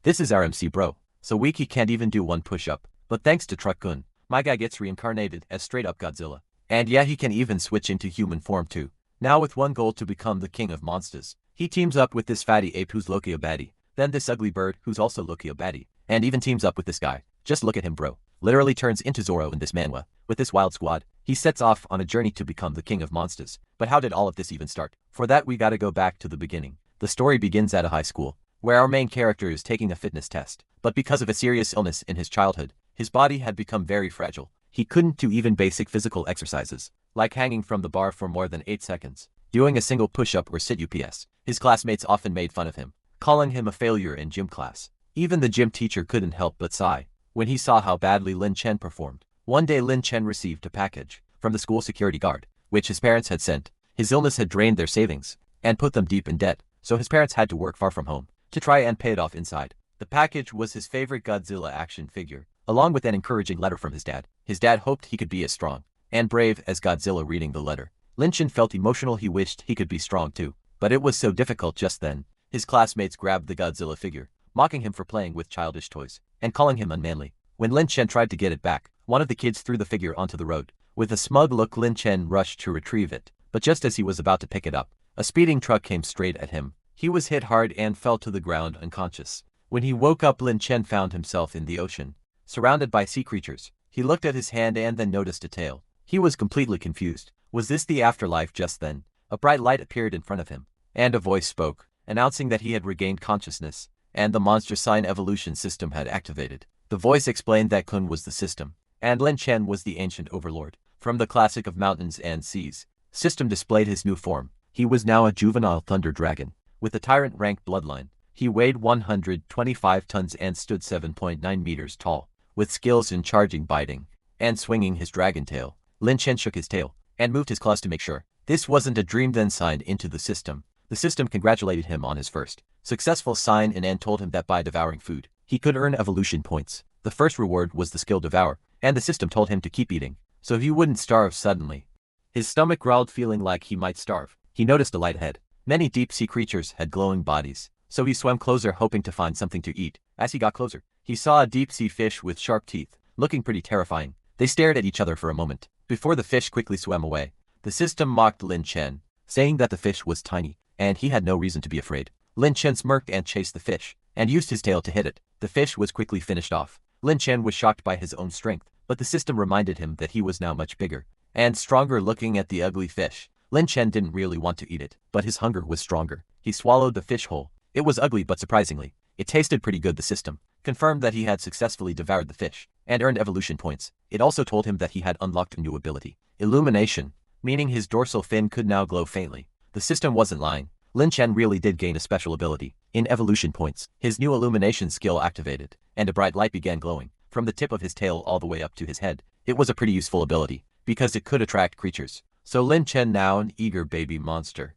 This is our MC bro. So weak he can't even do one push-up. But thanks to Truck-kun, my guy gets reincarnated as straight-up Godzilla. And yeah, he can even switch into human form too. Now with one goal to become the king of monsters. He teams up with this fatty ape who's Loki a baddie, then this ugly bird who's also Loki a baddie, and even teams up with this guy. Just look at him bro. Literally turns into Zoro in this manhwa. With this wild squad, he sets off on a journey to become the king of monsters. But how did all of this even start? For that we gotta go back to the beginning. The story begins at a high school, where our main character is taking a fitness test. But because of a serious illness in his childhood, his body had become very fragile. He couldn't do even basic physical exercises, like hanging from the bar for more than 8 seconds, doing a single push-up or sit ups. His classmates often made fun of him, calling him a failure in gym class. Even the gym teacher couldn't help but sigh when he saw how badly Lin Chen performed. One day Lin Chen received a package from the school security guard, which his parents had sent. His illness had drained their savings and put them deep in debt, so his parents had to work far from home to try and pay it off inside. The package was his favorite Godzilla action figure, along with an encouraging letter from his dad. His dad hoped he could be as strong and brave as Godzilla. Reading the letter, Lin Chen felt emotional. He wished he could be strong too, but it was so difficult just then. His classmates grabbed the Godzilla figure, mocking him for playing with childish toys and calling him unmanly. When Lin Chen tried to get it back, one of the kids threw the figure onto the road. With a smug look, Lin Chen rushed to retrieve it, but just as he was about to pick it up, a speeding truck came straight at him. He was hit hard and fell to the ground unconscious. When he woke up, Lin Chen found himself in the ocean, surrounded by sea creatures. He looked at his hand and then noticed a tail. He was completely confused. Was this the afterlife? Just then, a bright light appeared in front of him, and a voice spoke, announcing that he had regained consciousness, and the monster sign evolution system had activated. The voice explained that Kun was the system, and Lin Chen was the ancient overlord. From the classic of mountains and seas, system displayed his new form. He was now a juvenile thunder dragon, with a tyrant-ranked bloodline. He weighed 125 tons and stood 7.9 meters tall, with skills in charging, biting, and swinging his dragon tail. Lin Chen shook his tail and moved his claws to make sure this wasn't a dream, then signed into the system. The system congratulated him on his first successful sign-in and told him that by devouring food, he could earn evolution points. The first reward was the skill Devour, and the system told him to keep eating, so he wouldn't starve suddenly. His stomach growled, feeling like he might starve. He noticed a light ahead. Many deep-sea creatures had glowing bodies, so he swam closer, hoping to find something to eat. As he got closer, he saw a deep-sea fish with sharp teeth, looking pretty terrifying. They stared at each other for a moment, before the fish quickly swam away. The system mocked Lin Chen, saying that the fish was tiny, and he had no reason to be afraid. Lin Chen smirked and chased the fish, and used his tail to hit it. The fish was quickly finished off. Lin Chen was shocked by his own strength, but the system reminded him that he was now much bigger and stronger. Looking at the ugly fish, Lin Chen didn't really want to eat it, but his hunger was stronger. He swallowed the fish whole. It was ugly, but surprisingly, it tasted pretty good. The system confirmed that he had successfully devoured the fish and earned evolution points. It also told him that he had unlocked a new ability, Illumination, meaning his dorsal fin could now glow faintly. The system wasn't lying. Lin Chen really did gain a special ability in evolution points. His new illumination skill activated, and a bright light began glowing from the tip of his tail all the way up to his head. It was a pretty useful ability, because it could attract creatures. So Lin Chen, now an eager baby monster,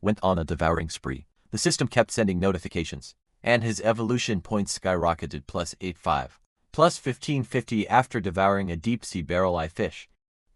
went on a devouring spree. The system kept sending notifications, and his evolution points skyrocketed +85, +1550 after devouring a deep-sea barrel-eye fish.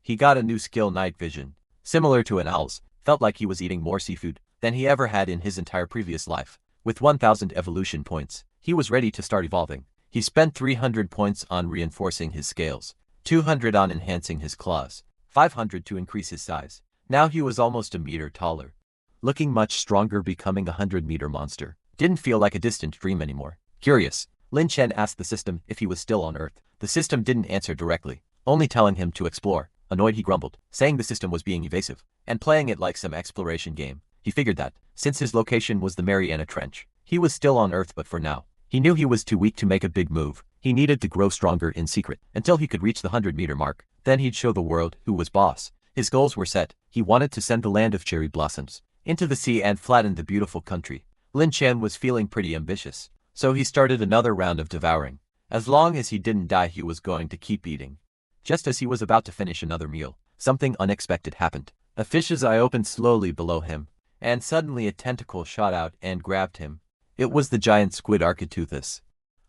He got a new skill, night vision, similar to an owl's. Felt like he was eating more seafood than he ever had in his entire previous life. With 1000 evolution points, he was ready to start evolving. He spent 300 points on reinforcing his scales, 200 on enhancing his claws, 500 to increase his size. Now he was almost a meter taller, looking much stronger. Becoming a 100-meter monster didn't feel like a distant dream anymore. Curious, Lin Chen asked the system if he was still on Earth. The system didn't answer directly, only telling him to explore. Annoyed, he grumbled, saying the system was being evasive and playing it like some exploration game. He figured that, since his location was the Mariana Trench, he was still on Earth, but for now, he knew he was too weak to make a big move. He needed to grow stronger in secret until he could reach the 100-meter mark. Then he'd show the world who was boss. His goals were set. He wanted to send the land of cherry blossoms into the sea and flatten the beautiful country. Lin Chen was feeling pretty ambitious, so he started another round of devouring. As long as he didn't die, he was going to keep eating. Just as he was about to finish another meal, something unexpected happened. A fish's eye opened slowly below him, and suddenly a tentacle shot out and grabbed him. It was the giant squid Architeuthis,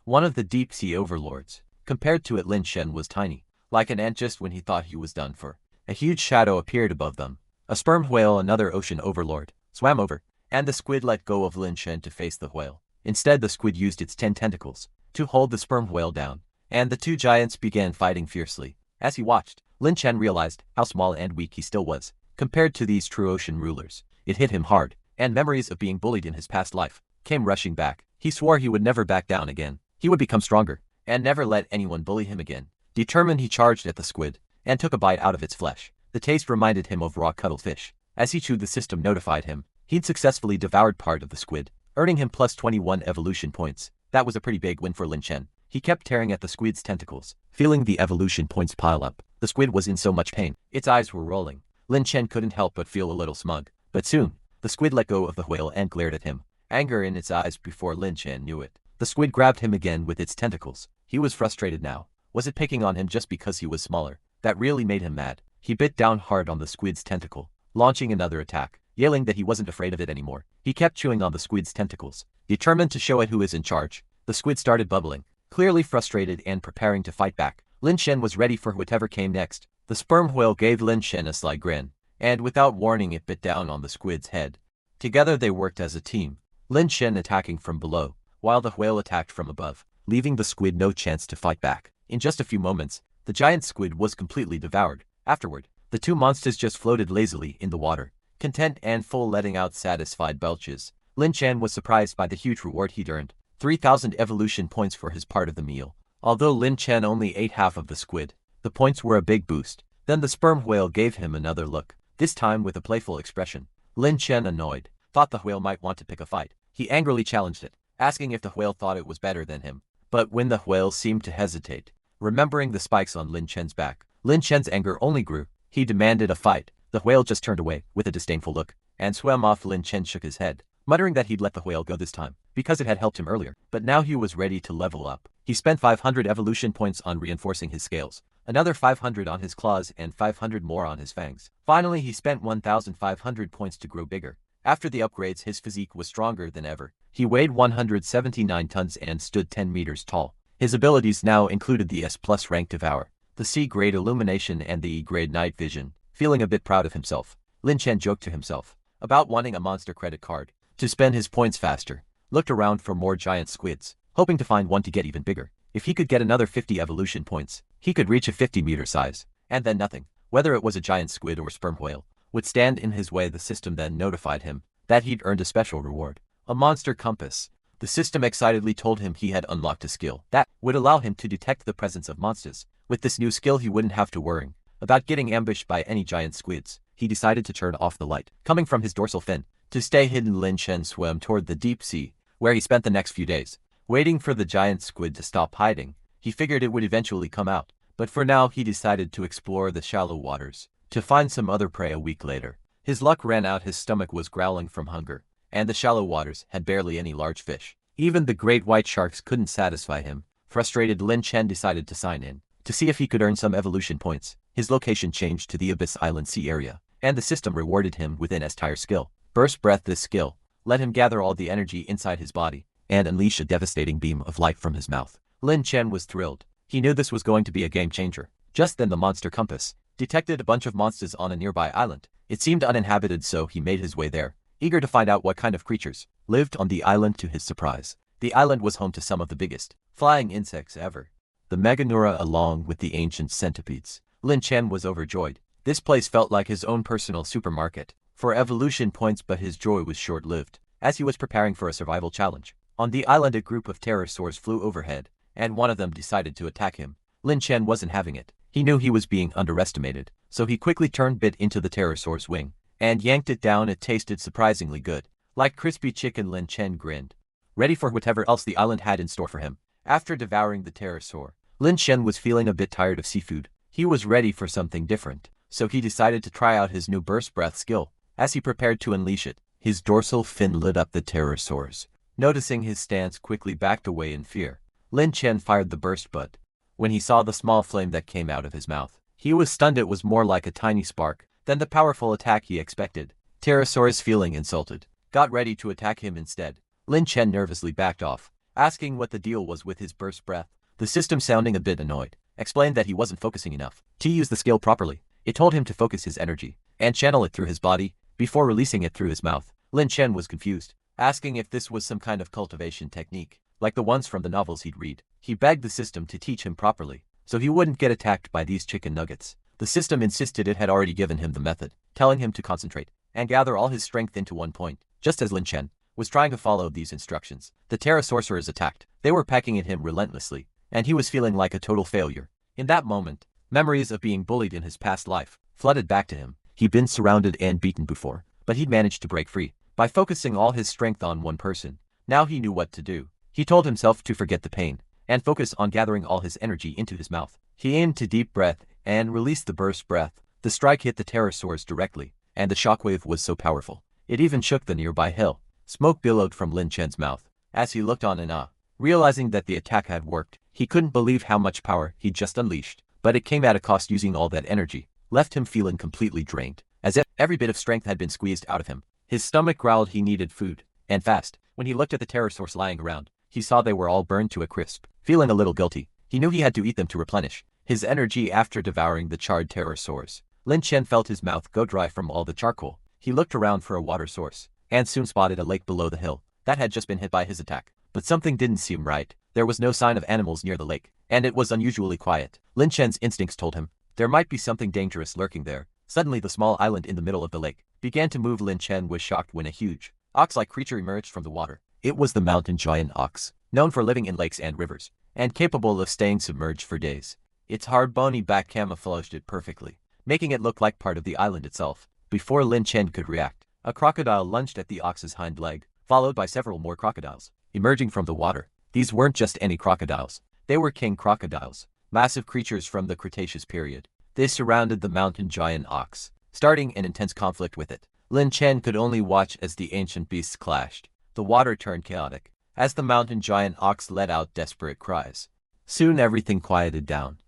one of the deep-sea overlords. Compared to it, Lin Chen was tiny, like an ant. Just when he thought he was done for, a huge shadow appeared above them. A sperm whale, another ocean overlord, swam over, and the squid let go of Lin Chen to face the whale. Instead, the squid used its 10 tentacles to hold the sperm whale down, and the two giants began fighting fiercely. As he watched, Lin Chen realized how small and weak he still was compared to these true ocean rulers. It hit him hard, and memories of being bullied in his past life came rushing back. He swore he would never back down again. He would become stronger and never let anyone bully him again. Determined, he charged at the squid and took a bite out of its flesh. The taste reminded him of raw cuttlefish. As he chewed, the system notified him he'd successfully devoured part of the squid, earning him plus 21 evolution points. That was a pretty big win for Lin Chen. He kept tearing at the squid's tentacles, feeling the evolution points pile up. The squid was in so much pain, its eyes were rolling. Lin Chen couldn't help but feel a little smug. But soon, the squid let go of the whale and glared at him, anger in its eyes. Before Lin Chen knew it, the squid grabbed him again with its tentacles. He was frustrated now. Was it picking on him just because he was smaller? That really made him mad. He bit down hard on the squid's tentacle, launching another attack, yelling that he wasn't afraid of it anymore. He kept chewing on the squid's tentacles, determined to show it who is in charge. The squid started bubbling, clearly frustrated and preparing to fight back. Lin Chen was ready for whatever came next. The sperm whale gave Lin Chen a sly grin, and without warning it bit down on the squid's head. Together they worked as a team, Lin Chen attacking from below, while the whale attacked from above, leaving the squid no chance to fight back. In just a few moments, the giant squid was completely devoured. Afterward, the two monsters just floated lazily in the water, content and full, letting out satisfied belches. Lin Chen was surprised by the huge reward he'd earned, 3,000 evolution points for his part of the meal. Although Lin Chen only ate half of the squid, the points were a big boost. Then the sperm whale gave him another look, this time with a playful expression. Lin Chen, annoyed, thought the whale might want to pick a fight. He angrily challenged it, asking if the whale thought it was better than him. But when the whale seemed to hesitate, remembering the spikes on Lin Chen's back, Lin Chen's anger only grew. He demanded a fight. The whale just turned away with a disdainful look and swam off. Lin Chen shook his head, muttering that he'd let the whale go this time because it had helped him earlier. But now he was ready to level up. He spent 500 evolution points on reinforcing his scales, another 500 on his claws, and 500 more on his fangs. Finally, he spent 1,500 points to grow bigger. After the upgrades, his physique was stronger than ever. He weighed 179 tons and stood 10 meters tall. His abilities now included the S+ rank Devour, the C-grade Illumination, and the E-grade Night Vision. Feeling a bit proud of himself, Lin Chen joked to himself about wanting a monster credit card to spend his points faster, looked around for more giant squids, hoping to find one to get even bigger. If he could get another 50 evolution points, he could reach a 50-meter size, and then nothing, whether it was a giant squid or sperm whale, would stand in his way. The system then notified him that he'd earned a special reward, a monster compass. The system excitedly told him he had unlocked a skill that would allow him to detect the presence of monsters. With this new skill, he wouldn't have to worry about getting ambushed by any giant squids. He decided to turn off the light coming from his dorsal fin. To stay hidden, Lin Chen swam toward the deep sea, where he spent the next few days, waiting for the giant squid to stop hiding. He figured it would eventually come out, but for now he decided to explore the shallow waters to find some other prey. A week later, his luck ran out. His stomach was growling from hunger, and the shallow waters had barely any large fish. Even the great white sharks couldn't satisfy him. Frustrated, Lin Chen decided to sign in to see if he could earn some evolution points. His location changed to the Abyss Island Sea area, and the system rewarded him with an S-tier skill, Burst Breath. This skill let him gather all the energy inside his body and unleash a devastating beam of light from his mouth. Lin Chen was thrilled. He knew this was going to be a game changer. Just then the monster compass detected a bunch of monsters on a nearby island. It seemed uninhabited, so he made his way there, eager to find out what kind of creatures lived on the island. To his surprise, the island was home to some of the biggest flying insects ever, the Meganura along with the ancient centipedes. Lin Chen was overjoyed. This place felt like his own personal supermarket for evolution points, but his joy was short-lived. As he was preparing for a survival challenge on the island, a group of pterosaurs flew overhead, and one of them decided to attack him. Lin Chen wasn't having it. He knew he was being underestimated, so he quickly turned bit into the pterosaur's wing and yanked it down. It tasted surprisingly good, like crispy chicken. Lin Chen grinned, ready for whatever else the island had in store for him. After devouring the pterosaur, Lin Chen was feeling a bit tired of seafood. He was ready for something different, so he decided to try out his new Burst Breath skill. As he prepared to unleash it, his dorsal fin lit up. The pterosaurs, noticing his stance, quickly backed away in fear. Lin Chen fired the burst, but when he saw the small flame that came out of his mouth, he was stunned. It was more like a tiny spark than the powerful attack he expected. Pterosaurs, feeling insulted, got ready to attack him instead. Lin Chen nervously backed off, asking what the deal was with his burst breath. The system, sounding a bit annoyed, explained that he wasn't focusing enough to use the skill properly. It told him to focus his energy and channel it through his body before releasing it through his mouth. Lin Chen was confused. asking if this was some kind of cultivation technique, like the ones from the novels he'd read. He begged the system to teach him properly, so he wouldn't get attacked by these chicken nuggets. The system insisted it had already given him the method, telling him to concentrate and gather all his strength into one point. Just as Lin Chen was trying to follow these instructions, the Terra sorcerers attacked. They were pecking at him relentlessly, and he was feeling like a total failure. In that moment, memories of being bullied in his past life flooded back to him. He'd been surrounded and beaten before, but he'd managed to break free by focusing all his strength on one person. Now he knew what to do. He told himself to forget the pain and focus on gathering all his energy into his mouth. He aimed to deep breath and released the burst breath. The strike hit the pterosaurs directly, and the shockwave was so powerful, it even shook the nearby hill. Smoke billowed from Lin Chen's mouth as he looked on in awe. Realizing that the attack had worked, he couldn't believe how much power he'd just unleashed. But it came at a cost. Using all that energy left him feeling completely drained, as if every bit of strength had been squeezed out of him. His stomach growled. He needed food, and fast. When he looked at the pterosaurs lying around, he saw they were all burned to a crisp. Feeling a little guilty, he knew he had to eat them to replenish his energy after devouring the charred pterosaurs. Lin Chen felt his mouth go dry from all the charcoal. He looked around for a water source, and soon spotted a lake below the hill that had just been hit by his attack. But something didn't seem right. There was no sign of animals near the lake, and it was unusually quiet. Lin Chen's instincts told him there might be something dangerous lurking there. Suddenly the small island in the middle of the lake began to move. Lin Chen was shocked when a huge, ox-like creature emerged from the water. It was the mountain giant ox, known for living in lakes and rivers, and capable of staying submerged for days. Its hard bony back camouflaged it perfectly, making it look like part of the island itself. Before Lin Chen could react, a crocodile lunged at the ox's hind leg, followed by several more crocodiles emerging from the water. These weren't just any crocodiles. They were king crocodiles, massive creatures from the Cretaceous period. They surrounded the mountain giant ox, starting an intense conflict with it. Lin Chen could only watch as the ancient beasts clashed. The water turned chaotic as the mountain giant ox let out desperate cries. Soon everything quieted down,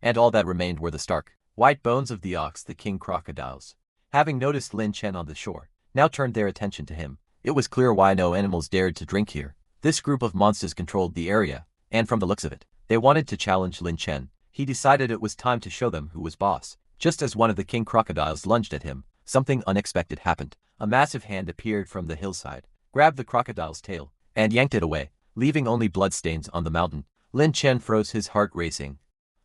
and all that remained were the stark, white bones of the ox. The king crocodiles, having noticed Lin Chen on the shore, now turned their attention to him. It was clear why no animals dared to drink here. This group of monsters controlled the area, and from the looks of it, they wanted to challenge Lin Chen. He decided it was time to show them who was boss. Just as one of the king crocodiles lunged at him, something unexpected happened. A massive hand appeared from the hillside, grabbed the crocodile's tail, and yanked it away, leaving only bloodstains on the mountain. Lin Chen froze, his heart racing.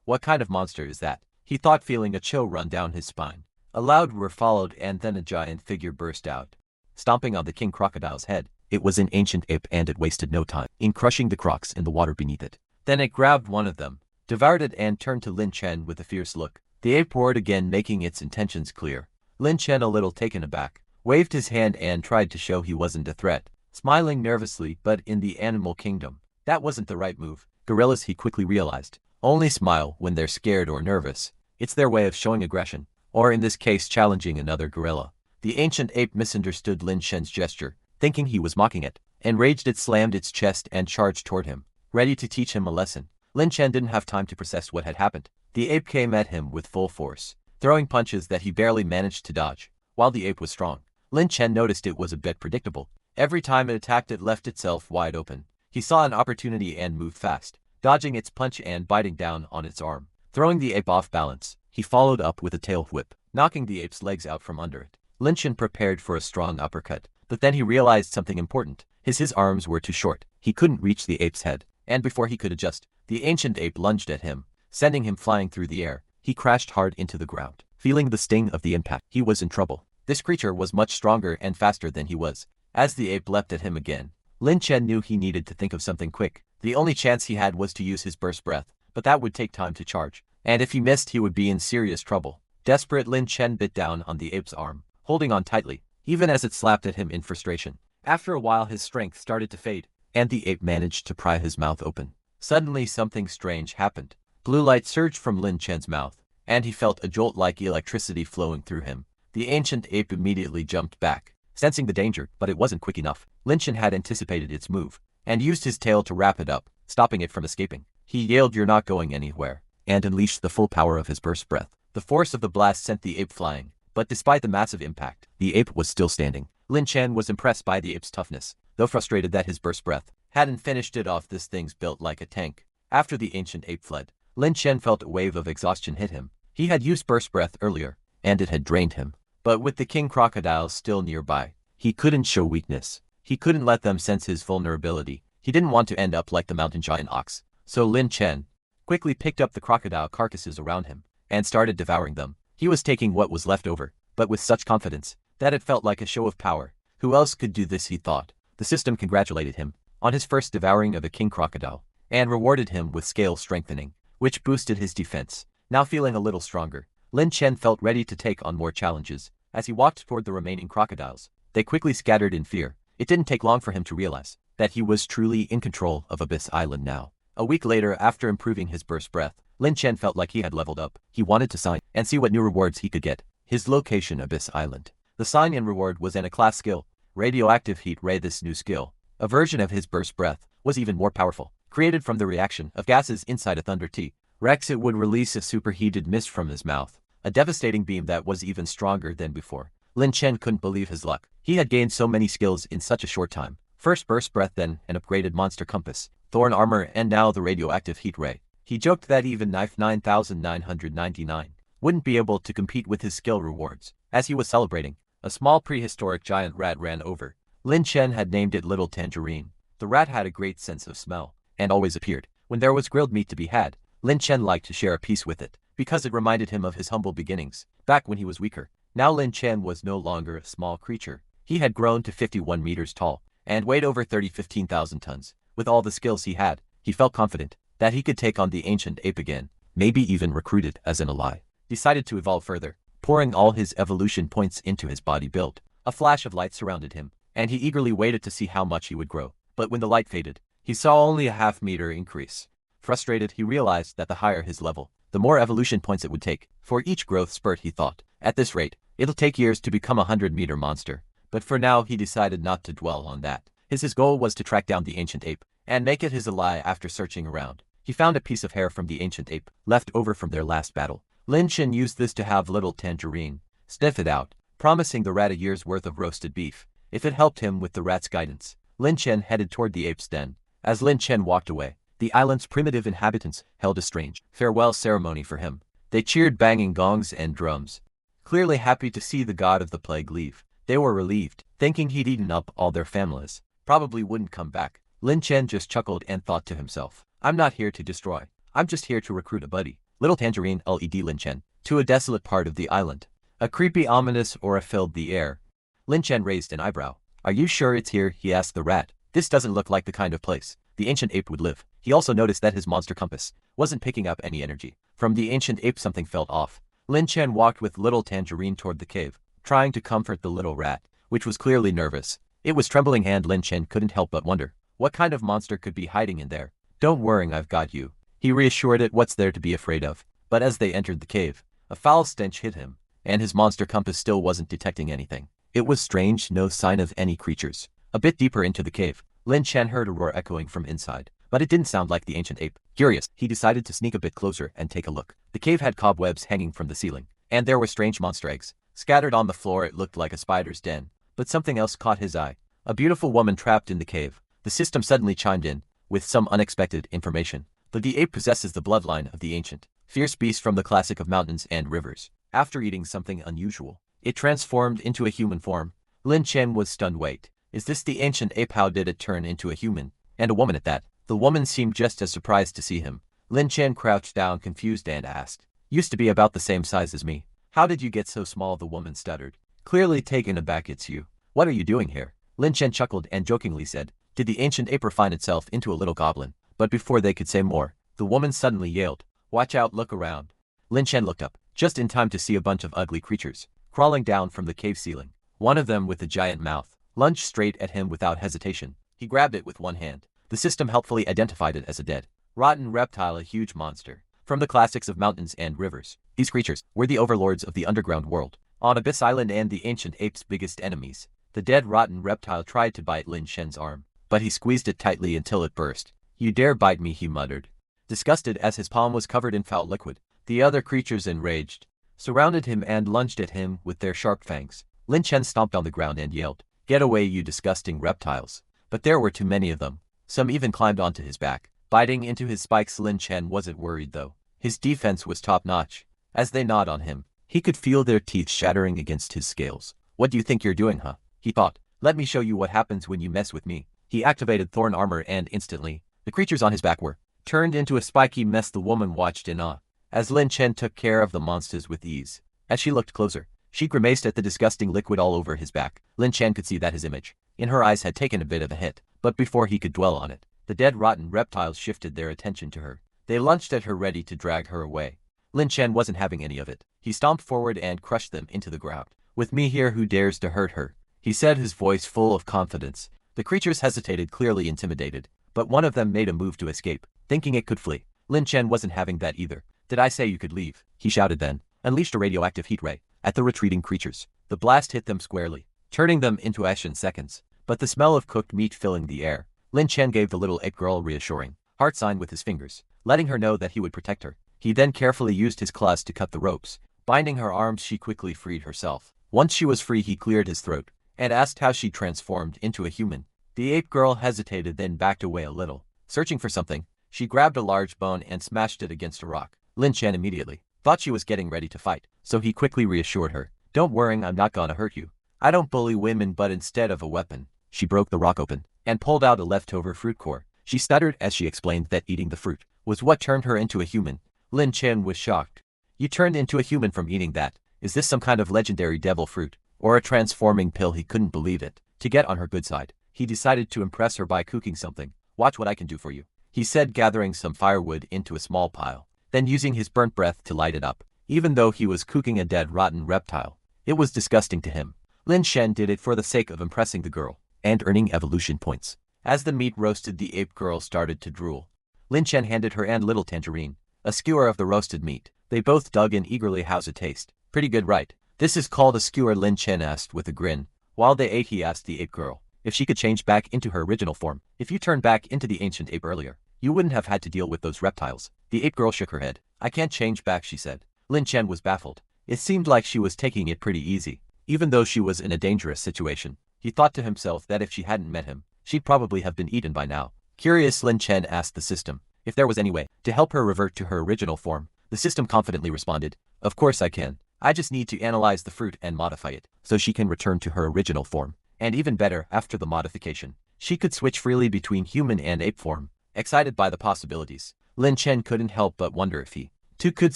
What kind of monster is that? He thought, feeling a chill run down his spine. A loud roar followed, and then a giant figure burst out, stomping on the king crocodile's head. It was an ancient ape, and it wasted no time in crushing the crocs in the water beneath it. Then it grabbed one of them, devoured it, and turned to Lin Chen with a fierce look. The ape roared again, making its intentions clear. Lin Chen, a little taken aback, waved his hand and tried to show he wasn't a threat, smiling nervously. But in the animal kingdom, that wasn't the right move. Gorillas, he quickly realized, only smile when they're scared or nervous. It's their way of showing aggression, or in this case challenging another gorilla. The ancient ape misunderstood Lin Chen's gesture, thinking he was mocking it. Enraged, it slammed its chest and charged toward him, ready to teach him a lesson. Lin Chen didn't have time to process what had happened. The ape came at him with full force, throwing punches that he barely managed to dodge. While the ape was strong, Lin Chen noticed it was a bit predictable. Every time it attacked, it left itself wide open. He saw an opportunity and moved fast, dodging its punch and biting down on its arm, throwing the ape off balance. He followed up with a tail whip, knocking the ape's legs out from under it. Lin Chen prepared for a strong uppercut, but then he realized something important. His arms were too short. He couldn't reach the ape's head, and before he could adjust, the ancient ape lunged at him, sending him flying through the air. He crashed hard into the ground. Feeling the sting of the impact, he was in trouble. This creature was much stronger and faster than he was. As the ape leapt at him again, Lin Chen knew he needed to think of something quick. The only chance he had was to use his burst breath, but that would take time to charge, and if he missed, he would be in serious trouble. Desperate, Lin Chen bit down on the ape's arm, holding on tightly, even as it slapped at him in frustration. After a while, his strength started to fade, and the ape managed to pry his mouth open. Suddenly something strange happened. Blue light surged from Lin Chen's mouth, and he felt a jolt like electricity flowing through him. The ancient ape immediately jumped back, sensing the danger, but it wasn't quick enough. Lin Chen had anticipated its move, and used his tail to wrap it up, stopping it from escaping. He yelled, "You're not going anywhere," and unleashed the full power of his burst breath. The force of the blast sent the ape flying, but despite the massive impact, the ape was still standing. Lin Chen was impressed by the ape's toughness, though frustrated that his burst breath hadn't finished it off. This thing's built like a tank. After the ancient ape fled, Lin Chen felt a wave of exhaustion hit him. He had used burst breath earlier, and it had drained him. But with the king crocodile still nearby, he couldn't show weakness. He couldn't let them sense his vulnerability. He didn't want to end up like the mountain giant ox. So Lin Chen quickly picked up the crocodile carcasses around him and started devouring them. He was taking what was left over, but with such confidence that it felt like a show of power. Who else could do this, he thought. The system congratulated him on his first devouring of a king crocodile and rewarded him with scale strengthening, which boosted his defense. Now feeling a little stronger, Lin Chen felt ready to take on more challenges. As he walked toward the remaining crocodiles, they quickly scattered in fear. It didn't take long for him to realize that he was truly in control of Abyss Island now. A week later, after improving his burst breath, Lin Chen felt like he had leveled up. He wanted to sign and see what new rewards he could get. His location, Abyss Island. The sign-in reward was in a class skill, Radioactive Heat Ray. This new skill, a version of his burst breath, was even more powerful. Created from the reaction of gases inside a Thunder T-Rex, it would release a superheated mist from his mouth, a devastating beam that was even stronger than before. Lin Chen couldn't believe his luck. He had gained so many skills in such a short time. First burst breath, then an upgraded monster compass, thorn armor, and now the radioactive heat ray. He joked that even Knife 9999 wouldn't be able to compete with his skill rewards. As he was celebrating, a small prehistoric giant rat ran over. Lin Chen had named it Little Tangerine. The rat had a great sense of smell and always appeared when there was grilled meat to be had. Lin Chen liked to share a piece with it because it reminded him of his humble beginnings back when he was weaker. Now Lin Chen was no longer a small creature. He had grown to 51 meters tall and weighed over 15,000 tons. With all the skills he had, he felt confident that he could take on the ancient ape again, maybe even recruit it as an ally. Decided to evolve further, pouring all his evolution points into his body build. A flash of light surrounded him, and he eagerly waited to see how much he would grow. But when the light faded, he saw only a half-meter increase. Frustrated, he realized that the higher his level, the more evolution points it would take. For each growth spurt, he thought, at this rate, it'll take years to become a 100-meter monster. But for now, he decided not to dwell on that. His goal was to track down the ancient ape and make it his ally. After searching around, he found a piece of hair from the ancient ape, left over from their last battle. Lin Chen used this to have Little Tangerine sniff it out, promising the rat a year's worth of roasted beef if it helped him with the rat's guidance. Lin Chen headed toward the ape's den. As Lin Chen walked away, the island's primitive inhabitants held a strange farewell ceremony for him. They cheered, banging gongs and drums, clearly happy to see the god of the plague leave. They were relieved, thinking he'd eaten up all their families, probably wouldn't come back. Lin Chen just chuckled and thought to himself, I'm not here to destroy, I'm just here to recruit a buddy. Little Tangerine led Lin Chen to a desolate part of the island. A creepy, ominous aura filled the air. Lin Chen raised an eyebrow. Are you sure it's here? He asked the rat. This doesn't look like the kind of place the ancient ape would live. He also noticed that his monster compass wasn't picking up any energy from the ancient ape. Something felt off. Lin Chen walked with Little Tangerine toward the cave, trying to comfort the little rat, which was clearly nervous. It was trembling, and Lin Chen couldn't help but wonder what kind of monster could be hiding in there. Don't worry, I've got you, he reassured it. What's there to be afraid of? But as they entered the cave, a foul stench hit him, and his monster compass still wasn't detecting anything. It was strange, no sign of any creatures. A bit deeper into the cave, Lin Chen heard a roar echoing from inside, but it didn't sound like the ancient ape. Curious, he decided to sneak a bit closer and take a look. The cave had cobwebs hanging from the ceiling, and there were strange monster eggs scattered on the floor. It looked like a spider's den, but something else caught his eye. A beautiful woman trapped in the cave. The system suddenly chimed in with some unexpected information. The ape possesses the bloodline of the ancient fierce beast from the classic of mountains and rivers. After eating something unusual, it transformed into a human form. Lin Chen was stunned. Wait, is this the ancient ape? How did it turn into a human? And a woman at that. The woman seemed just as surprised to see him. Lin Chen crouched down, confused, and asked, used to be about the same size as me. How did you get so small? The woman stuttered, clearly taken aback. It's you. What are you doing here? Lin Chen chuckled and jokingly said, did the ancient ape refine itself into a little goblin? But before they could say more, the woman suddenly yelled, watch out, look around. Lin Chen looked up, just in time to see a bunch of ugly creatures crawling down from the cave ceiling. One of them, with a giant mouth, lunged straight at him without hesitation. He grabbed it with one hand. The system helpfully identified it as a dead, rotten reptile, a huge monster from the classics of mountains and rivers. These creatures were the overlords of the underground world on Abyss Island and the ancient ape's biggest enemies. The dead, rotten reptile tried to bite Lin Chen's arm, but he squeezed it tightly until it burst. You dare bite me, he muttered, disgusted as his palm was covered in foul liquid. The other creatures, enraged, surrounded him and lunged at him with their sharp fangs. Lin Chen stomped on the ground and yelled, get away, you disgusting reptiles. But there were too many of them. Some even climbed onto his back, biting into his spikes. Lin Chen wasn't worried though. His defense was top-notch. As they gnawed on him, he could feel their teeth shattering against his scales. What do you think you're doing, huh? He thought, Let me show you what happens when you mess with me. He activated thorn armor and instantly, the creatures on his back were turned into a spiky mess. The woman watched in awe as Lin Chen took care of the monsters with ease. As she looked closer, she grimaced at the disgusting liquid all over his back. Lin Chen could see that his image in her eyes had taken a bit of a hit, but before he could dwell on it, the dead rotten reptiles shifted their attention to her. They lunged at her ready to drag her away. Lin Chen wasn't having any of it. He stomped forward and crushed them into the ground. With me here, who dares to hurt her? He said, his voice full of confidence. The creatures hesitated, clearly intimidated, but one of them made a move to escape, thinking it could flee. Lin Chen wasn't having that either. Did I say you could leave? He shouted, then unleashed a radioactive heat ray at the retreating creatures. The blast hit them squarely, turning them into ash in seconds. But the smell of cooked meat filling the air, Lin Chen gave the little ape girl reassuring heart sign with his fingers, letting her know that he would protect her. He then carefully used his claws to cut the ropes. Binding her arms, she quickly freed herself. Once she was free, he cleared his throat and asked how she transformed into a human. The ape girl hesitated, then backed away a little. Searching for something, she grabbed a large bone and smashed it against a rock. Lin Chen immediately thought she was getting ready to fight, so he quickly reassured her. Don't worry, I'm not gonna hurt you. I don't bully women, but instead of a weapon, she broke the rock open and pulled out a leftover fruit core. She stuttered as she explained that eating the fruit was what turned her into a human. Lin Chen was shocked. You turned into a human from eating that? Is this some kind of legendary devil fruit, or a transforming pill? He couldn't believe it. To get on her good side, he decided to impress her by cooking something. Watch what I can do for you, he said, gathering some firewood into a small pile, then using his burnt breath to light it up. Even though he was cooking a dead rotten reptile, it was disgusting to him. Lin Chen did it for the sake of impressing the girl and earning evolution points. As the meat roasted, the ape girl started to drool. Lin Chen handed her and little tangerine a skewer of the roasted meat. They both dug in eagerly. How's it taste? Pretty good, right? This is called a skewer, Lin Chen asked with a grin. While they ate, he asked the ape girl if she could change back into her original form. If you turned back into the ancient ape earlier, you wouldn't have had to deal with those reptiles. The ape girl shook her head. I can't change back, she said. Lin Chen was baffled. It seemed like she was taking it pretty easy, even though she was in a dangerous situation. He thought to himself that if she hadn't met him, she'd probably have been eaten by now. Curious, Lin Chen asked the system if there was any way to help her revert to her original form. The system confidently responded, of course I can. I just need to analyze the fruit and modify it so she can return to her original form. And even better, after the modification, she could switch freely between human and ape form. Excited by the possibilities, Lin Chen couldn't help but wonder if he too could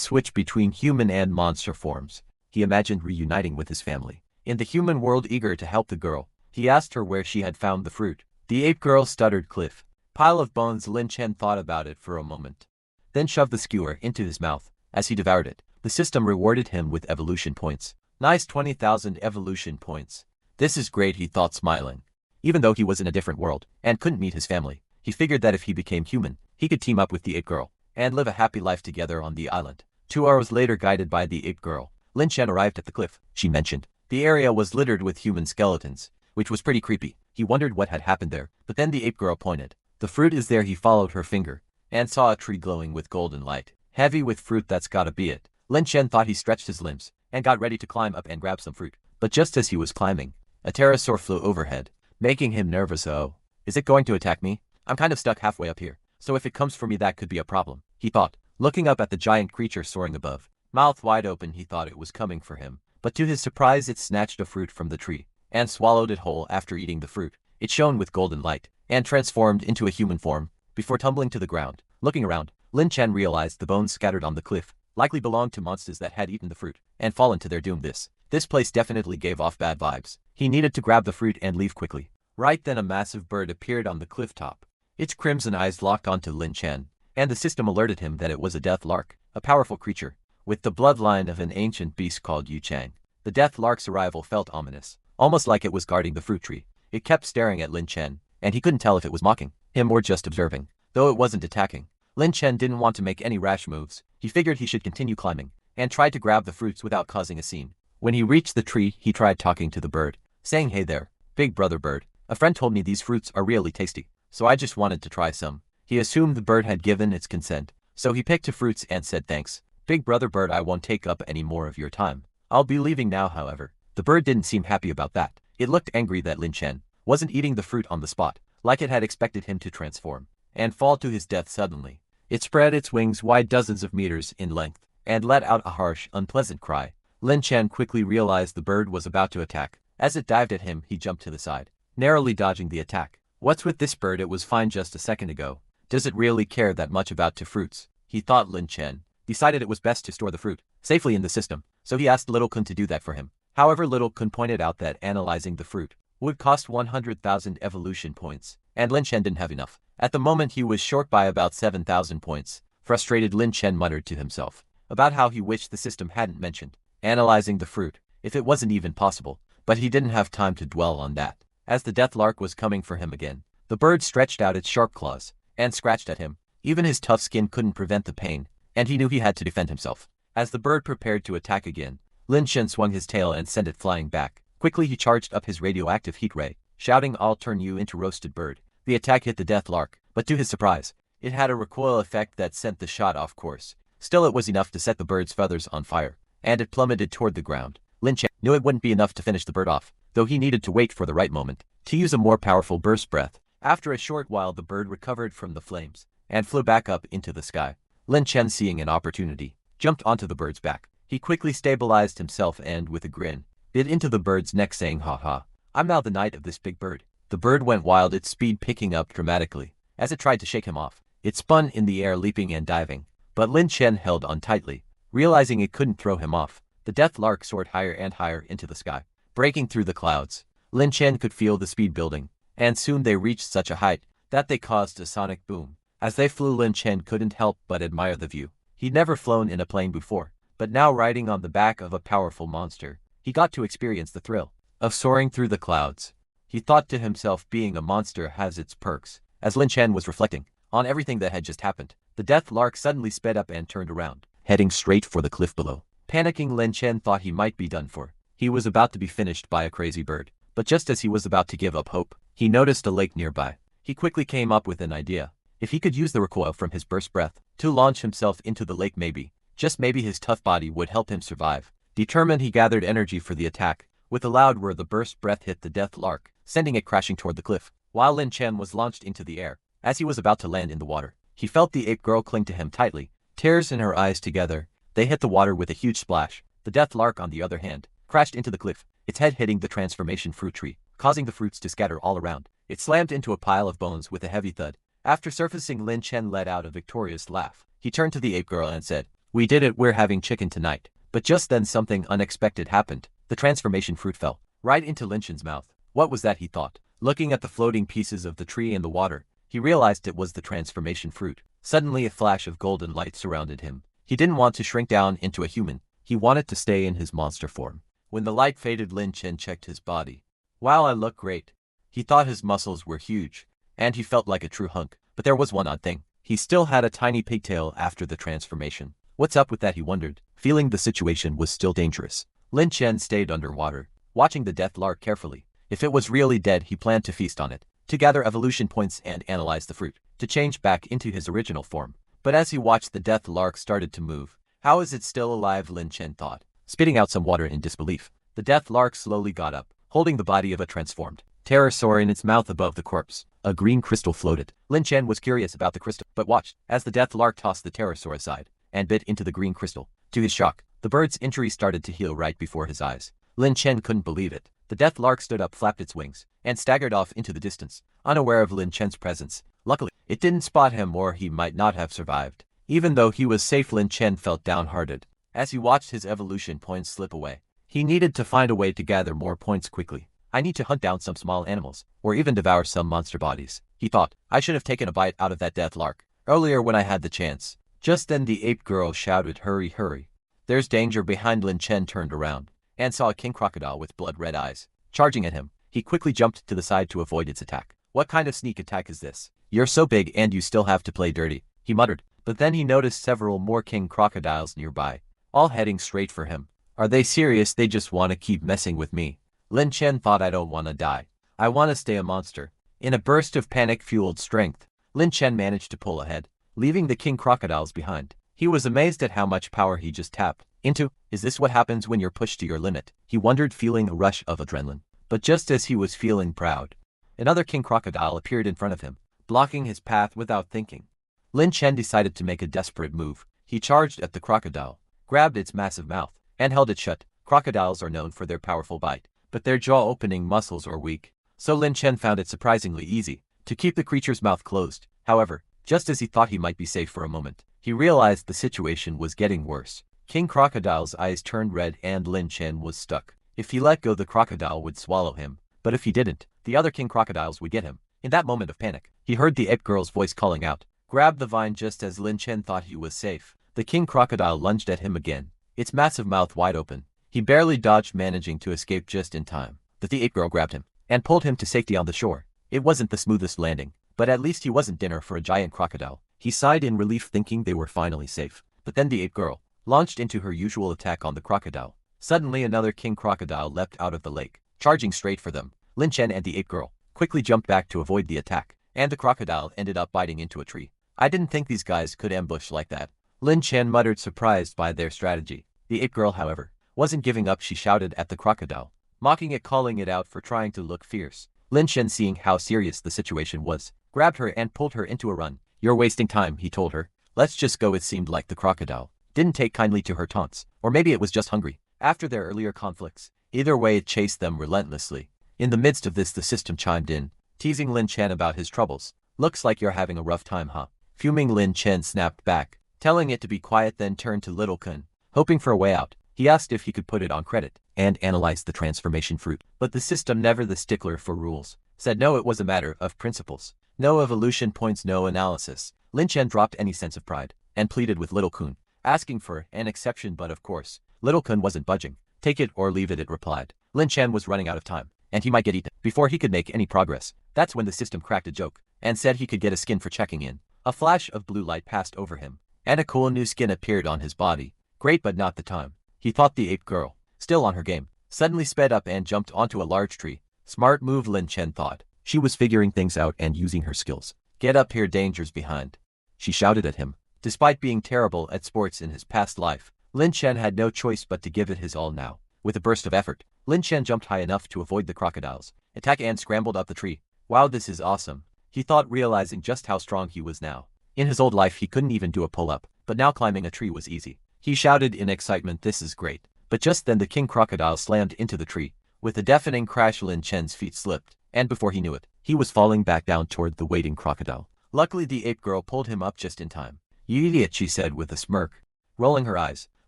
switch between human and monster forms. He imagined reuniting with his family in the human world. Eager to help the girl, he asked her where she had found the fruit. The ape girl stuttered, cliff. Pile of bones. Lin Chen thought about it for a moment, then shoved the skewer into his mouth. As he devoured it, the system rewarded him with evolution points. Nice, 20,000 evolution points. This is great, he thought, smiling. Even though he was in a different world and couldn't meet his family, he figured that if he became human, he could team up with the ape girl and live a happy life together on the island. 2 hours later, guided by the ape girl, Lin Chen arrived at the cliff she mentioned. The area was littered with human skeletons, which was pretty creepy. He wondered what had happened there, but then the ape girl pointed. The fruit is there. He followed her finger and saw a tree glowing with golden light. Heavy with fruit, that's gotta be it. Lin Chen thought. He stretched his limbs and got ready to climb up and grab some fruit. But just as he was climbing, a pterosaur flew overhead, making him nervous. Oh, is it going to attack me? I'm kind of stuck halfway up here, so if it comes for me, that could be a problem, he thought, looking up at the giant creature soaring above. Mouth wide open, he thought it was coming for him, but to his surprise it snatched a fruit from the tree and swallowed it whole. After eating the fruit, it shone with golden light and transformed into a human form before tumbling to the ground. Looking around, Lin Chen realized the bones scattered on the cliff likely belonged to monsters that had eaten the fruit and fallen to their doom. This place definitely gave off bad vibes. He needed to grab the fruit and leave quickly. Right then, a massive bird appeared on the cliff top. Its crimson eyes locked onto Lin Chen, and the system alerted him that it was a death lark, a powerful creature with the bloodline of an ancient beast called Yu Chang. The death lark's arrival felt ominous, almost like it was guarding the fruit tree. It kept staring at Lin Chen, and he couldn't tell if it was mocking him or just observing. Though it wasn't attacking, Lin Chen didn't want to make any rash moves. He figured he should continue climbing and tried to grab the fruits without causing a scene. When he reached the tree, he tried talking to the bird, saying, "Hey there, big brother bird. A friend told me these fruits are really tasty, so I just wanted to try some." He assumed the bird had given its consent, so he picked two fruits and said, "Thanks, big brother bird, I won't take up any more of your time. I'll be leaving now." However, the bird didn't seem happy about that. It looked angry that Lin Chen wasn't eating the fruit on the spot, like it had expected him to transform and fall to his death suddenly. It spread its wings wide, dozens of meters in length, and let out a harsh, unpleasant cry. Lin Chen quickly realized the bird was about to attack. As it dived at him, he jumped to the side narrowly dodging the attack. What's with this bird? It was fine just a second ago. Does it really care that much about two fruits? He thought. Lin Chen decided it was best to store the fruit safely in the system, so he asked Little Kun to do that for him. However, Little Kun pointed out that analyzing the fruit would cost 100,000 evolution points, and Lin Chen didn't have enough. At the moment he was short by about 7,000 points. Frustrated, Lin Chen muttered to himself about how he wished the system hadn't mentioned analyzing the fruit, if it wasn't even possible, but he didn't have time to dwell on that. As the death lark was coming for him again, the bird stretched out its sharp claws and scratched at him. Even his tough skin couldn't prevent the pain, and he knew he had to defend himself. As the bird prepared to attack again, Lin Chen swung his tail and sent it flying back. Quickly he charged up his radioactive heat ray, shouting, "I'll turn you into roasted bird." The attack hit the death lark, but to his surprise, it had a recoil effect that sent the shot off course. Still, it was enough to set the bird's feathers on fire, and it plummeted toward the ground. Lin Chen knew it wouldn't be enough to finish the bird off, though he needed to wait for the right moment to use a more powerful burst breath. After a short while, the bird recovered from the flames and flew back up into the sky. Lin Chen, seeing an opportunity, jumped onto the bird's back. He quickly stabilized himself and, with a grin, bit into the bird's neck, saying, "Ha ha, I'm now the knight of this big bird." The bird went wild, its speed picking up dramatically. As it tried to shake him off, it spun in the air, leaping and diving, but Lin Chen held on tightly. Realizing it couldn't throw him off, the death lark soared higher and higher into the sky, breaking through the clouds. Lin Chen could feel the speed building, and soon they reached such a height that they caused a sonic boom. As they flew, Lin Chen couldn't help but admire the view. He'd never flown in a plane before, but now, riding on the back of a powerful monster, he got to experience the thrill of soaring through the clouds. He thought to himself, being a monster has its perks. As Lin Chen was reflecting on everything that had just happened, the death lark suddenly sped up and turned around, heading straight for the cliff below. Panicking, Lin Chen thought he might be done for. He was about to be finished by a crazy bird, but just as he was about to give up hope, he noticed a lake nearby. He quickly came up with an idea. If he could use the recoil from his burst breath to launch himself into the lake, maybe, just maybe, his tough body would help him survive. Determined, he gathered energy for the attack. With a loud whir, the burst breath hit the death lark, sending it crashing toward the cliff. While Lin Chen was launched into the air, as he was about to land in the water, he felt the ape girl cling to him tightly, tears in her eyes. Together, they hit the water with a huge splash. The death lark, on the other hand, crashed into the cliff, its head hitting the transformation fruit tree, causing the fruits to scatter all around. It slammed into a pile of bones with a heavy thud. After surfacing, Lin Chen let out a victorious laugh. He turned to the ape girl and said, "We did it, we're having chicken tonight." But just then something unexpected happened. The transformation fruit fell right into Lin Chen's mouth. What was that, he thought. Looking at the floating pieces of the tree in the water, he realized it was the transformation fruit. Suddenly a flash of golden light surrounded him. He didn't want to shrink down into a human. He wanted to stay in his monster form. When the light faded, Lin Chen checked his body. "Wow, I look great." He thought his muscles were huge, and he felt like a true hunk. But there was one odd thing. He still had a tiny pigtail after the transformation. What's up with that, he wondered, feeling the situation was still dangerous. Lin Chen stayed underwater, watching the death lark carefully. If it was really dead, he planned to feast on it, to gather evolution points and analyze the fruit, to change back into his original form. But as he watched, the death lark started to move. How is it still alive, Lin Chen thought, spitting out some water in disbelief. The death lark slowly got up, holding the body of a transformed pterosaur in its mouth. Above the corpse, a green crystal floated. Lin Chen was curious about the crystal, but watched as the death lark tossed the pterosaur aside and bit into the green crystal. To his shock, the bird's injury started to heal right before his eyes. Lin Chen couldn't believe it. The death lark stood up, flapped its wings, and staggered off into the distance, unaware of Lin Chen's presence. Luckily, it didn't spot him, or he might not have survived. Even though he was safe, Lin Chen felt downhearted as he watched his evolution points slip away. He needed to find a way to gather more points quickly. "I need to hunt down some small animals, or even devour some monster bodies," he thought. "I should have taken a bite out of that death lark earlier when I had the chance." Just then the ape girl shouted, "Hurry, hurry. There's danger behind." Lin Chen turned around and saw a king crocodile with blood-red eyes charging at him. He quickly jumped to the side to avoid its attack. "What kind of sneak attack is this? You're so big and you still have to play dirty," he muttered. But then he noticed several more king crocodiles nearby, all heading straight for him. Are they serious? They just want to keep messing with me. Lin Chen thought, "I don't want to die. I want to stay a monster." In a burst of panic-fueled strength, Lin Chen managed to pull ahead, leaving the king crocodiles behind. He was amazed at how much power he just tapped into. Is this what happens when you're pushed to your limit? He wondered, feeling a rush of adrenaline. But just as he was feeling proud, another king crocodile appeared in front of him, blocking his path. Without thinking, Lin Chen decided to make a desperate move. He charged at the crocodile, grabbed its massive mouth, and held it shut. Crocodiles are known for their powerful bite, but their jaw-opening muscles are weak. so Lin Chen found it surprisingly easy to keep the creature's mouth closed. However, just as he thought he might be safe for a moment, he realized the situation was getting worse. King Crocodile's eyes turned red and Lin Chen was stuck. If he let go, the crocodile would swallow him, but if he didn't, the other king crocodiles would get him. In that moment of panic, he heard the ape girl's voice calling out, "Grab the vine!" Just as Lin Chen thought he was safe, the king crocodile lunged at him again, its massive mouth wide open. He barely dodged, managing to escape just in time. But the ape girl grabbed him and pulled him to safety on the shore. It wasn't the smoothest landing, but at least he wasn't dinner for a giant crocodile. He sighed in relief, thinking they were finally safe. But then the ape girl launched into her usual attack on the crocodile. Suddenly another king crocodile leapt out of the lake, charging straight for them. Lin Chen and the ape girl quickly jumped back to avoid the attack, and the crocodile ended up biting into a tree. "I didn't think these guys could ambush like that," Lin Chen muttered, surprised by their strategy. The ape girl, however, wasn't giving up. She shouted at the crocodile, mocking it, calling it out for trying to look fierce. Lin Chen, seeing how serious the situation was, grabbed her and pulled her into a run. "You're wasting time," he told her. "Let's just go." It seemed like the crocodile didn't take kindly to her taunts, or maybe it was just hungry after their earlier conflicts. Either way, it chased them relentlessly. In the midst of this, the system chimed in, teasing Lin Chen about his troubles. "Looks like you're having a rough time, huh?" Fuming, Lin Chen snapped back, telling it to be quiet, then turned to Little Kun, hoping for a way out. He asked if he could put it on credit and analyze the transformation fruit, but the system, never the stickler for rules, said no, it was a matter of principles. No evolution points, no analysis. Lin Chen dropped any sense of pride and pleaded with Little Kun, asking for an exception, but of course, Little Kun wasn't budging. "Take it or leave it," it replied. Lin Chen was running out of time, and he might get eaten before he could make any progress. That's when the system cracked a joke and said he could get a skin for checking in. A flash of blue light passed over him, and a cool new skin appeared on his body. Great, but not the time. He thought. The ape girl, still on her game, suddenly sped up and jumped onto a large tree. Smart move, Lin Chen thought. She was figuring things out and using her skills. "Get up here, danger's behind," she shouted at him. Despite being terrible at sports in his past life, Lin Chen had no choice but to give it his all now. With a burst of effort, Lin Chen jumped high enough to avoid the crocodile's attack and scrambled up the tree. "Wow, this is awesome," he thought, realizing just how strong he was now. In his old life, he couldn't even do a pull-up, but now climbing a tree was easy. He shouted in excitement, "This is great." But just then the king crocodile slammed into the tree. With a deafening crash, Lin Chen's feet slipped, and before he knew it, he was falling back down toward the waiting crocodile. Luckily, the ape girl pulled him up just in time. "You idiot," she said with a smirk. Rolling her eyes,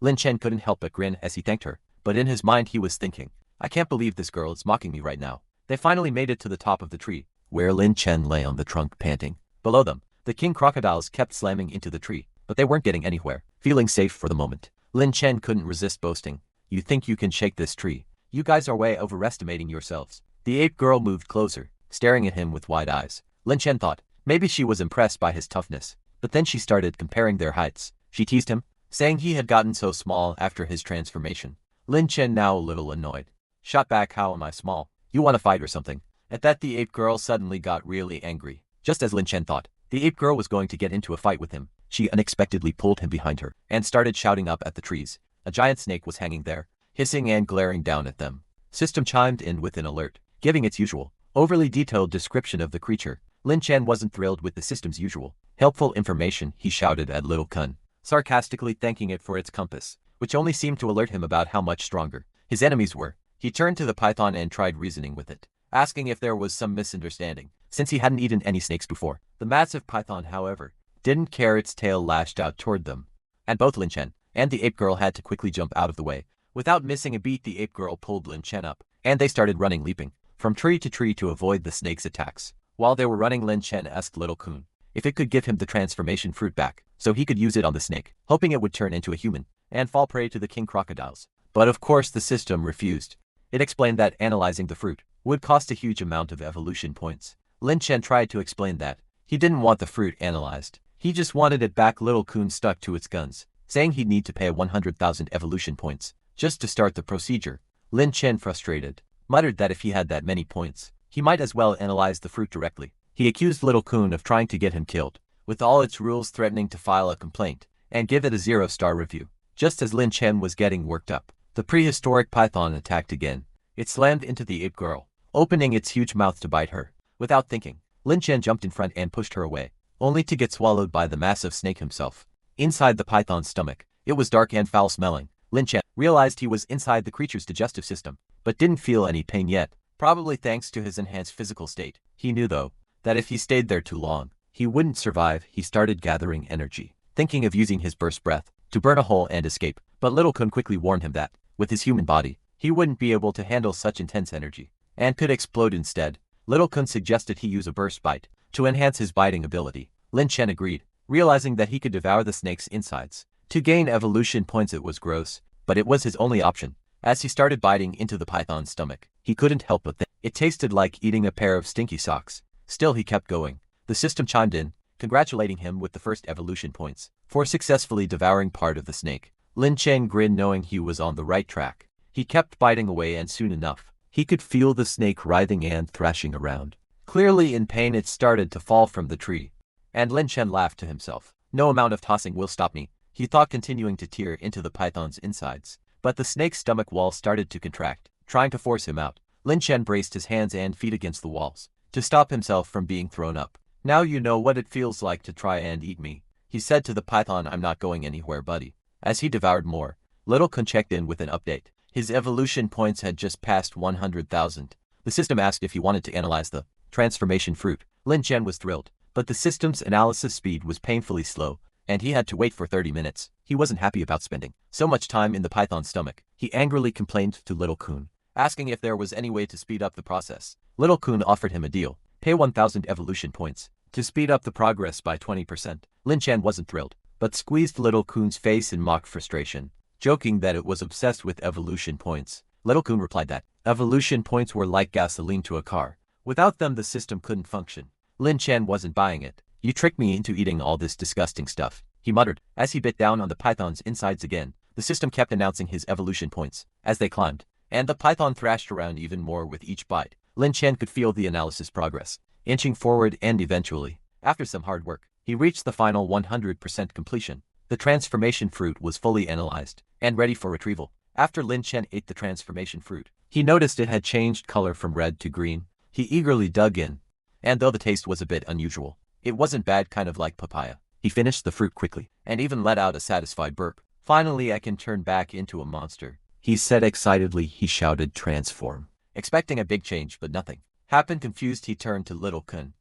Lin Chen couldn't help but grin as he thanked her, but in his mind he was thinking, "I can't believe this girl is mocking me right now." They finally made it to the top of the tree, where Lin Chen lay on the trunk panting. Below them, the king crocodiles kept slamming into the tree, but they weren't getting anywhere. Feeling safe for the moment, Lin Chen couldn't resist boasting, "You think you can shake this tree? You guys are way overestimating yourselves." The ape girl moved closer, staring at him with wide eyes. Lin Chen thought maybe she was impressed by his toughness, but then she started comparing their heights. She teased him, saying he had gotten so small after his transformation. Lin Chen, now a little annoyed, shot back, "How am I small? You want to fight or something?" At that, the ape girl suddenly got really angry. Just as Lin Chen thought the ape girl was going to get into a fight with him, she unexpectedly pulled him behind her and started shouting up at the trees. A giant snake was hanging there, hissing and glaring down at them. System chimed in with an alert, giving its usual, overly detailed description of the creature. Lin Chen wasn't thrilled with the system's usual, helpful information. He shouted at Little Kun, sarcastically thanking it for its compass, which only seemed to alert him about how much stronger his enemies were. He turned to the python and tried reasoning with it, asking if there was some misunderstanding, since he hadn't eaten any snakes before. The massive python, however, didn't care. Its tail lashed out toward them, and both Lin Chen and the ape girl had to quickly jump out of the way. Without missing a beat, the ape girl pulled Lin Chen up, and they started running, leaping from tree to tree to avoid the snake's attacks. While they were running, Lin Chen asked Little Kun if it could give him the transformation fruit back, so he could use it on the snake, hoping it would turn into a human and fall prey to the king crocodiles. But of course the system refused. It explained that analyzing the fruit would cost a huge amount of evolution points. Lin Chen tried to explain that he didn't want the fruit analyzed, he just wanted it back. Little Kun stuck to its guns, saying he'd need to pay 100,000 evolution points just to start the procedure. Lin Chen, frustrated, muttered that if he had that many points, he might as well analyze the fruit directly. He accused Little Kun of trying to get him killed, with all its rules, threatening to file a complaint and give it a 0-star review. Just as Lin Chen was getting worked up, the prehistoric python attacked again. It slammed into the ape girl, opening its huge mouth to bite her. Without thinking, Lin Chen jumped in front and pushed her away, only to get swallowed by the massive snake himself. Inside the python's stomach, it was dark and foul-smelling. Lin Chen realized he was inside the creature's digestive system, but didn't feel any pain yet. probably thanks to his enhanced physical state. He knew though, that if he stayed there too long, he wouldn't survive. He started gathering energy, thinking of using his burst breath to burn a hole and escape, but Little Kun quickly warned him that, with his human body, he wouldn't be able to handle such intense energy, and could explode instead. Little Kun suggested he use a burst bite to enhance his biting ability. Lin Chen agreed, realizing that he could devour the snake's insides to gain evolution points. It was gross, but it was his only option. As he started biting into the python's stomach, he couldn't help but think it tasted like eating a pair of stinky socks. Still he kept going. The system chimed in, congratulating him with the first evolution points for successfully devouring part of the snake. Lin Chen grinned knowing he was on the right track. He kept biting away and soon enough, he could feel the snake writhing and thrashing around. Clearly in pain, it started to fall from the tree. And Lin Chen laughed to himself. No amount of tossing will stop me, he thought, continuing to tear into the python's insides. But the snake's stomach wall started to contract, trying to force him out. Lin Chen braced his hands and feet against the walls to stop himself from being thrown up. Now you know what it feels like to try and eat me, he said to the python. I'm not going anywhere, buddy. As he devoured more, Little Kun checked in with an update. His evolution points had just passed 100,000. The system asked if he wanted to analyze the transformation fruit. Lin Chen was thrilled, but the system's analysis speed was painfully slow, and he had to wait for 30 minutes. He wasn't happy about spending so much time in the python's stomach. He angrily complained to Little Kun, asking if there was any way to speed up the process. Little Kun offered him a deal. Pay 1,000 evolution points to speed up the progress by 20%. Lin Chen wasn't thrilled, but squeezed Little Kun's face in mock frustration, joking that it was obsessed with evolution points. Little Kun replied that evolution points were like gasoline to a car. Without them the system couldn't function. Lin Chen wasn't buying it. You tricked me into eating all this disgusting stuff, he muttered, as he bit down on the python's insides again. The system kept announcing his evolution points as they climbed, and the python thrashed around even more with each bite. Lin Chen could feel the analysis progress, inching forward, and eventually, after some hard work, he reached the final 100% completion. The transformation fruit was fully analyzed and ready for retrieval. After Lin Chen ate the transformation fruit, he noticed it had changed color from red to green. He eagerly dug in, and though the taste was a bit unusual, it wasn't bad, kind of like papaya. He finished the fruit quickly, and even let out a satisfied burp. Finally, I can turn back into a monster, he said excitedly. He shouted, transform, expecting a big change, but nothing happened. Confused, he turned to Little Kun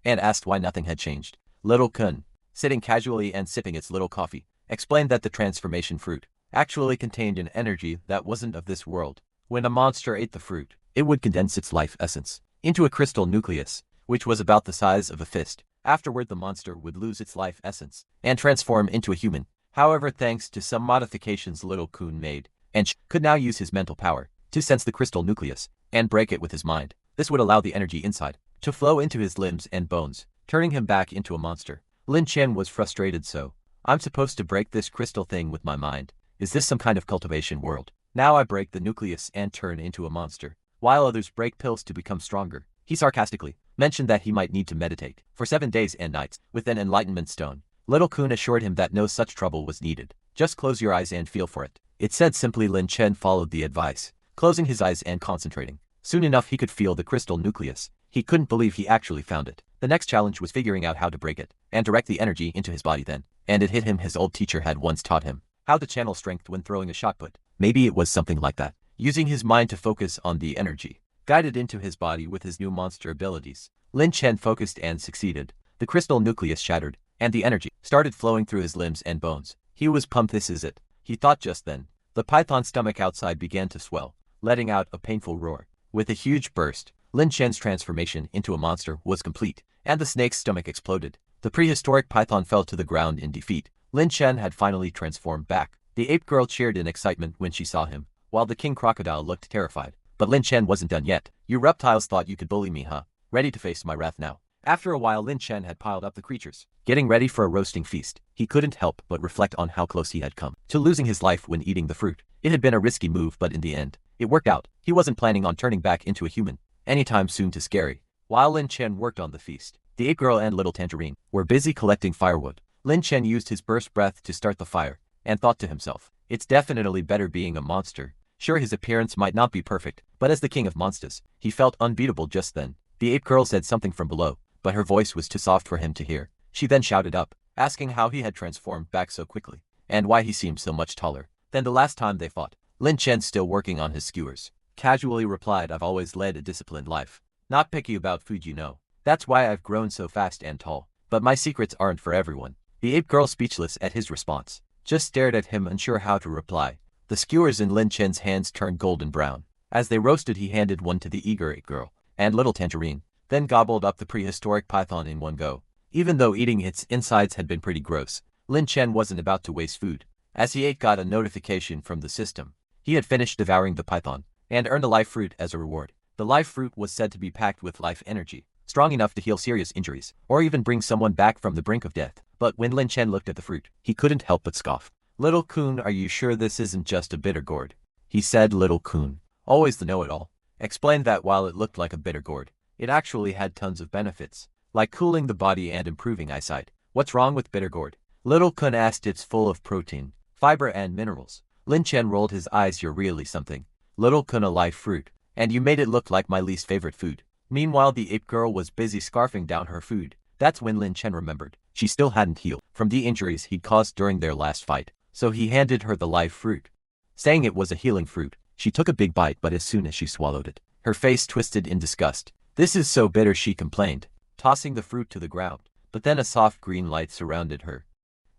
and asked why nothing had changed. Little Kun, sitting casually and sipping its little coffee, explained that the transformation fruit actually contained an energy that wasn't of this world. When a monster ate the fruit, it would condense its life essence into a crystal nucleus, which was about the size of a fist. Afterward, the monster would lose its life essence and transform into a human. However, thanks to some modifications Little Kun made, and could now use his mental power to sense the crystal nucleus and break it with his mind. This would allow the energy inside to flow into his limbs and bones, turning him back into a monster. Lin Chen was frustrated. So, I'm supposed to break this crystal thing with my mind? Is this some kind of cultivation world? Now I break the nucleus and turn into a monster, while others break pills to become stronger. He sarcastically mentioned that he might need to meditate for 7 days and nights with an enlightenment stone. Little Kun assured him that no such trouble was needed. Just close your eyes and feel for it, it said simply. Lin Chen followed the advice, closing his eyes and concentrating. Soon enough, he could feel the crystal nucleus. He couldn't believe he actually found it. The next challenge was figuring out how to break it and direct the energy into his body then. And it hit him. His old teacher had once taught him how to channel strength when throwing a shot put. Maybe it was something like that. Using his mind to focus on the energy guided into his body with his new monster abilities, Lin Chen focused and succeeded. The crystal nucleus shattered, and the energy started flowing through his limbs and bones. He was pumped. This is it, he thought just then. The python's stomach outside began to swell, letting out a painful roar. With a huge burst, Lin Chen's transformation into a monster was complete, and the snake's stomach exploded. The prehistoric python fell to the ground in defeat. Lin Chen had finally transformed back. The ape girl cheered in excitement when she saw him, while the king crocodile looked terrified. But Lin Chen wasn't done yet. You reptiles thought you could bully me, huh? Ready to face my wrath now? After a while, Lin Chen had piled up the creatures, getting ready for a roasting feast. He couldn't help but reflect on how close he had come to losing his life when eating the fruit. It had been a risky move, but in the end, it worked out. He wasn't planning on turning back into a human anytime soon. To scary. While Lin Chen worked on the feast, the ape girl and little tangerine were busy collecting firewood. Lin Chen used his burst breath to start the fire, and thought to himself, it's definitely better being a monster. Sure, his appearance might not be perfect, but as the king of monsters, he felt unbeatable. Just then, the ape girl said something from below, but her voice was too soft for him to hear. She then shouted up, asking how he had transformed back so quickly, and why he seemed so much taller than the last time they fought. Lin Chen, still working on his skewers, casually replied, I've always led a disciplined life. Not picky about food, you know. That's why I've grown so fast and tall. But my secrets aren't for everyone. The ape girl, speechless at his response, just stared at him, unsure how to reply. The skewers in Lin Chen's hands turned golden brown. As they roasted, he handed one to the eager ape girl and little Tangerine, then gobbled up the prehistoric python in one go. Even though eating its insides had been pretty gross, Lin Chen wasn't about to waste food. As he ate, got a notification from the system. He had finished devouring the python and earned a life fruit as a reward. The life fruit was said to be packed with life energy, strong enough to heal serious injuries, or even bring someone back from the brink of death. But when Lin Chen looked at the fruit, he couldn't help but scoff. Little Kun, are you sure this isn't just a bitter gourd? He said. Little Kun, always the know-it-all, explained that while it looked like a bitter gourd, it actually had tons of benefits, like cooling the body and improving eyesight. What's wrong with bitter gourd? Little Kun asked. It's full of protein, fiber and minerals. Lin Chen rolled his eyes. You're really something. Little Kun, a life fruit, and you made it look like my least favorite food. Meanwhile, the ape girl was busy scarfing down her food. That's when Lin Chen remembered she still hadn't healed from the injuries he'd caused during their last fight, so he handed her the life fruit, saying it was a healing fruit. She took a big bite, but as soon as she swallowed it, her face twisted in disgust. This is so bitter, she complained, tossing the fruit to the ground. But then a soft green light surrounded her,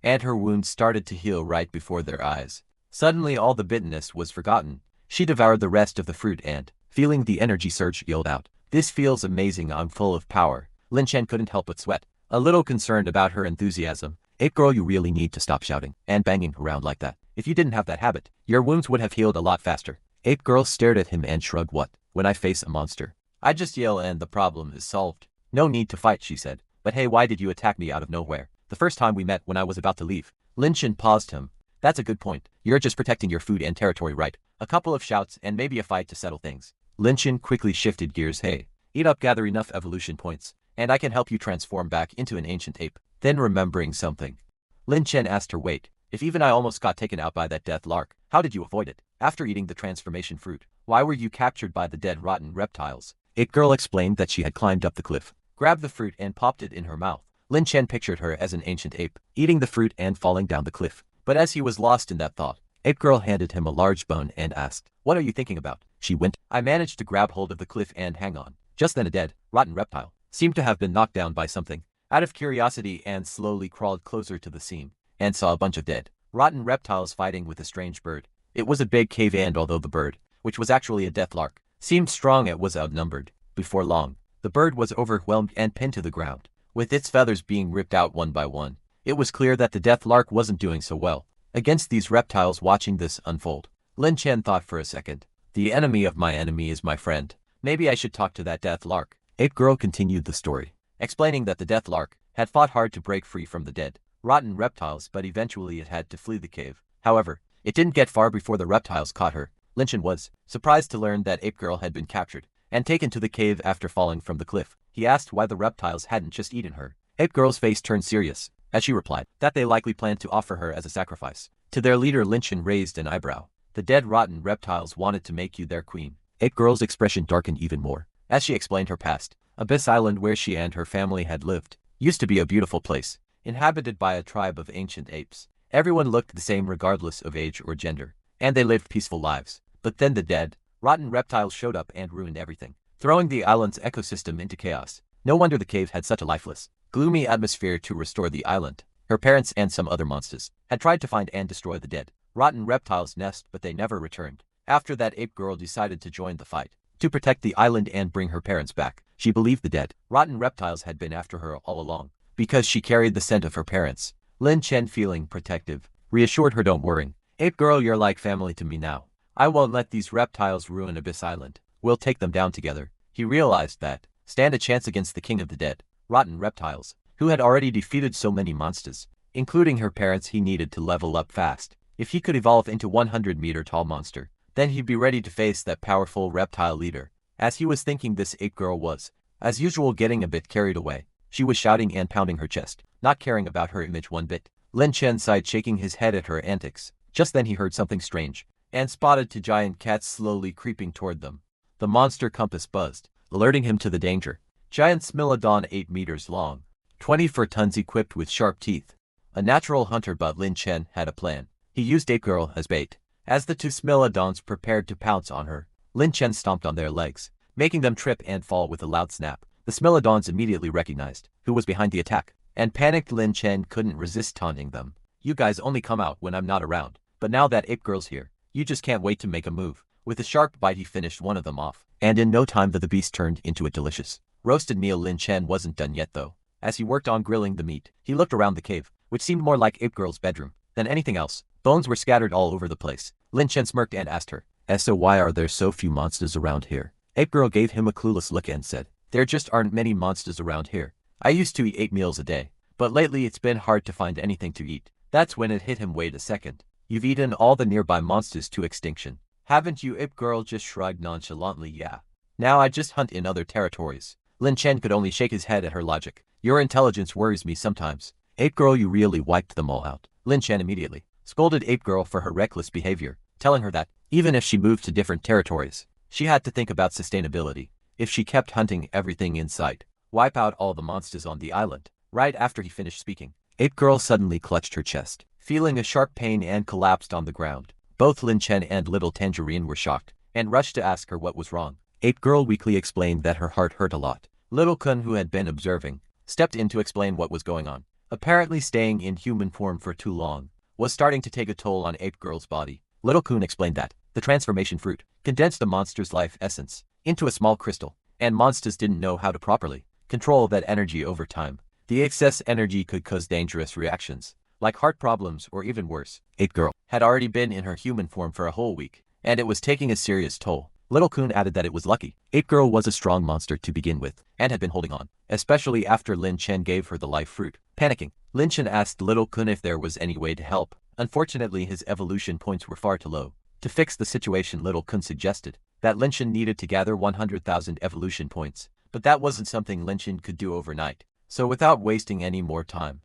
and her wounds started to heal right before their eyes. Suddenly all the bitterness was forgotten. She devoured the rest of the fruit and, feeling the energy surge, yelled out, "This feels amazing, I'm full of power." Lin Chen couldn't help but sweat, a little concerned about her enthusiasm. Ape girl, you really need to stop shouting and banging around like that. If you didn't have that habit, your wounds would have healed a lot faster. Ape girl stared at him and shrugged. What? When I face a monster, I just yell and the problem is solved. No need to fight, she said. But hey, why did you attack me out of nowhere? The first time we met when I was about to leave. Lin Chen paused him. That's a good point. You're just protecting your food and territory, right? A couple of shouts and maybe a fight to settle things. Lin Chen quickly shifted gears. Hey, eat up, gather enough evolution points, and I can help you transform back into an ancient ape. Then remembering something, Lin Chen asked her, wait, if even I almost got taken out by that death lark, how did you avoid it? After eating the transformation fruit, why were you captured by the dead rotten reptiles? Ape girl explained that she had climbed up the cliff, grabbed the fruit and popped it in her mouth. Lin Chen pictured her as an ancient ape, eating the fruit and falling down the cliff. But as he was lost in that thought, Ape girl handed him a large bone and asked, what are you thinking about? She went, I managed to grab hold of the cliff and hang on. Just then a dead, rotten reptile seemed to have been knocked down by something. Out of curiosity, and slowly crawled closer to the seam, and saw a bunch of dead, rotten reptiles fighting with a strange bird. It was a big cave, and although the bird, which was actually a death lark, seemed strong, it was outnumbered. Before long, the bird was overwhelmed and pinned to the ground, with its feathers being ripped out one by one. It was clear that the death lark wasn't doing so well against these reptiles. Watching this unfold, Lin Chen thought for a second. The enemy of my enemy is my friend. Maybe I should talk to that death lark. Ape girl continued the story, explaining that the death lark had fought hard to break free from the dead, rotten reptiles, but eventually it had to flee the cave. However, it didn't get far before the reptiles caught her. Lin Chen was surprised to learn that Ape girl had been captured and taken to the cave after falling from the cliff. He asked why the reptiles hadn't just eaten her. Ape girl's face turned serious as she replied that they likely planned to offer her as a sacrifice to their leader. Lin Chen raised an eyebrow. The dead rotten reptiles wanted to make you their queen. Ape girl's expression darkened even more as she explained her past. Abyss Island, where she and her family had lived, used to be a beautiful place, inhabited by a tribe of ancient apes. Everyone looked the same regardless of age or gender, and they lived peaceful lives. But then the dead, rotten reptiles showed up and ruined everything, throwing the island's ecosystem into chaos. No wonder the cave had such a lifeless, gloomy atmosphere. To restore the island, her parents and some other monsters had tried to find and destroy the dead, rotten reptiles' nest, but they never returned. After that, Ape girl decided to join the fight to protect the island and bring her parents back. She believed the dead, rotten reptiles had been after her all along because she carried the scent of her parents. Lin Chen, feeling protective, reassured her, don't worry, Ape girl, you're like family to me now. I won't let these reptiles ruin Abyss Island. We'll take them down together. He realized that stand a chance against the king of the dead, rotten reptiles, who had already defeated so many monsters, including her parents. He needed to level up fast. If he could evolve into 100-meter tall monster, then he'd be ready to face that powerful reptile leader. As he was thinking this, Ape girl was, as usual, getting a bit carried away. She was shouting and pounding her chest, not caring about her image one bit. Lin Chen sighed, shaking his head at her antics. Just then he heard something strange, and spotted two giant cats slowly creeping toward them. The monster compass buzzed, alerting him to the danger. Giant Smilodon 8 meters long, 24 tons, equipped with sharp teeth. A natural hunter, but Lin Chen had a plan. He used Ape girl as bait. As the two Smilodons prepared to pounce on her, Lin Chen stomped on their legs, making them trip and fall with a loud snap. The Smilodons immediately recognized who was behind the attack, and panicked Lin Chen couldn't resist taunting them. You guys only come out when I'm not around, but now that Ape Girl's here, you just can't wait to make a move. With a sharp bite he finished one of them off, and in no time the beast turned into a delicious roasted meal. Lin Chen wasn't done yet though. As he worked on grilling the meat, he looked around the cave, which seemed more like Ape Girl's bedroom than anything else. Bones were scattered all over the place. Lin Chen smirked and asked her, "So why are there so few monsters around here?" Ape Girl gave him a clueless look and said, "There just aren't many monsters around here. I used to eat 8 meals a day, but lately it's been hard to find anything to eat." That's when it hit him. Wait a second. You've eaten all the nearby monsters to extinction, haven't you? Ape Girl just shrugged nonchalantly. Yeah. Now I just hunt in other territories. Lin Chen could only shake his head at her logic. Your intelligence worries me sometimes. Ape Girl, you really wiped them all out. Lin Chen immediately scolded Ape Girl for her reckless behavior, telling her that, even if she moved to different territories, she had to think about sustainability. If she kept hunting everything in sight, wipe out all the monsters on the island. Right after he finished speaking, Ape Girl suddenly clutched her chest, feeling a sharp pain, and collapsed on the ground. Both Lin Chen and Little Tangerine were shocked, and rushed to ask her what was wrong. Ape Girl weakly explained that her heart hurt a lot. Little Kun, who had been observing, stepped in to explain what was going on. Apparently staying in human form for too long was starting to take a toll on Ape Girl's body. Little Kun explained that the transformation fruit condensed the monster's life essence into a small crystal, and monsters didn't know how to properly control that energy over time. The excess energy could cause dangerous reactions, like heart problems or even worse. Ape Girl had already been in her human form for a whole week, and it was taking a serious toll. Little Kun added that it was lucky Ape Girl was a strong monster to begin with, and had been holding on, especially after Lin Chen gave her the life fruit. Panicking, Lin Chen asked Little Kun if there was any way to help. Unfortunately, his evolution points were far too low. To fix the situation, Little Kun suggested that Lin Chen needed to gather 100,000 evolution points, but that wasn't something Lin Chen could do overnight. So without wasting any more time,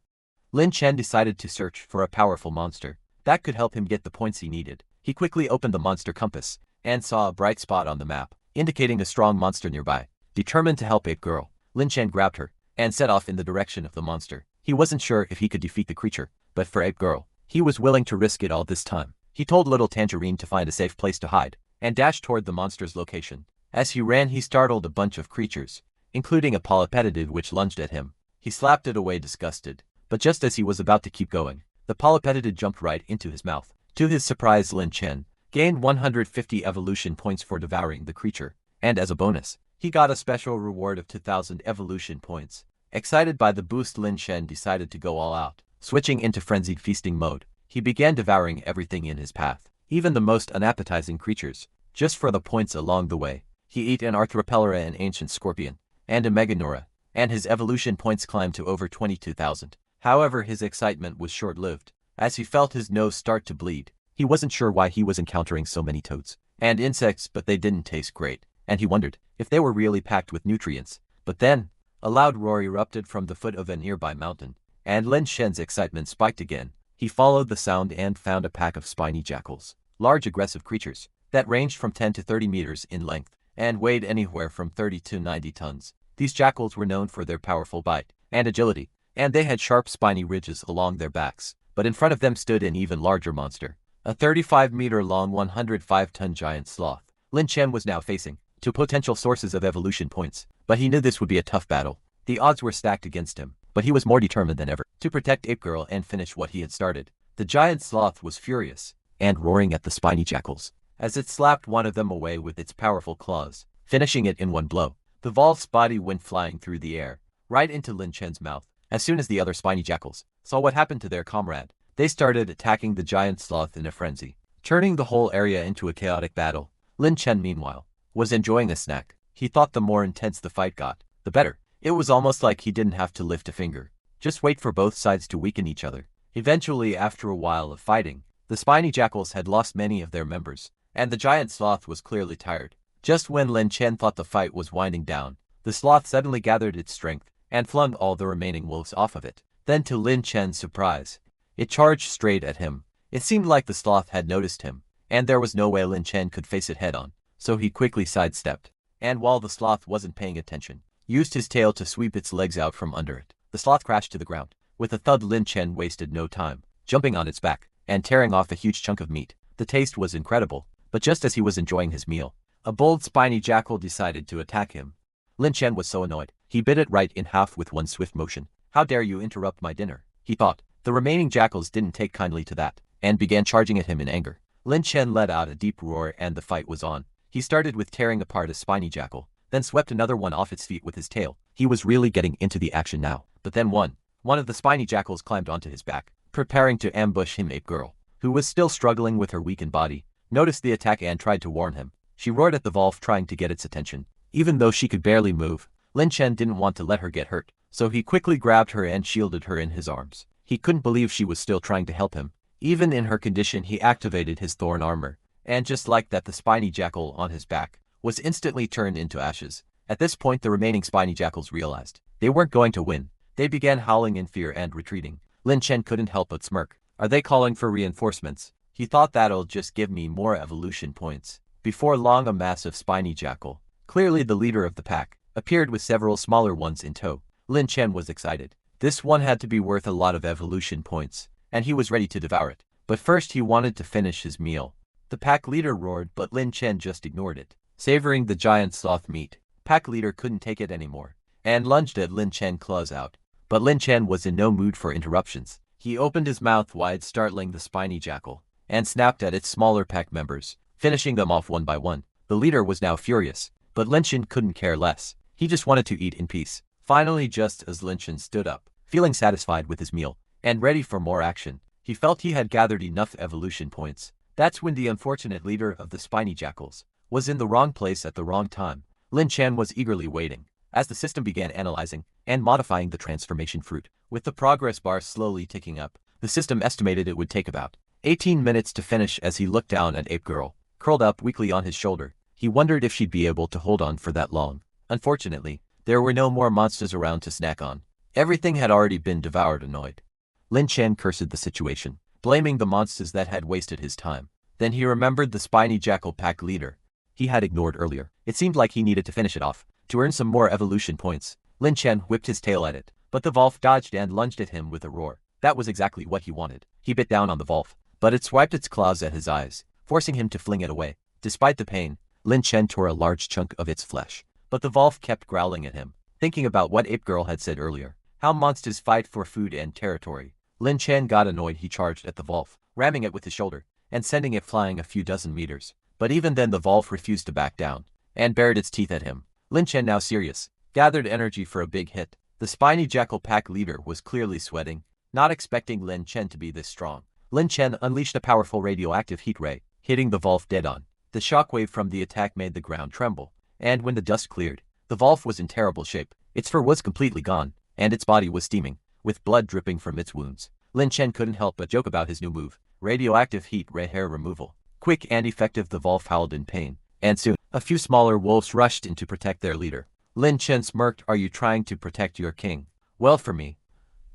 Lin Chen decided to search for a powerful monster that could help him get the points he needed. He quickly opened the monster compass and saw a bright spot on the map, indicating a strong monster nearby. Determined to help Ape Girl, Lin Chen grabbed her and set off in the direction of the monster. He wasn't sure if he could defeat the creature, but for Ape Girl, he was willing to risk it all this time. He told Little Tangerine to find a safe place to hide, and dashed toward the monster's location. As he ran, he startled a bunch of creatures, including a polypetid which lunged at him. He slapped it away disgusted, but just as he was about to keep going, the polypetid jumped right into his mouth. To his surprise, Lin Chen gained 150 evolution points for devouring the creature, and as a bonus, he got a special reward of 2,000 evolution points. Excited by the boost, Lin Chen decided to go all out. Switching into frenzied feasting mode, he began devouring everything in his path, even the most unappetizing creatures. Just for the points along the way, he ate an Arthropelera, an ancient scorpion, and a Meganora, and his evolution points climbed to over 22,000. However, his excitement was short-lived, as he felt his nose start to bleed. He wasn't sure why he was encountering so many toads and insects, but they didn't taste great, and he wondered if they were really packed with nutrients. But then, a loud roar erupted from the foot of a nearby mountain, and Lin Chen's excitement spiked again. He followed the sound and found a pack of spiny jackals, large aggressive creatures that ranged from 10 to 30 meters in length and weighed anywhere from 30 to 90 tons. These jackals were known for their powerful bite and agility, and they had sharp spiny ridges along their backs. But in front of them stood an even larger monster, a 35-meter-long, 105-ton giant sloth. Lin Chen was now facing two potential sources of evolution points, but he knew this would be a tough battle. The odds were stacked against him, but he was more determined than ever to protect Ape Girl and finish what he had started. The giant sloth was furious and roaring at the spiny jackals as it slapped one of them away with its powerful claws, finishing it in one blow. The Vol's body went flying through the air, right into Lin Chen's mouth. As soon as the other spiny jackals saw what happened to their comrade, they started attacking the giant sloth in a frenzy, turning the whole area into a chaotic battle. Lin Chen, meanwhile, was enjoying a snack. He thought the more intense the fight got, the better. It was almost like he didn't have to lift a finger, just wait for both sides to weaken each other. Eventually, after a while of fighting, the spiny jackals had lost many of their members, and the giant sloth was clearly tired. Just when Lin Chen thought the fight was winding down, the sloth suddenly gathered its strength and flung all the remaining wolves off of it. Then, to Lin Chen's surprise, it charged straight at him. It seemed like the sloth had noticed him, and there was no way Lin Chen could face it head-on, so he quickly sidestepped, and while the sloth wasn't paying attention, used his tail to sweep its legs out from under it. The sloth crashed to the ground. With a thud, Lin Chen wasted no time, jumping on its back and tearing off a huge chunk of meat. The taste was incredible, but just as he was enjoying his meal, A bold spiny jackal decided to attack him. Lin Chen was so annoyed, he bit it right in half with one swift motion. How dare you interrupt my dinner, he thought. The remaining jackals didn't take kindly to that, and began charging at him in anger. Lin Chen let out a deep roar and the fight was on. He started with tearing apart a spiny jackal, then swept another one off its feet with his tail. He was really getting into the action now. But then one of the spiny jackals climbed onto his back, preparing to ambush him. Ape Girl, who was still struggling with her weakened body, noticed the attack and tried to warn him. She roared at the wolf, trying to get its attention. Even though she could barely move, Lin Chen didn't want to let her get hurt, so he quickly grabbed her and shielded her in his arms. He couldn't believe she was still trying to help him. Even in her condition, he activated his thorn armor, and just like that, the spiny jackal on his back was instantly turned into ashes. At this point, the remaining spiny jackals realized they weren't going to win. They began howling in fear and retreating. Lin Chen couldn't help but smirk. Are they calling for reinforcements? He thought that'll just give me more evolution points. Before long, a massive spiny jackal, clearly the leader of the pack, appeared with several smaller ones in tow. Lin Chen was excited. This one had to be worth a lot of evolution points, and he was ready to devour it. But first he wanted to finish his meal. The pack leader roared, but Lin Chen just ignored it. Savoring the giant soft meat, pack leader couldn't take it anymore, and lunged at Lin Chen, claws out. But Lin Chen was in no mood for interruptions. He opened his mouth wide, startling the spiny jackal, and snapped at its smaller pack members, finishing them off one by one. The leader was now furious, but Lin Chen couldn't care less. He just wanted to eat in peace. Finally, just as Lin Chen stood up, feeling satisfied with his meal, and ready for more action, he felt he had gathered enough evolution points. That's when the unfortunate leader of the spiny jackals was in the wrong place at the wrong time. Lin Chen was eagerly waiting as the system began analyzing and modifying the transformation fruit. With the progress bar slowly ticking up, the system estimated it would take about 18 minutes to finish. As he looked down at Ape Girl, curled up weakly on his shoulder, he wondered if she'd be able to hold on for that long. Unfortunately, there were no more monsters around to snack on. Everything had already been devoured. Annoyed, Lin Chen cursed the situation, blaming the monsters that had wasted his time. Then he remembered the spiny jackal pack leader he had ignored earlier. It seemed like he needed to finish it off to earn some more evolution points. Lin Chen whipped his tail at it, but the wolf dodged and lunged at him with a roar. That was exactly what he wanted. He bit down on the wolf, but it swiped its claws at his eyes, forcing him to fling it away. Despite the pain, Lin Chen tore a large chunk of its flesh, but the wolf kept growling at him, thinking about what Ape Girl had said earlier, how monsters fight for food and territory. Lin Chen got annoyed. He charged at the wolf, ramming it with his shoulder, and sending it flying a few dozen meters. But even then the wolf refused to back down, and bared its teeth at him. Lin Chen, now serious, gathered energy for a big hit. The spiny jackal pack leader was clearly sweating, not expecting Lin Chen to be this strong. Lin Chen unleashed a powerful radioactive heat ray, hitting the wolf dead on. The shockwave from the attack made the ground tremble, and when the dust cleared, the wolf was in terrible shape. Its fur was completely gone, and its body was steaming, with blood dripping from its wounds. Lin Chen couldn't help but joke about his new move, radioactive heat ray hair removal. Quick and effective, the wolf howled in pain, and soon, a few smaller wolves rushed in to protect their leader. Lin Chen smirked. Are you trying to protect your king? Well, for me,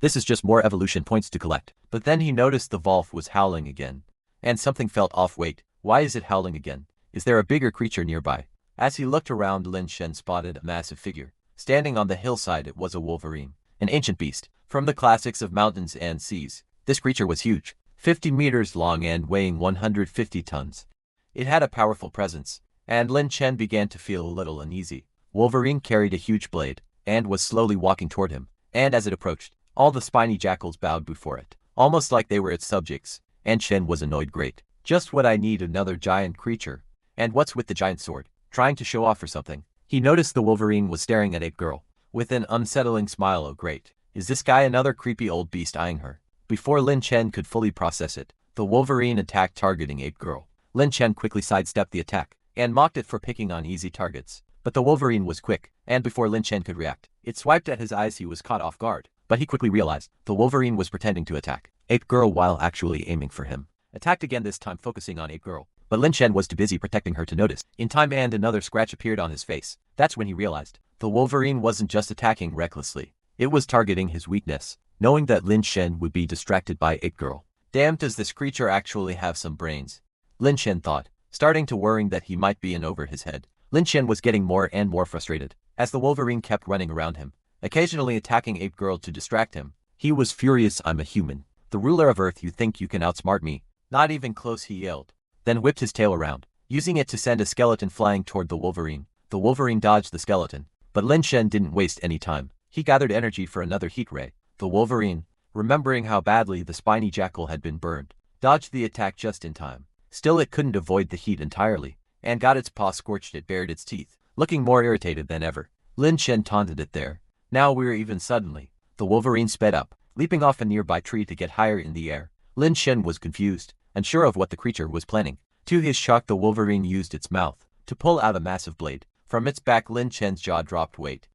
this is just more evolution points to collect. But then he noticed the wolf was howling again, and something felt off. Wait, why is it howling again? Is there a bigger creature nearby? As he looked around, Lin Chen spotted a massive figure standing on the hillside. It was a wolverine, an ancient beast from the classics of mountains and seas. This creature was huge, 50 meters long and weighing 150 tons. It had a powerful presence, and Lin Chen began to feel a little uneasy. Wolverine carried a huge blade, and was slowly walking toward him, and as it approached, all the spiny jackals bowed before it, almost like they were its subjects, and Chen was annoyed. Great. Just what I need, another giant creature. And what's with the giant sword? Trying to show off or something? He noticed the Wolverine was staring at Ape Girl with an unsettling smile. Oh great, is this guy another creepy old beast eyeing her? Before Lin Chen could fully process it, the Wolverine attacked, targeting Ape Girl. Lin Chen quickly sidestepped the attack, and mocked it for picking on easy targets. But the Wolverine was quick, and before Lin Chen could react, it swiped at his eyes. He was caught off guard, but he quickly realized the Wolverine was pretending to attack Ape Girl while actually aiming for him. Attacked again, this time focusing on Ape Girl, but Lin Chen was too busy protecting her to notice. In time, and another scratch appeared on his face. That's when he realized the Wolverine wasn't just attacking recklessly, it was targeting his weakness, knowing that Lin Chen would be distracted by Ape Girl. Damn, does this creature actually have some brains? Lin Chen thought, starting to worrying that he might be in over his head. Lin Chen was getting more and more frustrated as the Wolverine kept running around him, occasionally attacking Ape Girl to distract him. He was furious. I'm a human, the ruler of Earth. You think you can outsmart me? Not even close, he yelled, then whipped his tail around, using it to send a skeleton flying toward the Wolverine. The Wolverine dodged the skeleton, but Lin Shen didn't waste any time. He gathered energy for another heat ray. The Wolverine, remembering how badly the spiny jackal had been burned, dodged the attack just in time. Still, it couldn't avoid the heat entirely, and got its paw scorched. It bared its teeth, looking more irritated than ever. Lin Shen taunted it there. Now we're even. Suddenly, the Wolverine sped up, leaping off a nearby tree to get higher in the air. Lin Shen was confused, unsure of what the creature was planning. To his shock, the Wolverine used its mouth to pull out a massive blade. From its back, Lin Shen's jaw dropped. Wait.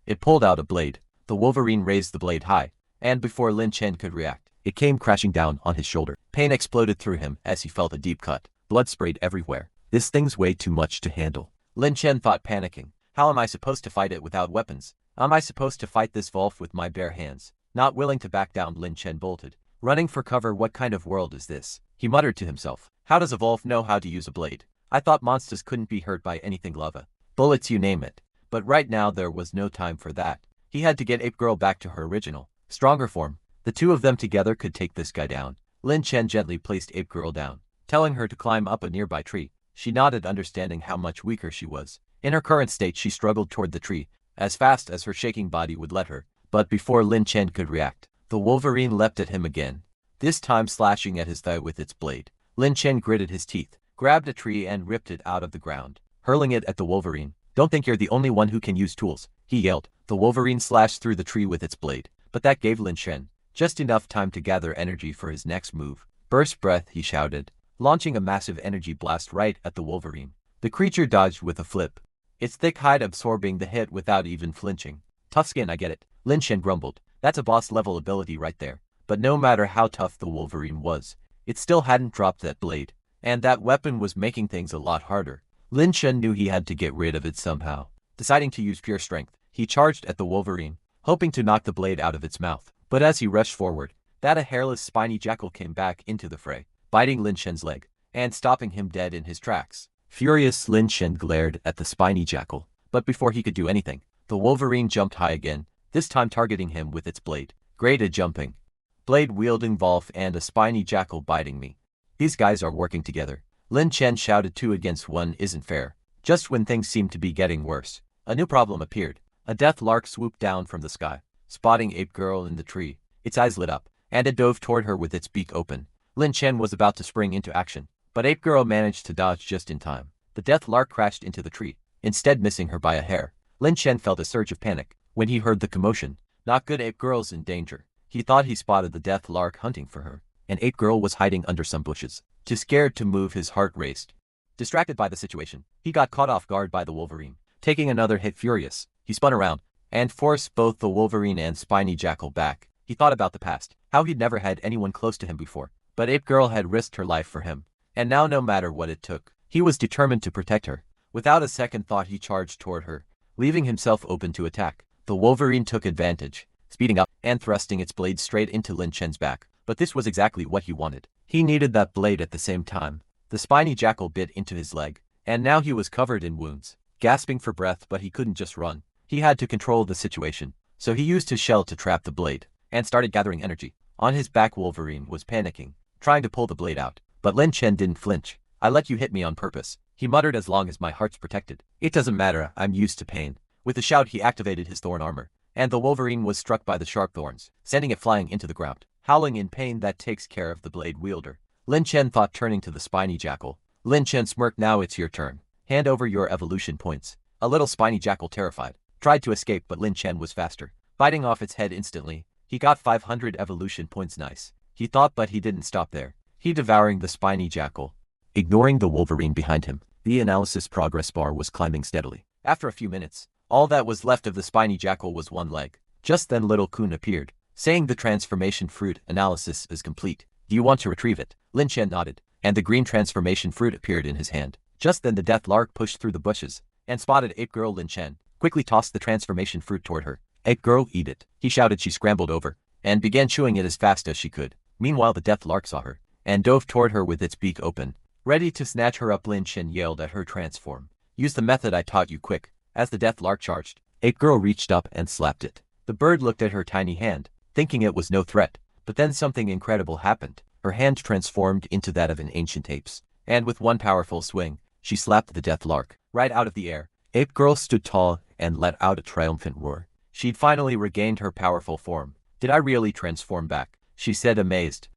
It pulled out a blade. The Wolverine raised the blade high, and before Lin Shen could react, it came crashing down on his shoulder. Pain exploded through him as he felt a deep cut. Blood sprayed everywhere. This thing's way too much to handle. Lin Shen thought, panicking. How am I supposed to fight it without weapons? Am I supposed to fight this wolf with my bare hands? Not willing to back down, Lin Shen bolted, running for cover. What kind of world is this? He muttered to himself. How does a wolf know how to use a blade? I thought monsters couldn't be hurt by anything, lava, bullets, you name it. But right now there was no time for that. He had to get Ape Girl back to her original, stronger form. The two of them together could take this guy down. Lin Shen gently placed Ape Girl down, telling her to climb up a nearby tree. She nodded, understanding how much weaker she was. In her current state, she struggled toward the tree, as fast as her shaking body would let her. But before Lin Shen could react, the Wolverine leapt at him again, this time slashing at his thigh with its blade. Lin Shen gritted his teeth, grabbed a tree and ripped it out of the ground, hurling it at the Wolverine. Don't think you're the only one who can use tools, he yelled. The Wolverine slashed through the tree with its blade, but that gave Lin Shen just enough time to gather energy for his next move. Burst breath, he shouted, launching a massive energy blast right at the Wolverine. The creature dodged with a flip, its thick hide absorbing the hit without even flinching. Tough skin, I get it, Lin Shen grumbled. That's a boss level ability right there. But no matter how tough the Wolverine was, it still hadn't dropped that blade, and that weapon was making things a lot harder. Lin Shen knew he had to get rid of it somehow. Deciding to use pure strength, he charged at the Wolverine, hoping to knock the blade out of its mouth. But as he rushed forward, that a hairless spiny jackal came back into the fray, biting Lin Shen's leg, and stopping him dead in his tracks. Furious, Lin Shen glared at the spiny jackal, but before he could do anything, the Wolverine jumped high again, this time targeting him with its blade. Great, a jumping, blade-wielding wolf and a spiny jackal biting me. These guys are working together. Lin Shen shouted. 2 against 1 isn't fair. Just when things seemed to be getting worse, a new problem appeared. A death lark swooped down from the sky, spotting Ape Girl in the tree. Its eyes lit up, and it dove toward her with its beak open. Lin Shen was about to spring into action, but Ape Girl managed to dodge just in time. The death lark crashed into the tree, instead missing her by a hair. Lin Shen felt a surge of panic when he heard the commotion. Not good, Ape Girl's in danger. He thought he spotted the death lark hunting for her, and Ape Girl was hiding under some bushes. Too scared to move, his heart raced. Distracted by the situation, he got caught off guard by the Wolverine. Taking another hit, furious, he spun around and forced both the Wolverine and spiny jackal back. He thought about the past, how he'd never had anyone close to him before, but Ape Girl had risked her life for him, and now no matter what it took, he was determined to protect her. Without a second thought, he charged toward her, leaving himself open to attack. The Wolverine took advantage, speeding up and thrusting its blade straight into Lin Shen's back, but this was exactly what he wanted. He needed that blade at the same time. The spiny jackal bit into his leg, and now he was covered in wounds, gasping for breath, but he couldn't just run. He had to control the situation, so he used his shell to trap the blade, and started gathering energy. On his back, Wolverine was panicking, trying to pull the blade out, but Lin Shen didn't flinch. I let you hit me on purpose, he muttered, as long as my heart's protected. It doesn't matter, I'm used to pain. With a shout, he activated his thorn armor, and the Wolverine was struck by the sharp thorns, sending it flying into the ground. Howling in pain, that takes care of the blade wielder, Lin Shen thought, turning to the spiny jackal. Lin Shen smirked. Now it's your turn. Hand over your evolution points. A little spiny jackal, terrified, tried to escape, but Lin Shen was faster, biting off its head instantly. He got 500 evolution points. Nice, he thought, but he didn't stop there. He devouring the spiny jackal, ignoring the Wolverine behind him. The analysis progress bar was climbing steadily. After a few minutes, all that was left of the spiny jackal was one leg. Just then Little Kun appeared, saying the transformation fruit analysis is complete. Do you want to retrieve it? Lin Shen nodded, and the green transformation fruit appeared in his hand. Just then the death lark pushed through the bushes and spotted Ape Girl. Lin Shen quickly tossed the transformation fruit toward her. Ape Girl, eat it, he shouted. She scrambled over and began chewing it as fast as she could. Meanwhile, the death lark saw her and dove toward her with its beak open, ready to snatch her up. Lin Shen yelled at her, transform. Use the method I taught you, quick. As the death lark charged, Ape Girl reached up and slapped it. The bird looked at her tiny hand, thinking it was no threat, but then something incredible happened. Her hand transformed into that of an ancient ape's, and with one powerful swing, she slapped the death lark right out of the air. Ape Girl stood tall and let out a triumphant roar. She'd finally regained her powerful form. Did I really transform back? She said, amazed.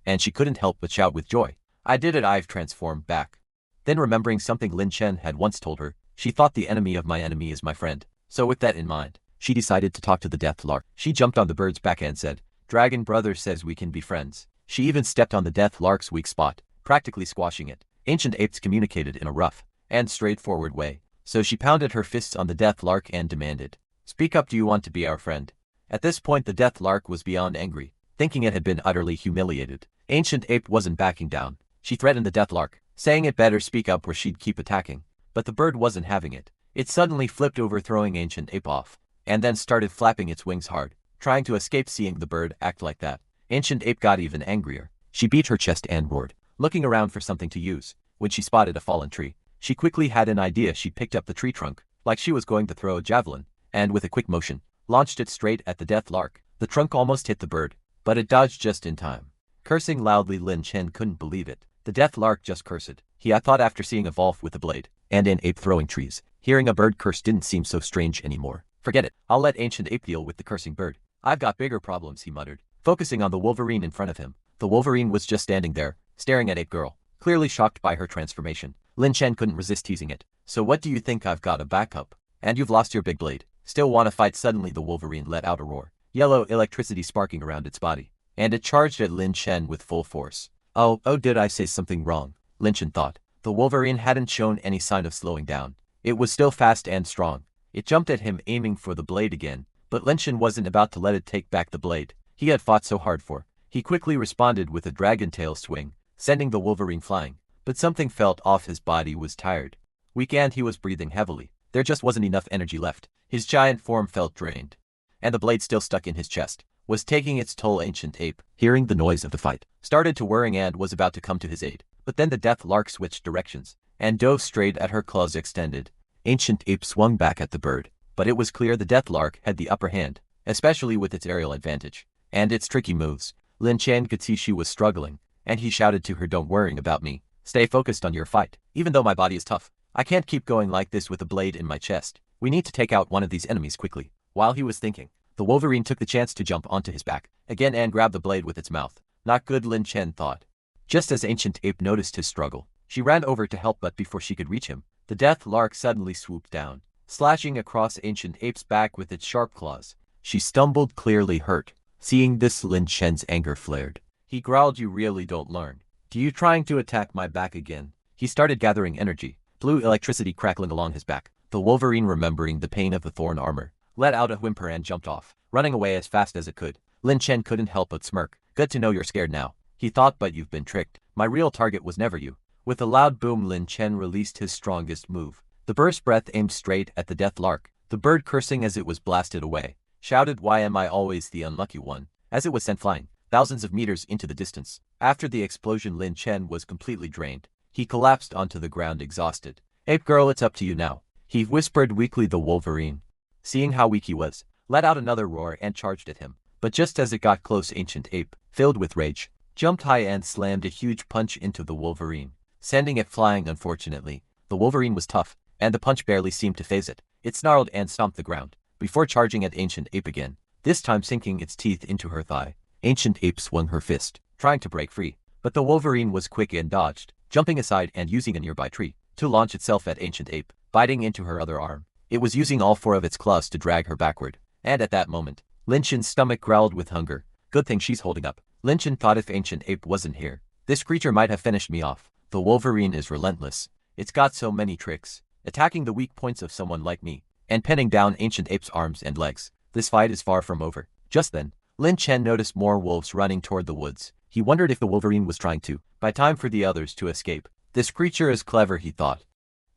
And she couldn't help but shout with joy. I did it, I've transformed back. Then remembering something Lin Chen had once told her, she thought the enemy of my enemy is my friend. So with that in mind, she decided to talk to the death lark. She jumped on the bird's back and said, Dragon brother says we can be friends. She even stepped on the death lark's weak spot, practically squashing it. Ancient apes communicated in a rough and straightforward way, so she pounded her fists on the death lark and demanded, Speak up, do you want to be our friend? At this point the death lark was beyond angry, thinking it had been utterly humiliated. Ancient ape wasn't backing down. She threatened the death lark, saying it better speak up or she'd keep attacking. But the bird wasn't having it. It suddenly flipped over, throwing Ancient ape off, and then started flapping its wings hard, trying to escape. Seeing the bird act like that, Ancient ape got even angrier. She beat her chest and roared, looking around for something to use. When she spotted a fallen tree, she quickly had an idea. She picked up the tree trunk, like she was going to throw a javelin, and with a quick motion, launched it straight at the death lark. The trunk almost hit the bird, but it dodged just in time. Cursing loudly, Lin Chen couldn't believe it. The death lark just cursed. He had thought after seeing a wolf with a blade and an ape throwing trees, hearing a bird curse didn't seem so strange anymore. Forget it, I'll let Ancient ape deal with the cursing bird. I've got bigger problems, he muttered, focusing on the Wolverine in front of him. The Wolverine was just standing there, staring at Ape Girl, clearly shocked by her transformation. Lin Chen couldn't resist teasing it. So what do you think, I've got a backup? And you've lost your big blade. Still wanna fight? Suddenly the Wolverine let out a roar, yellow electricity sparking around its body, and it charged at Lin Chen with full force. Oh, did I say something wrong? Lin Chen thought. The Wolverine hadn't shown any sign of slowing down. It was still fast and strong. It jumped at him, aiming for the blade again, but Lin Chen wasn't about to let it take back the blade he had fought so hard for. He quickly responded with a dragon tail swing, sending the Wolverine flying. But something felt off. His body was tired, weak, and he was breathing heavily. There just wasn't enough energy left. His giant form felt drained, and the blade still stuck in his chest was taking its toll. Ancient ape, hearing the noise of the fight, started to worry and was about to come to his aid. But then the death lark switched directions and dove straight at her, claws extended. Ancient ape swung back at the bird, but it was clear the death lark had the upper hand, especially with its aerial advantage and its tricky moves. Lin Chen could see she was struggling, and he shouted to her, Don't worry about me. Stay focused on your fight. Even though my body is tough, I can't keep going like this with a blade in my chest. We need to take out one of these enemies quickly. While he was thinking, the Wolverine took the chance to jump onto his back again and grab the blade with its mouth. Not good, Lin Chen thought. Just as Ancient ape noticed his struggle, she ran over to help, but before she could reach him, the death lark suddenly swooped down, slashing across Ancient ape's back with its sharp claws. She stumbled, clearly hurt. Seeing this, Lin Chen's anger flared. He growled, You really don't learn. Do you trying to attack my back again? He started gathering energy, blue electricity crackling along his back. The Wolverine, remembering the pain of the thorn armor, let out a whimper and jumped off, running away as fast as it could. Lin Chen couldn't help but smirk. Good to know you're scared now, he thought, but you've been tricked. My real target was never you. With a loud boom, Lin Chen released his strongest move. The burst breath aimed straight at the death lark. The bird, cursing as it was blasted away, shouted, Why am I always the unlucky one? As it was sent flying thousands of meters into the distance. After the explosion, Lin Chen was completely drained. He collapsed onto the ground, exhausted. Ape Girl, it's up to you now, he whispered weakly. The Wolverine, seeing how weak he was, let out another roar and charged at him. But just as it got close, Ancient ape, filled with rage, jumped high and slammed a huge punch into the Wolverine, sending it flying. Unfortunately, the Wolverine was tough, and the punch barely seemed to faze it. It snarled and stomped the ground, before charging at Ancient ape again, this time sinking its teeth into her thigh. Ancient ape swung her fist, trying to break free, but the Wolverine was quick and dodged, jumping aside and using a nearby tree to launch itself at Ancient ape, biting into her other arm. It was using all four of its claws to drag her backward, and at that moment, Lin Chen's stomach growled with hunger. Good thing she's holding up. Lin Chen thought, if Ancient ape wasn't here, this creature might have finished me off. The Wolverine is relentless. It's got so many tricks, attacking the weak points of someone like me, and pinning down Ancient ape's arms and legs. This fight is far from over. Just then, Lin Chen noticed more wolves running toward the woods. He wondered if the Wolverine was trying to buy time for the others to escape. This creature is clever, he thought.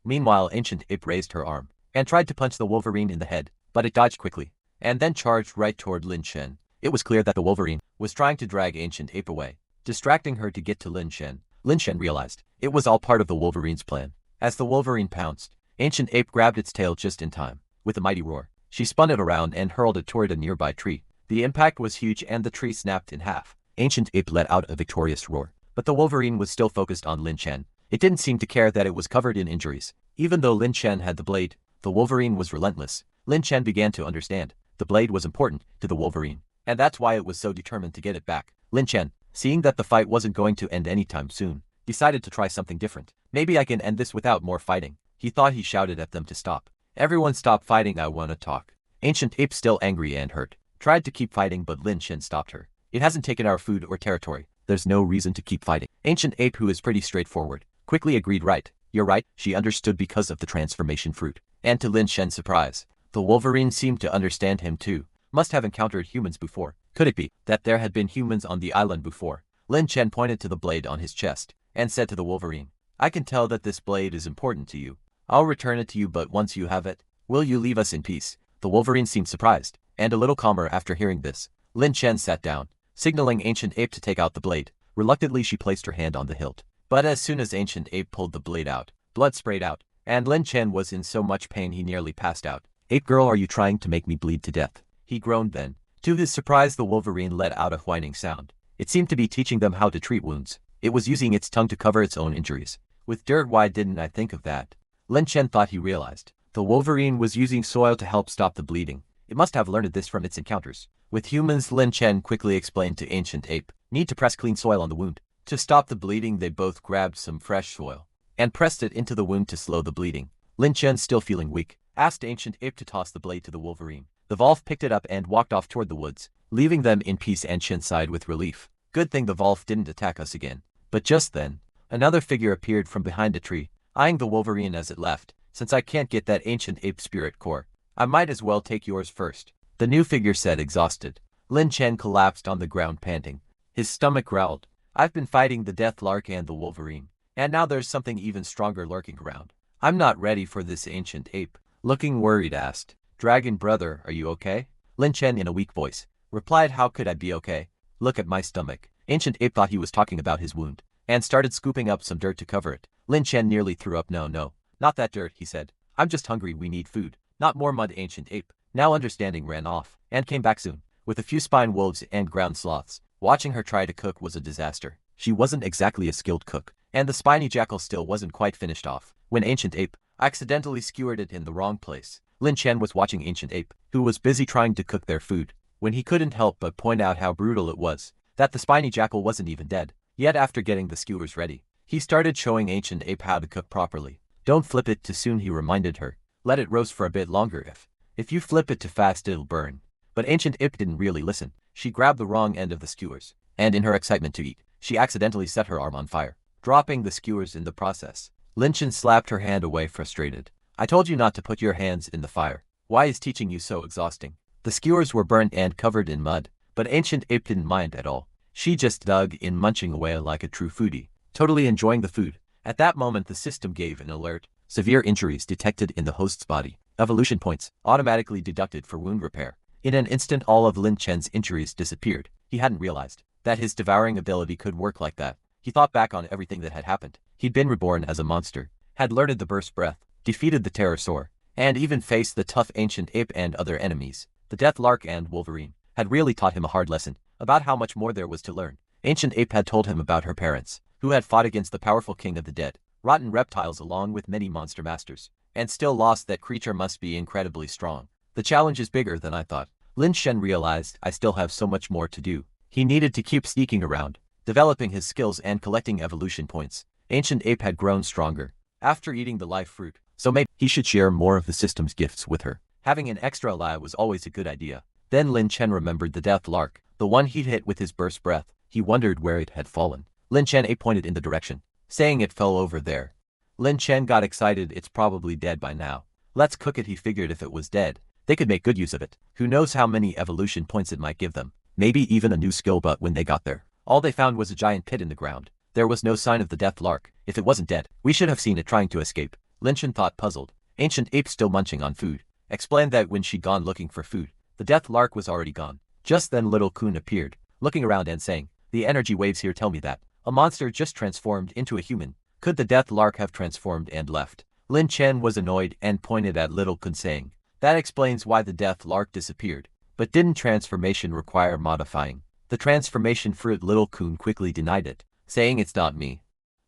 Meanwhile, Ancient ape raised her arm and tried to punch the Wolverine in the head, but it dodged quickly and then charged right toward Lin Chen. It was clear that the Wolverine was trying to drag Ancient ape away, distracting her to get to Lin Chen. Lin Chen realized it was all part of the Wolverine's plan. As the Wolverine pounced, Ancient ape grabbed its tail just in time. With a mighty roar, she spun it around and hurled it toward a nearby tree. The impact was huge and the tree snapped in half. Ancient ape let out a victorious roar, but the Wolverine was still focused on Lin Chen. It didn't seem to care that it was covered in injuries. Even though Lin Chen had the blade, the Wolverine was relentless. Lin Chen began to understand. The blade was important to the Wolverine, and that's why it was so determined to get it back. Lin Chen, seeing that the fight wasn't going to end anytime soon, decided to try something different. Maybe I can end this without more fighting. He thought. He shouted at them to stop. Everyone stop fighting, I wanna talk. Ancient Ape, still angry and hurt, tried to keep fighting, but Lin Chen stopped her. It hasn't taken our food or territory. There's no reason to keep fighting. Ancient Ape, who is pretty straightforward, quickly agreed. Right, you're right. She understood because of the transformation fruit. And to Lin Chen's surprise, the Wolverine seemed to understand him too. Must have encountered humans before. Could it be that there had been humans on the island before? Lin Chen pointed to the blade on his chest and said to the Wolverine, I can tell that this blade is important to you. I'll return it to you, but once you have it, will you leave us in peace? The Wolverine seemed surprised and a little calmer after hearing this. Lin Chen sat down, signaling Ancient Ape to take out the blade. Reluctantly, she placed her hand on the hilt. But as soon as Ancient Ape pulled the blade out, blood sprayed out, and Lin Chen was in so much pain he nearly passed out. Ape girl, are you trying to make me bleed to death? He groaned then. To his surprise, the Wolverine let out a whining sound. It seemed to be teaching them how to treat wounds. It was using its tongue to cover its own injuries. With dirt, why didn't I think of that? Lin Chen thought. He realized the Wolverine was using soil to help stop the bleeding. It must have learned this from its encounters with humans. Lin Chen quickly explained to Ancient Ape, need to press clean soil on the wound. To stop the bleeding, they both grabbed some fresh soil and pressed it into the wound to slow the bleeding. Lin Chen, still feeling weak, asked Ancient Ape to toss the blade to the Wolverine. The Wolf picked it up and walked off toward the woods, leaving them in peace. And Chen sighed with relief. Good thing the Wolf didn't attack us again. But just then, another figure appeared from behind a tree, eyeing the Wolverine as it left. Since I can't get that Ancient Ape spirit core, I might as well take yours first, the new figure said, exhausted. Lin Chen collapsed on the ground, panting. His stomach growled. I've been fighting the Death Lark and the Wolverine, and now there's something even stronger lurking around. I'm not ready for this. Ancient Ape, looking worried, asked, Dragon brother, are you okay? Lin Chen, in a weak voice, replied, how could I be okay? Look at my stomach. Ancient Ape thought he was talking about his wound, and started scooping up some dirt to cover it. Lin Chen nearly threw up. No, not that dirt, he said. I'm just hungry, we need food, not more mud. Ancient Ape, now understanding, ran off, and came back soon, with a few spine wolves and ground sloths. Watching her try to cook was a disaster. She wasn't exactly a skilled cook, and the spiny jackal still wasn't quite finished off. When Ancient Ape accidentally skewered it in the wrong place, Lin Chen was watching Ancient Ape, who was busy trying to cook their food, when he couldn't help but point out how brutal it was, that the spiny jackal wasn't even dead. Yet after getting the skewers ready, he started showing Ancient Ape how to cook properly. Don't flip it too soon, he reminded her. Let it roast for a bit longer. If you flip it too fast, it'll burn. But Ancient Ape didn't really listen. She grabbed the wrong end of the skewers, and in her excitement to eat, she accidentally set her arm on fire, dropping the skewers in the process. Lin Chen slapped her hand away, frustrated. I told you not to put your hands in the fire. Why is teaching you so exhausting? The skewers were burnt and covered in mud, but Ancient Ape didn't mind at all. She just dug in, munching away like a true foodie, totally enjoying the food. At that moment, the system gave an alert. Severe injuries detected in the host's body. Evolution points automatically deducted for wound repair. In an instant, all of Lin Chen's injuries disappeared. He hadn't realized that his devouring ability could work like that. He thought back on everything that had happened. He'd been reborn as a monster, had learned the burst breath, defeated the pterosaur, and even faced the tough Ancient Ape and other enemies. The Death Lark and Wolverine had really taught him a hard lesson about how much more there was to learn. Ancient Ape had told him about her parents, who had fought against the powerful king of the dead, rotten reptiles along with many monster masters, and still lost. That creature must be incredibly strong. The challenge is bigger than I thought. Lin Chen realized, I still have so much more to do. He needed to keep sneaking around, developing his skills and collecting evolution points. Ancient Ape had grown stronger after eating the life fruit, so maybe he should share more of the system's gifts with her. Having an extra ally was always a good idea. Then Lin Chen remembered the Death Lark, the one he'd hit with his burst breath. He wondered where it had fallen. Lin Chen pointed in the direction, saying it fell over there. Lin Chen got excited. It's probably dead by now. Let's cook it, he figured. If it was dead, they could make good use of it. Who knows how many evolution points it might give them. Maybe even a new skill. But when they got there, all they found was a giant pit in the ground. There was no sign of the Death Lark. If it wasn't dead, we should have seen it trying to escape. Lin Chen thought, puzzled. Ancient Ape, still munching on food, explained that when she'd gone looking for food, the Death Lark was already gone. Just then Little Kun appeared, looking around and saying, the energy waves here tell me that a monster just transformed into a human. Could the Death Lark have transformed and left? Lin Chen was annoyed and pointed at Little Kun, saying, that explains why the Death Lark disappeared. But didn't transformation require modifying the transformation fruit? Little Kun quickly denied it, saying, it's not me.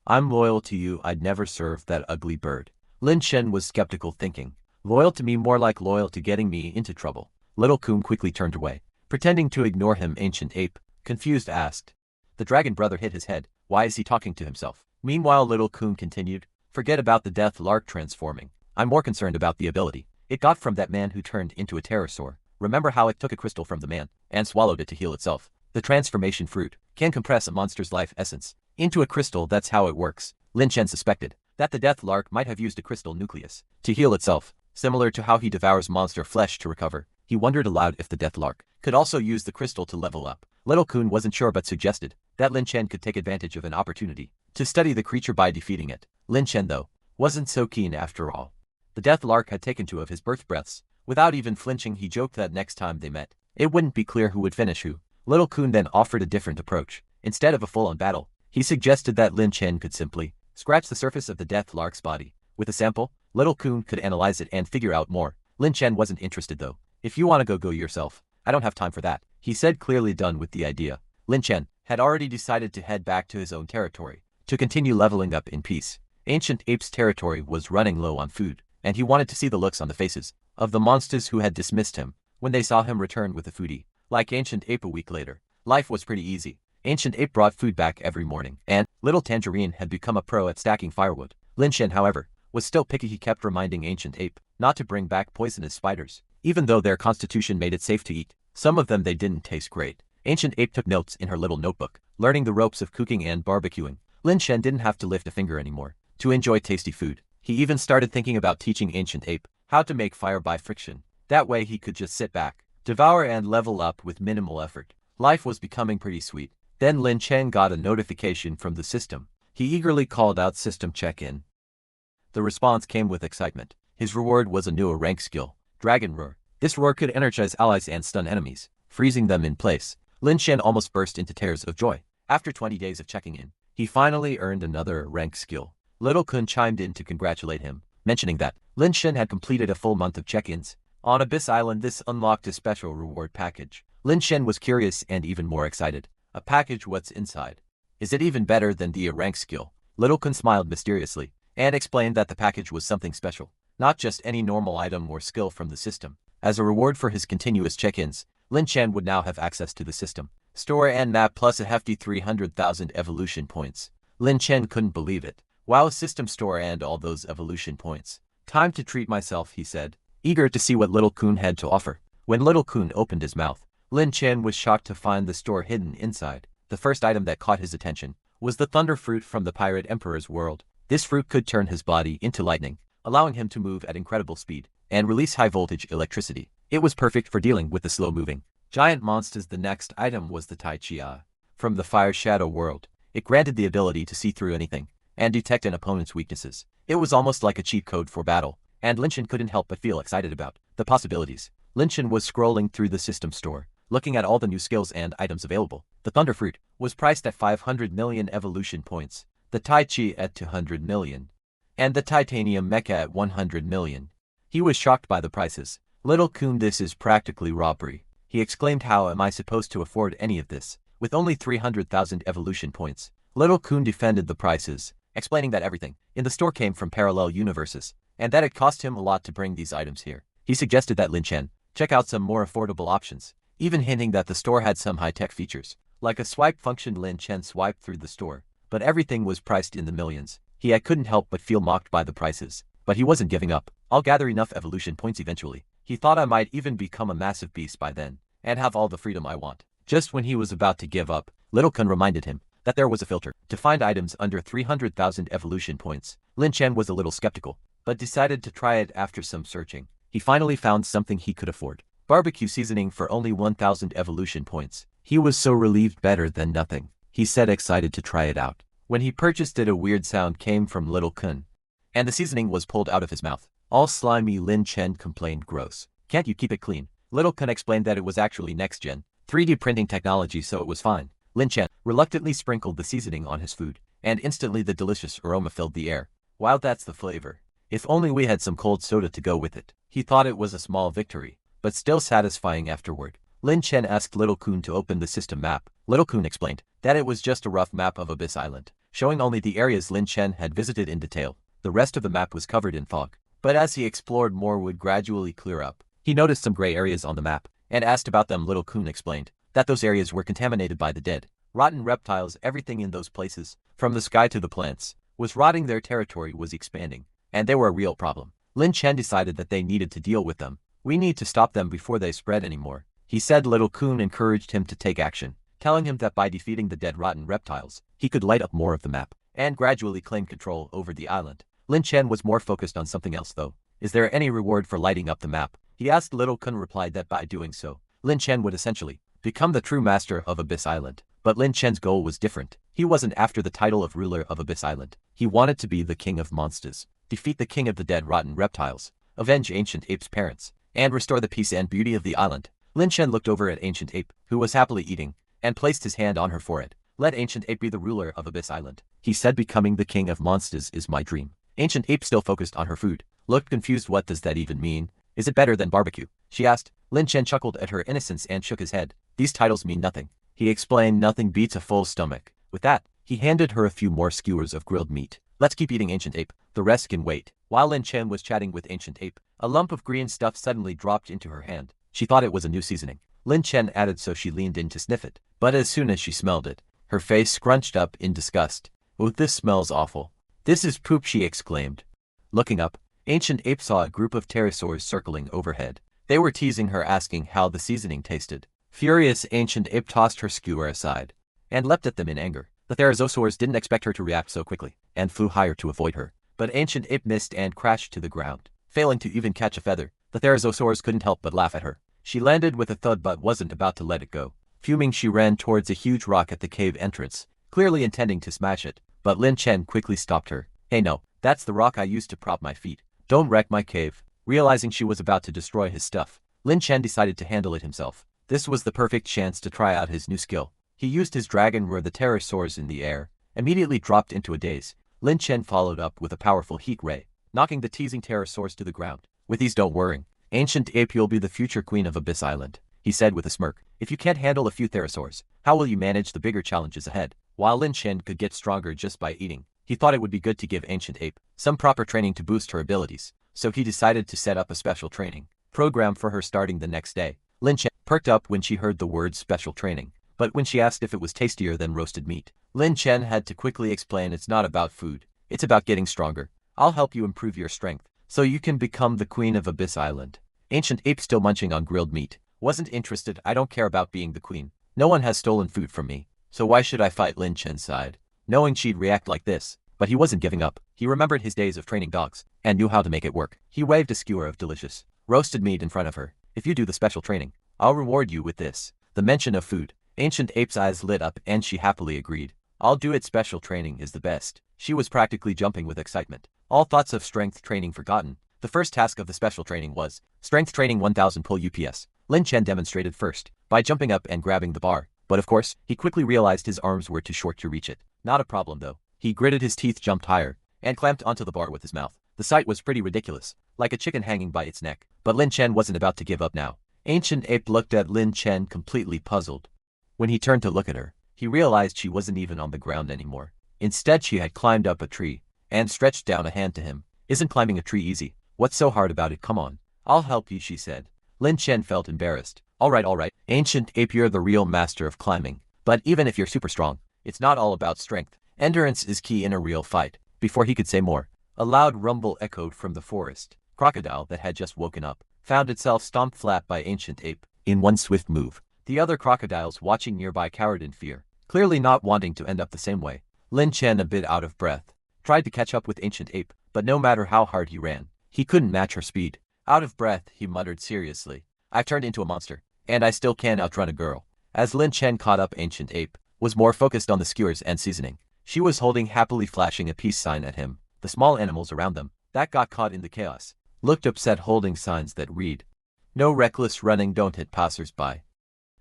I'm loyal to you, I'd never serve that ugly bird. Lin Chen was skeptical, thinking, loyal to me, more like loyal to getting me into trouble. Little Kun quickly turned away. Pretending to ignore him, Ancient Ape, confused, asked. The dragon brother hit his head. Why is he talking to himself? Meanwhile, Little Kun continued, forget about the death lark transforming. I'm more concerned about the ability it got from that man who turned into a pterosaur. Remember how it took a crystal from the man and swallowed it to heal itself? The transformation fruit can compress a monster's life essence into a crystal. That's how it works. Lin Chen suspected that the death lark might have used a crystal nucleus to heal itself, similar to how he devours monster flesh to recover. He wondered aloud if the death lark could also use the crystal to level up. Little Kun wasn't sure but suggested that Lin Chen could take advantage of an opportunity to study the creature by defeating it. Lin Chen, though, wasn't so keen after all. The death lark had taken 2 of his birth breaths. Without even flinching, he joked that next time they met, it wouldn't be clear who would finish who. Little Kun then offered a different approach. Instead of a full-on battle, he suggested that Lin Chen could simply scratch the surface of the death lark's body. With a sample, Little Kun could analyze it and figure out more. Lin Chen wasn't interested though. If you want to go yourself. I don't have time for that, he said, clearly done with the idea. Lin Chen had already decided to head back to his own territory to continue leveling up in peace. Ancient Ape's territory was running low on food, and he wanted to see the looks on the faces of the monsters who had dismissed him when they saw him return with a foodie. Like Ancient Ape a week later, life was pretty easy. Ancient Ape brought food back every morning, and Little Tangerine had become a pro at stacking firewood. Lin Chen, however, was still picky. He kept reminding Ancient Ape not to bring back poisonous spiders, even though their constitution made it safe to eat. Some of them they didn't taste great. Ancient Ape took notes in her little notebook, learning the ropes of cooking and barbecuing. Lin Chen didn't have to lift a finger anymore to enjoy tasty food. He even started thinking about teaching Ancient Ape how to make fire by friction. That way he could just sit back, devour and level up with minimal effort. Life was becoming pretty sweet. Then Lin Chen got a notification from the system. He eagerly called out system check-in. The response came with excitement. His reward was a new rank skill, Dragon Roar. This roar could energize allies and stun enemies, freezing them in place. Lin Chen almost burst into tears of joy. After 20 days of checking in, he finally earned another rank skill. Little Kun chimed in to congratulate him, mentioning that Lin Chen had completed a full month of check-ins. On Abyss Island, this unlocked a special reward package. Lin Chen was curious and even more excited. A package? What's inside? Is it even better than the rank skill? Little Kun smiled mysteriously and explained that the package was something special, not just any normal item or skill from the system. As a reward for his continuous check-ins, Lin Chen would now have access to the system store and map plus a hefty 300,000 evolution points. Lin Chen couldn't believe it. Wow, system store and all those evolution points. Time to treat myself, he said, eager to see what Little Kun had to offer. When Little Kun opened his mouth, Lin Chen was shocked to find the store hidden inside. The first item that caught his attention was the Thunder Fruit from the Pirate Emperor's world. This fruit could turn his body into lightning, allowing him to move at incredible speed and release high-voltage electricity. It was perfect for dealing with the slow-moving giant monsters. The next item was the Tai Chia from the Fire Shadow world. It granted the ability to see through anything and detect an opponent's weaknesses. It was almost like a cheat code for battle, and Lin Chen couldn't help but feel excited about the possibilities. Lin Chen was scrolling through the system store, looking at all the new skills and items available. The Thunder Fruit was priced at 500 million evolution points, the Tai Chi at 200 million, and the Titanium Mecha at 100 million. He was shocked by the prices. Little Kun, this is practically robbery, he exclaimed. How am I supposed to afford any of this with only 300,000 evolution points? Little Kun defended the prices, explaining that everything in the store came from parallel universes, and that it cost him a lot to bring these items here. He suggested that Lin Chen check out some more affordable options, even hinting that the store had some high-tech features, like a swipe function. Lin Chen swiped through the store, but everything was priced in the millions. He couldn't help but feel mocked by the prices, but he wasn't giving up. I'll gather enough evolution points eventually. He thought I might even become a massive beast by then, and have all the freedom I want. Just when he was about to give up, Little Kun reminded him that there was a filter to find items under 300,000 evolution points. Lin Chen was a little skeptical, but decided to try it. After some searching, he finally found something he could afford. Barbecue seasoning for only 1,000 evolution points. He was so relieved. Better than nothing, he said, excited to try it out. When he purchased it, a weird sound came from Little Kun, and the seasoning was pulled out of his mouth. All slimy. Lin Chen complained, gross. Can't you keep it clean? Little Kun explained that it was actually next-gen 3D printing technology, so it was fine. Lin Chen reluctantly sprinkled the seasoning on his food, and instantly the delicious aroma filled the air. Wow, that's the flavor. If only we had some cold soda to go with it. He thought it was a small victory, but still satisfying afterward. Lin Chen asked Little Kun to open the system map. Little Kun explained that it was just a rough map of Abyss Island, showing only the areas Lin Chen had visited in detail. The rest of the map was covered in fog. But as he explored, more would gradually clear up. He noticed some gray areas on the map and asked about them. Little Kun explained that those areas were contaminated by the dead, rotten reptiles. Everything in those places, from the sky to the plants, was rotting. Their territory was expanding, and they were a real problem. Lin Chen decided that they needed to deal with them. We need to stop them before they spread anymore, he said. Little Kun encouraged him to take action, telling him that by defeating the dead rotten reptiles, he could light up more of the map and gradually claim control over the island. Lin Chen was more focused on something else though. Is there any reward for lighting up the map? He asked. Little Kun replied that by doing so, Lin Chen would essentially become the true master of Abyss Island. But Lin Chen's goal was different. He wasn't after the title of ruler of Abyss Island. He wanted to be the king of monsters, defeat the king of the dead rotten reptiles, avenge Ancient Ape's parents, and restore the peace and beauty of the island. Lin Chen looked over at Ancient Ape, who was happily eating, and placed his hand on her forehead. Let Ancient Ape be the ruler of Abyss Island, he said. Becoming the king of monsters is my dream. Ancient Ape, still focused on her food, looked confused. What does that even mean? Is it better than barbecue? She asked. Lin Chen chuckled at her innocence and shook his head. These titles mean nothing, he explained. Nothing beats a full stomach. With that, he handed her a few more skewers of grilled meat. Let's keep eating, Ancient Ape. The rest can wait. While Lin Chen was chatting with Ancient Ape, a lump of green stuff suddenly dropped into her hand. She thought it was a new seasoning. Lin Chen added, so she leaned in to sniff it. But as soon as she smelled it, her face scrunched up in disgust. Oh, this smells awful. This is poop, she exclaimed. Looking up, Ancient Ape saw a group of pterosaurs circling overhead. They were teasing her, asking how the seasoning tasted. Furious, Ancient Ape tossed her skewer aside and leapt at them in anger. The pterosaurs didn't expect her to react so quickly and flew higher to avoid her. But Ancient Ape missed and crashed to the ground, failing to even catch a feather. The pterosaurs couldn't help but laugh at her. She landed with a thud but wasn't about to let it go. Fuming, she ran towards a huge rock at the cave entrance, clearly intending to smash it. But Lin Chen quickly stopped her. Hey, no, that's the rock I used to prop my feet. Don't wreck my cave. Realizing she was about to destroy his stuff, Lin Chen decided to handle it himself. This was the perfect chance to try out his new skill. He used his dragon roar. The pterosaurs in the air immediately dropped into a daze. Lin Chen followed up with a powerful heat ray, knocking the teasing pterosaurs to the ground. With these, don't worry, Ancient Ape, you'll be the future queen of Abyss Island, he said with a smirk. If you can't handle a few pterosaurs, how will you manage the bigger challenges ahead? While Lin Chen could get stronger just by eating, he thought it would be good to give Ancient Ape some proper training to boost her abilities. So he decided to set up a special training program for her starting the next day. Lin Chen perked up when she heard the word special training, but when she asked if it was tastier than roasted meat, Lin Chen had to quickly explain it's not about food, it's about getting stronger. I'll help you improve your strength, so you can become the queen of Abyss Island. Ancient Ape, still munching on grilled meat, wasn't interested. I don't care about being the queen. No one has stolen food from me, so why should I fight? Lin Chen sighed, knowing she'd react like this. But he wasn't giving up. He remembered his days of training dogs and knew how to make it work. He waved a skewer of delicious roasted meat in front of her. If you do the special training, I'll reward you with this. The mention of food, Ancient Ape's eyes lit up and she happily agreed. I'll do it. Special training is the best. She was practically jumping with excitement. All thoughts of strength training forgotten. The first task of the special training was strength training 1000 pull UPS. Lin Chen demonstrated first by jumping up and grabbing the bar. But of course, he quickly realized his arms were too short to reach it. Not a problem though. He gritted his teeth, jumped higher, and clamped onto the bar with his mouth. The sight was pretty ridiculous, like a chicken hanging by its neck. But Lin Chen wasn't about to give up now. Ancient Ape looked at Lin Chen completely puzzled. When he turned to look at her, he realized she wasn't even on the ground anymore. Instead, she had climbed up a tree and stretched down a hand to him. Isn't climbing a tree easy? What's so hard about it? Come on. I'll help you, she said. Lin Chen felt embarrassed. All right. Ancient Ape, you're the real master of climbing. But even if you're super strong, it's not all about strength. Endurance is key in a real fight. Before he could say more, a loud rumble echoed from the forest. Crocodile that had just woken up found itself stomped flat by Ancient Ape in one swift move. The other crocodiles watching nearby cowered in fear, clearly not wanting to end up the same way. Lin Chen, a bit out of breath, tried to catch up with Ancient Ape, but no matter how hard he ran, he couldn't match her speed. Out of breath, he muttered seriously, I've turned into a monster, and I still can't outrun a girl. As Lin Chen caught up, Ancient Ape was more focused on the skewers and seasoning. She was holding happily, flashing a peace sign at him. The small animals around them, that got caught in the chaos, looked upset, holding signs that read, no reckless running, don't hit passers-by.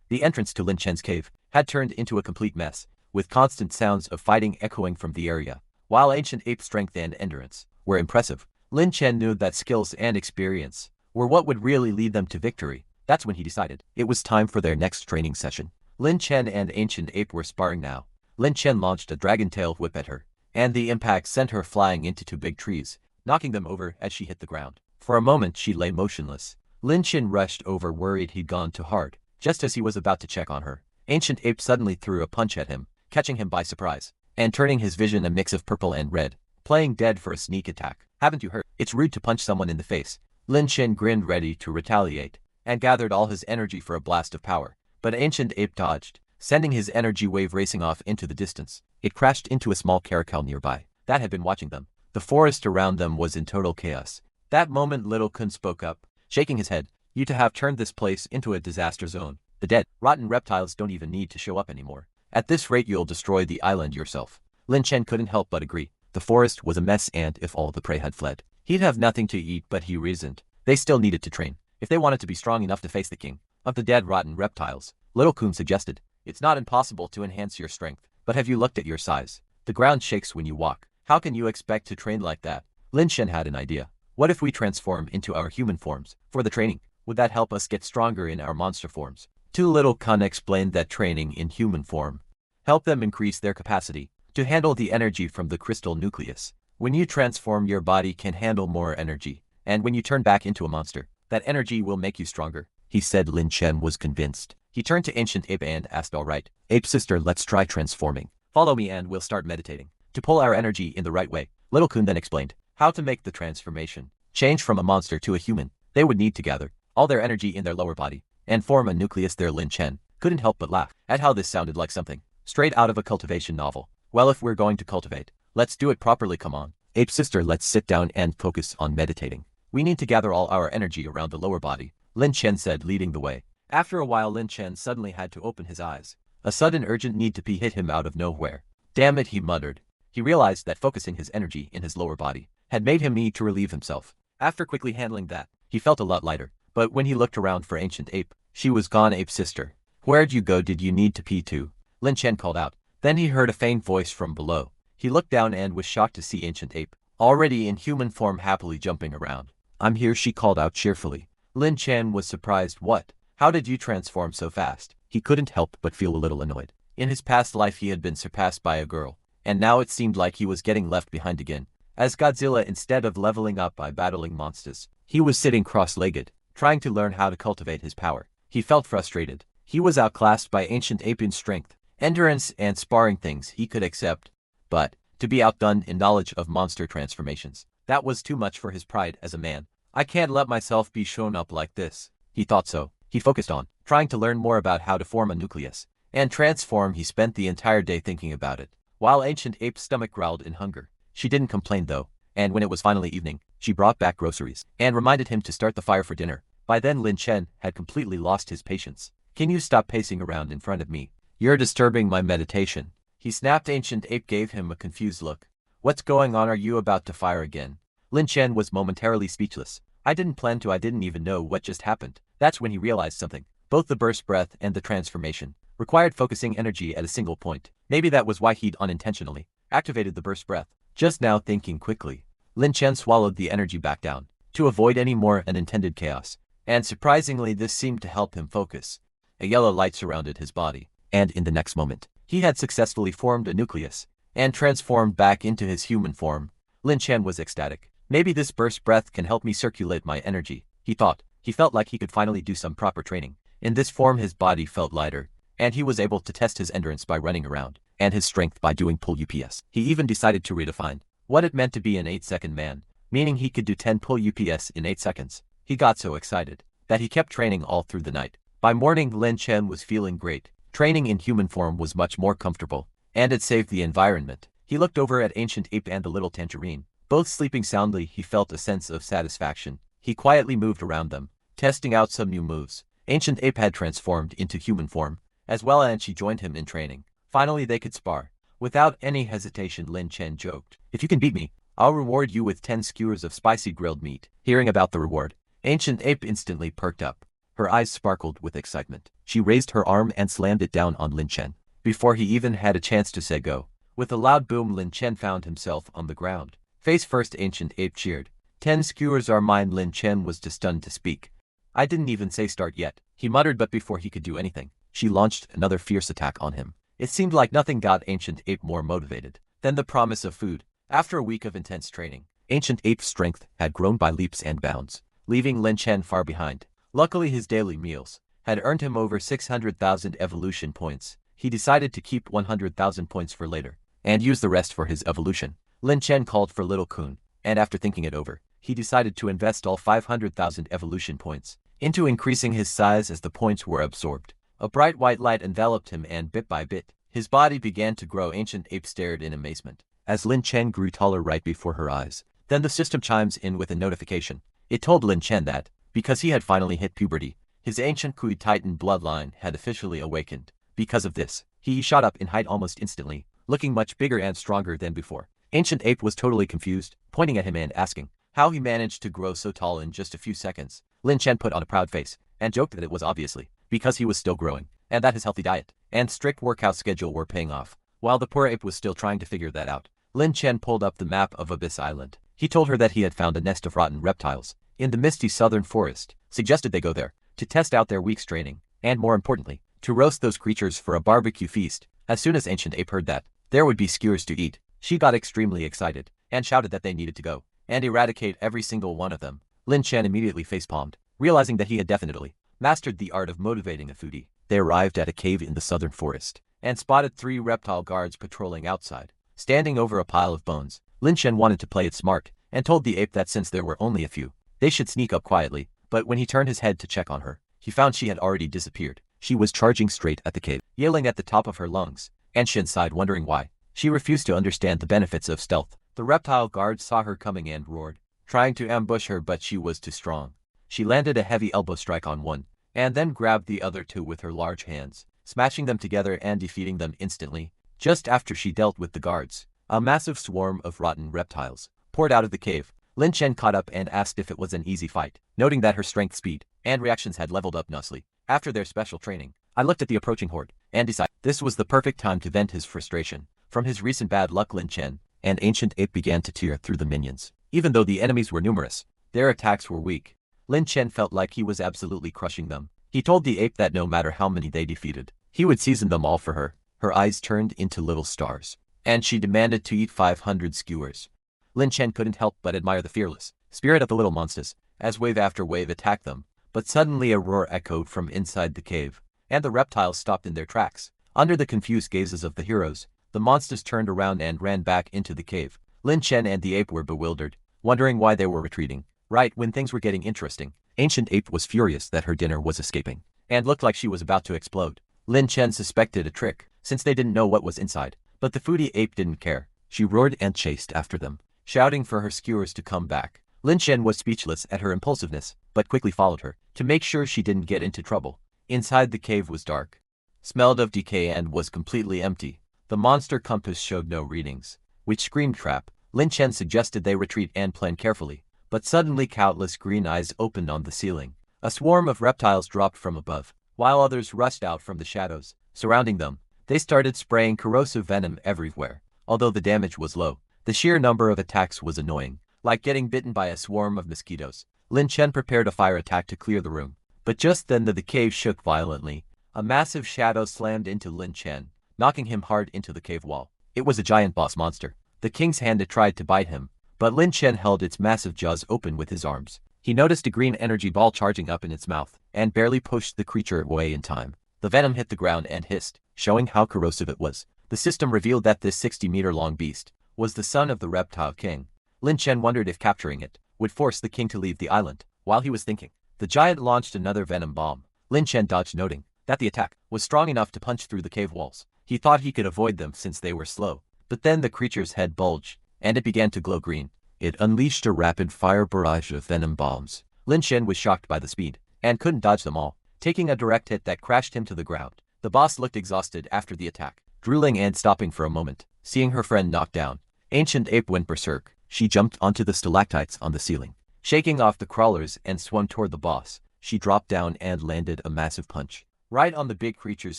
The entrance to Lin Chen's cave had turned into a complete mess, with constant sounds of fighting echoing from the area. While Ancient Ape's strength and endurance were impressive, Lin Chen knew that skills and experience were what would really lead them to victory. That's when he decided it was time for their next training session. Lin Chen and Ancient Ape were sparring now. Lin Chen launched a dragon tail whip at her, and the impact sent her flying into 2 big trees, knocking them over as she hit the ground. For a moment she lay motionless. Lin Chen rushed over worried he'd gone too hard. Just as he was about to check on her, Ancient Ape suddenly threw a punch at him, catching him by surprise, and turning his vision a mix of purple and red, playing dead for a sneak attack. Haven't you heard? It's rude to punch someone in the face. Lin Chen grinned ready to retaliate, and gathered all his energy for a blast of power. But Ancient Ape dodged, sending his energy wave racing off into the distance. It crashed into a small caracal nearby that had been watching them. The forest around them was in total chaos. That moment Little Kun spoke up, shaking his head. You to have turned this place into a disaster zone. The dead, rotten reptiles don't even need to show up anymore. At this rate you'll destroy the island yourself. Lin Chen couldn't help but agree. The forest was a mess and if all the prey had fled, he'd have nothing to eat, but he reasoned they still needed to train if they wanted to be strong enough to face the king of the dead rotten reptiles. Little Kun suggested, it's not impossible to enhance your strength, but have you looked at your size? The ground shakes when you walk. How can you expect to train like that? Lin Chen had an idea. What if we transform into our human forms for the training? Would that help us get stronger in our monster forms? Little Kun explained that training in human form helped them increase their capacity to handle the energy from the crystal nucleus. When you transform, your body can handle more energy, and when you turn back into a monster, that energy will make you stronger, he said. Lin Chen was convinced. He turned to Ancient Ape and asked, all right, Ape sister, let's try transforming. Follow me and we'll start meditating to pull our energy in the right way. Little Kun then explained how to make the transformation change from a monster to a human. They would need to gather all their energy in their lower body and form a nucleus there. Lin Chen couldn't help but laugh at how this sounded like something straight out of a cultivation novel. Well, if we're going to cultivate, let's do it properly. Come on, Ape sister, let's sit down and focus on meditating. We need to gather all our energy around the lower body, Lin Chen said, leading the way. After a while Lin Chen suddenly had to open his eyes. A sudden urgent need to pee hit him out of nowhere. Damn it, he muttered. He realized that focusing his energy in his lower body had made him need to relieve himself. After quickly handling that, he felt a lot lighter. But when he looked around for Ancient Ape, she was gone. Ape sister, where'd you go? Did you need to pee too? Lin Chen called out. Then he heard a faint voice from below. He looked down and was shocked to see Ancient Ape, already in human form, happily jumping around. I'm here, she called out cheerfully. Lin Chen was surprised. What? How did you transform so fast? He couldn't help but feel a little annoyed. In his past life he had been surpassed by a girl, and now it seemed like he was getting left behind again. As Godzilla, instead of leveling up by battling monsters, he was sitting cross-legged, trying to learn how to cultivate his power. He felt frustrated. He was outclassed by Ancient Ape in strength, endurance, and sparring, things he could accept. But to be outdone in knowledge of monster transformations, that was too much for his pride as a man. I can't let myself be shown up like this. He thought so. He focused on trying to learn more about how to form a nucleus and transform. He spent the entire day thinking about it, while Ancient Ape's stomach growled in hunger. She didn't complain though, and when it was finally evening, she brought back groceries and reminded him to start the fire for dinner. By then Lin Chen had completely lost his patience. Can you stop pacing around in front of me? You're disturbing my meditation, he snapped. Ancient Ape gave him a confused look. What's going on? Are you about to fire again? Lin Chen was momentarily speechless. I didn't plan to. I didn't even know what just happened. That's when he realized something. Both the burst breath and the transformation required focusing energy at a single point. Maybe that was why he'd unintentionally activated the burst breath just now. Thinking quickly, Lin Chen swallowed the energy back down to avoid any more unintended chaos, and surprisingly this seemed to help him focus. A yellow light surrounded his body, and in the next moment, he had successfully formed a nucleus and transformed back into his human form. Lin Chen was ecstatic. Maybe this burst breath can help me circulate my energy, he thought. He felt like he could finally do some proper training. In this form his body felt lighter, and he was able to test his endurance by running around, and his strength by doing pull UPS. He even decided to redefine what it meant to be an 8-second man, meaning he could do 10 pull UPS in 8 seconds. He got so excited that he kept training all through the night. By morning Lin Chen was feeling great. Training in human form was much more comfortable, and it saved the environment. He looked over at Ancient Ape and the little tangerine, both sleeping soundly. He felt a sense of satisfaction. He quietly moved around them, testing out some new moves. Ancient Ape had transformed into human form as well, and she joined him in training. Finally they could spar. Without any hesitation Lin Chen joked, if you can beat me, I'll reward you with 10 skewers of spicy grilled meat. Hearing about the reward, Ancient Ape instantly perked up. Her eyes sparkled with excitement. She raised her arm and slammed it down on Lin Chen before he even had a chance to say go. With a loud boom Lin Chen found himself on the ground. Face first, Ancient Ape cheered. 10 skewers are mine. Lin Chen was too stunned to speak. I didn't even say start yet, he muttered, but before he could do anything, she launched another fierce attack on him. It seemed like nothing got Ancient Ape more motivated than the promise of food. After a week of intense training, Ancient Ape's strength had grown by leaps and bounds, leaving Lin Chen far behind. Luckily, his daily meals had earned him over 600,000 evolution points. He decided to keep 100,000 points for later, and use the rest for his evolution. Lin Chen called for Little Kun, and after thinking it over, he decided to invest all 500,000 evolution points into increasing his size as the points were absorbed. A bright white light enveloped him and bit by bit, his body began to grow. Ancient Ape stared in amazement as Lin Chen grew taller right before her eyes. Then the system chimes in with a notification. It told Lin Chen that, because he had finally hit puberty, his ancient Kui Titan bloodline had officially awakened. Because of this, he shot up in height almost instantly, looking much bigger and stronger than before. Ancient Ape was totally confused, pointing at him and asking how he managed to grow so tall in just a few seconds. Lin Chen put on a proud face and joked that it was obviously because he was still growing, and that his healthy diet and strict workout schedule were paying off. While the poor ape was still trying to figure that out, Lin Chen pulled up the map of Abyss Island. He told her that he had found a nest of rotten reptiles in the misty southern forest, suggested they go there to test out their week's training, and more importantly, to roast those creatures for a barbecue feast. As soon as Ancient Ape heard that there would be skewers to eat, she got extremely excited and shouted that they needed to go and eradicate every single one of them. Lin Chen immediately facepalmed, realizing that he had definitely mastered the art of motivating a foodie. They arrived at a cave in the southern forest and spotted 3 reptile guards patrolling outside, standing over a pile of bones. Lin Chen wanted to play it smart and told the ape that since there were only a few, they should sneak up quietly, but when he turned his head to check on her, he found she had already disappeared. She was charging straight at the cave, yelling at the top of her lungs, and Shin sighed, wondering why. She refused to understand the benefits of stealth. The reptile guards saw her coming and roared, trying to ambush her, but she was too strong. She landed a heavy elbow strike on one, and then grabbed the other 2 with her large hands, smashing them together and defeating them instantly. Just after she dealt with the guards, a massive swarm of rotten reptiles poured out of the cave. Lin Chen caught up and asked if it was an easy fight, noting that her strength, speed, and reactions had leveled up nicely after their special training. I looked at the approaching horde and decided this was the perfect time to vent his frustration from his recent bad luck. Lin Chen and Ancient Ape began to tear through the minions. Even though the enemies were numerous, their attacks were weak. Lin Chen felt like he was absolutely crushing them. He told the ape that no matter how many they defeated, he would season them all for her. Her eyes turned into little stars, and she demanded to eat 500 skewers. Lin Chen couldn't help but admire the fearless spirit of the little monsters, as wave after wave attacked them. But suddenly a roar echoed from inside the cave, and the reptiles stopped in their tracks. Under the confused gazes of the heroes, the monsters turned around and ran back into the cave. Lin Chen and the ape were bewildered, wondering why they were retreating. Right when things were getting interesting, Ancient Ape was furious that her dinner was escaping, and looked like she was about to explode. Lin Chen suspected a trick, since they didn't know what was inside, but the foodie ape didn't care. She roared and chased after them, shouting for her skewers to come back. Lin Chen was speechless at her impulsiveness, but quickly followed her to make sure she didn't get into trouble. Inside the cave was dark, smelled of decay, and was completely empty. The monster compass showed no readings, which screamed trap. Lin Chen suggested they retreat and plan carefully, but suddenly countless green eyes opened on the ceiling. A swarm of reptiles dropped from above, while others rushed out from the shadows surrounding them. They started spraying corrosive venom everywhere. Although the damage was low, the sheer number of attacks was annoying, like getting bitten by a swarm of mosquitoes. Lin Chen prepared a fire attack to clear the room, but just then the cave shook violently. A massive shadow slammed into Lin Chen, knocking him hard into the cave wall. It was a giant boss monster. The king's hand had tried to bite him, but Lin Chen held its massive jaws open with his arms. He noticed a green energy ball charging up in its mouth, and barely pushed the creature away in time. The venom hit the ground and hissed, showing how corrosive it was. The system revealed that this 60-meter-long beast was the son of the reptile king. Lin Chen wondered if capturing it would force the king to leave the island. While he was thinking, the giant launched another venom bomb. Lin Chen dodged, noting that the attack was strong enough to punch through the cave walls. He thought he could avoid them since they were slow, but then the creature's head bulged, and it began to glow green. It unleashed a rapid-fire barrage of venom bombs. Lin Chen was shocked by the speed, and couldn't dodge them all, taking a direct hit that crashed him to the ground. The boss looked exhausted after the attack, drooling and stopping for a moment. Seeing her friend knocked down, Ancient Ape went berserk. She jumped onto the stalactites on the ceiling, shaking off the crawlers, and swung toward the boss. She dropped down and landed a massive punch right on the big creature's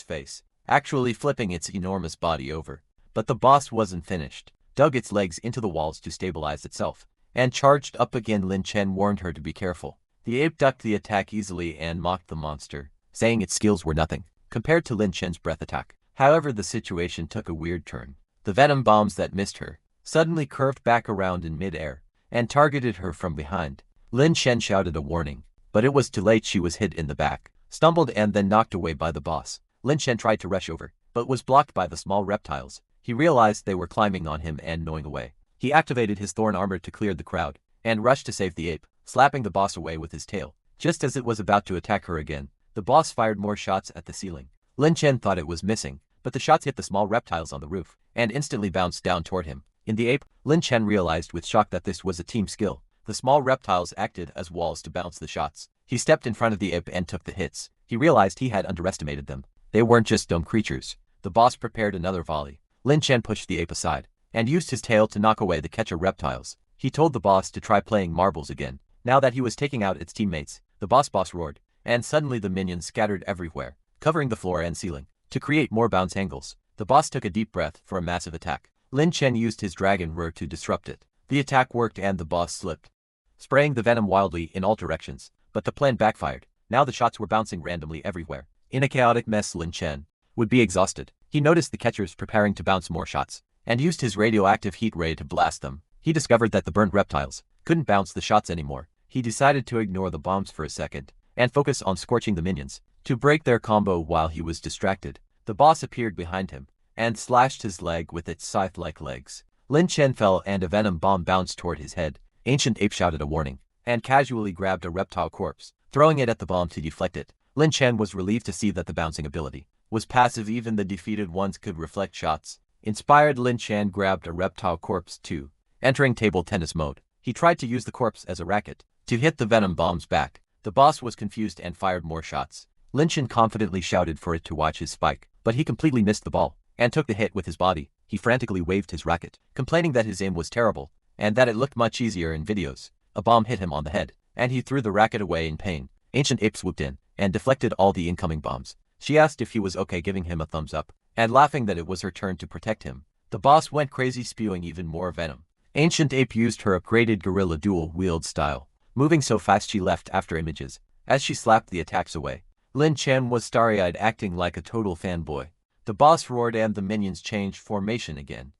face, actually flipping its enormous body over. But the boss wasn't finished, dug its legs into the walls to stabilize itself, and charged up again. Lin Chen warned her to be careful. The ape ducked the attack easily and mocked the monster, saying its skills were nothing compared to Lin Chen's breath attack. However, the situation took a weird turn. The venom bombs that missed her suddenly curved back around in mid-air and targeted her from behind. Lin Chen shouted a warning, but it was too late. She was hit in the back, stumbled and then knocked away by the boss. Lin Chen tried to rush over, but was blocked by the small reptiles. He realized they were climbing on him and gnawing away. He activated his thorn armor to clear the crowd and rushed to save the ape, slapping the boss away with his tail. Just as it was about to attack her again, the boss fired more shots at the ceiling. Lin Chen thought it was missing, but the shots hit the small reptiles on the roof and instantly bounced down toward him. In the ape, Lin Chen realized with shock that this was a team skill. The small reptiles acted as walls to bounce the shots. He stepped in front of the ape and took the hits. He realized he had underestimated them. They weren't just dumb creatures. The boss prepared another volley. Lin Chen pushed the ape aside and used his tail to knock away the catcher reptiles. He told the boss to try playing marbles again. Now that he was taking out its teammates, the boss roared, and suddenly the minions scattered everywhere, covering the floor and ceiling. To create more bounce angles, the boss took a deep breath for a massive attack. Lin Chen used his dragon roar to disrupt it. The attack worked and the boss slipped, spraying the venom wildly in all directions, but the plan backfired. Now the shots were bouncing randomly everywhere. In a chaotic mess, Lin Chen would be exhausted. He noticed the catchers preparing to bounce more shots, and used his radioactive heat ray to blast them. He discovered that the burnt reptiles couldn't bounce the shots anymore. He decided to ignore the bombs for a second, and focus on scorching the minions, to break their combo while he was distracted. The boss appeared behind him, and slashed his leg with its scythe-like legs. Lin Chen fell and a venom bomb bounced toward his head. Ancient Ape shouted a warning, and casually grabbed a reptile corpse, throwing it at the bomb to deflect it. Lin Chen was relieved to see that the bouncing ability was passive. Even the defeated ones could reflect shots. Inspired, Lin Chen grabbed a reptile corpse too, entering table tennis mode. He tried to use the corpse as a racket to hit the venom bombs back. The boss was confused and fired more shots. Lin Chen confidently shouted for it to watch his spike, but he completely missed the ball and took the hit with his body. He frantically waved his racket, complaining that his aim was terrible and that it looked much easier in videos. A bomb hit him on the head, and he threw the racket away in pain. Ancient Ape swooped in and deflected all the incoming bombs. She asked if he was okay, giving him a thumbs up and laughing that it was her turn to protect him. The boss went crazy, spewing even more venom. Ancient Ape used her upgraded gorilla dual-wield style, moving so fast she left after images as she slapped the attacks away. Lin Chen was starry-eyed, acting like a total fanboy. The boss roared and the minions changed formation again.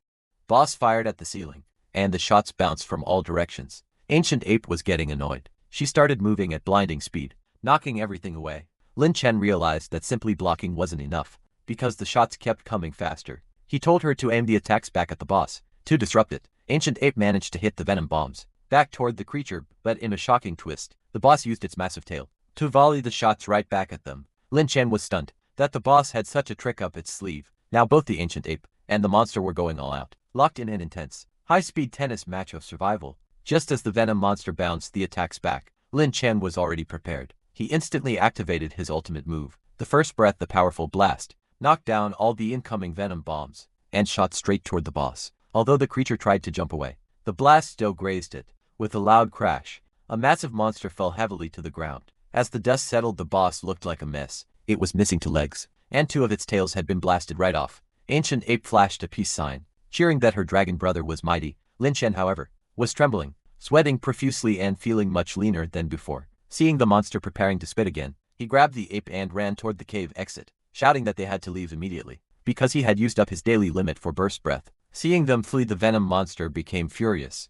Boss fired at the ceiling, and the shots bounced from all directions. Ancient Ape was getting annoyed. She started moving at blinding speed, knocking everything away. Lin Chen realized that simply blocking wasn't enough, because the shots kept coming faster. He told her to aim the attacks back at the boss, to disrupt it. Ancient Ape managed to hit the venom bombs back toward the creature, but in a shocking twist, the boss used its massive tail to volley the shots right back at them. Lin Chen was stunned that the boss had such a trick up its sleeve. Now both the Ancient Ape and the monster were going all out, locked in an intense, high-speed tennis match of survival. Just as the venom monster bounced the attacks back, Lin Chen was already prepared. He instantly activated his ultimate move. The first breath, the powerful blast, knocked down all the incoming venom bombs and shot straight toward the boss. Although the creature tried to jump away, the blast still grazed it. With a loud crash, a massive monster fell heavily to the ground. As the dust settled, the boss looked like a mess. It was missing 2 legs, and 2 of its tails had been blasted right off. Ancient Ape flashed a peace sign, cheering that her dragon brother was mighty. Lin Chen, however, was trembling, sweating profusely and feeling much leaner than before. Seeing the monster preparing to spit again, he grabbed the ape and ran toward the cave exit, shouting that they had to leave immediately, because he had used up his daily limit for burst breath. Seeing them flee, the venom monster became furious.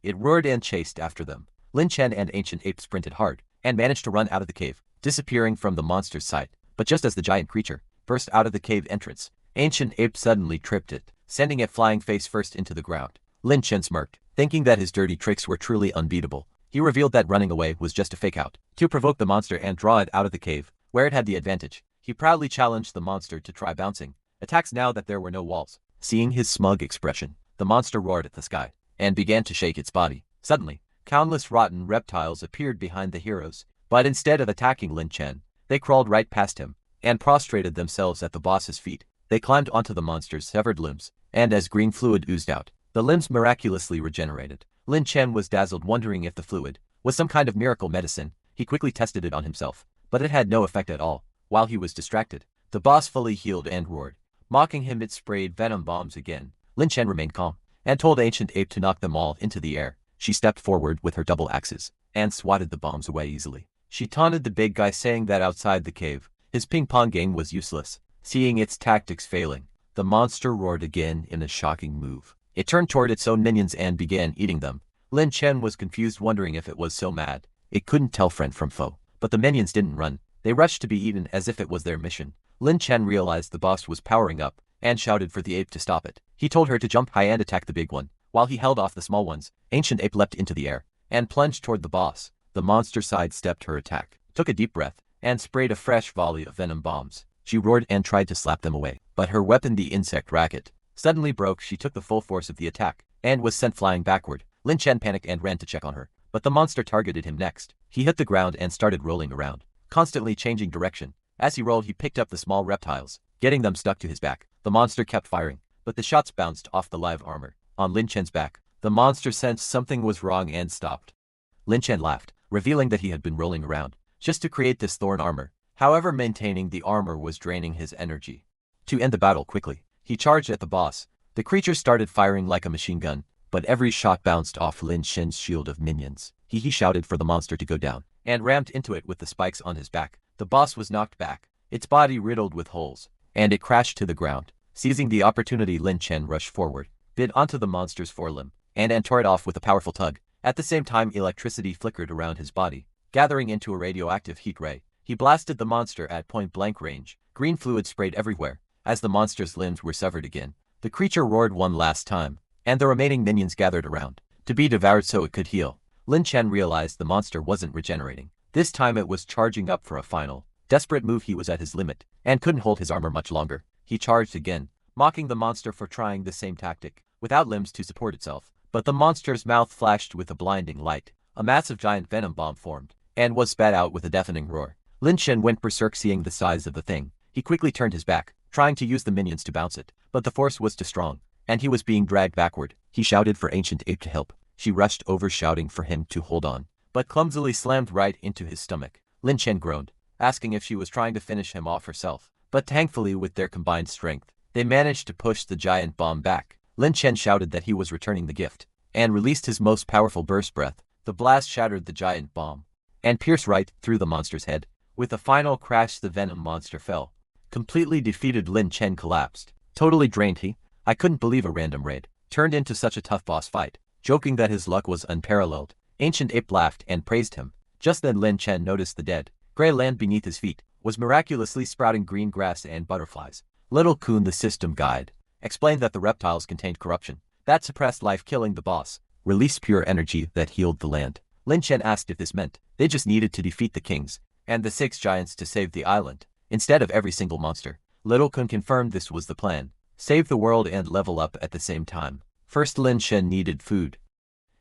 It roared and chased after them. Lin Chen and Ancient Ape sprinted hard, and managed to run out of the cave, disappearing from the monster's sight. But just as the giant creature burst out of the cave entrance, Ancient Ape suddenly tripped it, sending it flying face first into the ground. Lin Chen smirked, thinking that his dirty tricks were truly unbeatable. He revealed that running away was just a fake out, to provoke the monster and draw it out of the cave, where it had the advantage. He proudly challenged the monster to try bouncing attacks now that there were no walls. Seeing his smug expression, the monster roared at the sky, and began to shake its body. Suddenly, countless rotten reptiles appeared behind the heroes, but instead of attacking Lin Chen, they crawled right past him, and prostrated themselves at the boss's feet. They climbed onto the monster's severed limbs, and as green fluid oozed out, the limbs miraculously regenerated. Lin Chen was dazzled, wondering if the fluid was some kind of miracle medicine. He quickly tested it on himself, but it had no effect at all. While he was distracted, the boss fully healed and roared. Mocking him, it sprayed venom bombs again. Lin Chen remained calm, and told Ancient Ape to knock them all into the air. She stepped forward with her double axes, and swatted the bombs away easily. She taunted the big guy, saying that outside the cave, his ping-pong game was useless. Seeing its tactics failing, the monster roared again in a shocking move. It turned toward its own minions and began eating them. Lin Chen was confused, wondering if it was so mad it couldn't tell friend from foe. But the minions didn't run. They rushed to be eaten as if it was their mission. Lin Chen realized the boss was powering up and shouted for the ape to stop it. He told her to jump high and attack the big one, while he held off the small ones. Ancient Ape leapt into the air and plunged toward the boss. The monster sidestepped her attack, took a deep breath, and sprayed a fresh volley of venom bombs. She roared and tried to slap them away, but her weapon, the insect racket, suddenly broke. She took the full force of the attack and was sent flying backward. Lin Chen panicked and ran to check on her, but the monster targeted him next. He hit the ground and started rolling around, constantly changing direction. As he rolled, he picked up the small reptiles, getting them stuck to his back. The monster kept firing, but the shots bounced off the live armor on Lin Chen's back. The monster sensed something was wrong and stopped. Lin Chen laughed, revealing that he had been rolling around just to create this thorn armor. However, maintaining the armor was draining his energy. To end the battle quickly, he charged at the boss. The creature started firing like a machine gun, but every shot bounced off Lin Chen's shield of minions. He shouted for the monster to go down and rammed into it with the spikes on his back. The boss was knocked back, its body riddled with holes, and it crashed to the ground. Seizing the opportunity, Lin Chen rushed forward, bit onto the monster's forelimb, and tore it off with a powerful tug. At the same time, electricity flickered around his body, gathering into a radioactive heat ray. He blasted the monster at point-blank range. Green fluid sprayed everywhere. As the monster's limbs were severed again, the creature roared one last time, and the remaining minions gathered around to be devoured so it could heal. Lin Chen realized the monster wasn't regenerating. This time it was charging up for a final, desperate move. He was at his limit and couldn't hold his armor much longer. He charged again, mocking the monster for trying the same tactic, without limbs to support itself. But the monster's mouth flashed with a blinding light. A massive giant venom bomb formed, and was spat out with a deafening roar. Lin Chen went berserk seeing the size of the thing. He quickly turned his back, trying to use the minions to bounce it, but the force was too strong, and he was being dragged backward. He shouted for Ancient Ape to help. She rushed over shouting for him to hold on, but clumsily slammed right into his stomach. Lin Chen groaned, asking if she was trying to finish him off herself, but thankfully with their combined strength, they managed to push the giant bomb back. Lin Chen shouted that he was returning the gift, and released his most powerful burst breath. The blast shattered the giant bomb, and pierced right through the monster's head. With a final crash, the venom monster fell. Completely defeated, Lin Chen collapsed. Totally drained, I couldn't believe a random raid turned into such a tough boss fight. Joking that his luck was unparalleled, Ancient Ape laughed and praised him. Just then Lin Chen noticed the dead gray land beneath his feet was miraculously sprouting green grass and butterflies. Little Kun, the system guide, explained that the reptiles contained corruption that suppressed life, killing the boss, released pure energy that healed the land. Lin Chen asked if this meant they just needed to defeat the kings and the 6 giants to save the island, instead of every single monster. Little Kun confirmed this was the plan: save the world and level up at the same time. First, Lin Chen needed food.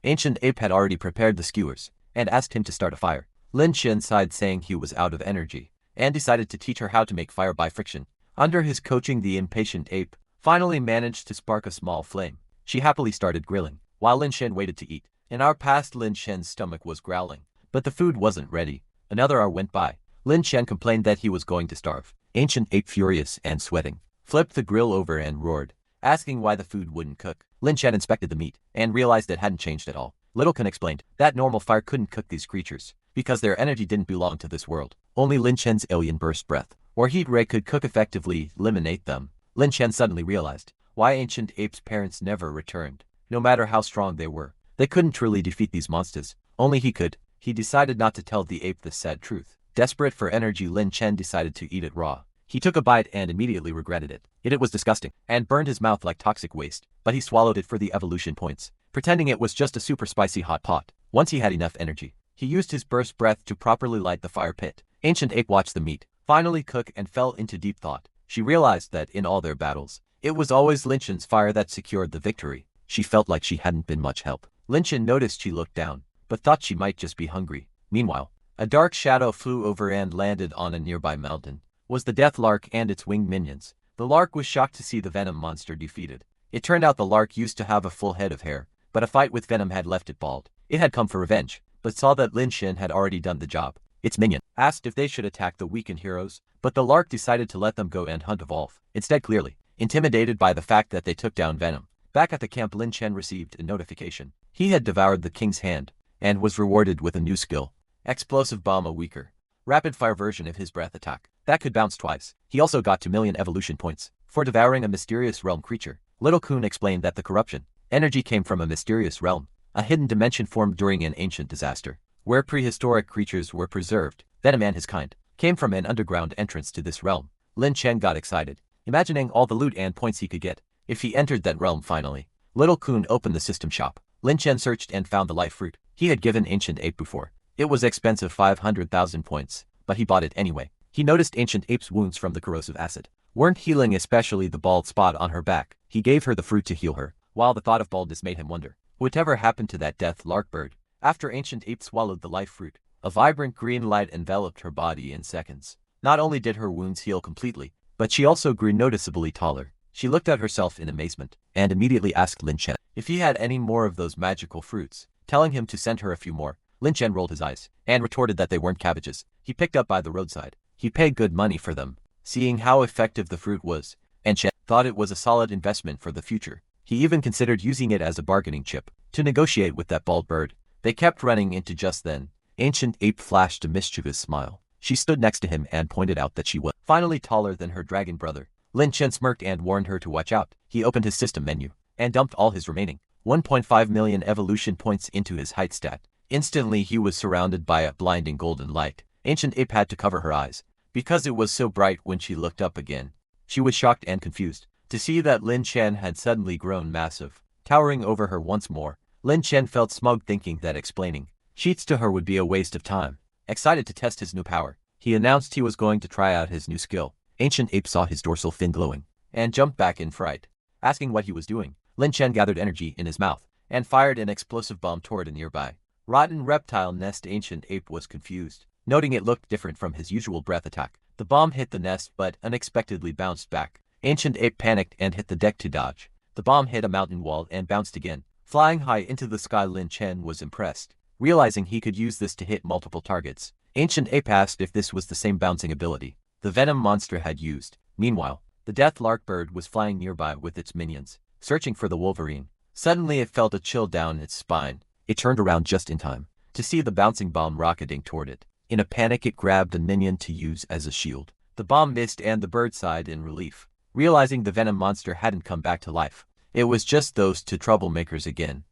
Ancient Ape had already prepared the skewers and asked him to start a fire. Lin Chen sighed, saying he was out of energy, and decided to teach her how to make fire by friction. Under his coaching, the impatient ape finally managed to spark a small flame. She happily started grilling, while Lin Chen waited to eat. In our past, Lin Chen's stomach was growling, but the food wasn't ready. Another hour went by. Lin Chen complained that he was going to starve. Ancient Ape, furious and sweating, flipped the grill over and roared, asking why the food wouldn't cook. Lin Chen inspected the meat and realized it hadn't changed at all. Little Kun explained that normal fire couldn't cook these creatures because their energy didn't belong to this world. Only Lin Chen's alien burst breath or heat ray could cook, effectively eliminate them. Lin Chen suddenly realized why Ancient Ape's parents never returned. No matter how strong they were, they couldn't truly defeat these monsters. Only he could. He decided not to tell the ape the sad truth. Desperate for energy, Lin Chen decided to eat it raw. He took a bite and immediately regretted it. It was disgusting and burned his mouth like toxic waste, but he swallowed it for the evolution points, pretending it was just a super spicy hot pot. Once he had enough energy, he used his burst breath to properly light the fire pit. Ancient Ape watched the meat finally cook and fell into deep thought. She realized that in all their battles, it was always Lin Chen's fire that secured the victory. She felt like she hadn't been much help. Lin Chen noticed she looked down, but thought she might just be hungry. Meanwhile, a dark shadow flew over and landed on a nearby mountain. Was the death lark and its winged minions. The lark was shocked to see the venom monster defeated. It turned out the lark used to have a full head of hair, but a fight with venom had left it bald. It had come for revenge, but saw that Lin Chen had already done the job. Its minion asked if they should attack the weakened heroes, but the lark decided to let them go and hunt evolve. Instead, clearly intimidated by the fact that they took down venom. Back at the camp, Lin Chen received a notification. He had devoured the king's hand and was rewarded with a new skill: explosive bomb, a weaker, rapid-fire version of his breath attack. that could bounce twice. He also got 2,000,000 evolution points for devouring a mysterious realm creature. Little Kun explained that the corruption energy came from a mysterious realm, a hidden dimension formed during an ancient disaster, where prehistoric creatures were preserved. Venom and his kind came from an underground entrance to this realm. Lin Chen got excited, imagining all the loot and points he could get if he entered that realm finally. Little Kun opened the system shop. Lin Chen searched and found the life fruit he had given Ancient Ape before. It was expensive 500,000 points, but he bought it anyway. He noticed Ancient Ape's wounds from the corrosive acid weren't healing, especially the bald spot on her back. He gave her the fruit to heal her, while the thought of baldness made him wonder whatever happened to that death lark bird. After Ancient Ape swallowed the life fruit, a vibrant green light enveloped her body in seconds. Not only did her wounds heal completely, but she also grew noticeably taller. She looked at herself in amazement, and immediately asked Lin Chen if he had any more of those magical fruits, telling him to send her a few more. Lin Chen rolled his eyes, and retorted that they weren't cabbages he picked up by the roadside. He paid good money for them. Seeing how effective the fruit was, and Chen thought it was a solid investment for the future. He even considered using it as a bargaining chip to negotiate with that bald bird. They kept running into just then. Ancient Ape flashed a mischievous smile. She stood next to him and pointed out that she was finally taller than her dragon brother. Lin Chen smirked and warned her to watch out. He opened his system menu and dumped all his remaining 1.5 million evolution points into his height stat. Instantly he was surrounded by a blinding golden light. Ancient Ape had to cover her eyes because it was so bright when she looked up again. She was shocked and confused to see that Lin Chen had suddenly grown massive, towering over her once more. Lin Chen felt smug, thinking that explaining cheats to her would be a waste of time. Excited to test his new power, he announced he was going to try out his new skill. Ancient Ape saw his dorsal fin glowing and jumped back in fright. Asking what he was doing, Lin Chen gathered energy in his mouth and fired an explosive bomb toward a nearby rotten reptile nest. Ancient Ape was confused, noting it looked different from his usual breath attack. The bomb hit the nest but unexpectedly bounced back. Ancient Ape panicked and hit the deck to dodge. The bomb hit a mountain wall and bounced again, flying high into the sky. Lin Chen was impressed, realizing he could use this to hit multiple targets. Ancient Ape asked if this was the same bouncing ability the venom monster had used. Meanwhile, the death lark bird was flying nearby with its minions, searching for the Wolverine. Suddenly it felt a chill down its spine. It turned around just in time to see the bouncing bomb rocketing toward it. In a panic, it grabbed a minion to use as a shield. The bomb missed and the bird sighed in relief, realizing the venom monster hadn't come back to life. It was just those two troublemakers again.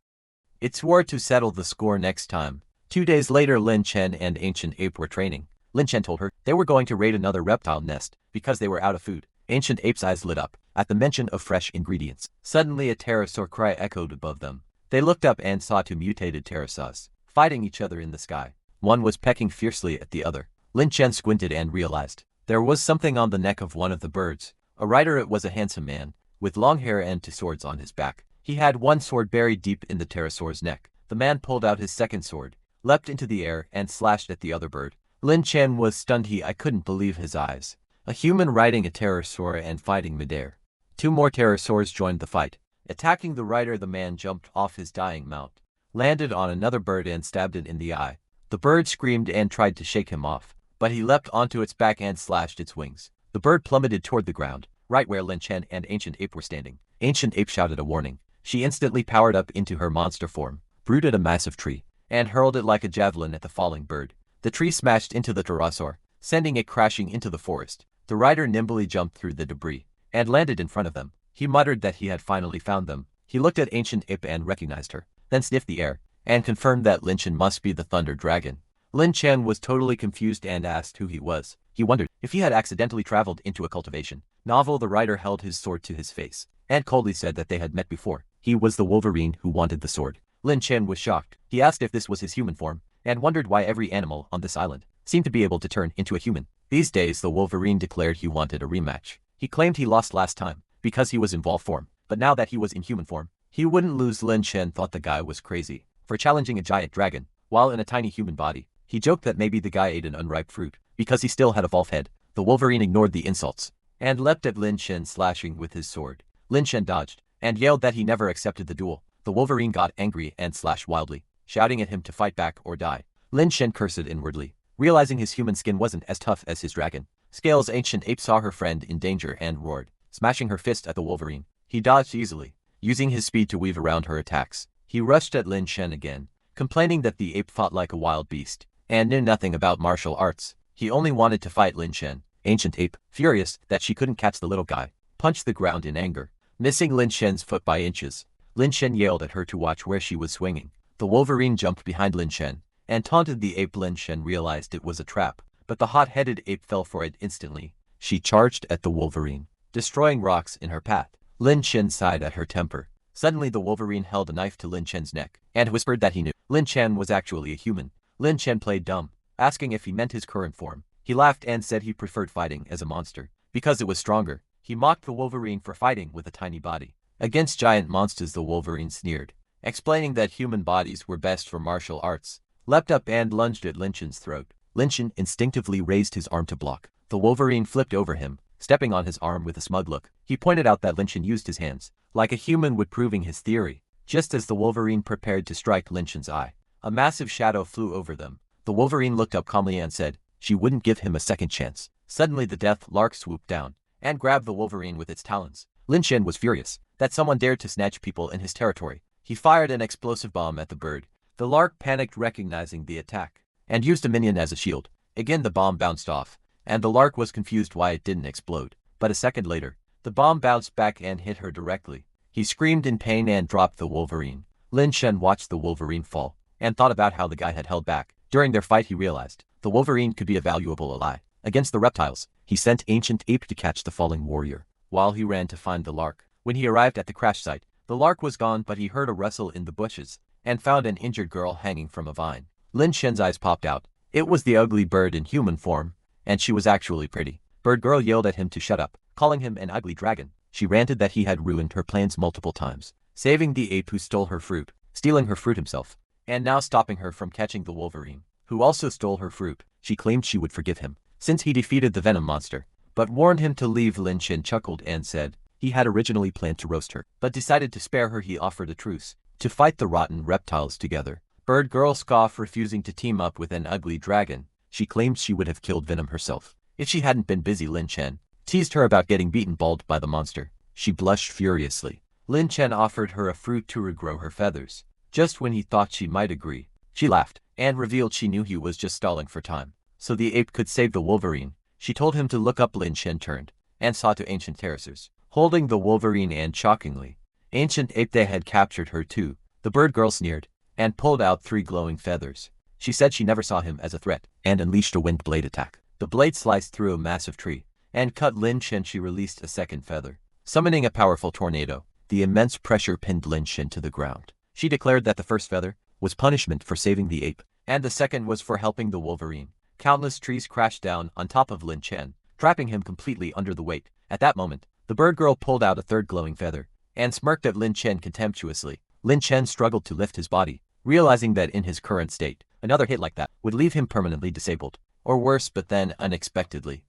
It swore to settle the score next time. 2 days later, Lin Chen and Ancient Ape were training. Lin Chen told her they were going to raid another reptile nest because they were out of food. Ancient Ape's eyes lit up at the mention of fresh ingredients. Suddenly a pterosaur cry echoed above them. They looked up and saw two mutated pterosaurs fighting each other in the sky. One was pecking fiercely at the other. Lin Chen squinted and realized there was something on the neck of one of the birds. A rider. It was a handsome man with long hair and two swords on his back. He had one sword buried deep in the pterosaur's neck. The man pulled out his second sword, leapt into the air, and slashed at the other bird. Lin Chen was stunned. I couldn't believe his eyes. A human riding a pterosaur and fighting midair. Two more pterosaurs joined the fight. Attacking the rider, the man jumped off his dying mount, landed on another bird and stabbed it in the eye. The bird screamed and tried to shake him off, but he leapt onto its back and slashed its wings. The bird plummeted toward the ground, right where Lin Chen and Ancient Ape were standing. Ancient Ape shouted a warning. She instantly powered up into her monster form, rooted a massive tree, and hurled it like a javelin at the falling bird. The tree smashed into the pterosaur, sending it crashing into the forest. The rider nimbly jumped through the debris and landed in front of them. He muttered that he had finally found them. He looked at Ancient Ape and recognized her, then sniffed the air and confirmed that Lin Chen must be the Thunder Dragon. Lin Chen was totally confused and asked who he was. He wondered if he had accidentally traveled into a cultivation novel. The rider held his sword to his face and coldly said that they had met before. He was the Wolverine who wanted the sword. Lin Chen was shocked. He asked if this was his human form and wondered why every animal on this island seemed to be able to turn into a human. These days, the Wolverine declared he wanted a rematch. He claimed he lost last time because he was in wolf form, but now that he was in human form, he wouldn't lose. Lin Chen thought the guy was crazy for challenging a giant dragon while in a tiny human body. He joked that maybe the guy ate an unripe fruit because he still had a wolf head. The Wolverine ignored the insults and leapt at Lin Chen, slashing with his sword. Lin Chen dodged and yelled that he never accepted the duel. The Wolverine got angry and slashed wildly, shouting at him to fight back or die. Lin Chen cursed inwardly, realizing his human skin wasn't as tough as his dragon scales. Ancient Ape saw her friend in danger and roared, smashing her fist at the Wolverine. He dodged easily, using his speed to weave around her attacks. He rushed at Lin Chen again, complaining that the ape fought like a wild beast and knew nothing about martial arts. He only wanted to fight Lin Chen. Ancient Ape, furious that she couldn't catch the little guy, punched the ground in anger, missing Lin Shen's foot by inches. Lin Shen yelled at her to watch where she was swinging. The Wolverine jumped behind Lin Shen and taunted the ape. Lin Shen realized it was a trap, but the hot-headed ape fell for it instantly. She charged at the Wolverine, destroying rocks in her path. Lin Shen sighed at her temper. Suddenly the Wolverine held a knife to Lin Shen's neck and whispered that he knew Lin Shen was actually a human. Lin Shen played dumb, asking if he meant his current form. He laughed and said he preferred fighting as a monster because it was stronger. He mocked the Wolverine for fighting with a tiny body against giant monsters. The Wolverine sneered, explaining that human bodies were best for martial arts, leapt up and lunged at Lin Shen's throat. Lin Shen instinctively raised his arm to block. The Wolverine flipped over him, stepping on his arm with a smug look. He pointed out that Lin Shen used his hands like a human would, proving his theory. Just as the Wolverine prepared to strike Lin Shen's eye, a massive shadow flew over them. The Wolverine looked up calmly and said she wouldn't give him a second chance. Suddenly the death lark swooped down and grabbed the Wolverine with its talons. Lin Shen was furious that someone dared to snatch people in his territory. He fired an explosive bomb at the bird. The lark panicked, recognizing the attack, and used a minion as a shield. Again the bomb bounced off, and the lark was confused why it didn't explode. But a second later, the bomb bounced back and hit her directly. He screamed in pain and dropped the Wolverine. Lin Shen watched the Wolverine fall and thought about how the guy had held back. During their fight he realized the Wolverine could be a valuable ally against the reptiles. He sent Ancient Ape to catch the falling warrior, while he ran to find the lark. When he arrived at the crash site, the lark was gone, but he heard a rustle in the bushes and found an injured girl hanging from a vine. Lin Shen's eyes popped out. It was the ugly bird in human form, and she was actually pretty. Bird girl yelled at him to shut up, calling him an ugly dragon. She ranted that he had ruined her plans multiple times, saving the ape who stole her fruit, stealing her fruit himself, and now stopping her from catching the Wolverine, who also stole her fruit. She claimed she would forgive him since he defeated the venom monster, but warned him to leave. Lin Shen chuckled and said he had originally planned to roast her, but decided to spare her. He offered a truce to fight the rotten reptiles together. Bird girl scoffed, refusing to team up with an ugly dragon. She claimed she would have killed Venom herself if she hadn't been busy. Lin Shen teased her about getting beaten bald by the monster. She blushed furiously. Lin Shen offered her a fruit to regrow her feathers. Just when he thought she might agree, she laughed and revealed she knew he was just stalling for time, so the ape could save the Wolverine. She told him to look up. Lin Shen turned and saw two ancient terracers holding the Wolverine, and shockingly, Ancient Ape, they had captured her too. The bird girl sneered and pulled out 3 glowing feathers. She said she never saw him as a threat and unleashed a wind blade attack. The blade sliced through a massive tree and cut Lin Shen. She released a second feather, summoning a powerful tornado. The immense pressure pinned Lin Shen to the ground. She declared that the first feather was punishment for saving the ape, and the second was for helping the Wolverine. Countless trees crashed down on top of Lin Shen, trapping him completely under the weight. At that moment, the bird girl pulled out a third glowing feather and smirked at Lin Shen contemptuously. Lin Shen struggled to lift his body, realizing that in his current state, another hit like that would leave him permanently disabled, or worse. But then, unexpectedly,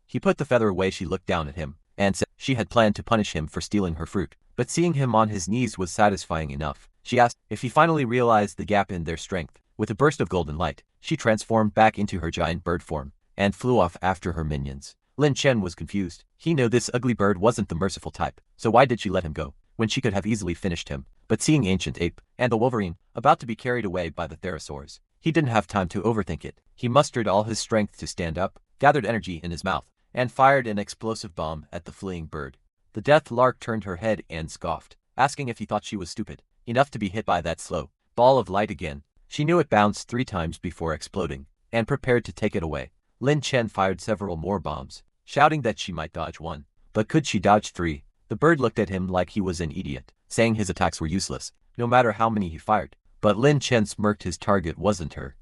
he put the feather away. She looked down at him and said she had planned to punish him for stealing her fruit, but seeing him on his knees was satisfying enough. She asked if he finally realized the gap in their strength. With a burst of golden light, she transformed back into her giant bird form and flew off after her minions. Lin Shen was confused. He knew this ugly bird wasn't the merciful type, so why did she let him go when she could have easily finished him? But seeing Ancient Ape and the Wolverine about to be carried away by the therosaurs, he didn't have time to overthink it. He mustered all his strength to stand up, gathered energy in his mouth, and fired an explosive bomb at the fleeing bird. The death lark turned her head and scoffed, asking if he thought she was stupid enough to be hit by that slow ball of light again. She knew it bounced 3 times before exploding, and prepared to take it away. Lin Shen fired several more bombs, shouting that she might dodge 1. But could she dodge 3? The bird looked at him like he was an idiot, saying his attacks were useless, no matter how many he fired. But Lin Shen smirked. His target wasn't her.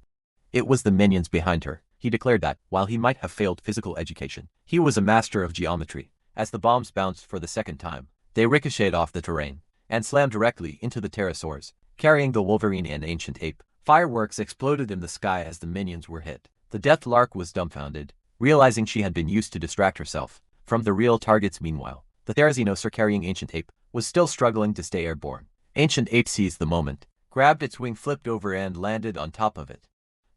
It was the minions behind her. He declared that, while he might have failed physical education, he was a master of geometry. As the bombs bounced for the second time, they ricocheted off the terrain and slammed directly into the pterosaurs, carrying the Wolverine and Ancient Ape. Fireworks exploded in the sky as the minions were hit. The death lark was dumbfounded, realizing she had been used to distract herself from the real targets. Meanwhile, the therizinosaur carrying Ancient Ape was still struggling to stay airborne. Ancient Ape seized the moment, grabbed its wing, flipped over and landed on top of it,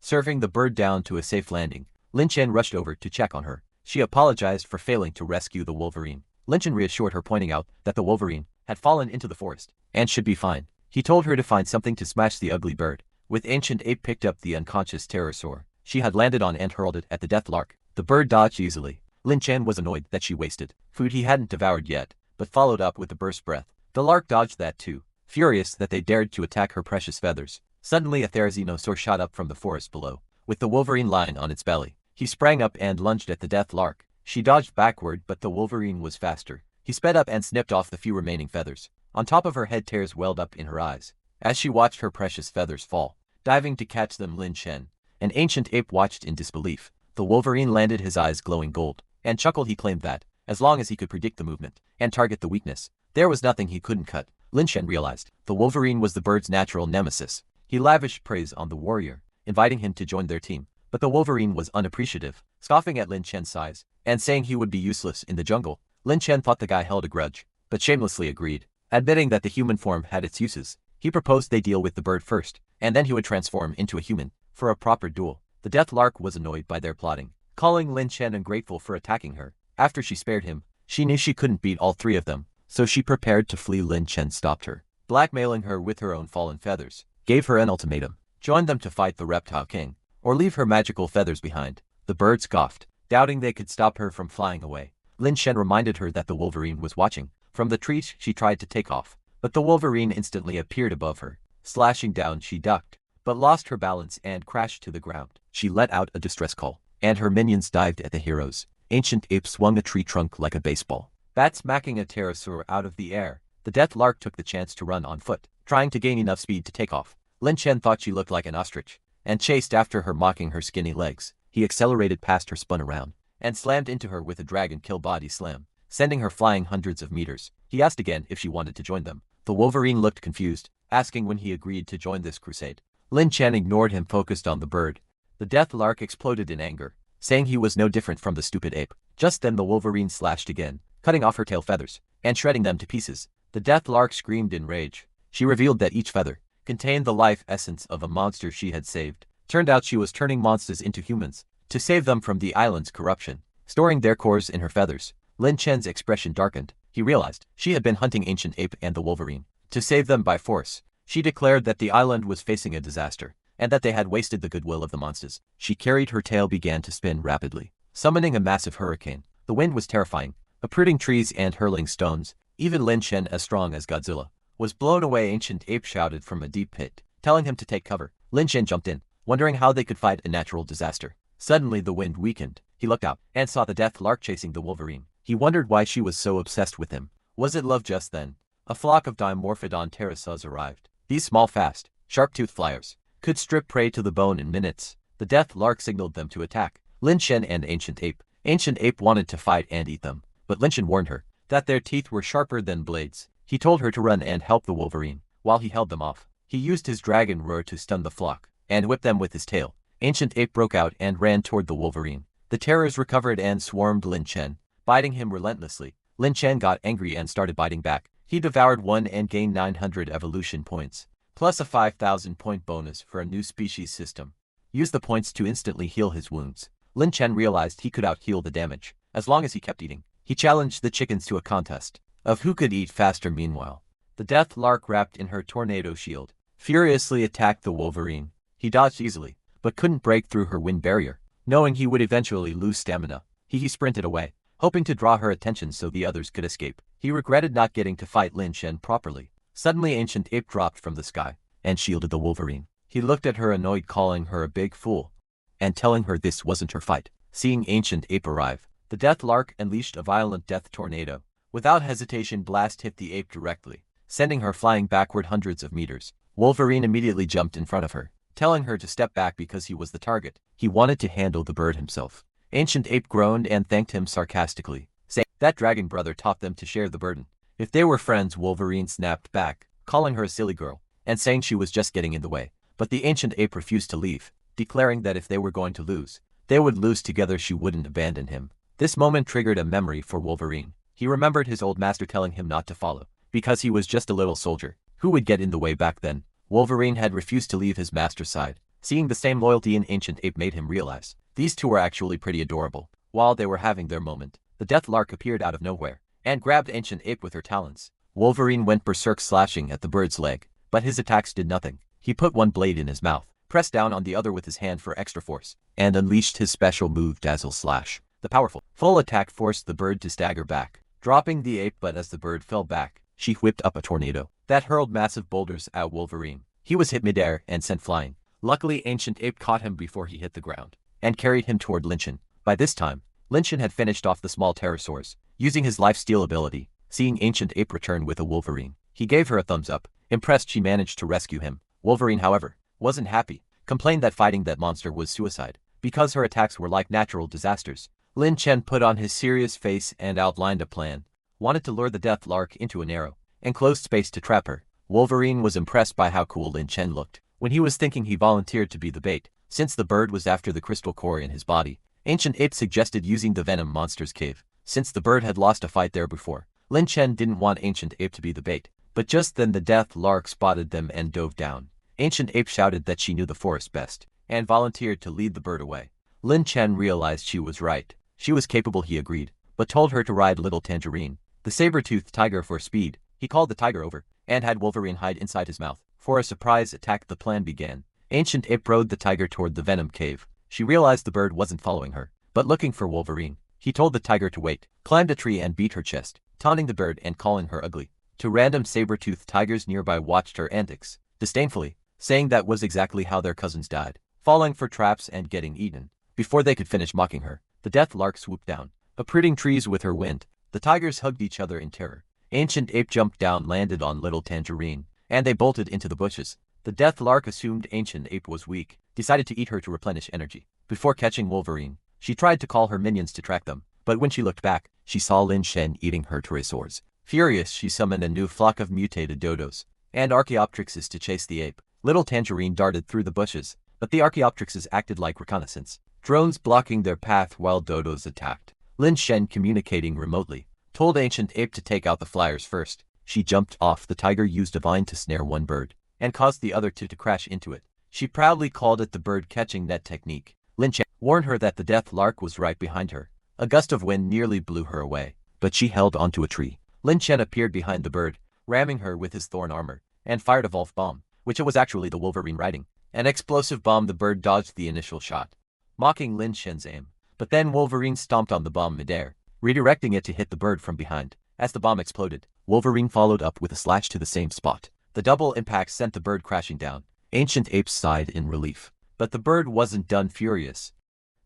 serving the bird down to a safe landing. Lin Shen rushed over to check on her. She apologized for failing to rescue the Wolverine. Lin Shen reassured her, pointing out that the Wolverine had fallen into the forest and should be fine. He told her to find something to smash the ugly bird. With Ancient Ape picked up the unconscious pterosaur she had landed on and hurled it at the death lark. The bird dodged easily, Lin Chen was annoyed that she wasted food he hadn't devoured yet, but followed up with a burst breath. The lark dodged that too, furious that they dared to attack her precious feathers. Suddenly a therizinosaur shot up from the forest below, with the wolverine lying on its belly. He sprang up and lunged at the death lark. She dodged backward, but the wolverine was faster. He sped up and snipped off the few remaining feathers. On top of her head, tears welled up in her eyes as she watched her precious feathers fall. Diving to catch them, Lin Chen, an ancient ape, watched in disbelief. The wolverine landed, his eyes glowing gold, and chuckled. He claimed that, as long as he could predict the movement and target the weakness, there was nothing he couldn't cut. Lin Chen realized the wolverine was the bird's natural nemesis. He lavished praise on the warrior, inviting him to join their team. But the wolverine was unappreciative, scoffing at Lin Chen's size and saying he would be useless in the jungle. Lin Chen thought the guy held a grudge, but shamelessly agreed, admitting that the human form had its uses. He proposed they deal with the bird first, and then he would transform into a human for a proper duel. The death lark was annoyed by their plotting, calling Lin Chen ungrateful for attacking her. After she spared him, she knew she couldn't beat all three of them, so she prepared to flee. Lin Chen stopped her, blackmailing her with her own fallen feathers, gave her an ultimatum: join them to fight the reptile king, or leave her magical feathers behind. The bird scoffed, doubting they could stop her from flying away. Lin Chen reminded her that the wolverine was watching. From the trees she tried to take off, but the wolverine instantly appeared above her. Slashing down, she ducked, but lost her balance and crashed to the ground. She let out a distress call, and her minions dived at the heroes. Ancient ape swung a tree trunk like a baseball bat, smacking a pterosaur out of the air. The death lark took the chance to run on foot, trying to gain enough speed to take off. Lin Chen thought she looked like an ostrich, and chased after her, mocking her skinny legs. He accelerated past her, spun around, and slammed into her with a dragon kill body slam, sending her flying hundreds of meters. He asked again if she wanted to join them. The wolverine looked confused, asking when he agreed to join this crusade. Lin Chen ignored him, focused on the bird. The death lark exploded in anger, saying he was no different from the stupid ape. Just then the wolverine slashed again, cutting off her tail feathers and shredding them to pieces. The death lark screamed in rage. She revealed that each feather contained the life essence of a monster she had saved. Turned out she was turning monsters into humans to save them from the island's corruption, storing their cores in her feathers. Lin Chen's expression darkened. He realized she had been hunting Ancient Ape and the wolverine to save them by force. She declared that the island was facing a disaster, and that they had wasted the goodwill of the monsters. She carried her tail, began to spin rapidly, summoning a massive hurricane. The wind was terrifying, uprooting trees and hurling stones. Even Lin Chen, as strong as Godzilla, was blown away. Ancient Ape shouted from a deep pit, telling him to take cover. Lin Chen jumped in, wondering how they could fight a natural disaster. Suddenly the wind weakened. He looked out and saw the death lark chasing the wolverine. He wondered why she was so obsessed with him. Was it love? Just then, a flock of dimorphodon pterosaurs arrived. These small, fast, sharp-toothed flyers could strip prey to the bone in minutes. The death lark signaled them to attack Lin Chen and Ancient Ape. Ancient Ape wanted to fight and eat them, but Lin Chen warned her that their teeth were sharper than blades. He told her to run and help the wolverine. While he held them off, he used his dragon roar to stun the flock and whip them with his tail. Ancient Ape broke out and ran toward the wolverine. The terrors recovered and swarmed Lin Chen, biting him relentlessly. Lin Chen got angry and started biting back. He devoured one and gained 900 evolution points, plus a 5,000 point bonus for a new species system. Use the points to instantly heal his wounds. Lin Chen realized he could out-heal the damage, as long as he kept eating. He challenged the chickens to a contest of who could eat faster. Meanwhile, the death lark, wrapped in her tornado shield, furiously attacked the wolverine. He dodged easily, but couldn't break through her wind barrier. Knowing he would eventually lose stamina, he sprinted away, hoping to draw her attention so the others could escape. He regretted not getting to fight Lin Chen properly. Suddenly Ancient Ape dropped from the sky and shielded the wolverine. He looked at her, annoyed, calling her a big fool and telling her this wasn't her fight. Seeing Ancient Ape arrive, the death lark unleashed a violent death tornado. Without hesitation, blast hit the ape directly, sending her flying backward hundreds of meters. Wolverine immediately jumped in front of her, telling her to step back because he was the target. He wanted to handle the bird himself. Ancient Ape groaned and thanked him sarcastically, saying that dragon brother taught them to share the burden. If they were friends, Wolverine snapped back, calling her a silly girl and saying she was just getting in the way. But the Ancient Ape refused to leave, declaring that if they were going to lose, they would lose together. She wouldn't abandon him. This moment triggered a memory for Wolverine. He remembered his old master telling him not to follow, because he was just a little soldier who would get in the way back then. Wolverine had refused to leave his master's side. Seeing the same loyalty in Ancient Ape made him realize these two were actually pretty adorable. While they were having their moment, the death lark appeared out of nowhere and grabbed Ancient Ape with her talons. Wolverine went berserk, slashing at the bird's leg, but his attacks did nothing. He put one blade in his mouth, pressed down on the other with his hand for extra force, and unleashed his special move, Dazzle Slash. The powerful, full attack forced the bird to stagger back, dropping the ape, but as the bird fell back, she whipped up a tornado that hurled massive boulders at Wolverine. He was hit midair and sent flying. Luckily, Ancient Ape caught him before he hit the ground and carried him toward Lin Chen. By this time, Lin Chen had finished off the small pterosaurs, using his lifesteal ability. Seeing Ancient Ape return with a Wolverine, he gave her a thumbs up. Impressed, she managed to rescue him. Wolverine, however, wasn't happy, complained that fighting that monster was suicide, because her attacks were like natural disasters. Lin Chen put on his serious face and outlined a plan. Wanted to lure the Death Lark into a narrow, enclosed space to trap her. Wolverine was impressed by how cool Lin Chen looked. When he was thinking, he volunteered to be the bait, since the bird was after the crystal core in his body. Ancient Ape suggested using the Venom Monster's cave, since the bird had lost a fight there before. Lin Chen didn't want Ancient Ape to be the bait, but just then the Death Lark spotted them and dove down. Ancient Ape shouted that she knew the forest best, and volunteered to lead the bird away. Lin Chen realized she was right. She was capable, he agreed, but told her to ride Little Tangerine, the saber-toothed tiger, for speed. He called the tiger over, and had Wolverine hide inside his mouth. For a surprise attack, the plan began. Ancient Ape rode the tiger toward the Venom cave. She realized the bird wasn't following her, but looking for Wolverine. He told the tiger to wait, climbed a tree and beat her chest, taunting the bird and calling her ugly. Two random saber-toothed tigers nearby watched her antics, disdainfully, saying that was exactly how their cousins died, falling for traps and getting eaten. Before they could finish mocking her, the Death Lark swooped down, uprooting trees with her wind. The tigers hugged each other in terror. Ancient Ape jumped down, landed on Little Tangerine, and they bolted into the bushes. The Death Lark assumed Ancient Ape was weak, decided to eat her to replenish energy. Before catching Wolverine, she tried to call her minions to track them, but when she looked back, she saw Lin Chen eating her pterosaurs. Furious, she summoned a new flock of mutated dodos and Archaeopteryxes to chase the ape. Little Tangerine darted through the bushes, but the Archaeopteryxes acted like reconnaissance drones, blocking their path while dodos attacked. Lin Chen, communicating remotely, told Ancient Ape to take out the flyers first. She jumped off. The tiger used a vine to snare one bird and caused the other two to crash into it. She proudly called it the bird-catching net technique. Lin Chen warned her that the Death Lark was right behind her. A gust of wind nearly blew her away, but she held onto a tree. Lin Chen appeared behind the bird, ramming her with his thorn armor, and fired a Wolf bomb, which it was actually the Wolverine riding. An explosive bomb. The bird dodged the initial shot, mocking Lin Chen's aim. But then Wolverine stomped on the bomb midair, redirecting it to hit the bird from behind. As the bomb exploded, Wolverine followed up with a slash to the same spot. The double impact sent the bird crashing down. Ancient Ape sighed in relief, but the bird wasn't done. Furious,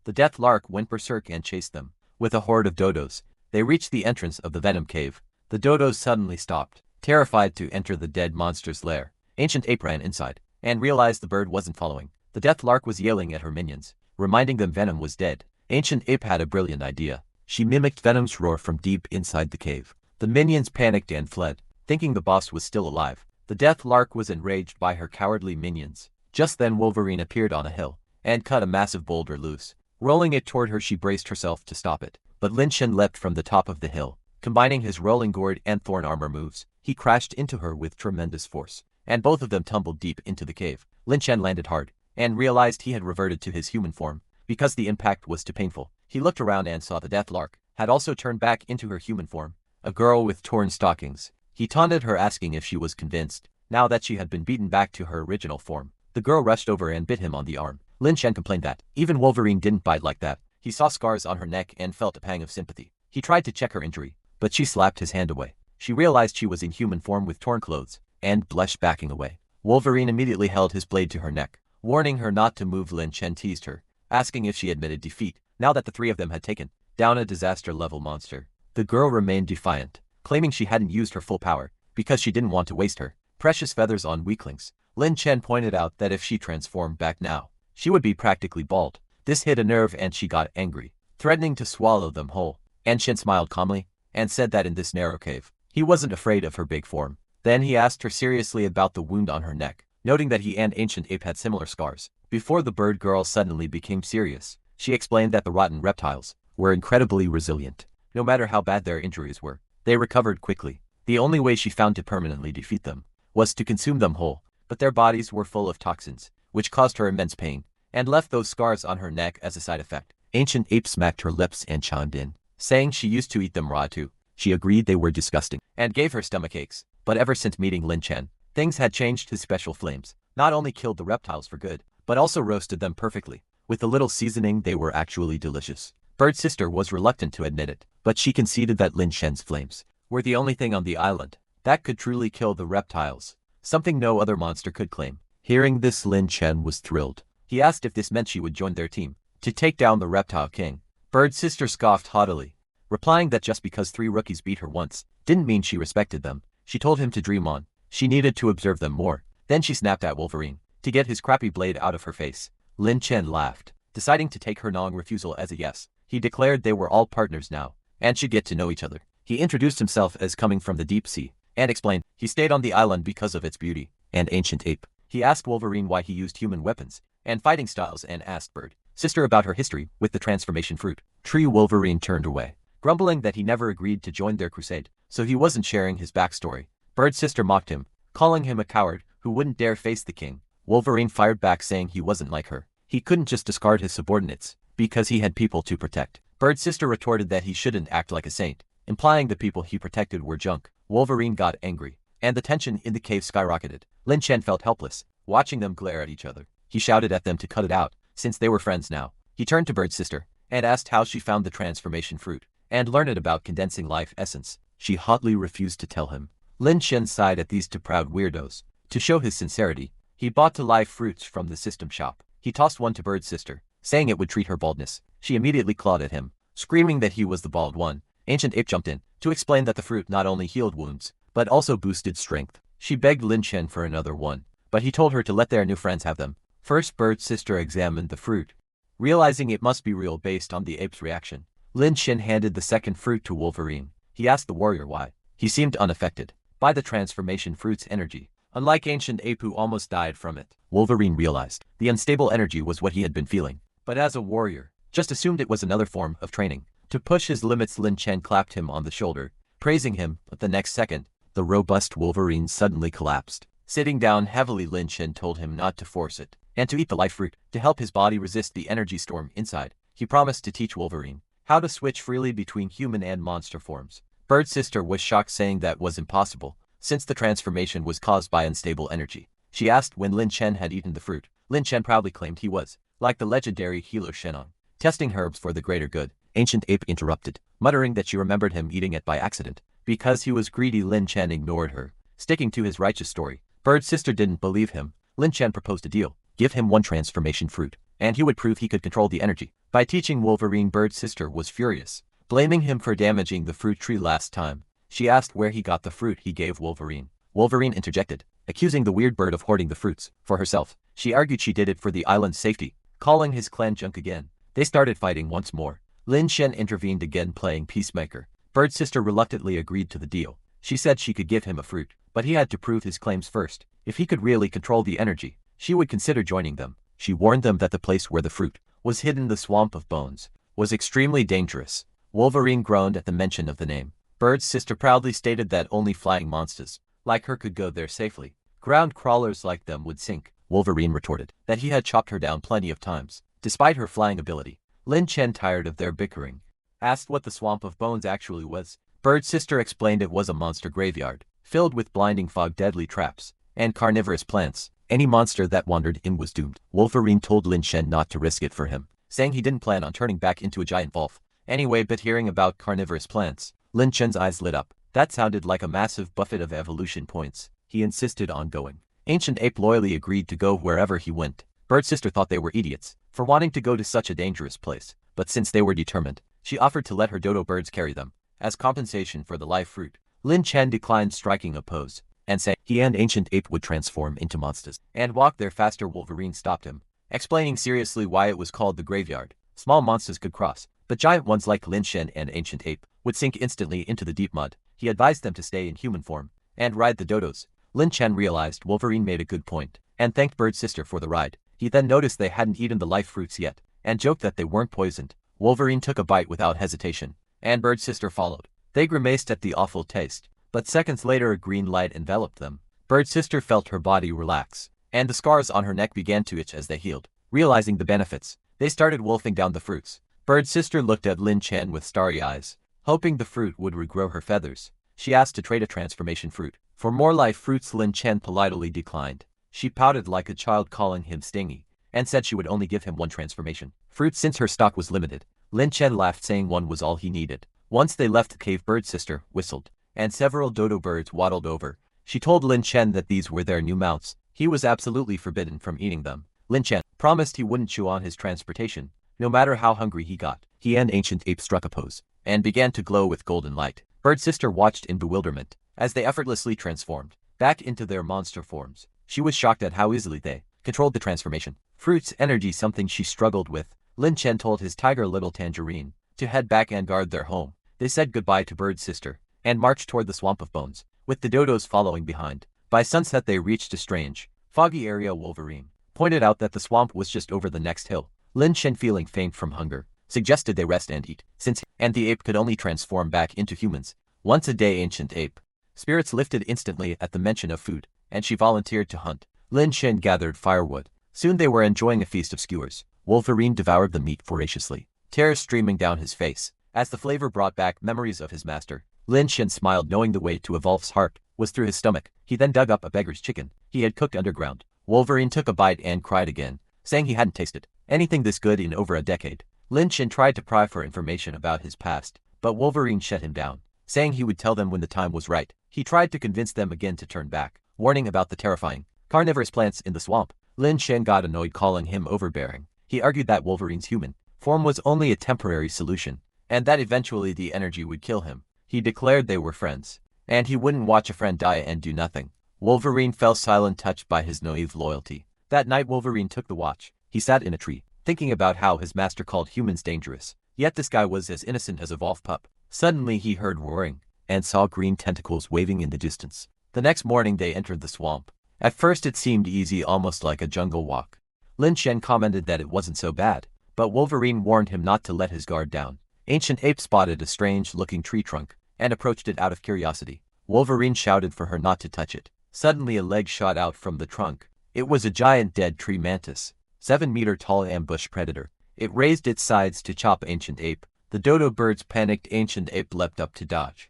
the Death Lark went berserk and chased them. With a horde of dodos, they reached the entrance of the Venom cave. The dodos suddenly stopped, terrified to enter the dead monster's lair. Ancient Ape ran inside, and realized the bird wasn't following. The Death Lark was yelling at her minions, reminding them Venom was dead. Ancient Ape had a brilliant idea. She mimicked Venom's roar from deep inside the cave. The minions panicked and fled, thinking the boss was still alive. The Death Lark was enraged by her cowardly minions. Just then Wolverine appeared on a hill, and cut a massive boulder loose. Rolling it toward her, she braced herself to stop it, but Lin Chen leapt from the top of the hill. Combining his rolling gourd and thorn armor moves, he crashed into her with tremendous force, and both of them tumbled deep into the cave. Lin Chen landed hard, and realized he had reverted to his human form, because the impact was too painful. He looked around and saw the Death Lark had also turned back into her human form, a girl with torn stockings. He taunted her, asking if she was convinced, now that she had been beaten back to her original form. The girl rushed over and bit him on the arm. Lin Chen complained that even Wolverine didn't bite like that. He saw scars on her neck and felt a pang of sympathy. He tried to check her injury, but she slapped his hand away. She realized she was in human form with torn clothes, and blushed, backing away. Wolverine immediately held his blade to her neck, warning her not to move. Lin Chen teased her, asking if she admitted defeat, now that the three of them had taken down a disaster-level monster. The girl remained defiant, claiming she hadn't used her full power, because she didn't want to waste her precious feathers on weaklings. Lin Chen pointed out that if she transformed back now, she would be practically bald. This hit a nerve and she got angry, threatening to swallow them whole. Chen smiled calmly, and said that in this narrow cave, he wasn't afraid of her big form. Then he asked her seriously about the wound on her neck, noting that he and Ancient Ape had similar scars. Before the bird girl suddenly became serious, she explained that the rotten reptiles were incredibly resilient. No matter how bad their injuries were, they recovered quickly. The only way she found to permanently defeat them was to consume them whole, but their bodies were full of toxins, which caused her immense pain, and left those scars on her neck as a side effect. Ancient Ape smacked her lips and chimed in, saying she used to eat them raw too. She agreed they were disgusting, and gave her stomach aches. But ever since meeting Lin Chen, things had changed. His special flames not only killed the reptiles for good, but also roasted them perfectly. With a little seasoning, they were actually delicious. Bird's sister was reluctant to admit it, but she conceded that Lin Shen's flames were the only thing on the island that could truly kill the reptiles, something no other monster could claim. Hearing this, Lin Shen was thrilled. He asked if this meant she would join their team to take down the reptile king. Bird's sister scoffed haughtily, replying that just because 3 rookies beat her once didn't mean she respected them. She told him to dream on. She needed to observe them more. Then she snapped at Wolverine to get his crappy blade out of her face. Lin Chen laughed, deciding to take her non-refusal as a yes. He declared they were all partners now and should get to know each other. He introduced himself as coming from the deep sea and explained he stayed on the island because of its beauty and ancient ape. He asked Wolverine why he used human weapons and fighting styles and asked Bird sister about her history with the transformation fruit tree. Wolverine turned away, grumbling that he never agreed to join their crusade, so he wasn't sharing his backstory. Bird's sister mocked him, calling him a coward who wouldn't dare face the king. Wolverine fired back saying he wasn't like her. He couldn't just discard his subordinates because he had people to protect. Bird's sister retorted that he shouldn't act like a saint, implying the people he protected were junk. Wolverine got angry, and the tension in the cave skyrocketed. Lin Chen felt helpless, watching them glare at each other. He shouted at them to cut it out, since they were friends now. He turned to Bird's sister and asked how she found the transformation fruit and learned about condensing life essence. She hotly refused to tell him. Lin Chen sighed at these 2 proud weirdos. To show his sincerity, he bought 2 live fruits from the system shop. He tossed one to Bird's sister, saying it would treat her baldness. She immediately clawed at him, screaming that he was the bald one. Ancient Ape jumped in to explain that the fruit not only healed wounds, but also boosted strength. She begged Lin Chen for another one, but he told her to let their new friends have them. First, Bird's sister examined the fruit, realizing it must be real based on the ape's reaction. Lin Chen handed the second fruit to Wolverine. He asked the warrior why. He seemed unaffected by the transformation fruit's energy, unlike Ancient Ape who almost died from it. Wolverine realized the unstable energy was what he had been feeling, but as a warrior, just assumed it was another form of training. To push his limits, Lin Chen clapped him on the shoulder, praising him, but the next second, the robust Wolverine suddenly collapsed. Sitting down heavily, Lin Chen told him not to force it, and to eat the life fruit to help his body resist the energy storm inside. He promised to teach Wolverine how to switch freely between human and monster forms. Bird's sister was shocked, saying that was impossible, since the transformation was caused by unstable energy. She asked when Lin Chen had eaten the fruit. Lin Chen proudly claimed he was, like the legendary healer Shenong, testing herbs for the greater good. Ancient Ape interrupted, muttering that she remembered him eating it by accident. Because he was greedy, Lin Chen ignored her, sticking to his righteous story. Bird's sister didn't believe him. Lin Chen proposed a deal. Give him 1 transformation fruit, and he would prove he could control the energy. By teaching Wolverine, Bird's sister was furious, blaming him for damaging the fruit tree last time. She asked where he got the fruit he gave Wolverine. Wolverine interjected, accusing the weird bird of hoarding the fruits for herself. She argued she did it for the island's safety, calling his clan junk again. They started fighting once more. Lin Chen intervened again, playing peacemaker. Bird's sister reluctantly agreed to the deal. She said she could give him a fruit, but he had to prove his claims first. If he could really control the energy, she would consider joining them. She warned them that the place where the fruit was hidden, the Swamp of Bones, was extremely dangerous. Wolverine groaned at the mention of the name. Bird's sister proudly stated that only flying monsters like her could go there safely. Ground crawlers like them would sink. Wolverine retorted that he had chopped her down plenty of times, despite her flying ability. Lin Chen, tired of their bickering, asked what the Swamp of Bones actually was. Bird's sister explained it was a monster graveyard, filled with blinding fog, deadly traps, and carnivorous plants. Any monster that wandered in was doomed. Wolverine told Lin Chen not to risk it for him, saying he didn't plan on turning back into a giant wolf anyway, but hearing about carnivorous plants, Lin Chen's eyes lit up. That sounded like a massive buffet of evolution points. He insisted on going. Ancient Ape loyally agreed to go wherever he went. Bird's sister thought they were idiots for wanting to go to such a dangerous place, but since they were determined, she offered to let her dodo birds carry them as compensation for the live fruit. Lin Chen declined, striking a pose and saying he and Ancient Ape would transform into monsters and walk there faster. Wolverine stopped him, explaining seriously why it was called the graveyard. Small monsters could cross, but giant ones like Lin Chen and Ancient Ape would sink instantly into the deep mud. He advised them to stay in human form and ride the dodos. Lin Chen realized Wolverine made a good point and thanked Bird's sister for the ride. He then noticed they hadn't eaten the life fruits yet and joked that they weren't poisoned. Wolverine took a bite without hesitation, and Bird's sister followed. They grimaced at the awful taste, but seconds later a green light enveloped them. Bird's sister felt her body relax, and the scars on her neck began to itch as they healed. Realizing the benefits, they started wolfing down the fruits. Bird's sister looked at Lin Chen with starry eyes, hoping the fruit would regrow her feathers. She asked to trade a transformation fruit for more life fruits. Lin Chen politely declined. She pouted like a child, calling him stingy, and said she would only give him 1 transformation fruit since her stock was limited. Lin Chen laughed, saying one was all he needed. Once they left the cave, Bird Sister whistled, and several dodo birds waddled over. She told Lin Chen that these were their new mounts. He was absolutely forbidden from eating them. Lin Chen promised he wouldn't chew on his transportation, no matter how hungry he got. He and Ancient Ape struck a pose, and began to glow with golden light. Bird Sister watched in bewilderment, as they effortlessly transformed back into their monster forms. She was shocked at how easily they controlled the transformation. Fruits energy, something she struggled with. Lin Chen told his tiger Little Tangerine to head back and guard their home. They said goodbye to Bird Sister, and marched toward the Swamp of Bones, with the dodos following behind. By sunset they reached a strange, foggy area. Wolverine pointed out that the swamp was just over the next hill. Lin Chen, feeling faint from hunger, suggested they rest and eat, since he and the ape could only transform back into humans once a day. Ancient Ape spirits lifted instantly at the mention of food, and she volunteered to hunt. Lin Chen gathered firewood. Soon they were enjoying a feast of skewers. Wolverine devoured the meat voraciously, tears streaming down his face, as the flavor brought back memories of his master. Lin Chen smiled, knowing the way to Evolve's heart was through his stomach. He then dug up a beggar's chicken he had cooked underground. Wolverine took a bite and cried again, saying he hadn't tasted anything this good in over a decade. Lin Chen tried to pry for information about his past, but Wolverine shut him down, saying he would tell them when the time was right. He tried to convince them again to turn back, warning about the terrifying carnivorous plants in the swamp. Lin Chen got annoyed, calling him overbearing. He argued that Wolverine's human form was only a temporary solution, and that eventually the energy would kill him. He declared they were friends, and he wouldn't watch a friend die and do nothing. Wolverine fell silent, touched by his naive loyalty. That night Wolverine took the watch. He sat in a tree, thinking about how his master called humans dangerous. Yet this guy was as innocent as a Wolf pup. Suddenly he heard roaring, and saw green tentacles waving in the distance. The next morning they entered the swamp. At first it seemed easy, almost like a jungle walk. Lin Chen commented that it wasn't so bad, but Wolverine warned him not to let his guard down. Ancient Ape spotted a strange-looking tree trunk, and approached it out of curiosity. Wolverine shouted for her not to touch it. Suddenly a leg shot out from the trunk. It was a giant dead tree mantis, 7-meter-tall ambush predator. It raised its sides to chop Ancient Ape. The dodo birds panicked. Ancient Ape leapt up to dodge,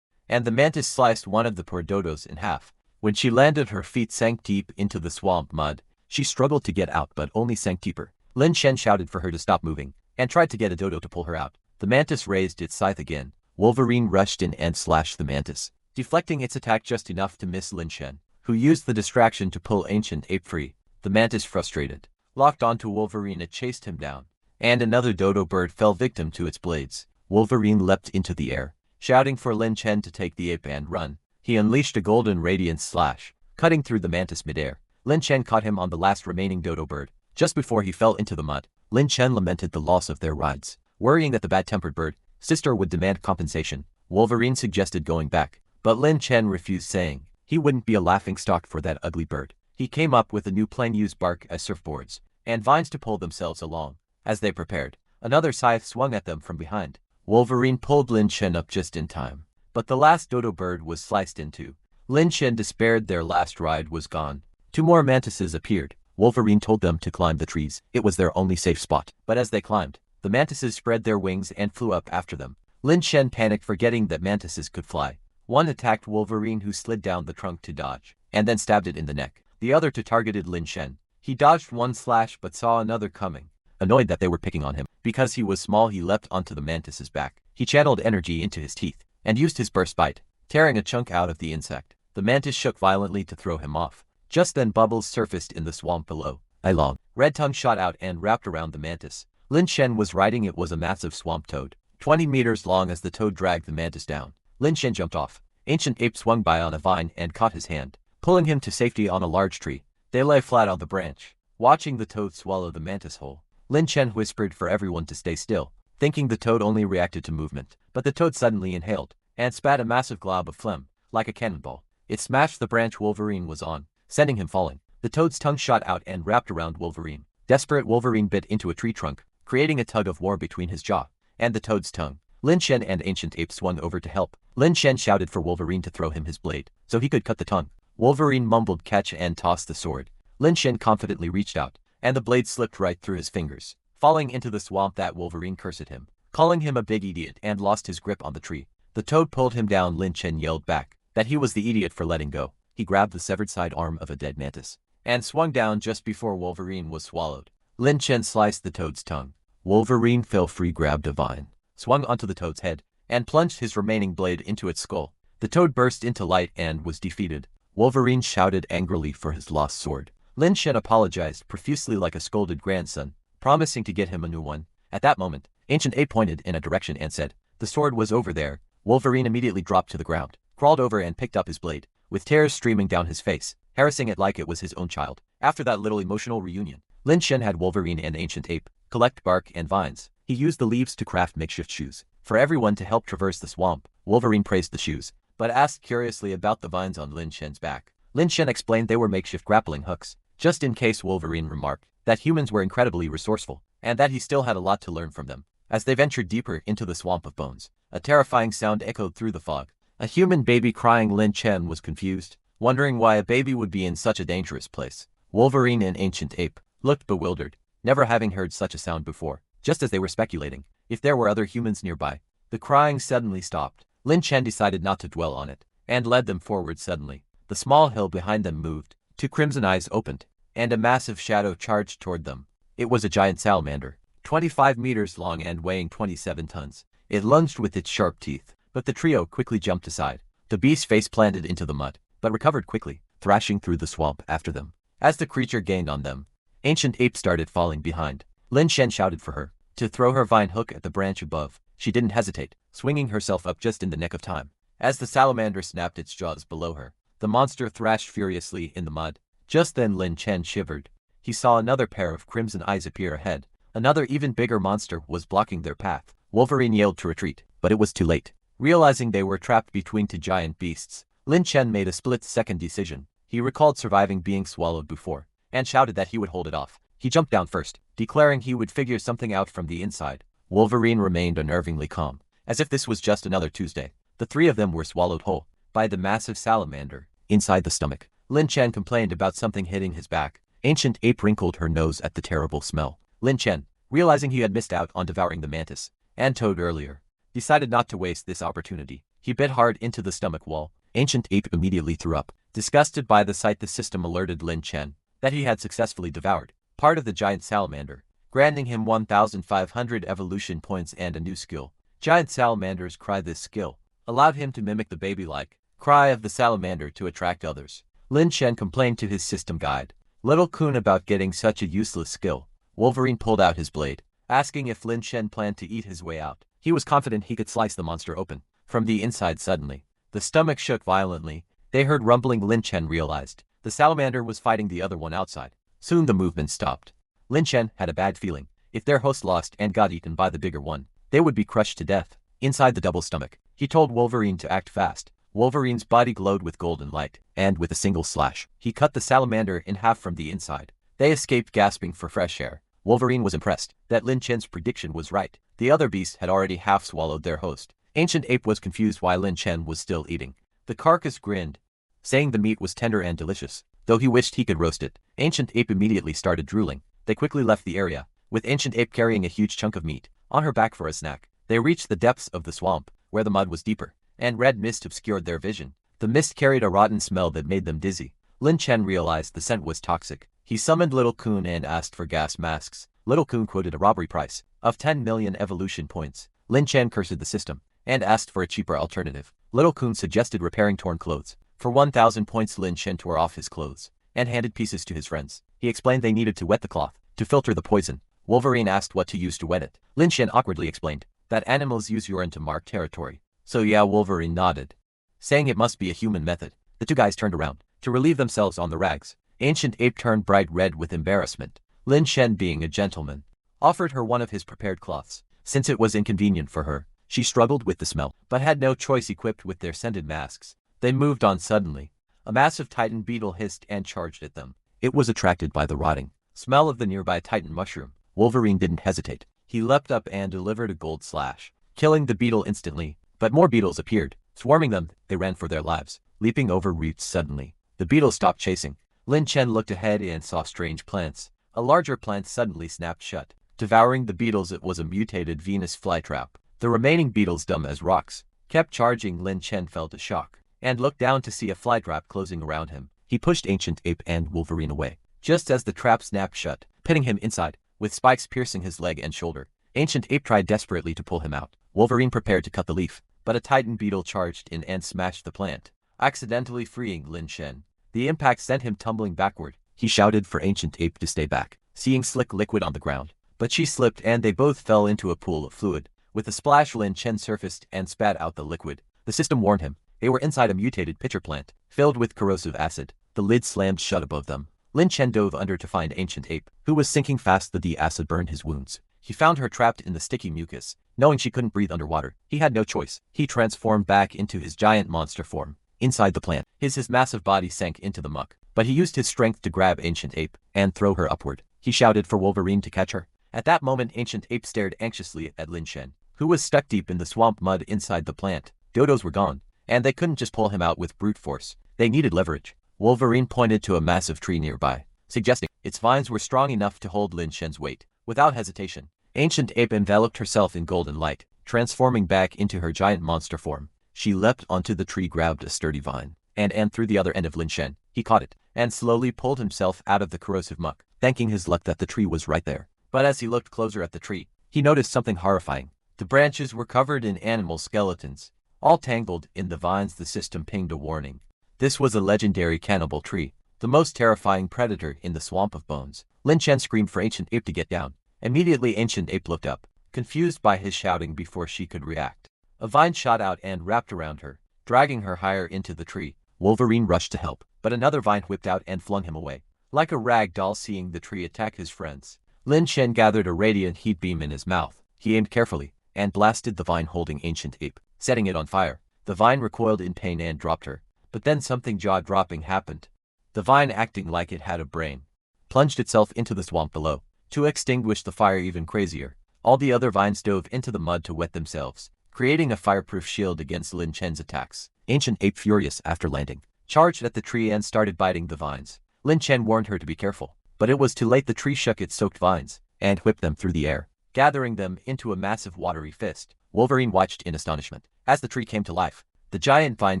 and the mantis sliced one of the poor dodos in half. When she landed, her feet sank deep into the swamp mud. She struggled to get out, but only sank deeper. Lin Chen shouted for her to stop moving, and tried to get a dodo to pull her out. The mantis raised its scythe again. Wolverine rushed in and slashed the mantis, deflecting its attack just enough to miss Lin Chen, who used the distraction to pull Ancient Ape free. The mantis, frustrated, locked onto Wolverine. It chased him down, and another dodo bird fell victim to its blades. Wolverine leapt into the air, shouting for Lin Chen to take the ape and run. He unleashed a golden radiance slash, cutting through the mantis midair. Lin Chen caught him on the last remaining dodo bird, just before he fell into the mud. Lin Chen lamented the loss of their rides, worrying that the bad-tempered bird sister would demand compensation. Wolverine suggested going back, but Lin Chen refused, saying he wouldn't be a laughingstock for that ugly bird. He came up with a new plan: use bark as surfboards and vines to pull themselves along. As they prepared, another scythe swung at them from behind. Wolverine pulled Lin Chen up just in time, but the last dodo bird was sliced in two. Lin Chen despaired. Their last ride was gone. Two more mantises appeared. Wolverine told them to climb the trees. It was their only safe spot. But as they climbed, the mantises spread their wings and flew up after them. Lin Chen panicked, forgetting that mantises could fly. One attacked Wolverine, who slid down the trunk to dodge, and then stabbed it in the neck. The other two targeted Lin Chen. He dodged one slash but saw another coming. Annoyed that they were picking on him because he was small, he leapt onto the mantis's back. He channeled energy into his teeth and used his burst bite, tearing a chunk out of the insect. The mantis shook violently to throw him off. Just then bubbles surfaced in the swamp below. A long, red tongue shot out and wrapped around the mantis. Lin Chen was riding it. Was a massive swamp toad, 20 meters long. As the toad dragged the mantis down, Lin Chen jumped off. Ancient Ape swung by on a vine and caught his hand, pulling him to safety on a large tree. They lay flat on the branch, watching the toad swallow the mantis whole. Lin Chen whispered for everyone to stay still, thinking the toad only reacted to movement. But the toad suddenly inhaled and spat a massive glob of phlegm, like a cannonball. It smashed the branch Wolverine was on, sending him falling. The toad's tongue shot out and wrapped around Wolverine. Desperate, Wolverine bit into a tree trunk, creating a tug of war between his jaw and the toad's tongue. Lin Chen and Ancient Ape swung over to help. Lin Chen shouted for Wolverine to throw him his blade, so he could cut the tongue. Wolverine mumbled catch and tossed the sword. Lin Chen confidently reached out, and the blade slipped right through his fingers, falling into the swamp. That Wolverine cursed him, calling him a big idiot, and lost his grip on the tree. The toad pulled him down. Lin Chen yelled back that he was the idiot for letting go. He grabbed the severed side arm of a dead mantis and swung down just before Wolverine was swallowed. Lin Chen sliced the toad's tongue. Wolverine fell free, grabbed a vine, swung onto the toad's head, and plunged his remaining blade into its skull. The toad burst into light and was defeated. Wolverine shouted angrily for his lost sword. Lin Shen apologized profusely like a scolded grandson, promising to get him a new one. At that moment, Ancient Ape pointed in a direction and said, "The sword was over there." Wolverine immediately dropped to the ground, crawled over and picked up his blade, with tears streaming down his face, harassing it like it was his own child. After that little emotional reunion, Lin Shen had Wolverine and Ancient Ape collect bark and vines. He used the leaves to craft makeshift shoes for everyone to help traverse the swamp. Wolverine praised the shoes, but asked curiously about the vines on Lin Shen's back. Lin Shen explained they were makeshift grappling hooks, just in case. Wolverine remarked that humans were incredibly resourceful, and that he still had a lot to learn from them. As they ventured deeper into the swamp of bones, a terrifying sound echoed through the fog. A human baby crying. Lin Shen was confused, wondering why a baby would be in such a dangerous place. Wolverine and Ancient Ape looked bewildered, never having heard such a sound before. Just as they were speculating if there were other humans nearby, the crying suddenly stopped. Lin Shen decided not to dwell on it, and led them forward. Suddenly, the small hill behind them moved, two crimson eyes opened, and a massive shadow charged toward them. It was a giant salamander, 25 meters long and weighing 27 tons. It lunged with its sharp teeth, but the trio quickly jumped aside. The beast face planted into the mud, but recovered quickly, thrashing through the swamp after them. As the creature gained on them, Ancient Ape started falling behind. Lin Shen shouted for her to throw her vine hook at the branch above. She didn't hesitate, swinging herself up just in the nick of time. As the salamander snapped its jaws below her, the monster thrashed furiously in the mud. Just then Lin Shen shivered. He saw another pair of crimson eyes appear ahead. Another even bigger monster was blocking their path. Wolverine yelled to retreat, but it was too late. Realizing they were trapped between two giant beasts, Lin Shen made a split-second decision. He recalled surviving being swallowed before, and shouted that he would hold it off. He jumped down first, declaring he would figure something out from the inside. Wolverine remained unnervingly calm, as if this was just another Tuesday. The three of them were swallowed whole by the massive salamander inside the stomach. Lin Shen complained about something hitting his back. Ancient Ape wrinkled her nose at the terrible smell. Lin Shen, realizing he had missed out on devouring the mantis and toad earlier, decided not to waste this opportunity. He bit hard into the stomach wall. Ancient Ape immediately threw up. Disgusted by the sight, the system alerted Lin Shen that he had successfully devoured part of the giant salamander, granting him 1,500 evolution points and a new skill, Giant Salamander's Cry. This skill allowed him to mimic the baby-like cry of the salamander to attract others. Lin Shen complained to his system guide, Little Kun, about getting such a useless skill. Wolverine pulled out his blade, asking if Lin Shen planned to eat his way out. He was confident he could slice the monster open from the inside. Suddenly, the stomach shook violently. They heard rumbling. Lin Shen realized the salamander was fighting the other one outside. Soon the movement stopped. Lin Shen had a bad feeling. If their host lost and got eaten by the bigger one, they would be crushed to death. Inside the double stomach, he told Wolverine to act fast. Wolverine's body glowed with golden light, and with a single slash, he cut the salamander in half from the inside. They escaped, gasping for fresh air. Wolverine was impressed that Lin Shen's prediction was right. The other beasts had already half swallowed their host. Ancient Ape was confused why Lin Shen was still eating. The carcass grinned, saying the meat was tender and delicious, though he wished he could roast it. Ancient Ape immediately started drooling. They quickly left the area, with Ancient Ape carrying a huge chunk of meat on her back for a snack. They reached the depths of the swamp, where the mud was deeper, and red mist obscured their vision. The mist carried a rotten smell that made them dizzy. Lin Shen realized the scent was toxic. He summoned Little Kun and asked for gas masks. Little Kun quoted a robbery price of 10 million evolution points. Lin Shen cursed the system and asked for a cheaper alternative. Little Kun suggested repairing torn clothes. For 1,000 points, Lin Shen tore off his clothes and handed pieces to his friends. He explained they needed to wet the cloth to filter the poison. Wolverine asked what to use to wet it. Lin Shen awkwardly explained that animals use urine to mark territory. So yeah, Wolverine nodded, saying it must be a human method. The two guys turned around to relieve themselves on the rags. Ancient Ape turned bright red with embarrassment. Lin Shen, being a gentleman, offered her one of his prepared cloths. Since it was inconvenient for her, she struggled with the smell, but had no choice. Equipped with their scented masks, they moved on. Suddenly, a massive titan beetle hissed and charged at them. It was attracted by the rotting smell of the nearby titan mushroom. Wolverine didn't hesitate. He leapt up and delivered a gold slash, killing the beetle instantly. But more beetles appeared, swarming them. They ran for their lives, leaping over roots. Suddenly, the beetle stopped chasing. Lin Shen looked ahead and saw strange plants. A larger plant suddenly snapped shut, devouring the beetles. It was a mutated Venus flytrap. The remaining beetles, dumb as rocks, kept charging. Lin Shen felt a shock and looked down to see a flytrap closing around him. He pushed Ancient Ape and Wolverine away, just as the trap snapped shut, pinning him inside, with spikes piercing his leg and shoulder. Ancient Ape tried desperately to pull him out. Wolverine prepared to cut the leaf, but a titan beetle charged in and smashed the plant, accidentally freeing Lin Shen. The impact sent him tumbling backward. He shouted for Ancient Ape to stay back, seeing slick liquid on the ground. But she slipped and they both fell into a pool of fluid. With a splash, Lin Shen surfaced and spat out the liquid. The system warned him. They were inside a mutated pitcher plant, filled with corrosive acid. The lid slammed shut above them. Lin Shen dove under to find Ancient Ape, who was sinking fast. The acid burned his wounds. He found her trapped in the sticky mucus. Knowing she couldn't breathe underwater, he had no choice. He transformed back into his giant monster form. Inside the plant, his massive body sank into the muck, but he used his strength to grab Ancient Ape and throw her upward. He shouted for Wolverine to catch her. At that moment, Ancient Ape stared anxiously at Lin Shen, who was stuck deep in the swamp mud inside the plant. Dodos were gone, and they couldn't just pull him out with brute force. They needed leverage. Wolverine pointed to a massive tree nearby, suggesting its vines were strong enough to hold Lin Shen's weight. Without hesitation, Ancient Ape enveloped herself in golden light, transforming back into her giant monster form. She leapt onto the tree, grabbed a sturdy vine, and through the other end of Lin Shen. He caught it, and slowly pulled himself out of the corrosive muck, thanking his luck that the tree was right there. But as he looked closer at the tree, he noticed something horrifying. The branches were covered in animal skeletons, all tangled in the vines. The system pinged a warning. This was a legendary cannibal tree, the most terrifying predator in the swamp of bones. Lin Shen screamed for Ancient Ape to get down. Immediately, Ancient Ape looked up, confused by his shouting. Before she could react, a vine shot out and wrapped around her, dragging her higher into the tree. Wolverine rushed to help, but another vine whipped out and flung him away. Like a rag doll seeing the tree attack his friends, Lin Shen gathered a radiant heat beam in his mouth. He aimed carefully and blasted the vine holding Ancient Ape, setting it on fire. The vine recoiled in pain and dropped her, but then something jaw-dropping happened. The vine, acting like it had a brain, plunged itself into the swamp below. To extinguish the fire even crazier, all the other vines dove into the mud to wet themselves, creating a fireproof shield against Lin Shen's attacks. Ancient Ape, furious after landing, charged at the tree and started biting the vines. Lin Shen warned her to be careful, but it was too late. The tree shook its soaked vines and whipped them through the air, gathering them into a massive watery fist. Wolverine watched in astonishment as the tree came to life. The giant vine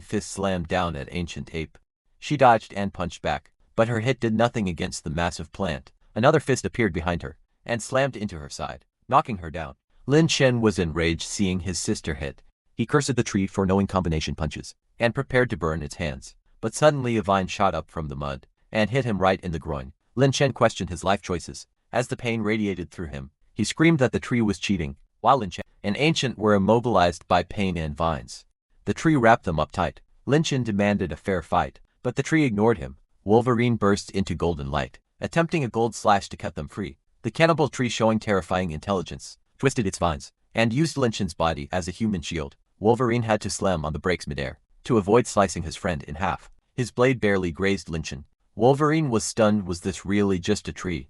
fist slammed down at Ancient Ape. She dodged and punched back, but her hit did nothing against the massive plant. Another fist appeared behind her and slammed into her side, knocking her down. Lin Shen was enraged seeing his sister hit. He cursed the tree for knowing combination punches and prepared to burn its hands. But suddenly a vine shot up from the mud and hit him right in the groin. Lin Shen questioned his life choices as the pain radiated through him. He screamed that the tree was cheating, while Lin Shen and Ancient were immobilized by pain and vines. The tree wrapped them up tight. Lin Shen demanded a fair fight, but the tree ignored him. Wolverine burst into golden light, attempting a gold slash to cut them free. The cannibal tree, showing terrifying intelligence, twisted its vines and used Lin Shen's body as a human shield. Wolverine had to slam on the brakes midair to avoid slicing his friend in half. His blade barely grazed Lin Shen. Wolverine was stunned. Was this really just a tree?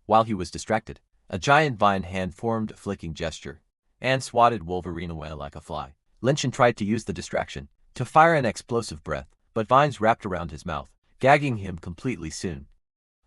While he was distracted, a giant vine hand formed a flicking gesture and swatted Wolverine away like a fly. Lin Shen tried to use the distraction to fire an explosive breath, but vines wrapped around his mouth, gagging him completely. Soon,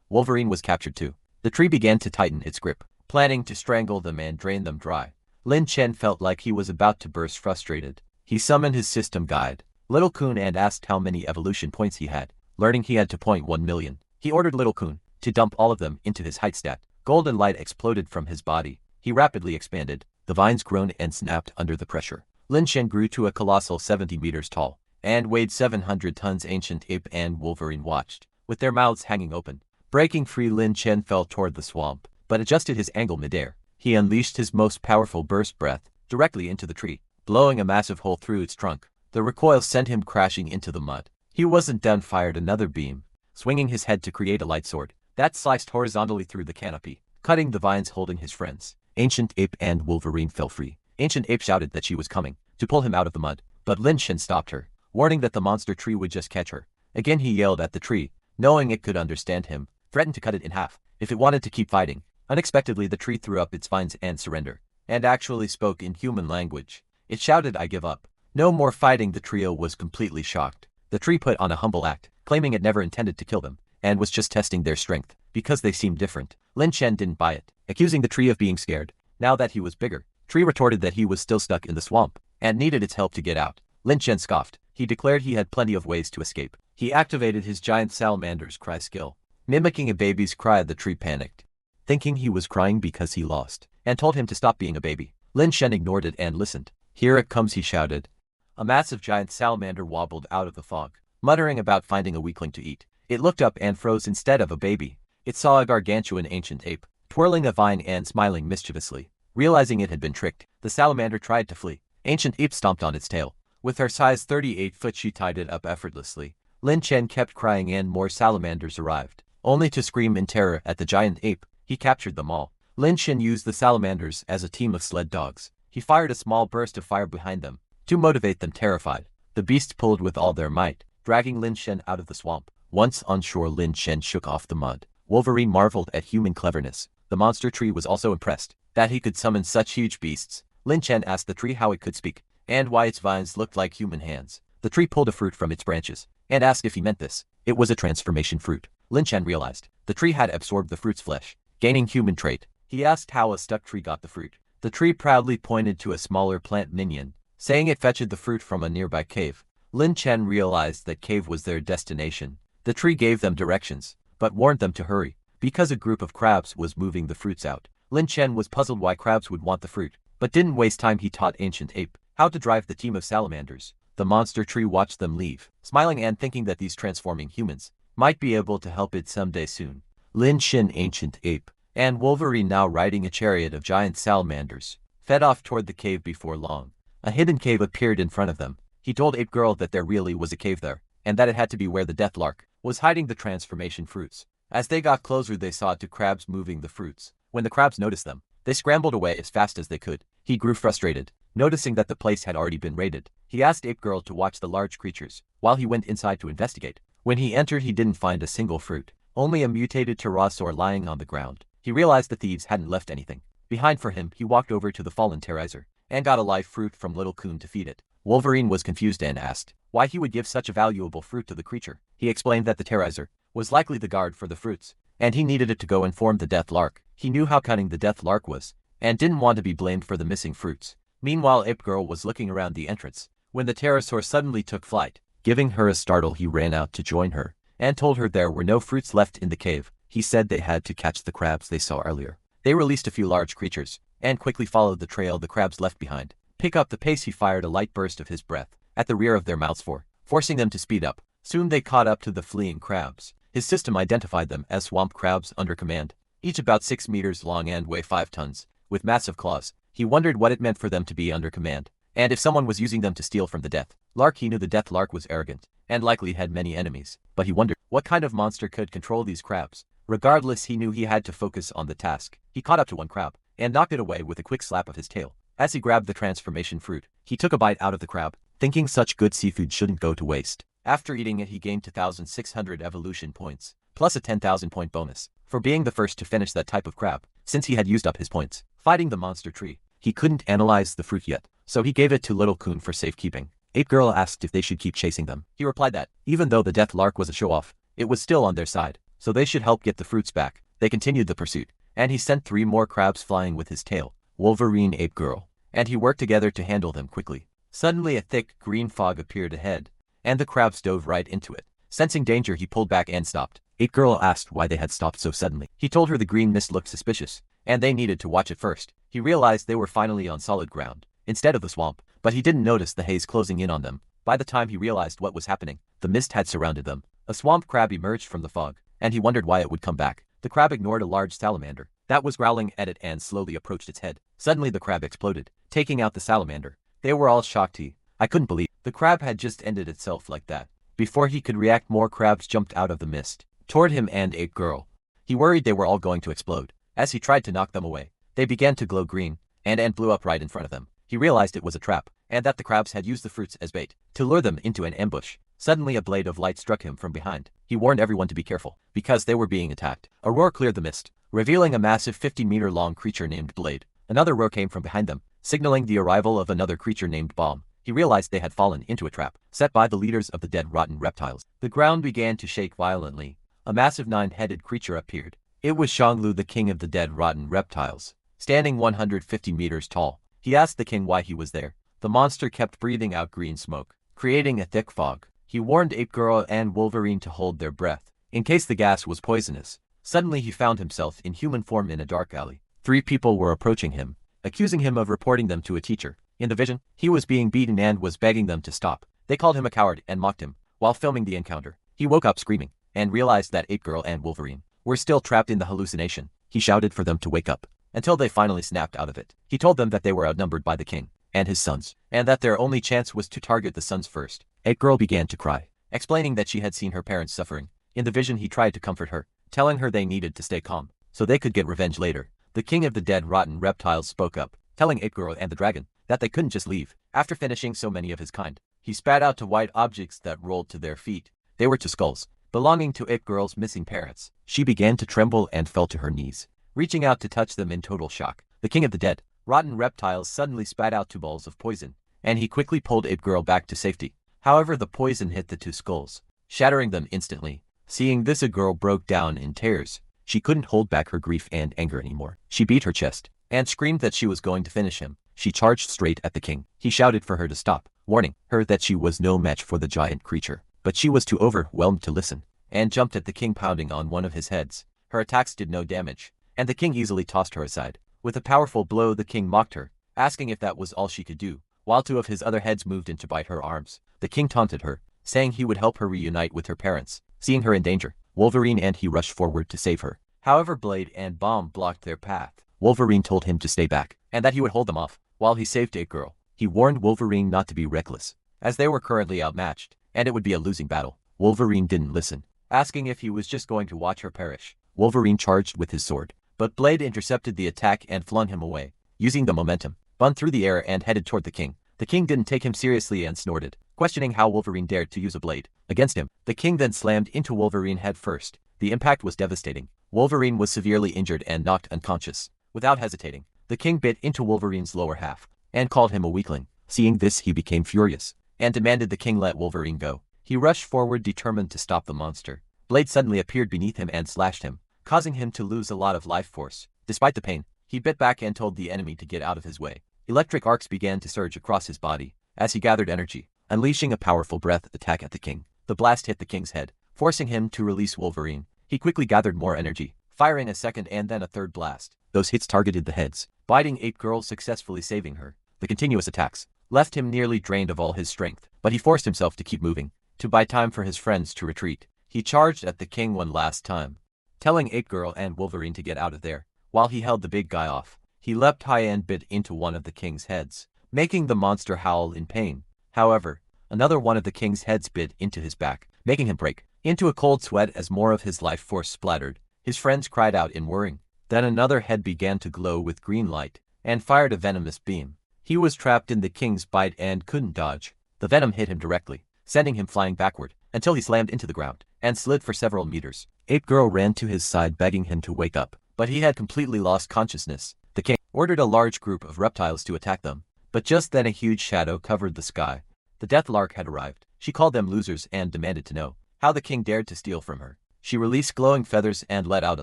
Wolverine was captured too. The tree began to tighten its grip, planning to strangle them and drain them dry. Lin Shen felt like he was about to burst. Frustrated, he summoned his system guide, Little Kun, and asked how many evolution points he had. Learning he had 2.1 million, he ordered Little Kun to dump all of them into his height stat. Golden light exploded from his body. He rapidly expanded. The vines groaned and snapped under the pressure. Lin Shen grew to a colossal 70 meters tall and weighed 700 tons. Ancient Ape and Wolverine watched, with their mouths hanging open. Breaking free, Lin Shen fell toward the swamp, but adjusted his angle midair. He unleashed his most powerful burst breath directly into the tree, blowing a massive hole through its trunk. The recoil sent him crashing into the mud. He wasn't done. Fired another beam, swinging his head to create a light sword that sliced horizontally through the canopy, cutting the vines holding his friends. Ancient Ape and Wolverine fell free. Ancient Ape shouted that she was coming to pull him out of the mud, but Lin Shen stopped her, warning that the monster tree would just catch her. Again he yelled at the tree, knowing it could understand him, threatened to cut it in half if it wanted to keep fighting. Unexpectedly, the tree threw up its vines and surrendered, and actually spoke in human language. It shouted, "I give up. No more fighting." The trio was completely shocked. The tree put on a humble act, claiming it never intended to kill them, and was just testing their strength, because they seemed different. Lin Shen didn't buy it, accusing the tree of being scared. Now that he was bigger, Tree retorted that he was still stuck in the swamp, and needed its help to get out. Lin Shen scoffed. He declared he had plenty of ways to escape. He activated his giant salamander's cry skill. Mimicking a baby's cry, the tree panicked, thinking he was crying because he lost, and told him to stop being a baby. Lin Shen ignored it and listened. "Here it comes," he shouted. A massive giant salamander wobbled out of the fog, muttering about finding a weakling to eat. It looked up and froze instead of a baby. It saw a gargantuan ancient ape, twirling a vine and smiling mischievously. Realizing it had been tricked, the salamander tried to flee. Ancient ape stomped on its tail. With her size 38 foot, she tied it up effortlessly. Lin Chen kept crying and more salamanders arrived, only to scream in terror at the giant ape. He captured them all. Lin Chen used the salamanders as a team of sled dogs. He fired a small burst of fire behind them to motivate them. Terrified, the beasts pulled with all their might, dragging Lin Shen out of the swamp. Once on shore, Lin Shen shook off the mud. Wolverine marveled at human cleverness. The monster tree was also impressed that he could summon such huge beasts. Lin Chen asked the tree how it could speak, and why its vines looked like human hands. The tree pulled a fruit from its branches, and asked if he meant this. It was a transformation fruit. Lin Chen realized the tree had absorbed the fruit's flesh, gaining human trait. He asked how a stuck tree got the fruit. The tree proudly pointed to a smaller plant minion, saying it fetched the fruit from a nearby cave. Lin Chen realized that cave was their destination. The tree gave them directions, but warned them to hurry, because a group of crabs was moving the fruits out. Lin Chen was puzzled why crabs would want the fruit, but didn't waste time. He taught Ancient Ape how to drive the team of salamanders. The monster tree watched them leave, smiling and thinking that these transforming humans might be able to help it someday soon. Lin Shen, Ancient Ape, and Wolverine, now riding a chariot of giant salamanders, fed off toward the cave. Before long, a hidden cave appeared in front of them. He told Ape Girl that there really was a cave there, and that it had to be where the Deathlark was hiding the transformation fruits. As they got closer, they saw two crabs moving the fruits. When the crabs noticed them, they scrambled away as fast as they could. He grew frustrated, noticing that the place had already been raided. He asked Ape Girl to watch the large creatures, while he went inside to investigate. When he entered, he didn't find a single fruit, only a mutated pterosaur lying on the ground. He realized the thieves hadn't left anything behind for him. He walked over to the fallen terrorizer, and got a live fruit from Little Coon to feed it. Wolverine was confused and asked why he would give such a valuable fruit to the creature. He explained that the terrorizer was likely the guard for the fruits, and he needed it to go inform the Deathlark. He knew how cunning the Deathlark was, and didn't want to be blamed for the missing fruits. Meanwhile, Ape Girl was looking around the entrance, when the pterosaur suddenly took flight. Giving her a startle, he ran out to join her, and told her there were no fruits left in the cave. He said they had to catch the crabs they saw earlier. They released a few large creatures, and quickly followed the trail the crabs left behind. Pick up the pace, he fired a light burst of his breath at the rear of their mouths, forcing them to speed up. Soon they caught up to the fleeing crabs. His system identified them as swamp crabs under command, each about 6 meters long and weigh 5 tons, with massive claws. He wondered what it meant for them to be under command, and if someone was using them to steal from the Deathlark. He knew the Deathlark was arrogant, and likely had many enemies, but he wondered what kind of monster could control these crabs. Regardless, he knew he had to focus on the task. He caught up to one crab, and knocked it away with a quick slap of his tail. As he grabbed the transformation fruit, he took a bite out of the crab, thinking such good seafood shouldn't go to waste. After eating it, he gained 2,600 evolution points, plus a 10,000 point bonus, for being the first to finish that type of crab, since he had used up his points fighting the monster tree. He couldn't analyze the fruit yet, so he gave it to Little Coon for safekeeping. Ape Girl asked if they should keep chasing them. He replied that, even though the Deathlark was a show-off, it was still on their side, so they should help get the fruits back. They continued the pursuit, and he sent 3 more crabs flying with his tail, Wolverine, Ape Girl, and he worked together to handle them quickly. Suddenly a thick green fog appeared ahead, and the crabs dove right into it. Sensing danger, he pulled back and stopped. Ape Girl asked why they had stopped so suddenly. He told her the green mist looked suspicious, and they needed to watch it first. He realized they were finally on solid ground, instead of the swamp, but he didn't notice the haze closing in on them. By the time he realized what was happening, the mist had surrounded them. A swamp crab emerged from the fog, and he wondered why it would come back. The crab ignored a large salamander that was growling at it and slowly approached its head. Suddenly the crab exploded, taking out the salamander. They were all shocked. I couldn't believe the crab had just ended itself like that. Before he could react, more crabs jumped out of the mist toward him and Ape Girl. He worried they were all going to explode. As he tried to knock them away, they began to glow green, and blew up right in front of them. He realized it was a trap, and that the crabs had used the fruits as bait to lure them into an ambush. Suddenly a blade of light struck him from behind. He warned everyone to be careful, because they were being attacked. A roar cleared the mist, revealing a massive 50-meter-long creature named Blade. Another roar came from behind them, signaling the arrival of another creature named Bomb. He realized they had fallen into a trap set by the leaders of the dead rotten reptiles. The ground began to shake violently. A massive 9-headed creature appeared. It was Shanglu, the king of the dead rotten reptiles, standing 150 meters tall. He asked the king why he was there. The monster kept breathing out green smoke, creating a thick fog. He warned Ape Girl and Wolverine to hold their breath, in case the gas was poisonous. Suddenly he found himself in human form in a dark alley. 3 people were approaching him, accusing him of reporting them to a teacher. In the vision, he was being beaten and was begging them to stop. They called him a coward and mocked him. While filming the encounter, he woke up screaming and realized that Ape Girl and Wolverine were still trapped in the hallucination. He shouted for them to wake up until they finally snapped out of it. He told them that they were outnumbered by the king and his sons, and that their only chance was to target the sons first. Ape Girl began to cry, explaining that she had seen her parents suffering. In the vision, he tried to comfort her, telling her they needed to stay calm so they could get revenge later. The king of the dead rotten reptiles spoke up, telling Ape Girl and the dragon that they couldn't just leave. After finishing so many of his kind, he spat out 2 white objects that rolled to their feet. They were 2 skulls, belonging to Ape Girl's missing parents. She began to tremble and fell to her knees, reaching out to touch them in total shock. The king of the dead rotten reptiles suddenly spat out 2 balls of poison, and he quickly pulled Ape Girl back to safety. However, the poison hit the 2 skulls, shattering them instantly. Seeing this, a girl broke down in tears. She couldn't hold back her grief and anger anymore. She beat her chest and screamed that she was going to finish him. She charged straight at the king. He shouted for her to stop, warning her that she was no match for the giant creature. But she was too overwhelmed to listen, and jumped at the king, pounding on one of his heads. Her attacks did no damage, and the king easily tossed her aside. With a powerful blow, the king mocked her, asking if that was all she could do, while 2 of his other heads moved in to bite her arms. The king taunted her, saying he would help her reunite with her parents. Seeing her in danger, Wolverine and he rushed forward to save her. However, Blade and Bomb blocked their path. Wolverine told him to stay back, and that he would hold them off while he saved Ape Girl. He warned Wolverine not to be reckless, as they were currently outmatched, and it would be a losing battle. Wolverine didn't listen, asking if he was just going to watch her perish. Wolverine charged with his sword, but Blade intercepted the attack and flung him away. Using the momentum, spun through the air and headed toward the king. The king didn't take him seriously and snorted, questioning how Wolverine dared to use a blade against him. The king then slammed into Wolverine head first. The impact was devastating. Wolverine was severely injured and knocked unconscious. Without hesitating, the king bit into Wolverine's lower half and called him a weakling. Seeing this, he became furious and demanded the king let Wolverine go. He rushed forward, determined to stop the monster. Blade suddenly appeared beneath him and slashed him, causing him to lose a lot of life force. Despite the pain, he bit back and told the enemy to get out of his way. Electric arcs began to surge across his body as he gathered energy, unleashing a powerful breath attack at the king. The blast hit the king's head, forcing him to release Wolverine. He quickly gathered more energy, firing a second and then a third blast. Those hits targeted the heads, biting Ape Girl, successfully saving her. The continuous attacks left him nearly drained of all his strength, but he forced himself to keep moving, to buy time for his friends to retreat. He charged at the king one last time, telling Ape Girl and Wolverine to get out of there. While he held the big guy off, he leapt high and bit into one of the king's heads, making the monster howl in pain. However, another one of the king's heads bit into his back, making him break into a cold sweat as more of his life force splattered. His friends cried out in worry. Then another head began to glow with green light and fired a venomous beam. He was trapped in the king's bite and couldn't dodge. The venom hit him directly, sending him flying backward until he slammed into the ground and slid for several meters. Ape Girl ran to his side, begging him to wake up, but he had completely lost consciousness. The king ordered a large group of reptiles to attack them, but just then a huge shadow covered the sky. The Death Lark had arrived. She called them losers and demanded to know how the king dared to steal from her. She released glowing feathers and let out a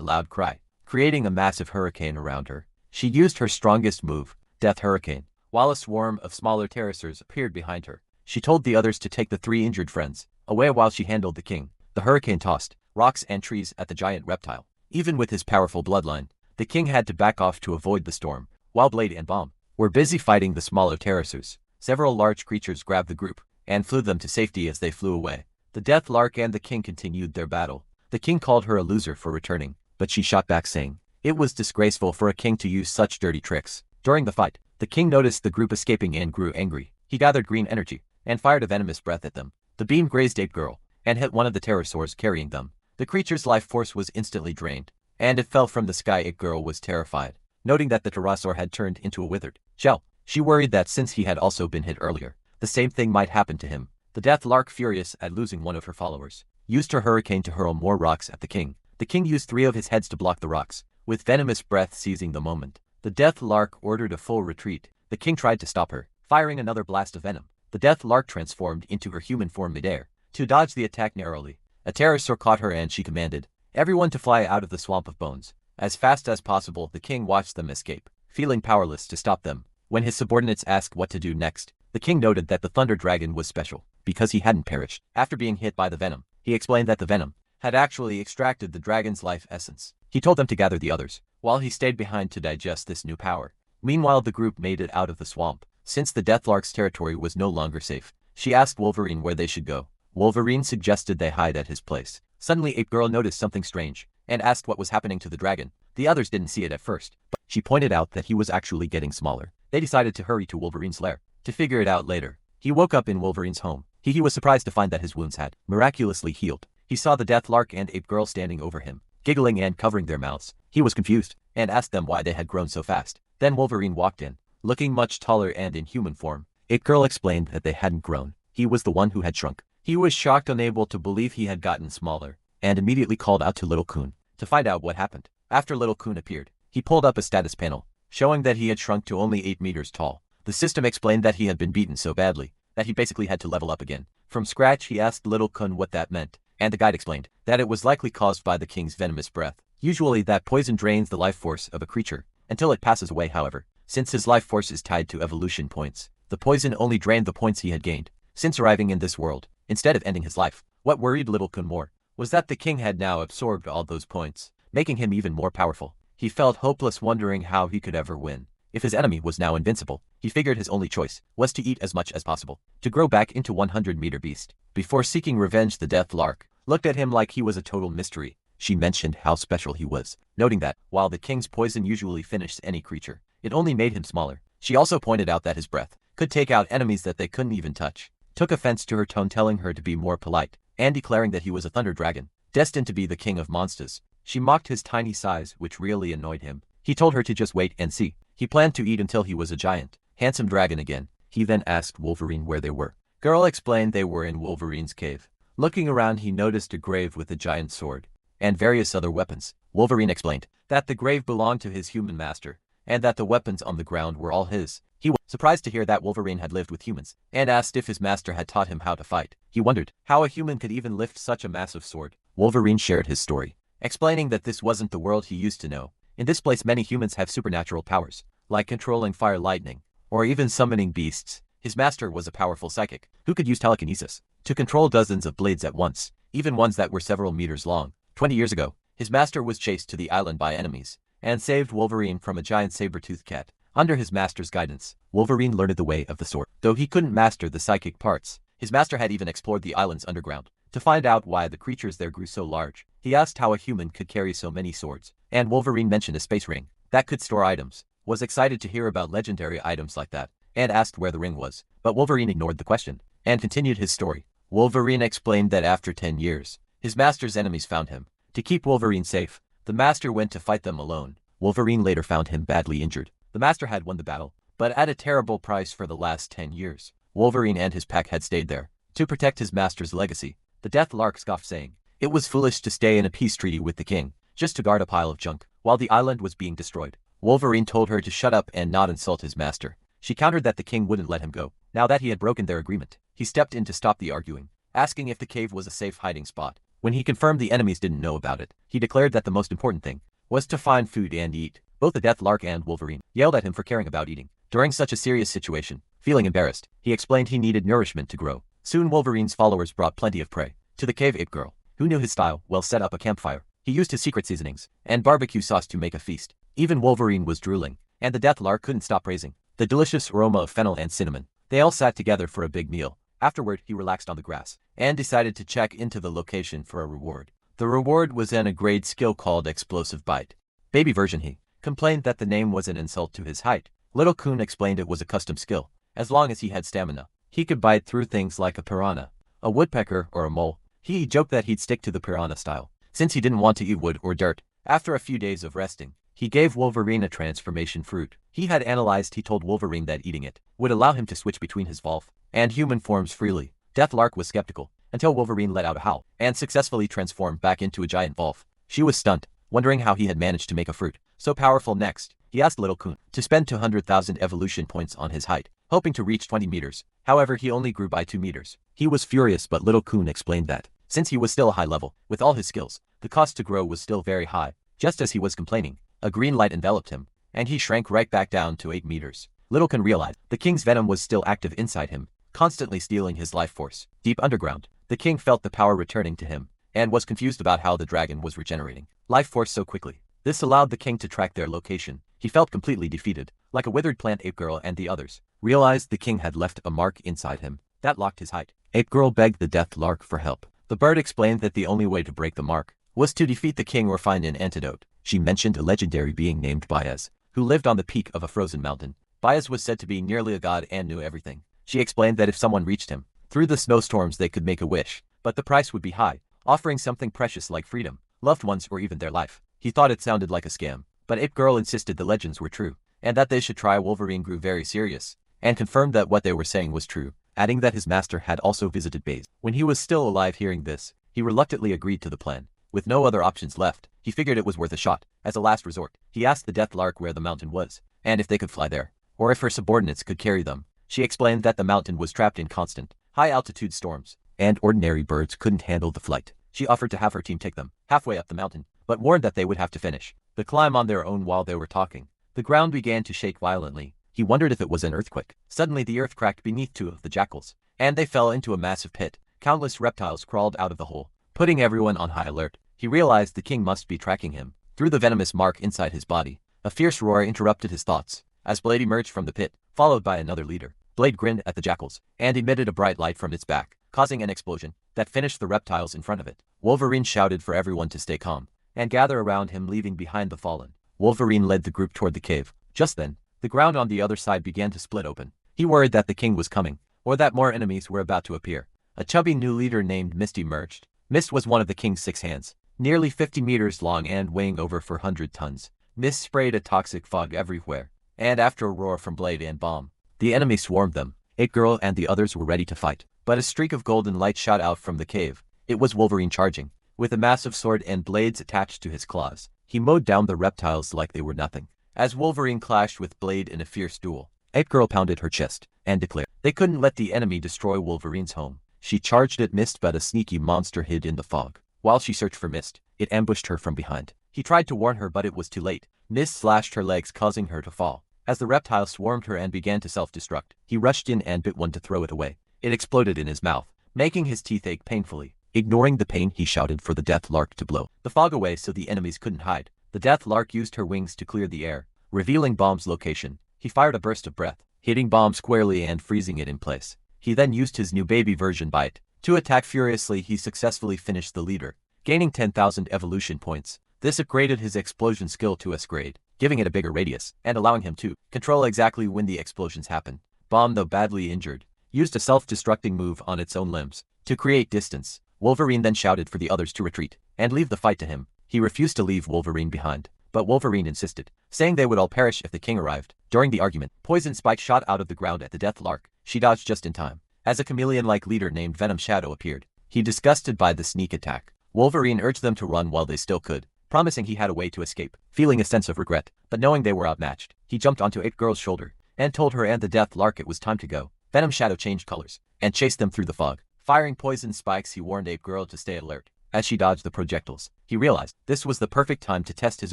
loud cry, creating a massive hurricane around her. She used her strongest move, Death Hurricane, while a swarm of smaller terracers appeared behind her. She told the others to take the 3 injured friends away while she handled the king. The hurricane tossed rocks and trees at the giant reptile. Even with his powerful bloodline, the king had to back off to avoid the storm. While Blade and Bomb were busy fighting the smaller terracers, several large creatures grabbed the group and flew them to safety as they flew away. The Death Lark and the king continued their battle. The king called her a loser for returning, but she shot back, saying it was disgraceful for a king to use such dirty tricks. During the fight, the king noticed the group escaping and grew angry. He gathered green energy and fired a venomous breath at them. The beam grazed Ape Girl and hit one of the pterosaurs carrying them. The creature's life force was instantly drained, and it fell from the sky. Ape Girl was terrified, noting that the pterosaur had turned into a withered shell. She worried that since he had also been hit earlier, the same thing might happen to him. The Death Lark, furious at losing one of her followers, used her hurricane to hurl more rocks at the king. The king used 3 of his heads to block the rocks, with venomous breath seizing the moment. The Death Lark ordered a full retreat. The king tried to stop her, firing another blast of venom. The Death Lark transformed into her human form midair to dodge the attack narrowly. A pterosaur caught her and she commanded everyone to fly out of the swamp of bones as fast as possible. The king watched them escape, feeling powerless to stop them. When his subordinates asked what to do next, the king noted that the Thunder Dragon was special because he hadn't perished after being hit by the venom. He explained that the venom had actually extracted the dragon's life essence. He told them to gather the others, while he stayed behind to digest this new power. Meanwhile, the group made it out of the swamp. Since the Deathlark's territory was no longer safe, she asked Wolverine where they should go. Wolverine suggested they hide at his place. Suddenly, Ape Girl noticed something strange and asked what was happening to the dragon. The others didn't see it at first, but she pointed out that he was actually getting smaller. They decided to hurry to Wolverine's lair to figure it out later. He woke up in Wolverine's home. He was surprised to find that his wounds had miraculously healed. He saw the Deathlark and Ape Girl standing over him, giggling and covering their mouths. He was confused and asked them why they had grown so fast. Then Wolverine walked in, looking much taller and in human form. Ape Girl explained that they hadn't grown. He was the one who had shrunk. He was shocked, unable to believe he had gotten smaller, and immediately called out to Little Kun to find out what happened. After Little Kun appeared, he pulled up a status panel, showing that he had shrunk to only 8 meters tall. The system explained that he had been beaten so badly that he basically had to level up again. From scratch, he asked Little Kun what that meant, and the guide explained that it was likely caused by the king's venomous breath. Usually that poison drains the life force of a creature until it passes away. However, since his life force is tied to evolution points, the poison only drained the points he had gained since arriving in this world, instead of ending his life. What worried Little Kun more was that the king had now absorbed all those points, making him even more powerful. He felt hopeless, wondering how he could ever win. If his enemy was now invincible, he figured his only choice was to eat as much as possible, to grow back into 100-meter beast. Before seeking revenge, the Deathlark looked at him like he was a total mystery. She mentioned how special he was, noting that, while the king's poison usually finished any creature, it only made him smaller. She also pointed out that his breath could take out enemies that they couldn't even touch. Took offense to her tone, telling her to be more polite, and declaring that he was a thunder dragon, destined to be the king of monsters. She mocked his tiny size, which really annoyed him. He told her to just wait and see. He planned to eat until he was a giant, handsome dragon again. He then asked Wolverine where they were. Girl explained they were in Wolverine's cave. Looking around, he noticed a grave with a giant sword and various other weapons. Wolverine explained that the grave belonged to his human master, and that the weapons on the ground were all his. He was surprised to hear that Wolverine had lived with humans, and asked if his master had taught him how to fight. He wondered how a human could even lift such a massive sword. Wolverine shared his story, explaining that this wasn't the world he used to know. In this place, many humans have supernatural powers, like controlling fire, lightning, or even summoning beasts. His master was a powerful psychic, who could use telekinesis to control dozens of blades at once, even ones that were several meters long. 20 years ago, his master was chased to the island by enemies, and saved Wolverine from a giant saber-toothed cat. Under his master's guidance, Wolverine learned the way of the sword. Though he couldn't master the psychic parts, his master had even explored the island's underground to find out why the creatures there grew so large. He asked how a human could carry so many swords, and Wolverine mentioned a space ring that could store items. Was excited to hear about legendary items like that, and asked where the ring was, but Wolverine ignored the question and continued his story. Wolverine explained that after 10 years, his master's enemies found him. To keep Wolverine safe, the master went to fight them alone. Wolverine later found him badly injured. The master had won the battle, but at a terrible price. For the last 10 years, Wolverine and his pack had stayed there to protect his master's legacy. The Deathlark scoffed, saying it was foolish to stay in a peace treaty with the king just to guard a pile of junk while the island was being destroyed. Wolverine told her to shut up and not insult his master. She countered that the king wouldn't let him go. Now that he had broken their agreement, he stepped in to stop the arguing, asking if the cave was a safe hiding spot. When he confirmed the enemies didn't know about it, he declared that the most important thing was to find food and eat. Both the Deathlark and Wolverine yelled at him for caring about eating. During such a serious situation, feeling embarrassed, he explained he needed nourishment to grow. Soon Wolverine's followers brought plenty of prey to the cave. Ape Girl, who knew his style well, set up a campfire. He used his secret seasonings and barbecue sauce to make a feast. Even Wolverine was drooling, and the Deathlark couldn't stop praising the delicious aroma of fennel and cinnamon. They all sat together for a big meal. Afterward, he relaxed on the grass and decided to check into the location for a reward. The reward was a grade skill called Explosive Bite. Baby version. He complained that the name was an insult to his height. Little Kun explained it was a custom skill. As long as he had stamina, he could bite through things like a piranha, a woodpecker, or a mole. He joked that he'd stick to the piranha style, since he didn't want to eat wood or dirt. After a few days of resting, he gave Wolverine a transformation fruit he had analyzed. He told Wolverine that eating it would allow him to switch between his wolf and human forms freely. Deathlark was skeptical, until Wolverine let out a howl and successfully transformed back into a giant wolf. She was stunned, wondering how he had managed to make a fruit so powerful. Next, he asked Little Kun to spend 200,000 evolution points on his height, hoping to reach 20 meters. However, he only grew by 2 meters. He was furious, but Little Kun explained that since he was still a high level, with all his skills, the cost to grow was still very high. Just as he was complaining, a green light enveloped him, and he shrank right back down to 8 meters. Little Kun realized the king's venom was still active inside him, constantly stealing his life force. Deep underground, the king felt the power returning to him, and was confused about how the dragon was regenerating life force so quickly. This allowed the king to track their location. He felt completely defeated, like a withered plant. Ape Girl and the others realized the king had left a mark inside him that locked his height. Ape Girl begged the Death Lark for help. The bird explained that the only way to break the mark was to defeat the king or find an antidote. She mentioned a legendary being named Baez, who lived on the peak of a frozen mountain. Baez was said to be nearly a god and knew everything. She explained that if someone reached him through the snowstorms, they could make a wish, but the price would be high, offering something precious like freedom, loved ones, or even their life. He thought it sounded like a scam, but Ape Girl insisted the legends were true, and that they should try. Wolverine grew very serious, and confirmed that what they were saying was true, adding that his master had also visited Baez when he was still alive. Hearing this, he reluctantly agreed to the plan. With no other options left, he figured it was worth a shot. As a last resort, he asked the Death Lark where the mountain was, and if they could fly there, or if her subordinates could carry them. She explained that the mountain was trapped in constant, high-altitude storms, and ordinary birds couldn't handle the flight. She offered to have her team take them halfway up the mountain, but warned that they would have to finish the climb on their own. While they were talking, the ground began to shake violently. He wondered if it was an earthquake. Suddenly the earth cracked beneath two of the jackals, and they fell into a massive pit. Countless reptiles crawled out of the hole, putting everyone on high alert. He realized the king must be tracking him through the venomous mark inside his body. A fierce roar interrupted his thoughts as Blade emerged from the pit, followed by another leader. Blade grinned at the jackals and emitted a bright light from its back, causing an explosion that finished the reptiles in front of it. Wolverine shouted for everyone to stay calm and gather around him, leaving behind the fallen. Wolverine led the group toward the cave. Just then, the ground on the other side began to split open. He worried that the king was coming, or that more enemies were about to appear. A chubby new leader named Mist emerged. Mist was one of the king's 6 hands, nearly 50 meters long and weighing over 400 tons. Mist sprayed a toxic fog everywhere, and after a roar from Blade and Bomb, the enemy swarmed them. Ape Girl and the others were ready to fight, but a streak of golden light shot out from the cave. It was Wolverine charging, with a massive sword and blades attached to his claws. He mowed down the reptiles like they were nothing. As Wolverine clashed with Blade in a fierce duel, Ape Girl pounded her chest and declared they couldn't let the enemy destroy Wolverine's home. She charged at Mist, but a sneaky monster hid in the fog. While she searched for Mist, it ambushed her from behind. He tried to warn her, but it was too late. Mist slashed her legs, causing her to fall. As the reptile swarmed her and began to self-destruct, he rushed in and bit one to throw it away. It exploded in his mouth, making his teeth ache painfully. Ignoring the pain, he shouted for the Death Lark to blow the fog away so the enemies couldn't hide. The Death Lark used her wings to clear the air, revealing Bomb's location. He fired a burst of breath, hitting Bomb squarely and freezing it in place. He then used his new baby version Bite to attack furiously. He successfully finished the leader, gaining 10,000 evolution points. This upgraded his explosion skill to S grade, giving it a bigger radius, and allowing him to control exactly when the explosions happen. Bomb, though badly injured, used a self-destructing move on its own limbs to create distance. Wolverine then shouted for the others to retreat and leave the fight to him. He refused to leave Wolverine behind, but Wolverine insisted, saying they would all perish if the king arrived. During the argument, poison spikes shot out of the ground at the Death Lark. She dodged just in time, as a chameleon-like leader named Venom Shadow appeared. He, disgusted by the sneak attack, Wolverine urged them to run while they still could, promising he had a way to escape. Feeling a sense of regret, but knowing they were outmatched, he jumped onto Ape Girl's shoulder and told her and the Death Lark it was time to go. Venom Shadow changed colors and chased them through the fog. Firing poison spikes, he warned Ape Girl to stay alert. As she dodged the projectiles, he realized this was the perfect time to test his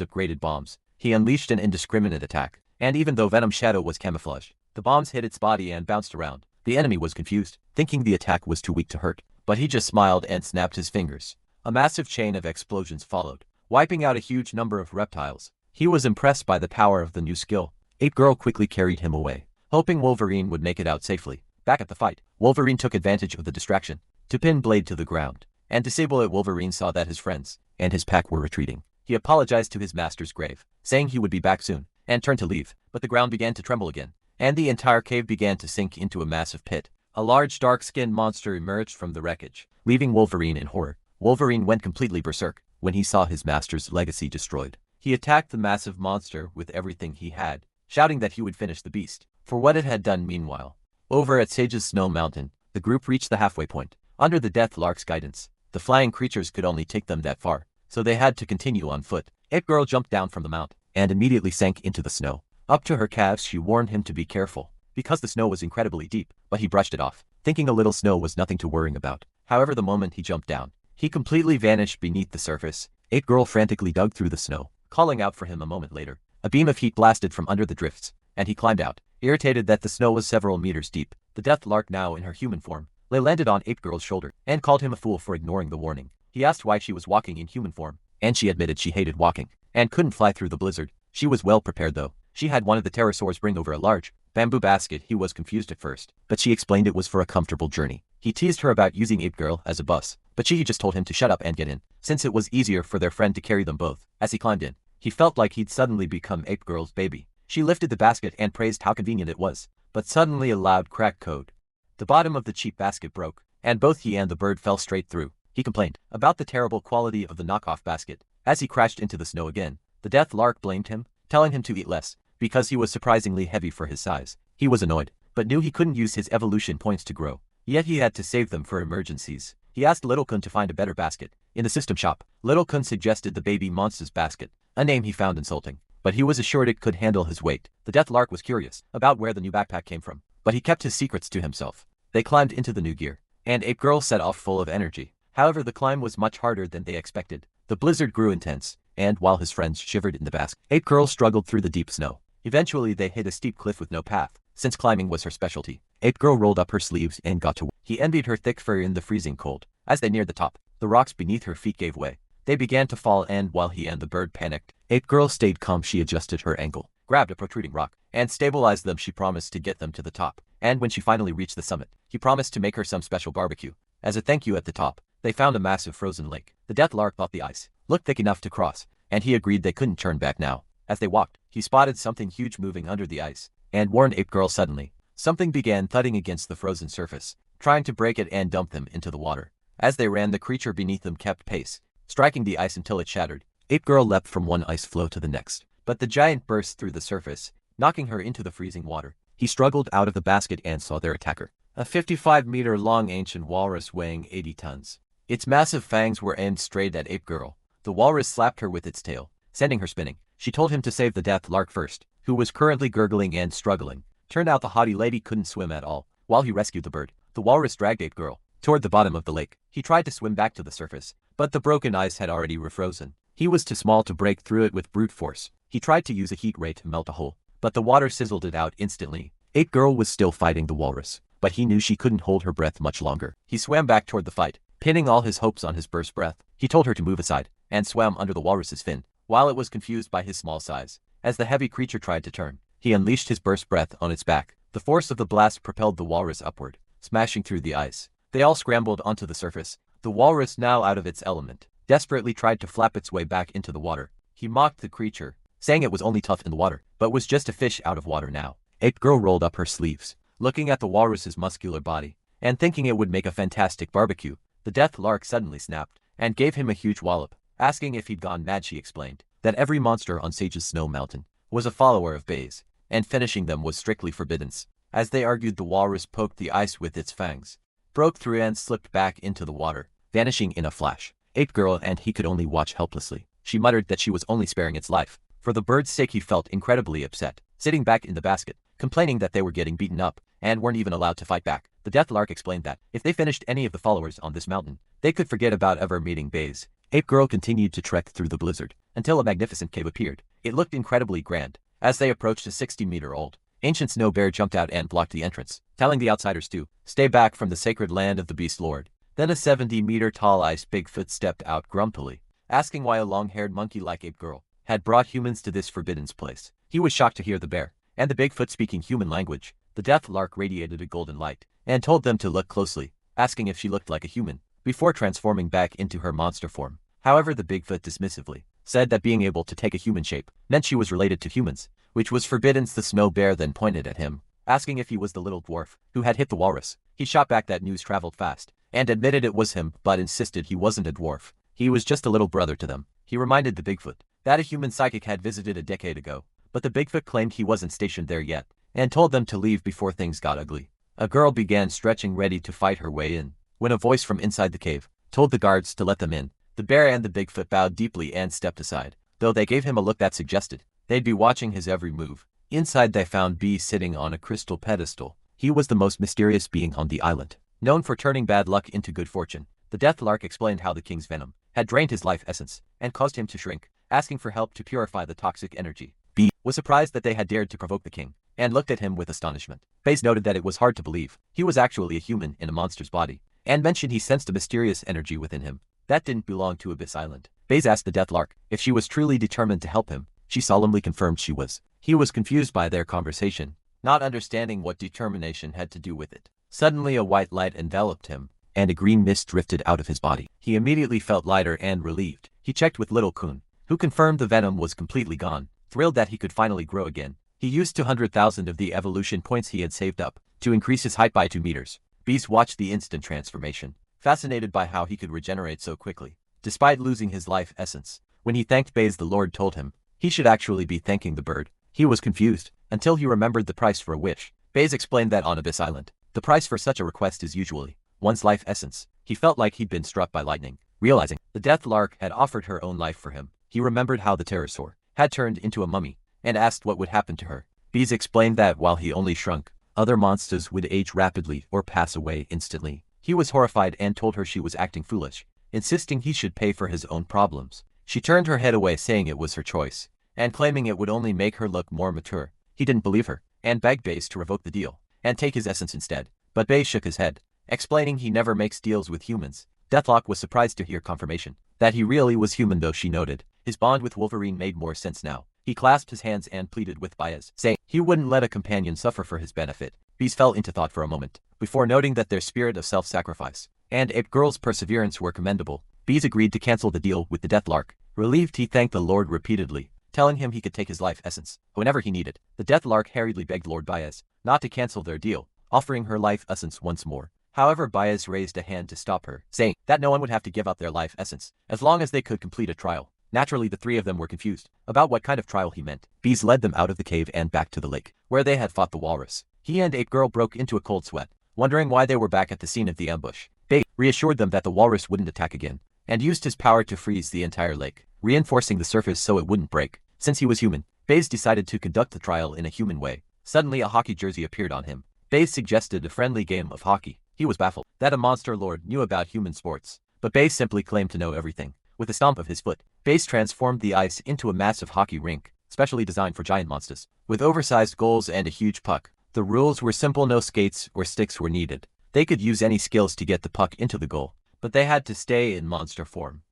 upgraded bombs. He unleashed an indiscriminate attack, and even though Venom Shadow was camouflaged, the bombs hit its body and bounced around. The enemy was confused, thinking the attack was too weak to hurt, but he just smiled and snapped his fingers. A massive chain of explosions followed, wiping out a huge number of reptiles. He was impressed by the power of the new skill. Ape Girl quickly carried him away, hoping Wolverine would make it out safely. Back at the fight, Wolverine took advantage of the distraction to pin Blade to the ground and disable it. Wolverine saw that his friends and his pack were retreating. He apologized to his master's grave, saying he would be back soon, and turned to leave, but the ground began to tremble again, and the entire cave began to sink into a massive pit. A large dark-skinned monster emerged from the wreckage, leaving Wolverine in horror. Wolverine went completely berserk when he saw his master's legacy destroyed. He attacked the massive monster with everything he had, shouting that he would finish the beast for what it had done. Meanwhile, over at Sage's Snow Mountain, the group reached the halfway point. Under the Death Lark's guidance, the flying creatures could only take them that far, so they had to continue on foot. Ape Girl jumped down from the mount and immediately sank into the snow. Up to her calves, she warned him to be careful, because the snow was incredibly deep, but he brushed it off, thinking a little snow was nothing to worry about. However, the moment he jumped down, he completely vanished beneath the surface. Ape Girl frantically dug through the snow, calling out for him. A moment later, a beam of heat blasted from under the drifts, and he climbed out, irritated that the snow was several meters deep. The Death Lark, now in her human form, landed on Ape Girl's shoulder and called him a fool for ignoring the warning. He asked why she was walking in human form, and she admitted she hated walking. and couldn't fly through the blizzard. She was well prepared though. She had one of the pterosaurs bring over a large bamboo basket. He was confused at first, but she explained it was for a comfortable journey. He teased her about using Ape Girl as a bus, but she just told him to shut up and get in, since it was easier for their friend to carry them both. As he climbed in, he felt like he'd suddenly become Ape Girl's baby. She lifted the basket and praised how convenient it was, but suddenly a loud crack code. The bottom of the cheap basket broke, and both he and the bird fell straight through. He complained about the terrible quality of the knockoff basket. As he crashed into the snow again, the death lark blamed him, telling him to eat less, because he was surprisingly heavy for his size. He was annoyed, but knew he couldn't use his evolution points to grow. Yet he had to save them for emergencies. He asked Little Kun to find a better basket. In the system shop, Little Kun suggested the baby monster's basket, a name he found insulting, but he was assured it could handle his weight. The death lark was curious about where the new backpack came from, but he kept his secrets to himself. They climbed into the new gear, and Ape Girl set off full of energy. However, the climb was much harder than they expected. The blizzard grew intense, and while his friends shivered in the basket, Ape Girl struggled through the deep snow. Eventually they hit a steep cliff with no path, since climbing was her specialty. Ape Girl rolled up her sleeves and got to work. He envied her thick fur in the freezing cold. As they neared the top, the rocks beneath her feet gave way. They began to fall, and while he and the bird panicked, Ape Girl stayed calm. She adjusted her angle, grabbed a protruding rock, and stabilized them. She promised to get them to the top, and when she finally reached the summit, he promised to make her some special barbecue. As a thank you at the top, they found a massive frozen lake. The death lark thought the ice looked thick enough to cross, and he agreed they couldn't turn back now. As they walked, he spotted something huge moving under the ice, and warned Ape Girl suddenly. Something began thudding against the frozen surface, trying to break it and dump them into the water. As they ran, the creature beneath them kept pace, striking the ice until it shattered. Ape Girl leapt from one ice floe to the next, but the giant burst through the surface, knocking her into the freezing water. He struggled out of the basket and saw their attacker, a 55-meter-long ancient walrus weighing 80 tons. Its massive fangs were aimed straight at Ape Girl. The walrus slapped her with its tail, sending her spinning. She told him to save the death lark first, who was currently gurgling and struggling. Turned out the haughty lady couldn't swim at all. While he rescued the bird, the walrus dragged Ape Girl toward the bottom of the lake. He tried to swim back to the surface, but the broken ice had already refrozen. He was too small to break through it with brute force. He tried to use a heat ray to melt a hole, but the water sizzled it out instantly. Ape Girl was still fighting the walrus, but he knew she couldn't hold her breath much longer. He swam back toward the fight, pinning all his hopes on his burst breath. He told her to move aside, and swam under the walrus's fin, while it was confused by his small size. As the heavy creature tried to turn, he unleashed his burst breath on its back. The force of the blast propelled the walrus upward, smashing through the ice. They all scrambled onto the surface. The walrus, now out of its element, desperately tried to flap its way back into the water. He mocked the creature, saying it was only tough in the water, but was just a fish out of water now. Ape Girl rolled up her sleeves, looking at the walrus's muscular body, and thinking it would make a fantastic barbecue. The death lark suddenly snapped, and gave him a huge wallop. Asking if he'd gone mad, she explained that every monster on Sage's Snow Mountain was a follower of Bay's, and finishing them was strictly forbidden. As they argued, the walrus poked the ice with its fangs, broke through and slipped back into the water, vanishing in a flash. Ape Girl and he could only watch helplessly. She muttered that she was only sparing its life. For the bird's sake, he felt incredibly upset, sitting back in the basket, complaining that they were getting beaten up, and weren't even allowed to fight back. The death lark explained that if they finished any of the followers on this mountain, they could forget about ever meeting Bay's. Ape Girl continued to trek through the blizzard, until a magnificent cave appeared. It looked incredibly grand. As they approached, a 60-meter-old ancient snow bear jumped out and blocked the entrance, telling the outsiders to stay back from the sacred land of the Beast Lord. Then a 70-meter-tall ice Bigfoot stepped out grumpily, asking why a long-haired monkey like Ape Girl had brought humans to this forbidden place. He was shocked to hear the bear and the Bigfoot speaking human language. The death lark radiated a golden light and told them to look closely, asking if she looked like a human, before transforming back into her monster form. However, the Bigfoot dismissively said that being able to take a human shape meant she was related to humans, which was forbidden. The snow bear then pointed at him, asking if he was the little dwarf who had hit the walrus. He shot back that news traveled fast, and admitted it was him, but insisted he wasn't a dwarf. He was just a little brother to them. He reminded the Bigfoot that a human psychic had visited a decade ago, but the Bigfoot claimed he wasn't stationed there yet, and told them to leave before things got ugly. A girl began stretching, ready to fight her way in, when a voice from inside the cave told the guards to let them in. The bear and the Bigfoot bowed deeply and stepped aside, though they gave him a look that suggested they'd be watching his every move. Inside they found B sitting on a crystal pedestal. He was the most mysterious being on the island, known for turning bad luck into good fortune. The death lark explained how the king's venom had drained his life essence and caused him to shrink, asking for help to purify the toxic energy. B was surprised that they had dared to provoke the king, and looked at him with astonishment. Baze noted that it was hard to believe he was actually a human in a monster's body, and mentioned he sensed a mysterious energy within him that didn't belong to Abyss Island. Baze asked the Deathlark if she was truly determined to help him. She solemnly confirmed she was. He was confused by their conversation, not understanding what determination had to do with it. Suddenly a white light enveloped him, and a green mist drifted out of his body. He immediately felt lighter and relieved. He checked with Little Kun, who confirmed the venom was completely gone. Thrilled that he could finally grow again, he used 200,000 of the evolution points he had saved up to increase his height by 2 meters. Beast watched the instant transformation, fascinated by how he could regenerate so quickly, despite losing his life essence. When he thanked Baze, the Lord told him he should actually be thanking the bird. He was confused until he remembered the price for a wish. Baze explained that on Abyss Island, the price for such a request is usually one's life essence. He felt like he'd been struck by lightning, realizing the Deathlark had offered her own life for him. He remembered how the pterosaur had turned into a mummy and asked what would happen to her. Bees explained that while he only shrunk, other monsters would age rapidly or pass away instantly. He was horrified and told her she was acting foolish, insisting he should pay for his own problems. She turned her head away, saying it was her choice, and claiming it would only make her look more mature. He didn't believe her, and begged Baze to revoke the deal and take his essence instead. But Baze shook his head, explaining he never makes deals with humans. Deathlock was surprised to hear confirmation that he really was human, though she noted his bond with Wolverine made more sense now. He clasped his hands and pleaded with Baez, saying he wouldn't let a companion suffer for his benefit. Bees fell into thought for a moment, before noting that their spirit of self-sacrifice and Ape Girl's perseverance were commendable. Bees agreed to cancel the deal with the Deathlark. Relieved, he thanked the Lord repeatedly, telling him he could take his life essence whenever he needed. The Deathlark hurriedly begged Lord Baez not to cancel their deal, offering her life essence once more. However, Baez raised a hand to stop her, saying that no one would have to give up their life essence as long as they could complete a trial. Naturally, the three of them were confused about what kind of trial he meant. Bees led them out of the cave and back to the lake, where they had fought the walrus. He and Ape Girl broke into a cold sweat, wondering why they were back at the scene of the ambush. Babe reassured them that the walrus wouldn't attack again, and used his power to freeze the entire lake, reinforcing the surface so it wouldn't break. Since he was human, Baze decided to conduct the trial in a human way. Suddenly a hockey jersey appeared on him. Baze suggested a friendly game of hockey. He was baffled that a monster lord knew about human sports, but Baze simply claimed to know everything. With a stomp of his foot, Baze transformed the ice into a massive hockey rink, specially designed for giant monsters, with oversized goals and a huge puck. The rules were simple: no skates or sticks were needed. They could use any skills to get the puck into the goal, but they had to stay in monster form.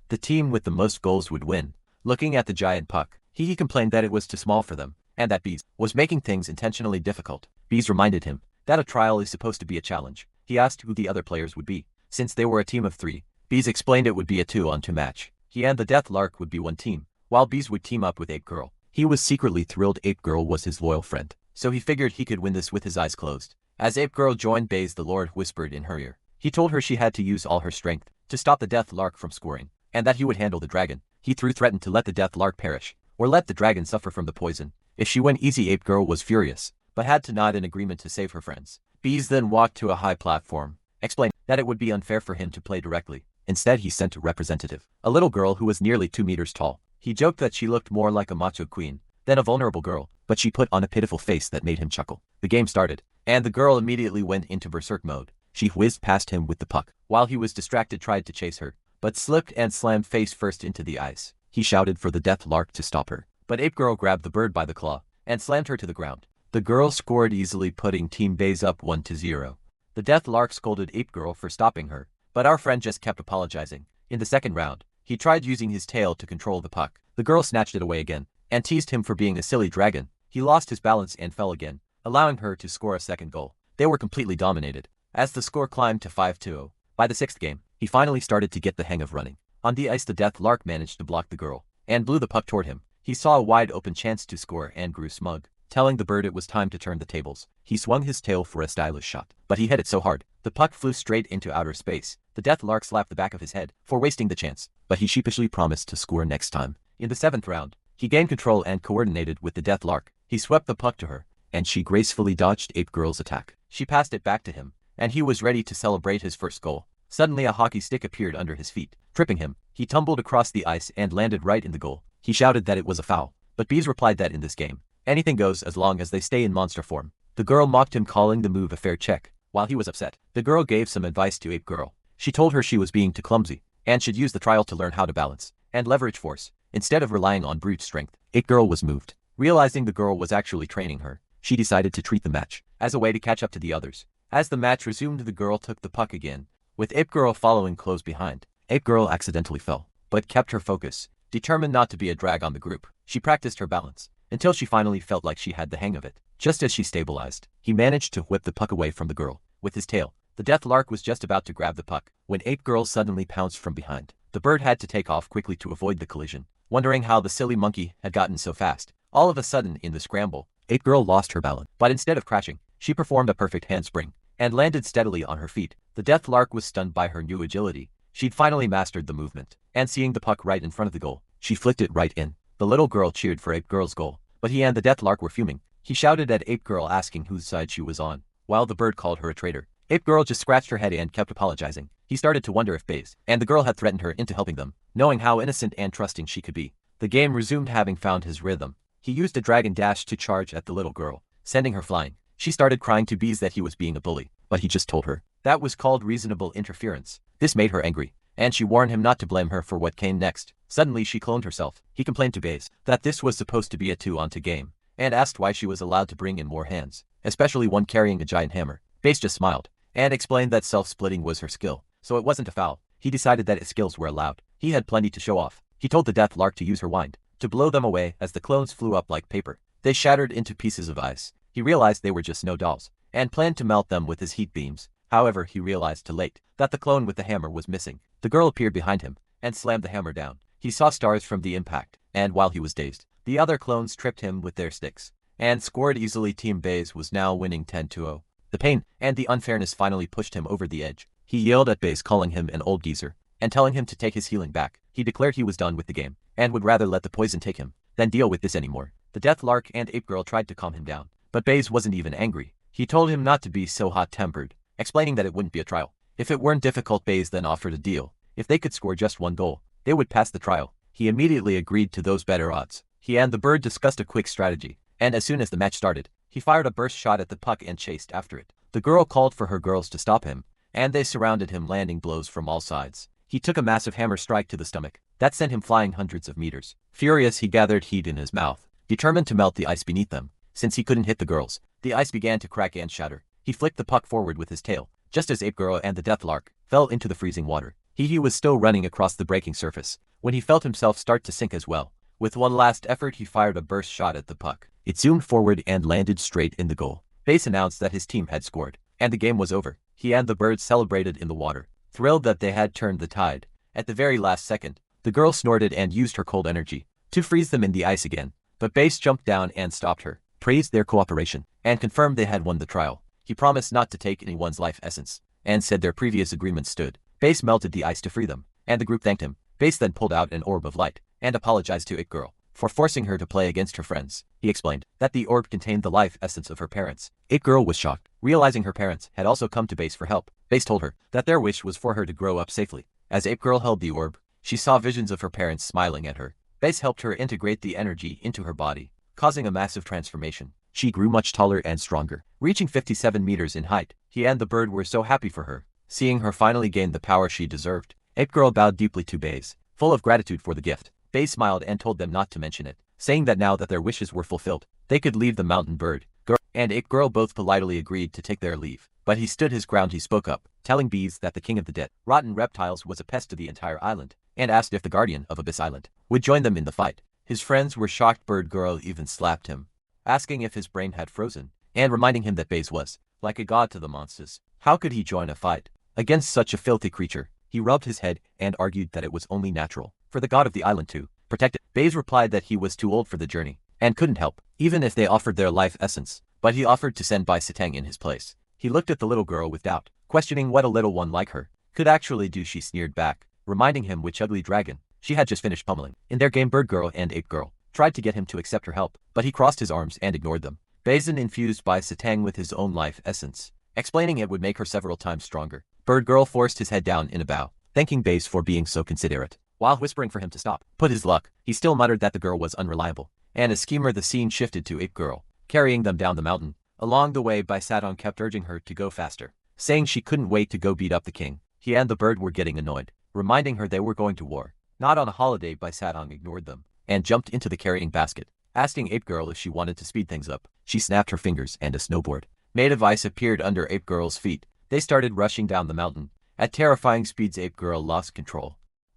The team with the most goals would win. Looking at the giant puck, he complained that it was too small for them, and that Bees was making things intentionally difficult. Bees reminded him that a trial is supposed to be a challenge. He asked who the other players would be. Since they were a team of 3, Bees explained it would be a 2-on-2 match. He and the Deathlark would be one team, while Bees would team up with Ape Girl. He was secretly thrilled Ape Girl was his loyal friend, so he figured he could win this with his eyes closed. As Ape Girl joined Baze, the Lord whispered in her ear. He told her she had to use all her strength to stop the Deathlark from scoring, and that he would handle the dragon. He threatened to let the Deathlark perish, or let the dragon suffer from the poison. If she went easy, Ape Girl was furious, but had to nod in agreement to save her friends. Bees then walked to a high platform, explained that it would be unfair for him to play directly. Instead, he sent a representative, a little girl who was nearly 2 meters tall. He joked that she looked more like a macho queen than a vulnerable girl, but she put on a pitiful face that made him chuckle. The game started, and the girl immediately went into berserk mode. She whizzed past him with the puck, while he was distracted, tried to chase her, but slipped and slammed face first into the ice. He shouted for the Deathlark to stop her, but Ape Girl grabbed the bird by the claw and slammed her to the ground. The girl scored easily, putting Team Baze up 1-0. The Deathlark scolded Ape Girl for stopping her, but our friend just kept apologizing. In the second round, he tried using his tail to control the puck. The girl snatched it away again, and teased him for being a silly dragon. He lost his balance and fell again, allowing her to score a second goal. They were completely dominated, as the score climbed to 5-2. By the 6th game, he finally started to get the hang of running. On the ice, the Deathlark managed to block the girl, and blew the puck toward him. He saw a wide open chance to score and grew smug, telling the bird it was time to turn the tables. He swung his tail for a stylish shot, but he hit it so hard, the puck flew straight into outer space. The Deathlark slapped the back of his head for wasting the chance, but he sheepishly promised to score next time. In the 7th round, he gained control and coordinated with the Deathlark. He swept the puck to her, and she gracefully dodged Ape Girl's attack. She passed it back to him, and he was ready to celebrate his first goal. Suddenly a hockey stick appeared under his feet, tripping him. He tumbled across the ice and landed right in the goal. He shouted that it was a foul, but Bees replied that in this game, anything goes as long as they stay in monster form. The girl mocked him, calling the move a fair check. While he was upset, the girl gave some advice to Ape Girl. She told her she was being too clumsy, and should use the trial to learn how to balance and leverage force, instead of relying on brute strength. Ape Girl was moved. Realizing the girl was actually training her, she decided to treat the match as a way to catch up to the others. As the match resumed, the girl took the puck again, with Ape Girl following close behind. Ape Girl accidentally fell, but kept her focus. Determined not to be a drag on the group, she practiced her balance until she finally felt like she had the hang of it. Just as she stabilized, he managed to whip the puck away from the girl with his tail. The death lark was just about to grab the puck when Ape Girl suddenly pounced from behind. The bird had to take off quickly to avoid the collision, wondering how the silly monkey had gotten so fast. All of a sudden, in the scramble, Ape Girl lost her balance, but instead of crashing, she performed a perfect handspring and landed steadily on her feet. The death lark was stunned by her new agility. She'd finally mastered the movement, and seeing the puck right in front of the goal, she flicked it right in. The little girl cheered for Ape Girl's goal, but he and the death lark were fuming. He shouted at Ape Girl asking whose side she was on, while the bird called her a traitor. Ape Girl just scratched her head and kept apologizing. He started to wonder if Baze and the girl had threatened her into helping them, knowing how innocent and trusting she could be. The game resumed, having found his rhythm. He used a dragon dash to charge at the little girl, sending her flying. She started crying to Baze that he was being a bully, but he just told her that was called reasonable interference. This made her angry, and she warned him not to blame her for what came next. Suddenly she cloned herself. He complained to Baze that this was supposed to be a 2-on-2 game, and asked why she was allowed to bring in more hands, especially one carrying a giant hammer. Baze just smiled and explained that self-splitting was her skill, so it wasn't a foul. He decided that his skills were allowed. He had plenty to show off. He told the death lark to use her wind to blow them away as the clones flew up like paper. They shattered into pieces of ice. He realized they were just snow dolls and planned to melt them with his heat beams. However, he realized too late that the clone with the hammer was missing. The girl appeared behind him and slammed the hammer down. He saw stars from the impact, and while he was dazed, the other clones tripped him with their sticks and scored easily. Team Baze was now winning 10-0. The pain and the unfairness finally pushed him over the edge. He yelled at Baze, calling him an old geezer and telling him to take his healing back. He declared he was done with the game and would rather let the poison take him than deal with this anymore. The death lark and Ape Girl tried to calm him down, but Baze wasn't even angry. He told him not to be so hot-tempered, explaining that it wouldn't be a trial if it weren't difficult. Baze then offered a deal. If they could score just one goal, they would pass the trial. He immediately agreed to those better odds. He and the bird discussed a quick strategy, and as soon as the match started, he fired a burst shot at the puck and chased after it. The girl called for her girls to stop him, and they surrounded him, landing blows from all sides. He took a massive hammer strike to the stomach that sent him flying hundreds of meters. Furious, he gathered heat in his mouth, determined to melt the ice beneath them. Since he couldn't hit the girls, the ice began to crack and shatter. He flicked the puck forward with his tail, just as Ape Girl and the death lark fell into the freezing water. He was still running across the breaking surface when he felt himself start to sink as well. With one last effort, he fired a burst shot at the puck. It zoomed forward and landed straight in the goal. Baze announced that his team had scored, and the game was over. He and the birds celebrated in the water, thrilled that they had turned the tide. At the very last second, the girl snorted and used her cold energy to freeze them in the ice again, but Baze jumped down and stopped her, praised their cooperation, and confirmed they had won the trial. He promised not to take anyone's life essence, and said their previous agreement stood. Baze melted the ice to free them, and the group thanked him. Baze then pulled out an orb of light and apologized to Ape Girl for forcing her to play against her friends. He explained that the orb contained the life essence of her parents. Ape Girl was shocked, realizing her parents had also come to Baze for help. Baze told her that their wish was for her to grow up safely. As Ape Girl held the orb, she saw visions of her parents smiling at her. Baze helped her integrate the energy into her body, causing a massive transformation. She grew much taller and stronger, reaching 57 meters in height. He and the bird were so happy for her, seeing her finally gain the power she deserved. Ape Girl bowed deeply to Baze, full of gratitude for the gift. Baze smiled and told them not to mention it, saying that now that their wishes were fulfilled, they could leave the mountain. Bird Girl and Ape Girl both politely agreed to take their leave, but he stood his ground. He spoke up, telling Baze that the king of the dead, rotten reptiles was a pest to the entire island, and asked if the guardian of Abyss Island would join them in the fight. His friends were shocked. Bird Girl even slapped him, asking if his brain had frozen, and reminding him that Baze was like a god to the monsters. How could he join a fight against such a filthy creature? He rubbed his head and argued that it was only natural for the god of the island to protect it. Baze replied that he was too old for the journey and couldn't help, even if they offered their life essence, but he offered to send Bai Satang in his place. He looked at the little girl with doubt, questioning what a little one like her could actually do. She sneered back, reminding him which ugly dragon she had just finished pummeling. In their game, Bird Girl and Ape Girl tried to get him to accept her help, but he crossed his arms and ignored them. Bazin infused Bai Satang with his own life essence, explaining it would make her several times stronger. Bird Girl forced his head down in a bow, thanking Baze for being so considerate, while whispering for him to stop. Put his luck, he still muttered that the girl was unreliable and a schemer. The scene shifted to Ape Girl, carrying them down the mountain. Along the way, Bai Satang kept urging her to go faster, saying she couldn't wait to go beat up the king. He and the bird were getting annoyed, reminding her they were going to war, not on a holiday. Bai Satang ignored them and jumped into the carrying basket, asking Ape Girl if she wanted to speed things up. She snapped her fingers and a snowboard made of ice appeared under Ape Girl's feet. They started rushing down the mountain. At terrifying speeds, Ape Girl lost control.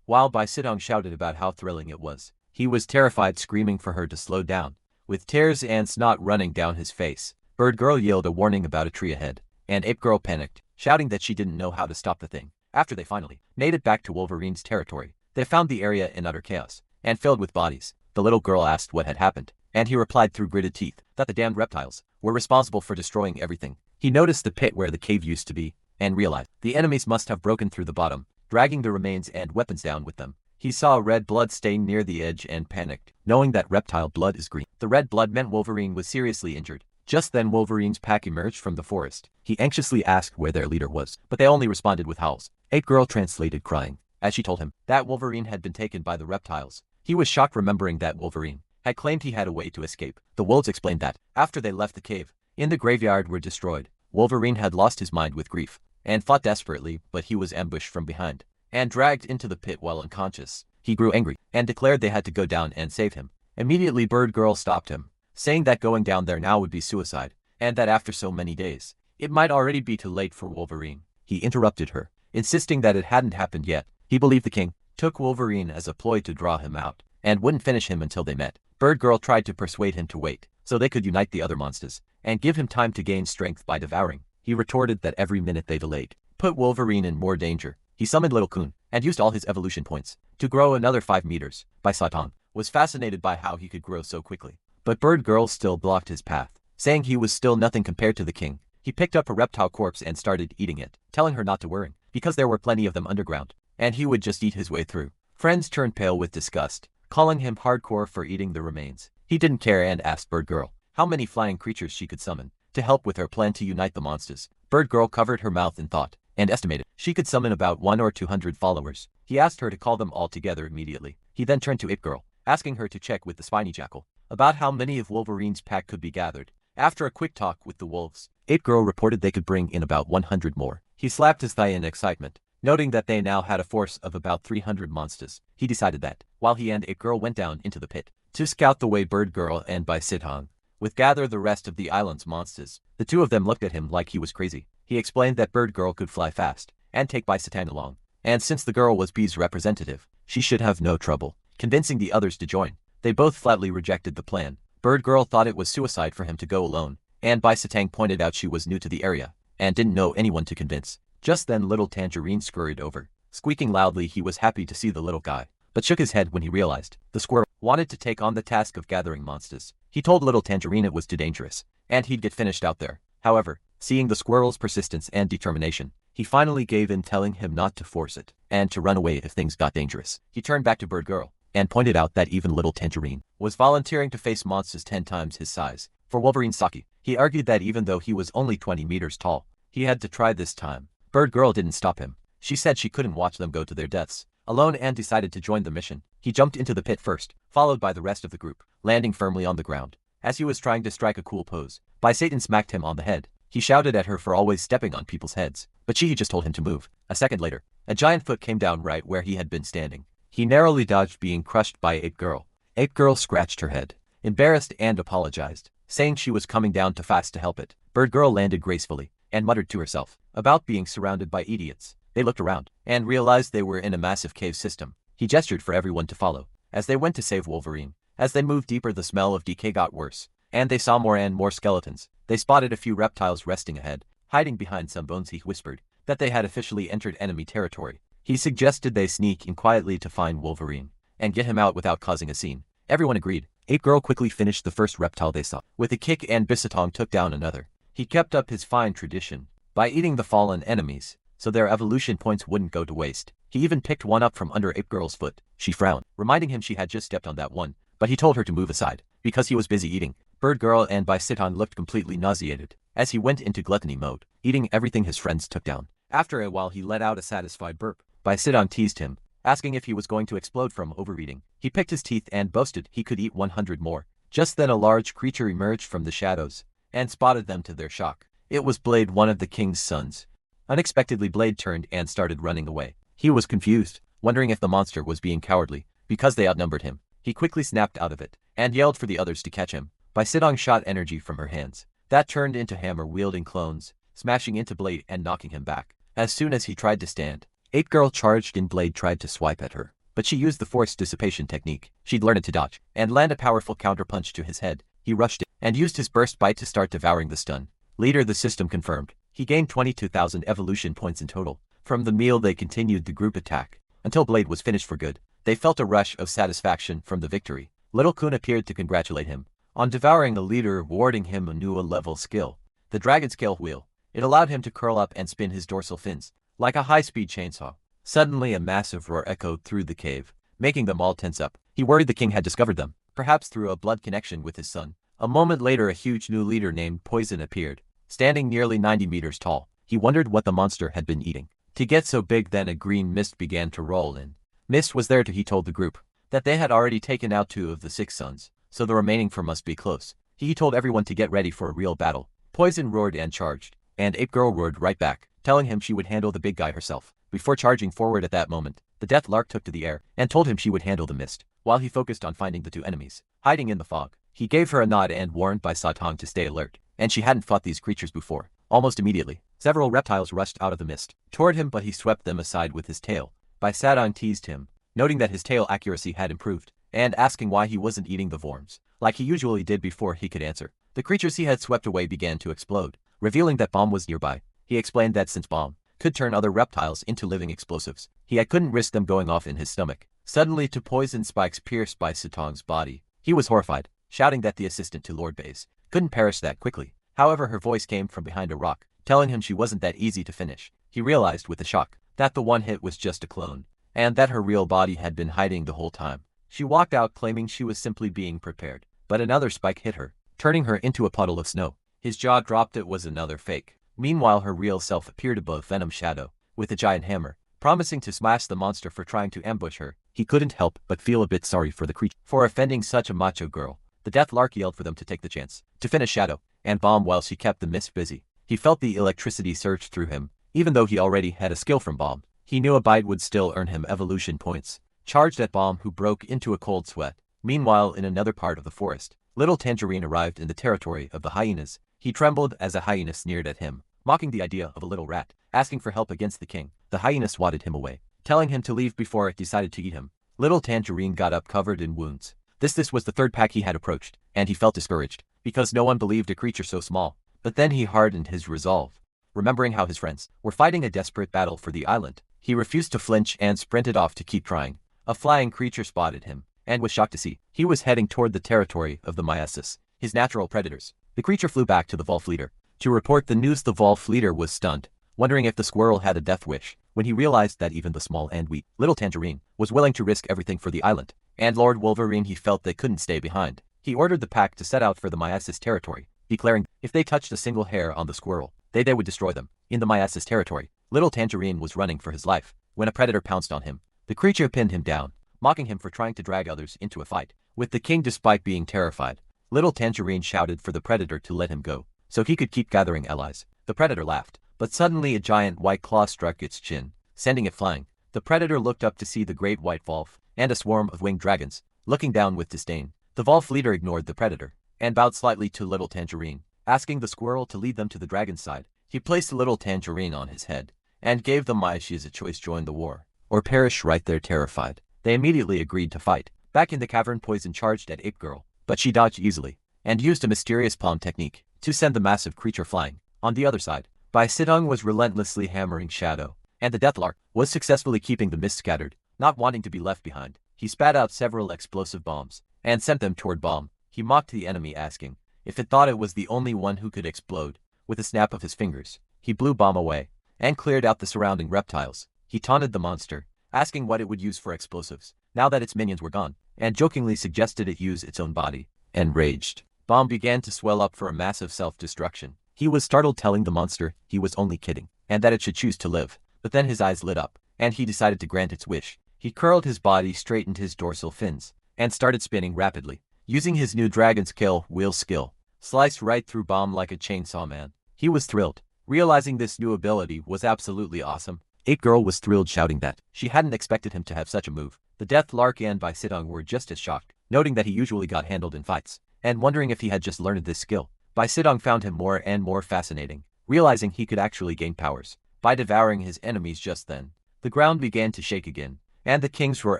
while Bai Sidong shouted about how thrilling it was. He was terrified, screaming for her to slow down. With tears and snot running down his face, Bird Girl yelled a warning about a tree ahead, and Ape Girl panicked, shouting that she didn't know how to stop the thing. After they finally made it back to Wolverine's territory, they found the area in utter chaos and filled with bodies. The little girl asked what had happened, and he replied through gritted teeth that the damned reptiles were responsible for destroying everything. He noticed the pit where the cave used to be, and realized the enemies must have broken through the bottom, dragging the remains and weapons down with them. He saw red blood stain near the edge and panicked, knowing that reptile blood is green. The red blood meant Wolverine was seriously injured. Just then Wolverine's pack emerged from the forest. He anxiously asked where their leader was, but they only responded with howls. Ape Girl translated, crying, as she told him that Wolverine had been taken by the reptiles. He was shocked, remembering that Wolverine had claimed he had a way to escape. The wolves explained that, after they left the cave, in the graveyard were destroyed. Wolverine had lost his mind with grief, and fought desperately, but he was ambushed from behind, and dragged into the pit while unconscious. He grew angry, and declared they had to go down and save him. Immediately Bird Girl stopped him, saying that going down there now would be suicide, and that after so many days, it might already be too late for Wolverine. He interrupted her, insisting that it hadn't happened yet. He believed the king took Wolverine as a ploy to draw him out, and wouldn't finish him until they met. Bird Girl tried to persuade him to wait, so they could unite the other monsters, and give him time to gain strength by devouring. He retorted that every minute they delayed put Wolverine in more danger. He summoned Little Kun, and used all his evolution points to grow another 5 meters. Bai Sidong was fascinated by how he could grow so quickly, but Bird Girl still blocked his path, saying he was still nothing compared to the king. He picked up a reptile corpse and started eating it, telling her not to worry, because there were plenty of them underground, and he would just eat his way through. Friends turned pale with disgust, calling him hardcore for eating the remains. He didn't care and asked Bird Girl how many flying creatures she could summon to help with her plan to unite the monsters. Bird Girl covered her mouth in thought, and estimated she could summon about 100 or 200 followers. He asked her to call them all together immediately. He then turned to Ape Girl, asking her to check with the spiny jackal about how many of Wolverine's pack could be gathered. After a quick talk with the wolves, Ape Girl reported they could bring in about 100 more. He slapped his thigh in excitement, noting that they now had a force of about 300 monsters. He decided that, while he and Ape Girl went down into the pit to scout the way Bird Girl and Bai Sidong would gather the rest of the island's monsters, the two of them looked at him like he was crazy. He explained that Bird Girl could fly fast and take Bai Sidong along, and since the girl was B's representative, she should have no trouble convincing the others to join. They both flatly rejected the plan. Bird Girl thought it was suicide for him to go alone, and Bai Sidong pointed out she was new to the area and didn't know anyone to convince. Just then Little Tangerine scurried over, squeaking loudly. He was happy to see the little guy, but shook his head when he realized the squirrel wanted to take on the task of gathering monsters. He told Little Tangerine it was too dangerous, and he'd get finished out there. However, seeing the squirrel's persistence and determination, he finally gave in, telling him not to force it, and to run away if things got dangerous. He turned back to Bird Girl, and pointed out that even Little Tangerine was volunteering to face monsters 10 times his size. For Wolverine's sake, he argued that even though he was only 20 meters tall, he had to try this time. Bird Girl didn't stop him. She said she couldn't watch them go to their deaths alone and decided to join the mission. He jumped into the pit first, followed by the rest of the group, landing firmly on the ground. As he was trying to strike a cool pose, Bai Satan smacked him on the head. He shouted at her for always stepping on people's heads, but she just told him to move. A second later, a giant foot came down right where he had been standing. He narrowly dodged being crushed by Ape Girl. Ape Girl scratched her head, embarrassed, and apologized, saying she was coming down too fast to help it. Bird Girl landed gracefully, and muttered to herself about being surrounded by idiots. They looked around, and realized they were in a massive cave system. He gestured for everyone to follow, as they went to save Wolverine. As they moved deeper, the smell of decay got worse, and they saw more and more skeletons. They spotted a few reptiles resting ahead, hiding behind some bones. He whispered that they had officially entered enemy territory. He suggested they sneak in quietly to find Wolverine, and get him out without causing a scene. Everyone agreed. Ape Girl quickly finished the first reptile they saw with a kick, and Bai Sidong took down another. He kept up his fine tradition by eating the fallen enemies, so their evolution points wouldn't go to waste. He even picked one up from under Ape Girl's foot. She frowned, reminding him she had just stepped on that one, but he told her to move aside, because he was busy eating. Bird Girl and Bai Sidong looked completely nauseated, as he went into gluttony mode, eating everything his friends took down. After a while he let out a satisfied burp. Bai Sidong teased him, asking if he was going to explode from overeating. He picked his teeth and boasted he could eat 100 more. Just then a large creature emerged from the shadows, and spotted them. To their shock, it was Blade, one of the king's sons. Unexpectedly Blade turned and started running away. He was confused, wondering if the monster was being cowardly, because they outnumbered him. He quickly snapped out of it, and yelled for the others to catch him. Bai Sidong shot energy from her hands that turned into hammer-wielding clones, smashing into Blade and knocking him back. As soon as he tried to stand, Ape Girl charged in. Blade tried to swipe at her, but she used the force dissipation technique. She'd learned it to dodge and land a powerful counterpunch to his head. He rushed it and used his burst bite to start devouring the stun. Later the system confirmed. He gained 22,000 evolution points in total. From the meal they continued the group attack until Blade was finished for good. They felt a rush of satisfaction from the victory. Little Kun appeared to congratulate him on devouring the leader, awarding him a new level skill, the Dragon Scale Wheel. It allowed him to curl up and spin his dorsal fins like a high-speed chainsaw. Suddenly a massive roar echoed through the cave, making them all tense up. He worried the king had discovered them, perhaps through a blood connection with his son. A moment later a huge new leader named Poison appeared, standing nearly 90 meters tall. He wondered what the monster had been eating to get so big. Then a green mist began to roll in. Mist was there too. He told the group that they had already taken out 2 of the 6 sons, so the remaining 4 must be close. He told everyone to get ready for a real battle. Poison roared and charged, and Ape Girl roared right back, telling him she would handle the big guy herself. Before charging forward at that moment, the Death Lark took to the air and told him she would handle the mist, while he focused on finding the 2 enemies hiding in the fog. He gave her a nod and warned by Satang to stay alert, and she hadn't fought these creatures before. Almost immediately, several reptiles rushed out of the mist toward him, but he swept them aside with his tail. Bai Satang teased him, noting that his tail accuracy had improved, and asking why he wasn't eating the worms like he usually did. Before he could answer, the creatures he had swept away began to explode, revealing that Bomb was nearby. He explained that since Bomb could turn other reptiles into living explosives, he couldn't risk them going off in his stomach. Suddenly, 2 poison spikes pierced Bai Satang's body. He was horrified, shouting that the assistant to Lord Baze couldn't perish that quickly. However, her voice came from behind a rock, telling him she wasn't that easy to finish. He realized with a shock that the one hit was just a clone, and that her real body had been hiding the whole time. She walked out claiming she was simply being prepared, but another spike hit her, turning her into a puddle of snow. His jaw dropped. It was another fake. Meanwhile, her real self appeared above Venom's shadow with a giant hammer, promising to smash the monster for trying to ambush her. He couldn't help but feel a bit sorry for the creature for offending such a macho girl. The Death Lark yelled for them to take the chance to finish Shadow and Bomb while she kept the mist busy. He felt the electricity surge through him. Even though he already had a skill from Bomb, he knew a bite would still earn him evolution points. Charged at Bomb, who broke into a cold sweat. Meanwhile, in another part of the forest, Little Tangerine arrived in the territory of the hyenas. He trembled as a hyena sneered at him, mocking the idea of a little rat asking for help against the king. The hyena swatted him away, telling him to leave before it decided to eat him. Little Tangerine got up covered in wounds. This was the 3rd pack he had approached, and he felt discouraged, because no one believed a creature so small. But then he hardened his resolve. Remembering how his friends were fighting a desperate battle for the island, he refused to flinch and sprinted off to keep trying. A flying creature spotted him, and was shocked to see he was heading toward the territory of the Myasis, his natural predators. The creature flew back to the Wolf Leader to report the news. The Wolf Leader was stunned, wondering if the squirrel had a death wish, when he realized that even the small and weak Little Tangerine was willing to risk everything for the island. And Lord Wolverine, he felt they couldn't stay behind. He ordered the pack to set out for the Myasis territory, declaring if they touched a single hair on the squirrel, they would destroy them. In the Myasis territory, Little Tangerine was running for his life when a predator pounced on him. The creature pinned him down, mocking him for trying to drag others into a fight with the king despite being terrified. Little Tangerine shouted for the predator to let him go, so he could keep gathering allies. The predator laughed, but suddenly a giant white claw struck its chin, sending it flying. The predator looked up to see the great white wolf and a swarm of winged dragons looking down with disdain. The wolf leader ignored the predator and bowed slightly to Little Tangerine, asking the squirrel to lead them to the dragon's side. He placed Little Tangerine on his head and gave the Myashies a choice: join the war or perish right there. Terrified, they immediately agreed to fight. Back in the cavern, Poison charged at Ape Girl, but she dodged easily and used a mysterious palm technique to send the massive creature flying. On the other side, Bai Sidong was relentlessly hammering Shadow, and the Deathlark was successfully keeping the mist scattered. Not wanting to be left behind, he spat out several explosive bombs and sent them toward Bomb. He mocked the enemy, asking if it thought it was the only one who could explode. With a snap of his fingers, he blew Bomb away and cleared out the surrounding reptiles. He taunted the monster, asking what it would use for explosives now that its minions were gone, and jokingly suggested it use its own body. Enraged, Bomb began to swell up for a massive self-destruction. He was startled, telling the monster he was only kidding and that it should choose to live. But then his eyes lit up, and he decided to grant its wish. He curled his body, straightened his dorsal fins, and started spinning rapidly. Using his new Dragon Scale Wheel skill, sliced right through Bomb like a chainsaw man. He was thrilled, realizing this new ability was absolutely awesome. Ape Girl was thrilled, shouting that she hadn't expected him to have such a move. The Deathlark and Bai Sidong were just as shocked, noting that he usually got handled in fights, and wondering if he had just learned this skill. Bai Sidong found him more and more fascinating, realizing he could actually gain powers by devouring his enemies. Just then, the ground began to shake again, and the king's roar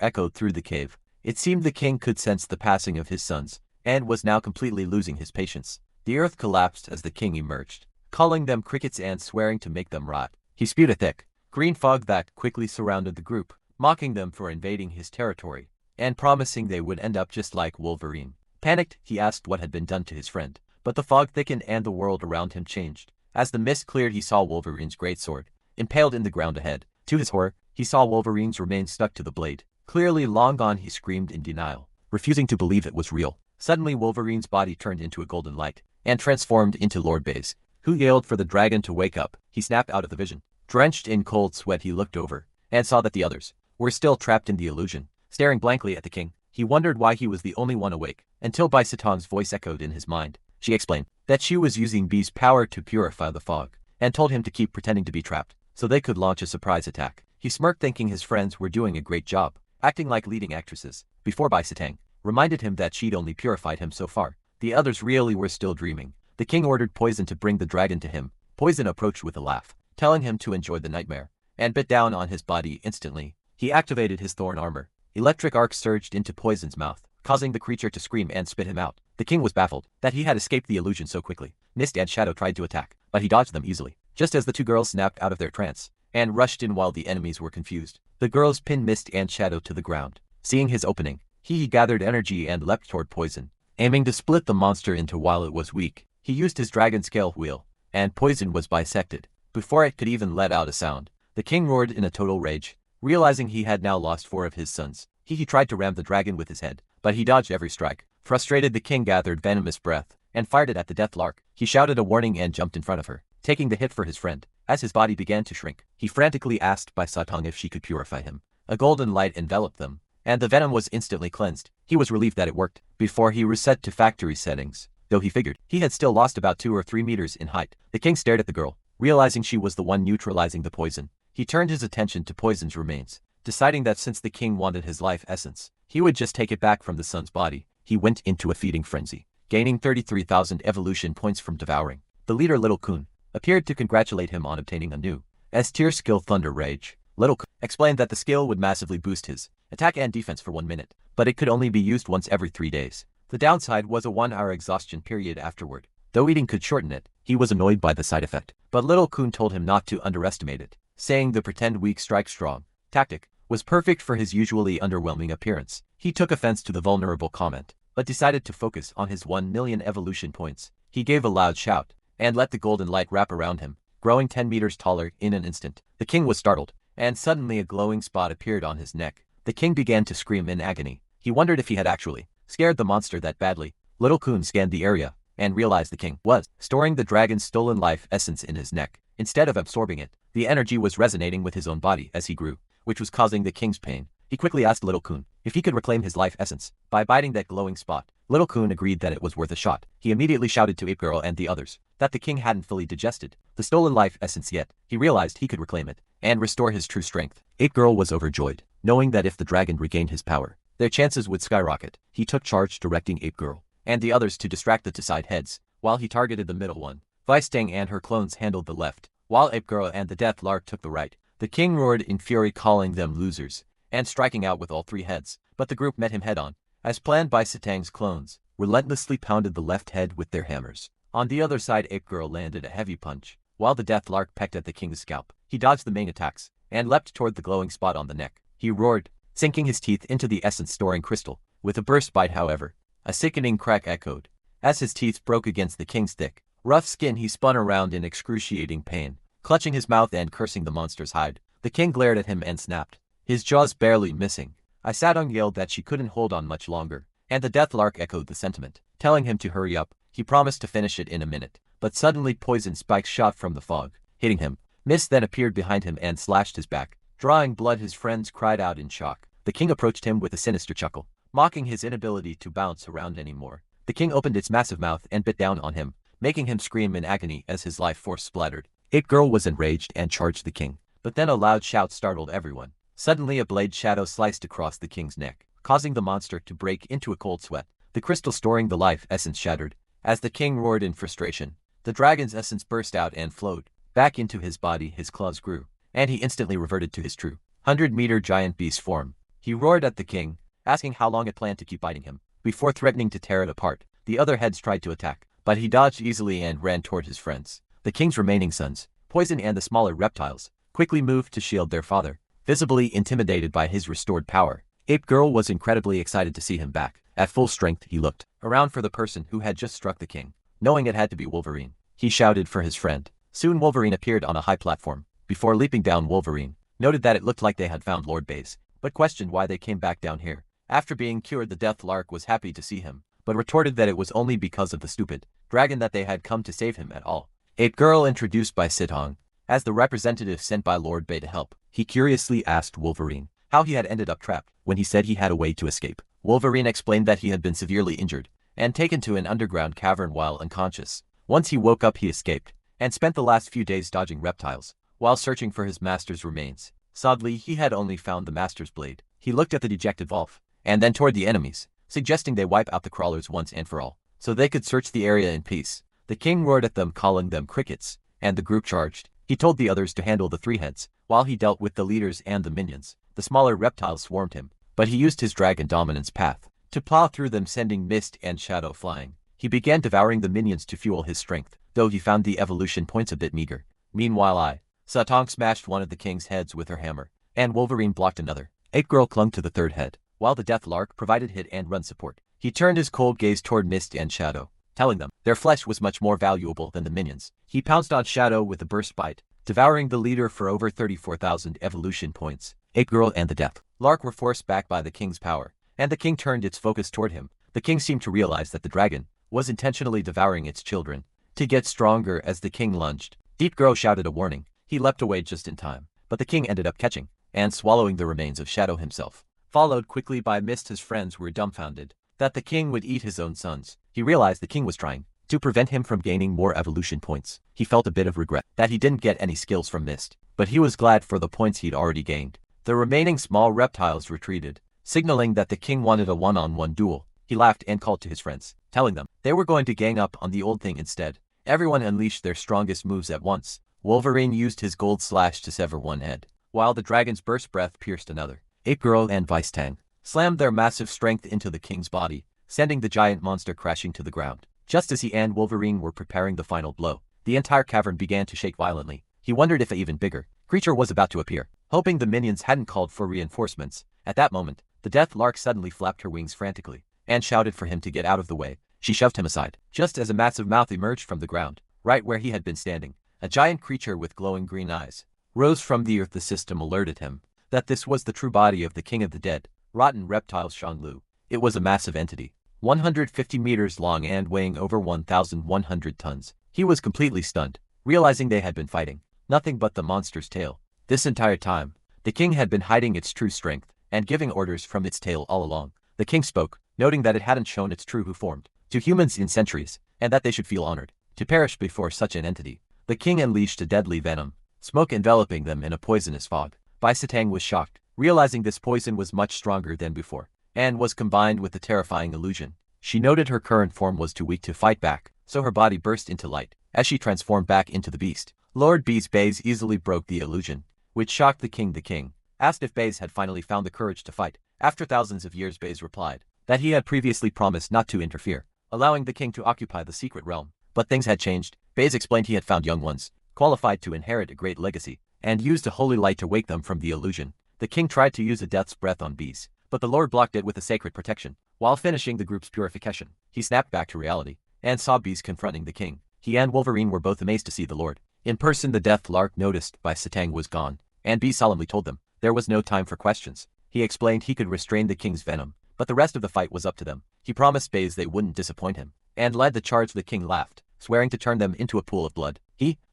echoed through the cave. It seemed the king could sense the passing of his sons, and was now completely losing his patience. The earth collapsed as the king emerged, calling them crickets and swearing to make them rot. He spewed a thick, green fog that quickly surrounded the group, mocking them for invading his territory, and promising they would end up just like Wolverine. Panicked, he asked what had been done to his friend, but the fog thickened and the world around him changed. As the mist cleared, he saw Wolverine's greatsword, impaled in the ground ahead. To his horror, he saw Wolverine's remains stuck to the blade. Clearly long gone, he screamed in denial, refusing to believe it was real. Suddenly Wolverine's body turned into a golden light, and transformed into Lord Baze, who yelled for the dragon to wake up. He snapped out of the vision. Drenched in cold sweat, he looked over, and saw that the others were still trapped in the illusion, staring blankly at the king. He wondered why he was the only one awake, until Bai Satong's voice echoed in his mind. She explained that she was using B's power to purify the fog, and told him to keep pretending to be trapped, so they could launch a surprise attack. He smirked, thinking his friends were doing a great job, acting like leading actresses, before Bai Satang reminded him that she'd only purified him so far. The others really were still dreaming. The king ordered Poison to bring the dragon to him. Poison approached with a laugh, telling him to enjoy the nightmare, and bit down on his body instantly. He activated his thorn armor. Electric arc surged into Poison's mouth, causing the creature to scream and spit him out. The king was baffled that he had escaped the illusion so quickly. Mist and Shadow tried to attack, but he dodged them easily, just as the two girls snapped out of their trance and rushed in while the enemies were confused. The girls pinned Mist and Shadow to the ground. Seeing his opening, he gathered energy and leapt toward Poison, aiming to split the monster into while it was weak. He used his dragon scale wheel, and Poison was bisected before it could even let out a sound. The king roared in a total rage, realizing he had now lost 4 of his sons. He tried to ram the dragon with his head, but he dodged every strike. Frustrated, the king gathered venomous breath and fired it at the death lark. He shouted a warning and jumped in front of her, taking the hit for his friend. As his body began to shrink, he frantically asked Bai Satong if she could purify him. A golden light enveloped them, and the venom was instantly cleansed. He was relieved that it worked. Before he reset to factory settings, though he figured he had still lost about 2 or 3 meters in height, the king stared at the girl, realizing she was the one neutralizing the poison. He turned his attention to Poison's remains, deciding that since the king wanted his life essence, he would just take it back from the son's body. He went into a feeding frenzy, gaining 33,000 evolution points from devouring. The leader, Little Kun, appeared to congratulate him on obtaining a new S-tier skill, Thunder Rage. Little Kun explained that the skill would massively boost his attack and defense for 1 minute, but it could only be used once every 3 days. The downside was a 1-hour exhaustion period afterward. Though eating could shorten it, he was annoyed by the side effect. But Little Kun told him not to underestimate it, saying the pretend weak strike strong tactic was perfect for his usually underwhelming appearance. He took offense to the vulnerable comment, but decided to focus on his 1 million evolution points. He gave a loud shout, and let the golden light wrap around him, growing 10 meters taller in an instant. The king was startled, and suddenly a glowing spot appeared on his neck. The king began to scream in agony. He wondered if he had actually scared the monster that badly. Little Kun scanned the area, and realized the king was storing the dragon's stolen life essence in his neck. Instead of absorbing it, the energy was resonating with his own body as he grew, which was causing the king's pain. He quickly asked Little Kun if he could reclaim his life essence by biting that glowing spot. Little Kun agreed that it was worth a shot. He immediately shouted to Ape Girl and the others that the king hadn't fully digested the stolen life essence yet. He realized he could reclaim it and restore his true strength. Ape Girl was overjoyed, knowing that if the dragon regained his power, their chances would skyrocket. He took charge, directing Ape Girl and the others to distract the 2 side heads, while he targeted the middle one. Vice Tang and her clones handled the left, while Ape Girl and the Death Lark took the right. The king roared in fury, calling them losers, and striking out with all 3 heads, but the group met him head-on. As planned, by Satang's clones relentlessly pounded the left head with their hammers. On the other side, Ape Girl landed a heavy punch, while the Death Lark pecked at the king's scalp. He dodged the main attacks, and leapt toward the glowing spot on the neck. He roared, sinking his teeth into the essence-storing crystal. With a burst bite, however, a sickening crack echoed. As his teeth broke against the king's thick, rough skin, he spun around in excruciating pain, clutching his mouth and cursing the monster's hide. The king glared at him and snapped, his jaws barely missing. Isadong yelled that she couldn't hold on much longer, and the Death Lark echoed the sentiment, telling him to hurry up. He promised to finish it in a minute, but suddenly poison spikes shot from the fog, hitting him. Mist then appeared behind him and slashed his back, drawing blood. His friends cried out in shock. The king approached him with a sinister chuckle, mocking his inability to bounce around anymore. The king opened its massive mouth and bit down on him, making him scream in agony as his life force splattered. Ape Girl was enraged and charged the king, but then a loud shout startled everyone. Suddenly a blade shadow sliced across the king's neck, causing the monster to break into a cold sweat. The crystal storing the life essence shattered. As the king roared in frustration, the dragon's essence burst out and flowed back into his body. His claws grew, and he instantly reverted to his true 100-meter giant beast form. He roared at the king, asking how long it planned to keep biting him, before threatening to tear it apart. The other heads tried to attack, but he dodged easily and ran toward his friends. The king's remaining sons, Poison and the smaller reptiles, quickly moved to shield their father, visibly intimidated by his restored power. Ape Girl was incredibly excited to see him back. At full strength, he looked around for the person who had just struck the king. Knowing it had to be Wolverine, he shouted for his friend. Soon Wolverine appeared on a high platform. Before leaping down, Wolverine noted that it looked like they had found Lord Baze, but questioned why they came back down here. After being cured, the Death Lark was happy to see him, but retorted that it was only because of the stupid dragon that they had come to save him at all. Ape Girl, introduced by Sithong as the representative sent by Lord Bay to help. He curiously asked Wolverine how he had ended up trapped. When he said he had a way to escape, Wolverine explained that he had been severely injured and taken to an underground cavern while unconscious. Once he woke up, he escaped and spent the last few days dodging reptiles while searching for his master's remains. Sadly, he had only found the master's blade. He looked at the dejected Wolf and then toward the enemies, suggesting they wipe out the crawlers once and for all, so they could search the area in peace. The king roared at them, calling them crickets, and the group charged. He told the others to handle the three heads, while he dealt with the leaders and the minions. The smaller reptiles swarmed him, but he used his dragon dominance path to plow through them, sending mist and shadow flying. He began devouring the minions to fuel his strength, though he found the evolution points a bit meager. Meanwhile, Satong smashed one of the king's heads with her hammer, and Wolverine blocked another. Ape Girl clung to the third head, while the Death Lark provided hit and run support. He turned his cold gaze toward Mist and Shadow, telling them their flesh was much more valuable than the minions. He pounced on Shadow with a burst bite, devouring the leader for over 34,000 evolution points. Ape Girl and the Death Lark were forced back by the king's power, and the king turned its focus toward him. The king seemed to realize that the dragon was intentionally devouring its children to get stronger. As the king lunged, Ape Girl shouted a warning. He leapt away just in time, but the king ended up catching and swallowing the remains of Shadow himself. Followed quickly by Mist, his friends were dumbfounded that the king would eat his own sons. He realized the king was trying to prevent him from gaining more evolution points. He felt a bit of regret that he didn't get any skills from Mist, but he was glad for the points he'd already gained. The remaining small reptiles retreated, signaling that the king wanted a one-on-one duel. He laughed and called to his friends, telling them they were going to gang up on the old thing instead. Everyone unleashed their strongest moves at once. Wolverine used his gold slash to sever one head, while the dragon's burst breath pierced another. Ape Girl and Vice Tang slammed their massive strength into the king's body, sending the giant monster crashing to the ground. Just as he and Wolverine were preparing the final blow, the entire cavern began to shake violently. He wondered if an even bigger creature was about to appear, hoping the minions hadn't called for reinforcements. At that moment, the Death Lark suddenly flapped her wings frantically and shouted for him to get out of the way. She shoved him aside, just as a massive mouth emerged from the ground, right where he had been standing. A giant creature with glowing green eyes rose from the earth. The system alerted him that this was the true body of the king of the dead, rotten reptile Shanglu. It was a massive entity, 150 meters long and weighing over 1,100 tons. He was completely stunned, realizing they had been fighting nothing but the monster's tail. This entire time, the king had been hiding its true strength and giving orders from its tail all along. The king spoke, noting that it hadn't shown its true form to humans in centuries, and that they should feel honored to perish before such an entity. The king unleashed a deadly venom, smoke enveloping them in a poisonous fog. Bai Satang was shocked, realizing this poison was much stronger than before, and was combined with the terrifying illusion. She noted her current form was too weak to fight back, so her body burst into light as she transformed back into the beast. Lord Baze easily broke the illusion, which shocked the king. The king asked if Baze had finally found the courage to fight. After thousands of years, Baze replied that he had previously promised not to interfere, allowing the king to occupy the secret realm. But things had changed. Baze explained he had found young ones, qualified to inherit a great legacy, and used a holy light to wake them from the illusion. The king tried to use a death's breath on Baze, but the Lord blocked it with a sacred protection. While finishing the group's purification, he snapped back to reality and saw Baze confronting the king. He and Wolverine were both amazed to see the Lord in person. The Death Lark noticed Bai Satang was gone, and Baze solemnly told them there was no time for questions. He explained he could restrain the king's venom, but the rest of the fight was up to them. He promised Baze they wouldn't disappoint him, and led the charge. The king laughed, swearing to turn them into a pool of blood.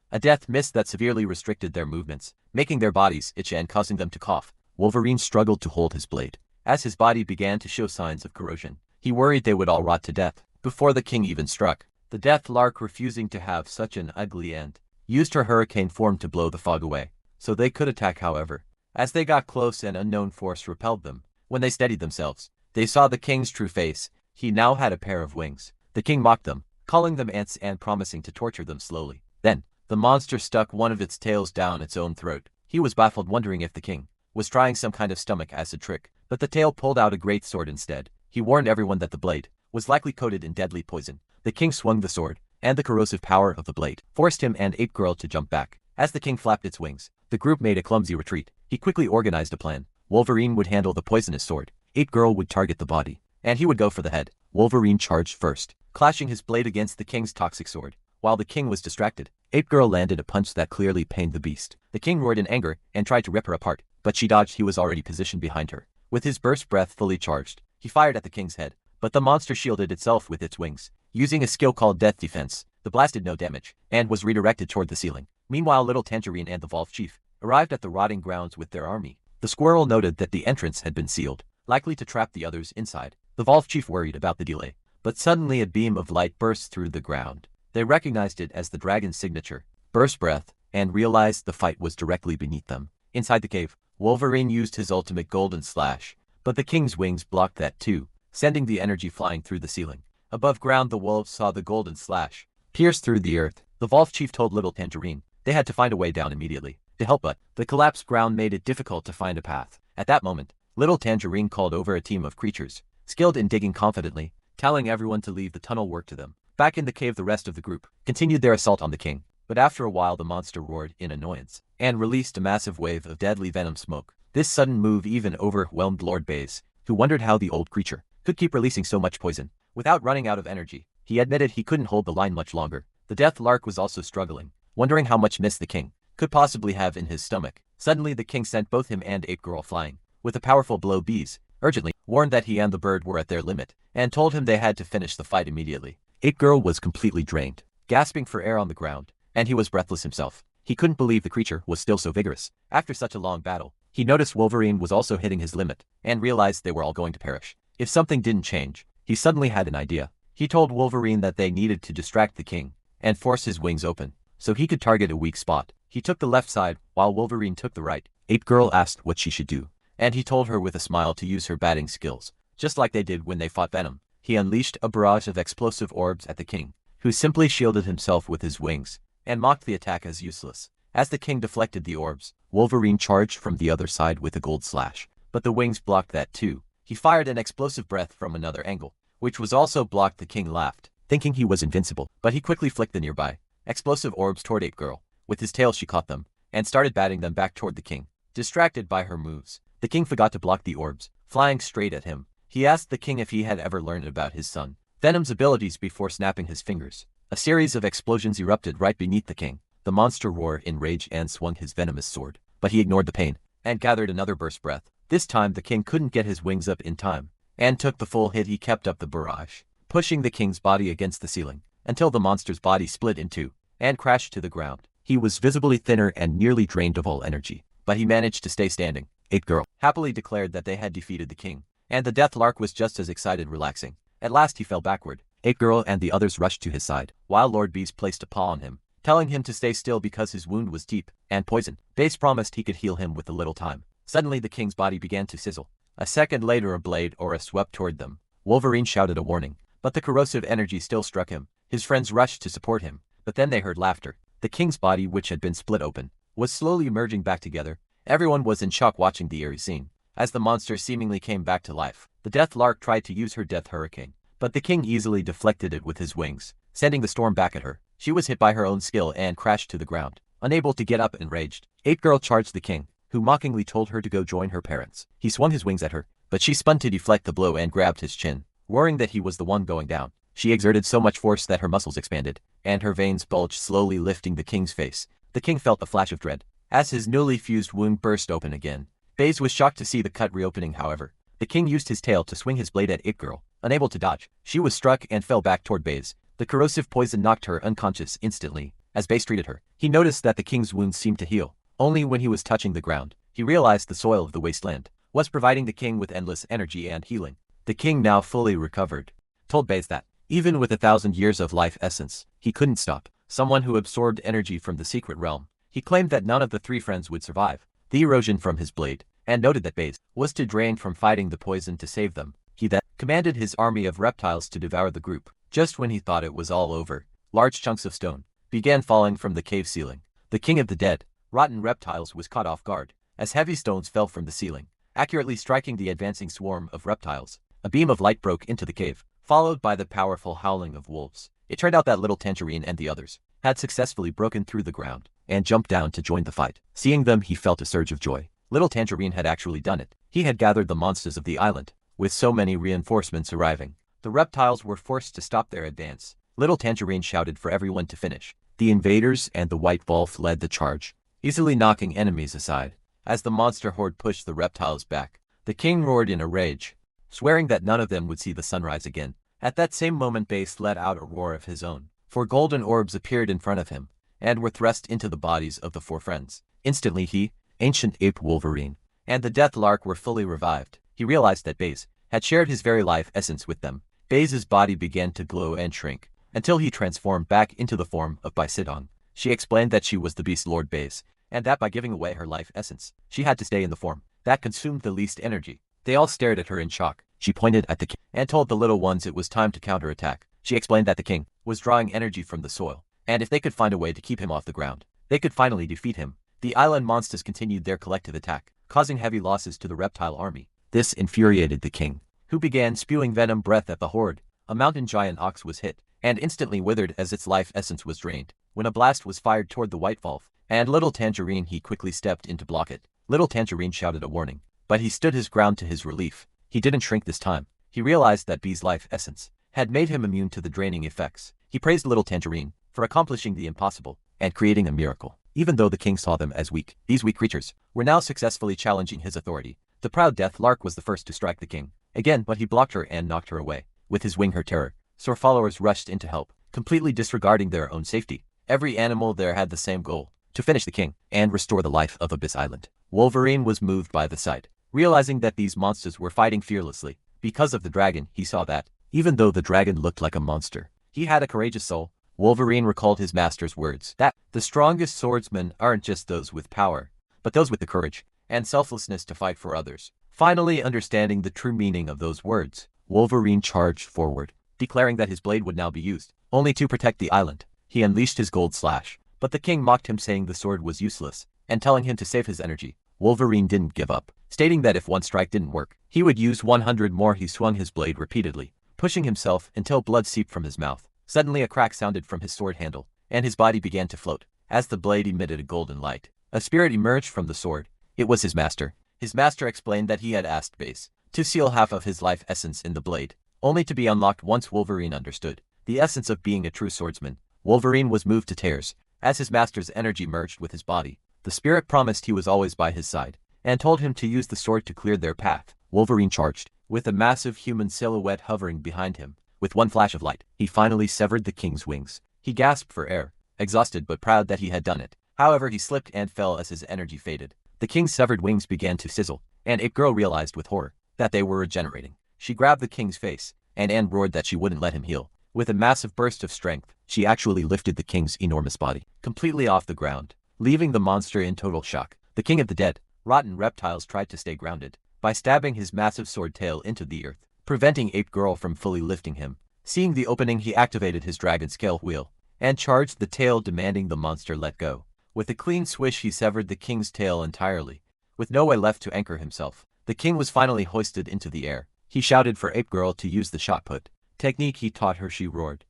A death mist that severely restricted their movements, making their bodies itch and causing them to cough. Wolverine struggled to hold his blade as his body began to show signs of corrosion. He worried they would all rot to death before the king even struck. The Death Lark, refusing to have such an ugly end, used her hurricane form to blow the fog away, so they could attack. However, as they got close, an unknown force repelled them. When they steadied themselves, they saw the king's true face. He now had a pair of wings. The king mocked them, calling them ants and promising to torture them slowly. Then, the monster stuck one of its tails down its own throat. He was baffled, wondering if the king was trying some kind of stomach acid trick, but the tail pulled out a great sword instead. He warned everyone that the blade was likely coated in deadly poison. The king swung the sword, and the corrosive power of the blade forced him and Ape Girl to jump back. As the king flapped its wings, the group made a clumsy retreat. He quickly organized a plan. Wolverine would handle the poisonous sword, Ape Girl would target the body, and he would go for the head. Wolverine charged first, clashing his blade against the king's toxic sword. While the king was distracted, Ape Girl landed a punch that clearly pained the beast. The king roared in anger and tried to rip her apart, but she dodged. He was already positioned behind her. With his burst breath fully charged, he fired at the king's head, but the monster shielded itself with its wings. Using a skill called Death Defense, the blast did no damage, and was redirected toward the ceiling. Meanwhile, Little Tangerine and the Wolf Chief arrived at the rotting grounds with their army. The squirrel noted that the entrance had been sealed, likely to trap the others inside. The Wolf Chief worried about the delay, but suddenly a beam of light burst through the ground. They recognized it as the dragon's signature, Burst Breath, and realized the fight was directly beneath them. Inside the cave, Wolverine used his ultimate Golden Slash, but the king's wings blocked that too, sending the energy flying through the ceiling. Above ground, the wolves saw the Golden Slash pierce through the earth. The Wolf Chief told Little Tangerine they had to find a way down immediately to help, but the collapsed ground made it difficult to find a path. At that moment, Little Tangerine called over a team of creatures, skilled in digging confidently, telling everyone to leave the tunnel work to them. Back in the cave, the rest of the group continued their assault on the king, but after a while the monster roared in annoyance and released a massive wave of deadly venom smoke. This sudden move even overwhelmed Lord Baze, who wondered how the old creature could keep releasing so much poison without running out of energy. He admitted he couldn't hold the line much longer. The Death Lark was also struggling, wondering how much mist the king could possibly have in his stomach. Suddenly the king sent both him and Ape Girl flying. With a powerful blow, Bees urgently warned that he and the bird were at their limit, and told him they had to finish the fight immediately. Ape Girl was completely drained, gasping for air on the ground, and he was breathless himself. He couldn't believe the creature was still so vigorous. After such a long battle, he noticed Wolverine was also hitting his limit, and realized they were all going to perish if something didn't change. He suddenly had an idea. He told Wolverine that they needed to distract the king and force his wings open so he could target a weak spot. He took the left side while Wolverine took the right. Ape Girl asked what she should do, and he told her with a smile to use her batting skills, just like they did when they fought Venom. He unleashed a barrage of explosive orbs at the king, who simply shielded himself with his wings and mocked the attack as useless. As the king deflected the orbs, Wolverine charged from the other side with a Gold Slash, but the wings blocked that too. He fired an explosive breath from another angle, which was also blocked. The king laughed, thinking he was invincible, but he quickly flicked the nearby explosive orbs toward Ape Girl. With his tail she caught them, and started batting them back toward the king. Distracted by her moves, the king forgot to block the orbs, flying straight at him. He asked the king if he had ever learned about his son Venom's abilities before snapping his fingers. A series of explosions erupted right beneath the king. The monster roared in rage and swung his venomous sword, but he ignored the pain and gathered another burst breath. This time the king couldn't get his wings up in time and took the full hit. He kept up the barrage, pushing the king's body against the ceiling until the monster's body split in two and crashed to the ground. He was visibly thinner and nearly drained of all energy, but he managed to stay standing. Ape Girl happily declared that they had defeated the king, and the Death Lark was just as excited, relaxing. At last he fell backward. Ape Girl and the others rushed to his side, while Lord Beast placed a paw on him, telling him to stay still because his wound was deep and poisoned. Base promised he could heal him with a little time. Suddenly the king's body began to sizzle. A second later a blade aura swept toward them. Wolverine shouted a warning, but the corrosive energy still struck him. His friends rushed to support him, but then they heard laughter. The king's body, which had been split open, was slowly merging back together. Everyone was in shock watching the eerie scene. As the monster seemingly came back to life, the Death Lark tried to use her Death Hurricane, but the king easily deflected it with his wings, sending the storm back at her. She was hit by her own skill and crashed to the ground. Unable to get up, enraged, Ape Girl charged the king, who mockingly told her to go join her parents. He swung his wings at her, but she spun to deflect the blow and grabbed his chin, worrying that he was the one going down. She exerted so much force that her muscles expanded, and her veins bulged, slowly lifting the king's face. The king felt a flash of dread as his newly fused wound burst open again. Baze was shocked to see the cut reopening. However, the king used his tail to swing his blade at Ape Girl. Unable to dodge, she was struck and fell back toward Baze. The corrosive poison knocked her unconscious instantly. As Baze treated her, he noticed that the king's wounds seemed to heal only when he was touching the ground. He realized the soil of the wasteland was providing the king with endless energy and healing. The king, now fully recovered, told Baze that even with 1,000 years of life essence, he couldn't stop someone who absorbed energy from the secret realm. He claimed that none of the three friends would survive the erosion from his blade, and noted that Baze was too drained from fighting the poison to save them. He then commanded his army of reptiles to devour the group. Just when he thought it was all over, large chunks of stone began falling from the cave ceiling. The king of the dead, rotten reptiles was caught off guard. as heavy stones fell from the ceiling, accurately striking the advancing swarm of reptiles. A beam of light broke into the cave, followed by the powerful howling of wolves. It turned out that little Tangerine and the others had successfully broken through the ground and jumped down to join the fight. Seeing them, he felt a surge of joy. Little Tangerine had actually done it. He had gathered the monsters of the island. With so many reinforcements arriving, the reptiles were forced to stop their advance. Little Tangerine shouted for everyone to finish. The invaders and the white wolf led the charge, easily knocking enemies aside. As the monster horde pushed the reptiles back, the king roared in a rage, swearing that none of them would see the sunrise again. At that same moment, Base let out a roar of his own, for golden orbs appeared in front of him and were thrust into the bodies of the four friends. Instantly he, Ancient Ape Wolverine, and the Death Lark were fully revived. He realized that Base had shared his very life essence with them. Base's body began to glow and shrink, until he transformed back into the form of Bisidong. She explained that she was the Beast Lord Base, and that by giving away her life essence, she had to stay in the form that consumed the least energy. They all stared at her in shock. She pointed at the king and told the little ones it was time to counterattack. She explained that the king was drawing energy from the soil, and if they could find a way to keep him off the ground, they could finally defeat him. The island monsters continued their collective attack, causing heavy losses to the reptile army. This infuriated the king, who began spewing venom breath at the horde. A mountain giant ox was hit, and instantly withered as its life essence was drained. When a blast was fired toward the white wolf and Little Tangerine, he quickly stepped in to block it. Little Tangerine shouted a warning, but he stood his ground to his relief. He didn't shrink this time. He realized that B's life essence had made him immune to the draining effects. He praised Little Tangerine for accomplishing the impossible and creating a miracle. Even though the king saw them as weak, these weak creatures were now successfully challenging his authority. The proud Death Lark was the first to strike the king again, but he blocked her and knocked her away. With his wing her terror, so followers rushed in to help, completely disregarding their own safety. Every animal there had the same goal, to finish the king and restore the life of Abyss Island. Wolverine was moved by the sight, realizing that these monsters were fighting fearlessly. Because of the dragon, he saw that, even though the dragon looked like a monster, he had a courageous soul. Wolverine recalled his master's words that the strongest swordsmen aren't just those with power, but those with the courage and selflessness to fight for others. Finally understanding the true meaning of those words, Wolverine charged forward, declaring that his blade would now be used only to protect the island. He unleashed his gold slash, but the king mocked him, saying the sword was useless and telling him to save his energy. Wolverine didn't give up, stating that if one strike didn't work, he would use 100 more. He swung his blade repeatedly, pushing himself until blood seeped from his mouth. Suddenly a crack sounded from his sword handle, and his body began to float. As the blade emitted a golden light, a spirit emerged from the sword. It was his master. His master explained that he had asked Base to seal half of his life essence in the blade, only to be unlocked once Wolverine understood the essence of being a true swordsman. Wolverine was moved to tears as his master's energy merged with his body. The spirit promised he was always by his side and told him to use the sword to clear their path. Wolverine charged, with a massive human silhouette hovering behind him. With one flash of light, he finally severed the king's wings. He gasped for air, exhausted but proud that he had done it. However, he slipped and fell as his energy faded. The king's severed wings began to sizzle, and Ape Girl realized with horror that they were regenerating. She grabbed the king's face and roared that she wouldn't let him heal. With a massive burst of strength, she actually lifted the king's enormous body completely off the ground, leaving the monster in total shock. The king of the dead, rotten reptiles tried to stay grounded by stabbing his massive sword tail into the earth, preventing Ape Girl from fully lifting him. Seeing the opening, he activated his dragon scale wheel and charged the tail, demanding the monster let go. With a clean swish, he severed the king's tail entirely. With no way left to anchor himself, the king was finally hoisted into the air. He shouted for Ape Girl to use the shot put technique he taught her. She roared,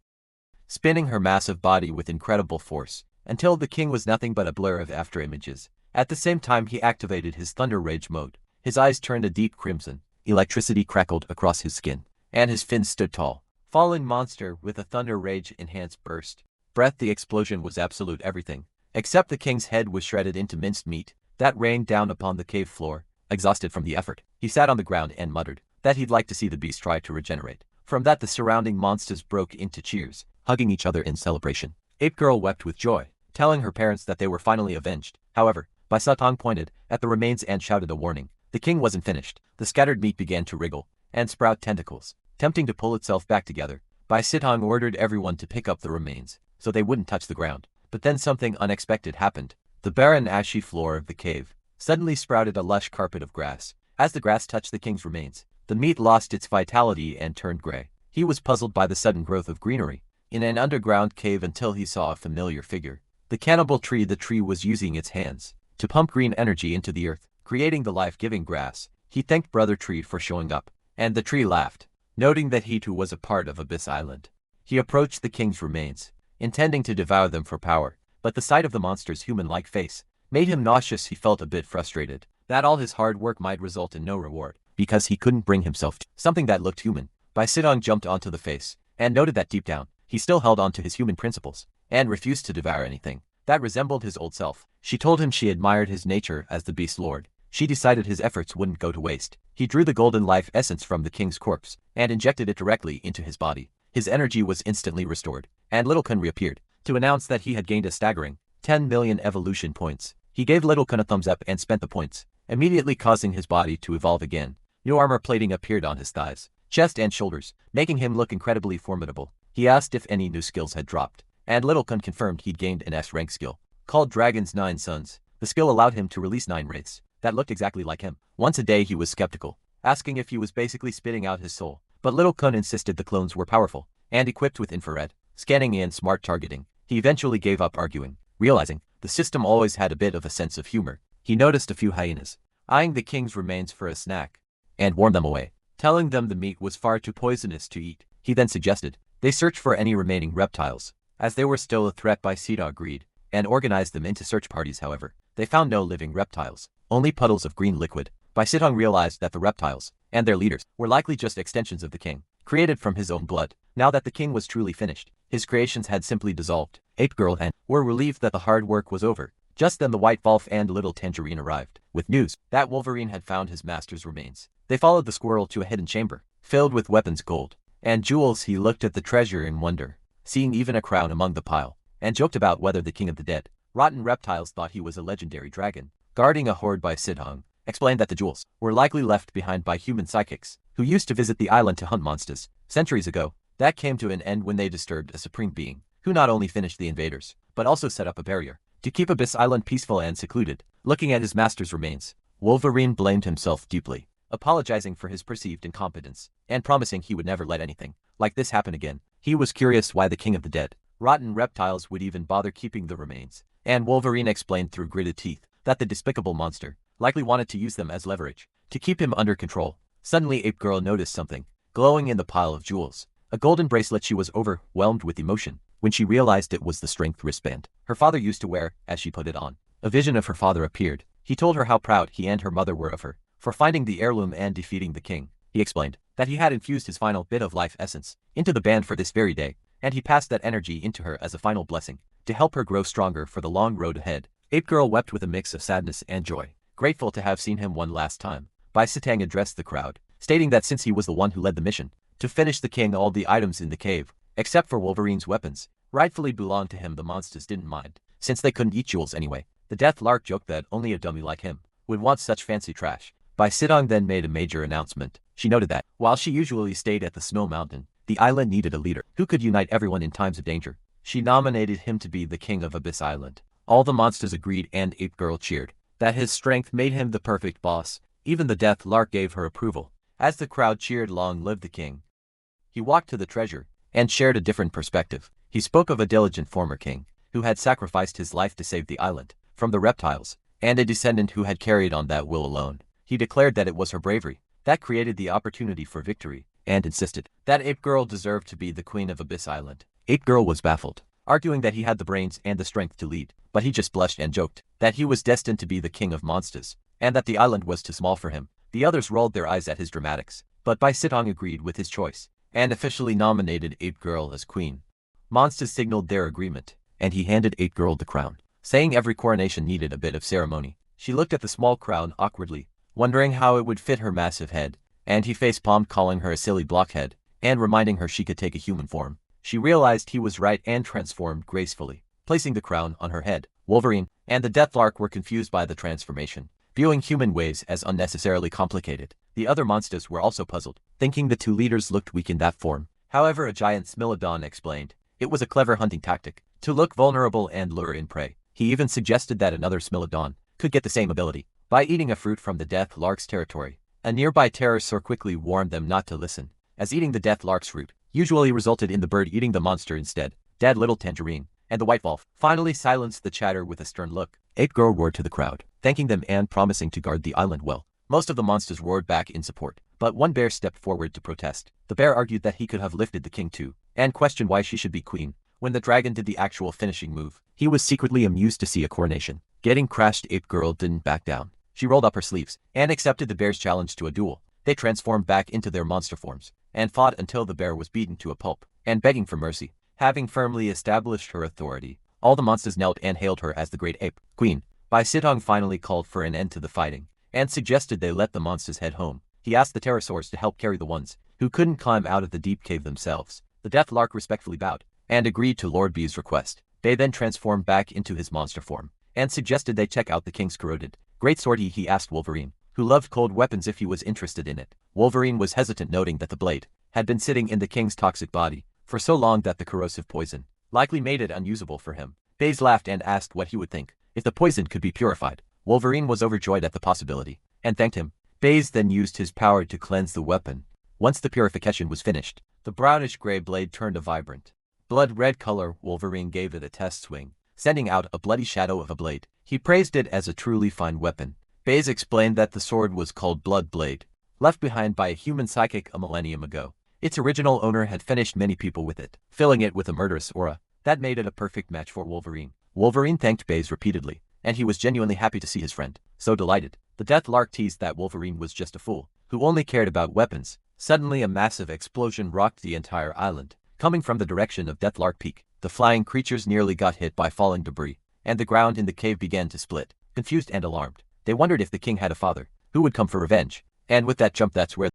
spinning her massive body with incredible force, until the king was nothing but a blur of after images. At the same time, he activated his Thunder Rage mode. His eyes turned a deep crimson, electricity crackled across his skin, and his fins stood tall. Fallen monster with a Thunder Rage enhanced burst breath. The explosion was absolute everything, except the king's head was shredded into minced meat that rained down upon the cave floor. Exhausted from the effort, he sat on the ground and muttered that he'd like to see the beast try to regenerate. From that, the surrounding monsters broke into cheers, hugging each other in celebration. Ape Girl wept with joy, telling her parents that they were finally avenged. However, Baisatong pointed at the remains and shouted a warning. The king wasn't finished. The scattered meat began to wriggle and sprout tentacles, tempting to pull itself back together. Baisatong ordered everyone to pick up the remains so they wouldn't touch the ground. But then something unexpected happened. The barren, ashy floor of the cave suddenly sprouted a lush carpet of grass. As the grass touched the king's remains, the meat lost its vitality and turned gray. He was puzzled by the sudden growth of greenery in an underground cave until he saw a familiar figure. The cannibal tree. The tree was using its hands to pump green energy into the earth, creating the life-giving grass. He thanked Brother Tree for showing up, and the tree laughed, noting that he too was a part of Abyss Island. He approached the king's remains, intending to devour them for power, but the sight of the monster's human-like face made him nauseous. He felt a bit frustrated that all his hard work might result in no reward, because he couldn't bring himself to something that looked human. Bai Sidong jumped onto the face, and noted that deep down, he still held on to his human principles, and refused to devour anything that resembled his old self. She told him she admired his nature as the Beast Lord. She decided his efforts wouldn't go to waste. He drew the golden life essence from the king's corpse, and injected it directly into his body. His energy was instantly restored, and Little Kun reappeared, to announce that he had gained a staggering 10 million evolution points. He gave Little Kun a thumbs up and spent the points, immediately causing his body to evolve again. New armor plating appeared on his thighs, chest and shoulders, making him look incredibly formidable. He asked if any new skills had dropped, and Little Kun confirmed he'd gained an S-rank skill, called Dragon's 9 Sons. The skill allowed him to release 9 wraiths that looked exactly like him. Once a day he was skeptical, asking if he was basically spitting out his soul, but Little Kun insisted the clones were powerful, and equipped with infrared, scanning and smart targeting. He eventually gave up arguing, realizing the system always had a bit of a sense of humor. He noticed a few hyenas, eyeing the king's remains for a snack, and warned them away, telling them the meat was far too poisonous to eat. He then suggested they search for any remaining reptiles, as they were still a threat. Bai Sidong agreed, and organized them into search parties. However, they found no living reptiles, only puddles of green liquid. Bai Sidong realized that the reptiles, and their leaders, were likely just extensions of the king, created from his own blood. Now that the king was truly finished, his creations had simply dissolved. Ape Girl and were relieved that the hard work was over. Just then the White Wolf and Little Tangerine arrived, with news that Wolverine had found his master's remains. They followed the squirrel to a hidden chamber, filled with weapons, gold, and jewels. He looked at the treasure in wonder, seeing even a crown among the pile, and joked about whether the king of the dead, rotten reptiles thought he was a legendary dragon, guarding a horde. Bai Sidong explained that the jewels were likely left behind by human psychics, who used to visit the island to hunt monsters. Centuries ago, that came to an end when they disturbed a supreme being, who not only finished the invaders, but also set up a barrier to keep Abyss Island peaceful and secluded. Looking at his master's remains, Wolverine blamed himself deeply, apologizing for his perceived incompetence, and promising he would never let anything like this happen again. He was curious why the king of the dead, rotten reptiles would even bother keeping the remains, and Wolverine explained through gritted teeth that the despicable monster likely wanted to use them as leverage to keep him under control. Suddenly Ape Girl noticed something glowing in the pile of jewels, a golden bracelet. She was overwhelmed with emotion when she realized it was the strength wristband her father used to wear. As she put it on, a vision of her father appeared. He told her how proud he and her mother were of her for finding the heirloom and defeating the king. He explained that he had infused his final bit of life essence into the band for this very day, and he passed that energy into her as a final blessing to help her grow stronger for the long road ahead. Ape Girl wept with a mix of sadness and joy, grateful to have seen him one last time. Bai Sidong addressed the crowd, stating that since he was the one who led the mission to finish the king, all the items in the cave, except for Wolverine's weapons, rightfully belonged to him. The monsters didn't mind, since they couldn't eat jewels anyway. The Death Lark joked that only a dummy like him would want such fancy trash. Bai Sidong then made a major announcement. She noted that, while she usually stayed at the Snow Mountain, the island needed a leader who could unite everyone in times of danger. She nominated him to be the king of Abyss Island. All the monsters agreed, and Ape Girl cheered that his strength made him the perfect boss. Even the Death Lark gave her approval. As the crowd cheered "Long live the king," he walked to the treasure and shared a different perspective. He spoke of a diligent former king who had sacrificed his life to save the island from the reptiles, and a descendant who had carried on that will alone. He declared that it was her bravery that created the opportunity for victory, and insisted that Ape Girl deserved to be the queen of Abyss Island. Ape Girl was baffled, arguing that he had the brains and the strength to lead, but he just blushed and joked that he was destined to be the king of monsters, and that the island was too small for him. The others rolled their eyes at his dramatics, but Bai Sidong agreed with his choice, and officially nominated Ape Girl as queen. Monsters signaled their agreement, and he handed Ape Girl the crown, saying every coronation needed a bit of ceremony. She looked at the small crown awkwardly, wondering how it would fit her massive head, and he face-palmed, calling her a silly blockhead, and reminding her she could take a human form. She realized he was right and transformed gracefully, placing the crown on her head. Wolverine and the Deathlark were confused by the transformation, viewing human ways as unnecessarily complicated. The other monsters were also puzzled, thinking the two leaders looked weak in that form. However, a giant Smilodon explained it was a clever hunting tactic to look vulnerable and lure in prey. He even suggested that another Smilodon could get the same ability by eating a fruit from the Deathlark's territory. A nearby pterosaur quickly warned them not to listen, as eating the Deathlark's fruit usually resulted in the bird eating the monster instead. Dead Little Tangerine and the White Wolf finally silenced the chatter with a stern look. Ape Girl roared to the crowd, thanking them and promising to guard the island well. Most of the monsters roared back in support, but one bear stepped forward to protest. The bear argued that he could have lifted the king too, and questioned why she should be queen. When the dragon did the actual finishing move, he was secretly amused to see a coronation. Getting crashed, ape girl didn't back down. She rolled up her sleeves and accepted the bear's challenge to a duel. They transformed back into their monster forms and fought until the bear was beaten to a pulp and begging for mercy. Having firmly established her authority, all the monsters knelt and hailed her as the great ape queen. Bai Sitong finally called for an end to the fighting and suggested they let the monsters head home. He asked the pterosaurs to help carry the ones who couldn't climb out of the deep cave themselves. The Death Lark respectfully bowed and agreed to Lord B's request. They then transformed back into his monster form and suggested they check out the king's corroded greatsword. He asked Wolverine, who loved cold weapons, if he was interested in it. Wolverine was hesitant, noting that the blade had been sitting in the king's toxic body for so long that the corrosive poison likely made it unusable for him. Baze laughed and asked what he would think if the poison could be purified. Wolverine was overjoyed at the possibility and thanked him. Baze then used his power to cleanse the weapon. Once the purification was finished, the brownish-gray blade turned a vibrant blood-red color. Wolverine gave it a test swing, sending out a bloody shadow of a blade. He praised it as a truly fine weapon. Baze explained that the sword was called Blood Blade, left behind by a human psychic a millennium ago. Its original owner had finished many people with it, filling it with a murderous aura that made it a perfect match for Wolverine. Wolverine thanked Baze repeatedly, and he was genuinely happy to see his friend so delighted. The Death Lark teased that Wolverine was just a fool who only cared about weapons. Suddenly a massive explosion rocked the entire island, coming from the direction of Death Lark Peak. The flying creatures nearly got hit by falling debris, and the ground in the cave began to split. Confused and alarmed, they wondered if the king had a father who would come for revenge. And with that jump, that's where